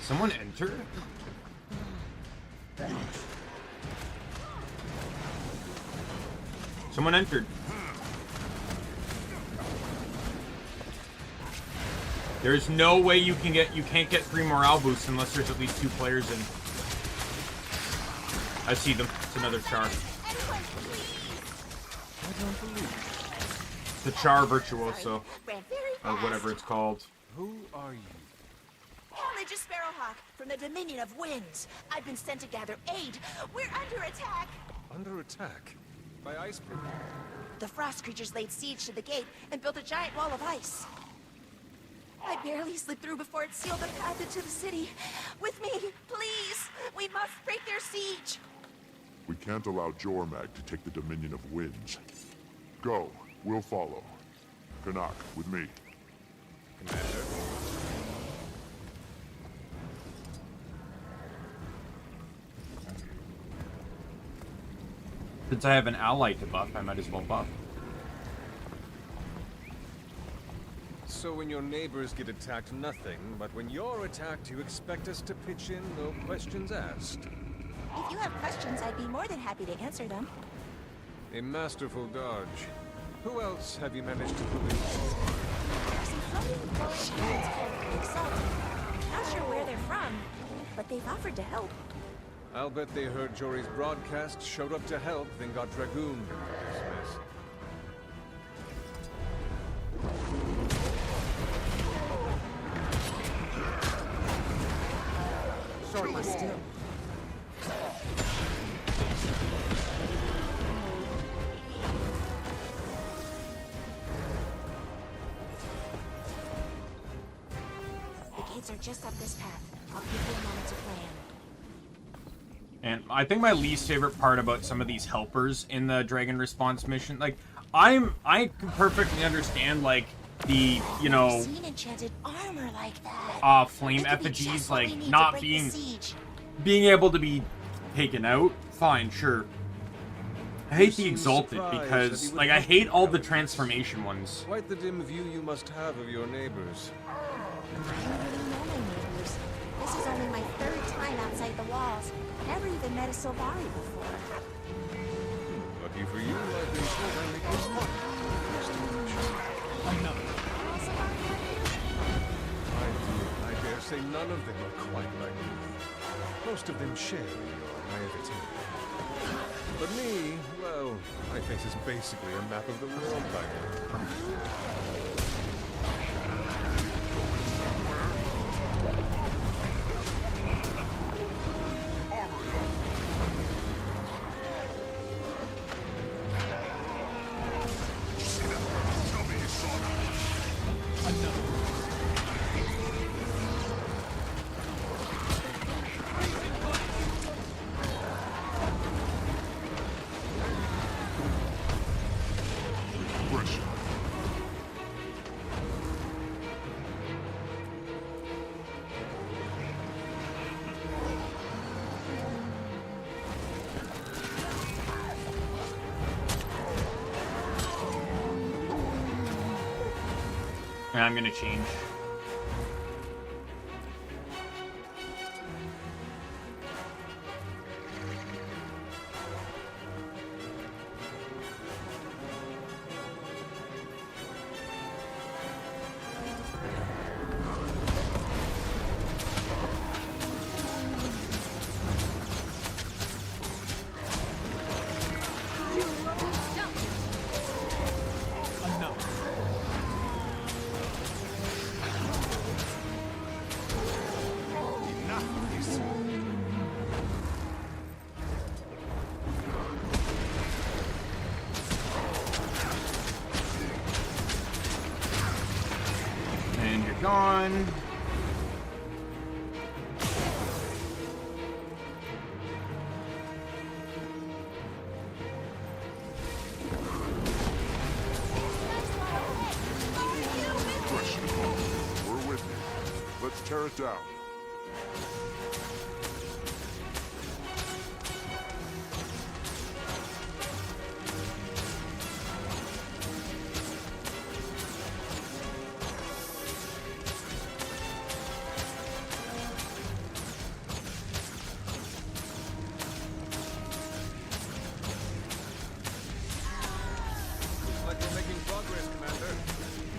Someone entered? Someone entered. There's no way you can't get 3 morale boosts unless there's at least 2 players in. I see them. It's another char. The char virtuoso. Or whatever it's called. Who are you? Religious Sparrowhawk from the Dominion of Winds. I've been sent to gather aid. We're under attack. Under attack? By ice brood? The frost creatures laid siege to the gate and built a giant wall of ice. I barely slipped through before it sealed the path into the city. With me, please. We must break their siege. We can't allow Jormag to take the Dominion of Winds. Go. We'll follow. Canuck, with me. Commander. Since I have an ally to buff, I might as well buff. So when your neighbors get attacked, nothing, but when you're attacked, you expect us to pitch in, no questions asked. If you have questions, I'd be more than happy to answer them. A masterful dodge. Who else have you managed to convince? There's some floating forest humans called Exalted. Not sure where they're from, but they've offered to help. I'll bet they heard Jory's broadcast, showed up to help, then got dragooned into this mess. Short was still. The gates are just up this path. I'll give you a moment to plan. And I think my least favorite part about some of these helpers in the Dragon Response mission, like, I can perfectly understand, like, the, you know, Seen enchanted armor like that. flame It could be effigies, just what we like, need to not break the being siege. able to be taken out. Fine, sure. I hate the seem Exalted surprised that because, he would like, I help hate you, all the Countess. transformation ones. Quite the dim view you must have of your neighbors. I don't really know my neighbors. This is only my third time outside the walls. Never even met a Silvari before. Lucky for you, I've been told I make this one. I dare say none of them are quite like me. Most of them share in your naivety. But me, well, my face is basically a map of the world by now. And I'm gonna change. And you're gone. We're with you. Let's tear it down. Looks like you're making progress, Commander.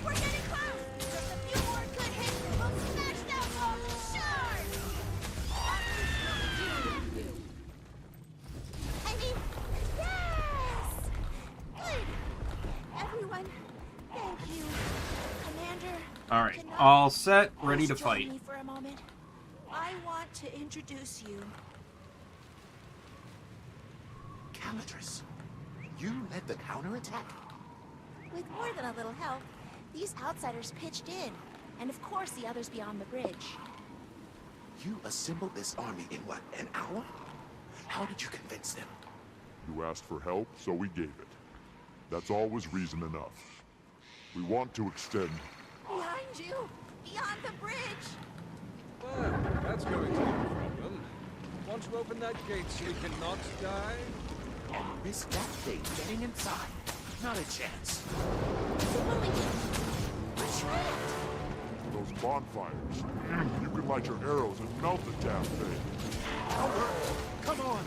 We're getting close! Just a few more good hits and we'll smash that wall to shards! I mean, yes! Good! Everyone, thank you. Commander, All right, can I all set, ready please to join fight. me for a moment? I want to introduce you. Calatrus, you led the counterattack? With more than a little help, these outsiders pitched in, and of course the others beyond the bridge. You assembled this army in what, an hour? How did you convince them? You asked for help, so we gave it. That's always reason enough. We want to extend... Behind you! Beyond the bridge! Well, that's going to be a problem. Want to open that gate so we cannot die? Risk that thing getting inside. Not a chance. Those bonfires. You can light your arrows and melt the damn thing. Come on!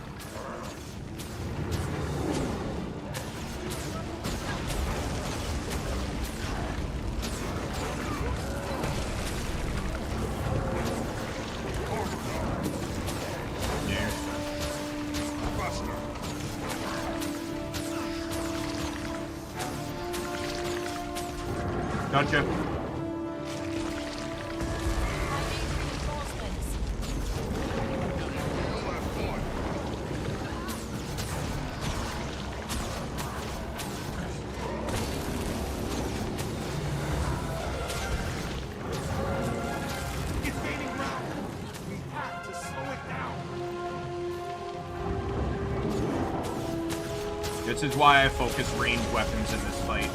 Gotcha. which is why I focus ranged weapons in this fight.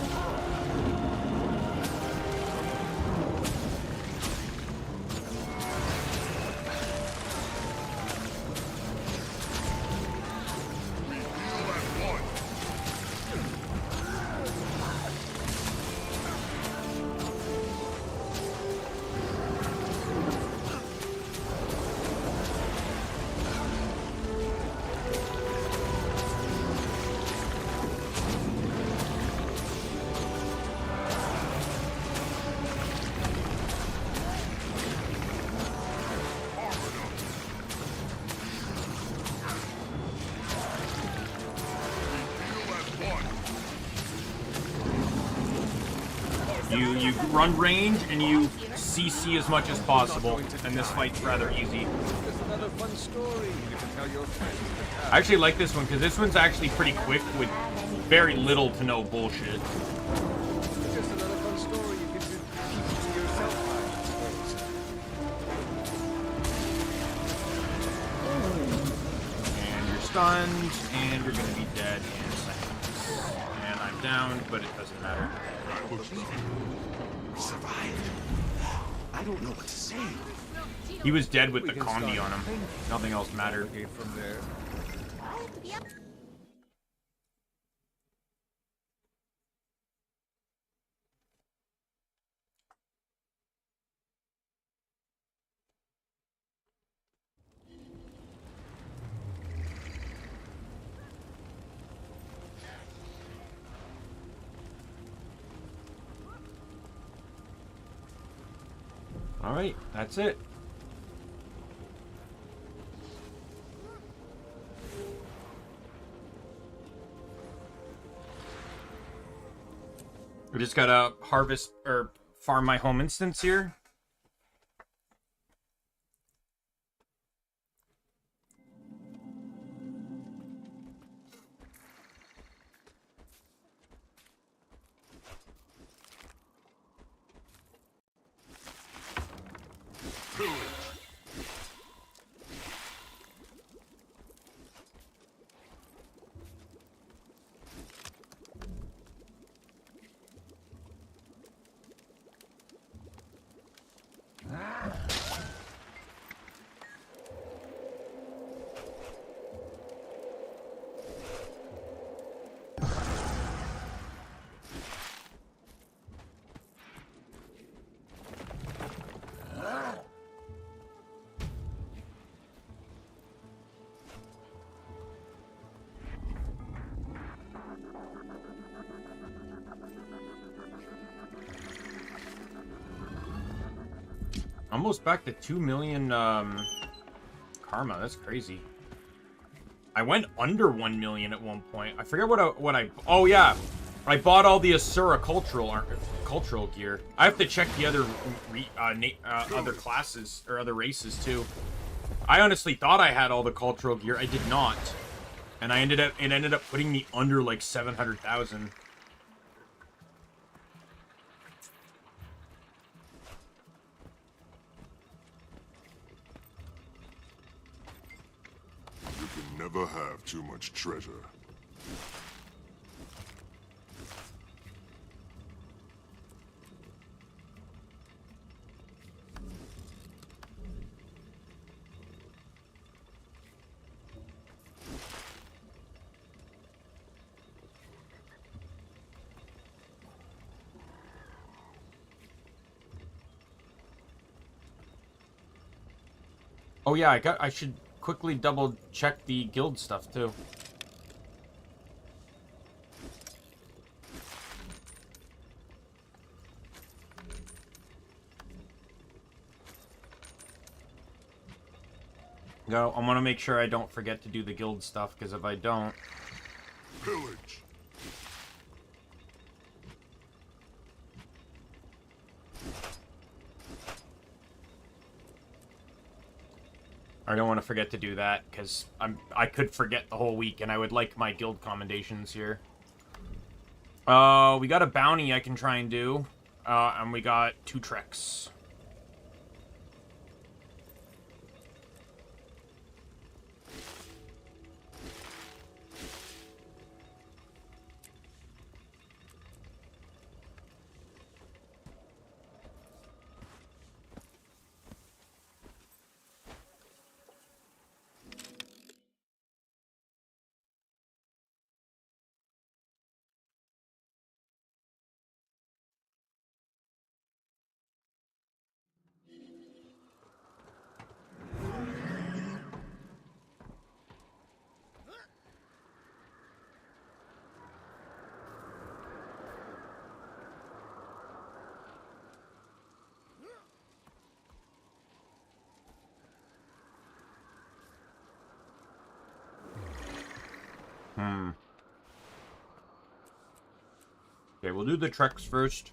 You run range and you CC as much as possible, and this fight's rather easy. I actually like this one because this one's actually pretty quick with very little to no bullshit. And you're stunned, and you're gonna be dead in seconds. And I'm down, but it doesn't matter. We survived. I don't know what to say. He was dead with the combi on him. Nothing else mattered. From there. All right, that's it. We just gotta harvest or farm my home instance here. Almost back to 2 million karma. That's crazy. I went under 1 million at one point. I forget what I oh yeah, I bought all the Asura cultural gear. I have to check the other other classes or other races too. I honestly thought I had all the cultural gear. I did not, and it ended up putting me under like 700,000. Never have too much treasure. Oh yeah, I should quickly double check the guild stuff too. I want to make sure I don't forget to do the guild stuff, because if I don't... Pillage. I don't want to forget to do that, because I could forget the whole week, and I would like my guild commendations here. We got a bounty I can try and do, and we got 2 treks. Okay, we'll do the treks first.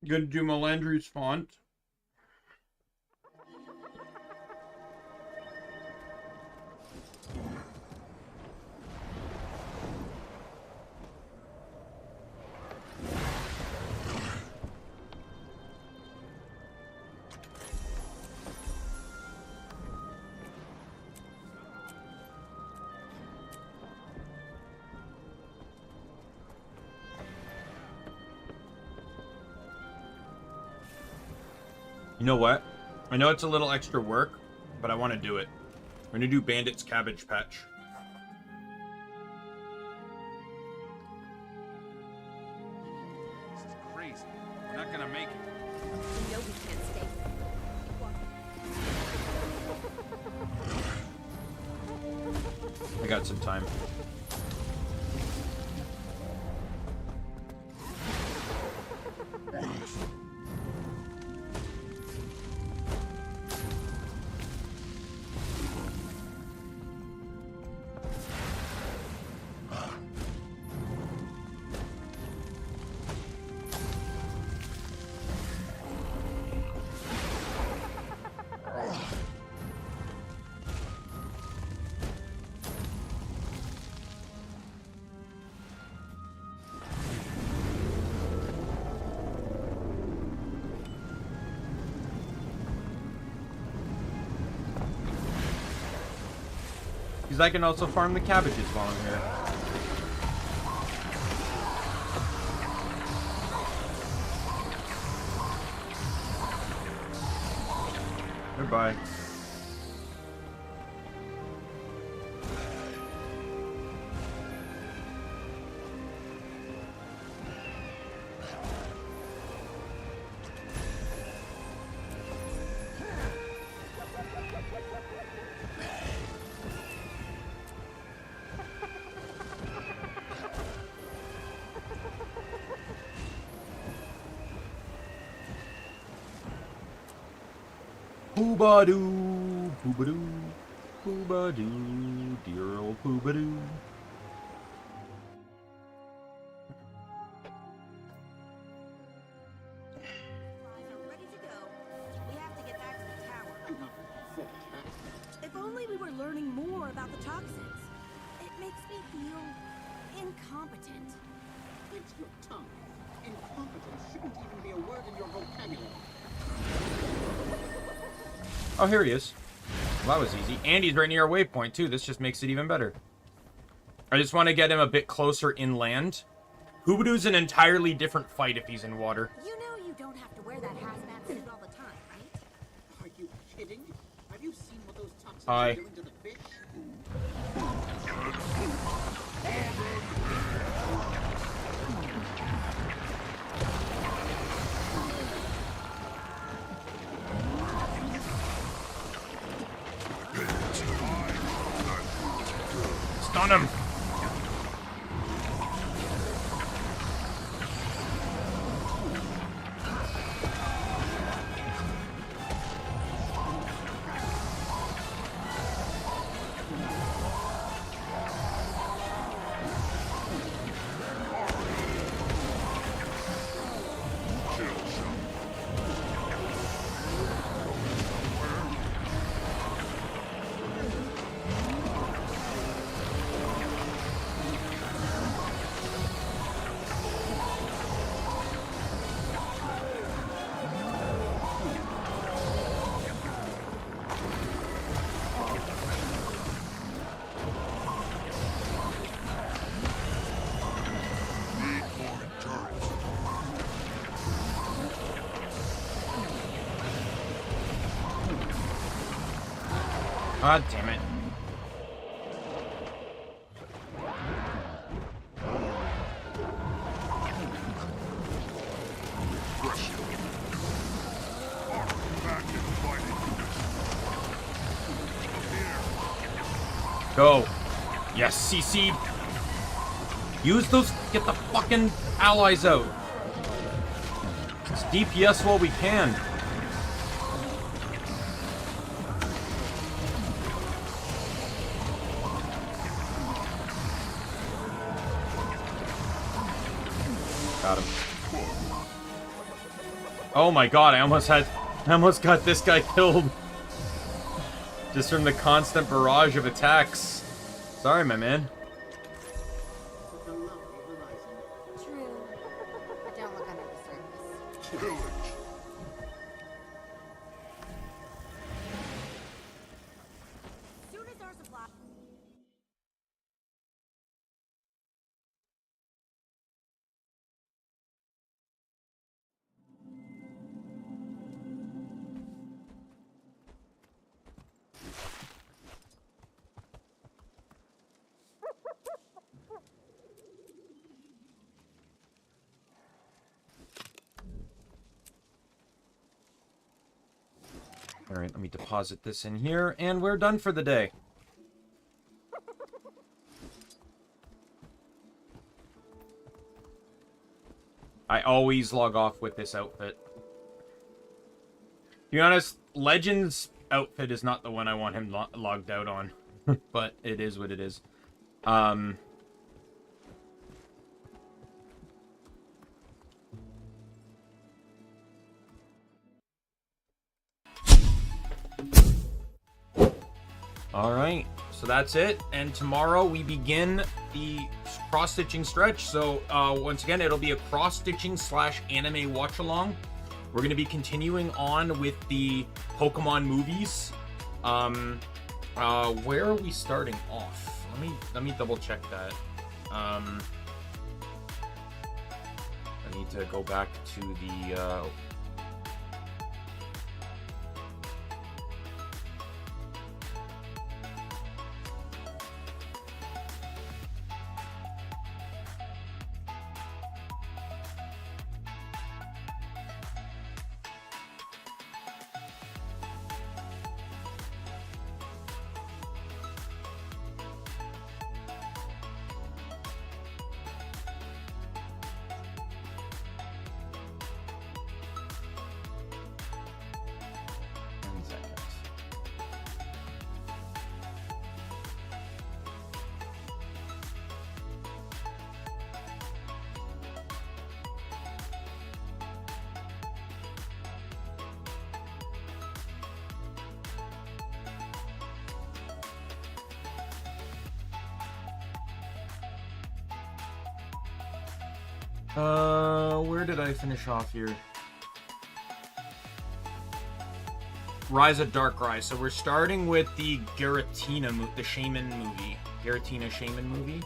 Gonna do Melandri's font. You know what? I know it's a little extra work, but I want to do it. We're gonna do Bandit's Cabbage Patch. This is crazy. We're not gonna make it. We know we can't stay. I got some time. Because I can also farm the cabbages while I'm here. Goodbye. Poobadoo, poobadoo, poobadoo, dear old poobadoo. If only we were learning more about the toxins. It makes me feel incompetent. It's your tongue. Incompetence shouldn't even be a word in your vocabulary. Oh, here he is. Well, that was easy. And he's right near our waypoint, too. This just makes it even better. I just want to get him a bit closer inland. Hoobadoo's an entirely different fight if he's in water. You know you don't have to wear that hazmat suit all the time, right? Are you kidding? Have you seen what those toxins Hi. are doing to the fish? Stun him! God damn it. Go. Yes, CC. Use those. Get the fucking allies out. Let's DPS while we can. Got him. Oh my god, I almost got this guy killed. Just from the constant barrage of attacks. Sorry, my man. True. But don't look under the surface. Pillage. Soon as our supply. Alright, let me deposit this in here, and we're done for the day. I always log off with this outfit. To be honest, Legend's outfit is not the one I want him logged out on. But it is what it is. Alright, so that's it. And tomorrow we begin the cross-stitching stretch. So, once again, it'll be a cross-stitching / anime watch-along. We're going to be continuing on with the Pokemon movies. Where are we starting off? Let me double-check that. I need to go back to the... Where did I finish off here? Rise of Darkrai. So we're starting with the Giratina, the Shaman movie. Giratina Shaman movie.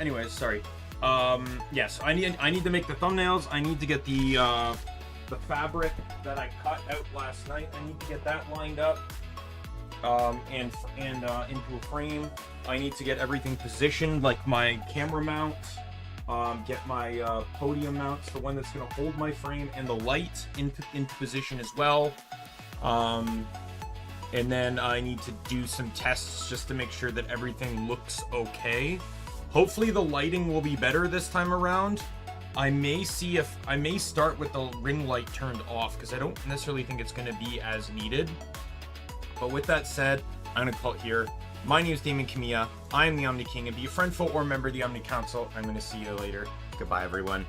Anyways, sorry. Yes, I need to make the thumbnails. I need to get the fabric that I cut out last night. I need to get that lined up, and into a frame. I need to get everything positioned, like my camera mount, get my podium mounts, the one that's gonna hold my frame, and the light into position as well. And then I need to do some tests just to make sure that everything looks okay. Hopefully the lighting will be better this time around. I may start with the ring light turned off because I don't necessarily think it's going to be as needed. But with that said, I'm going to call it here. My name is Daimien Kamiya. I am the Omni King, and be a friend, foe, or member of the Omni Council. I'm going to see you later. Goodbye, everyone.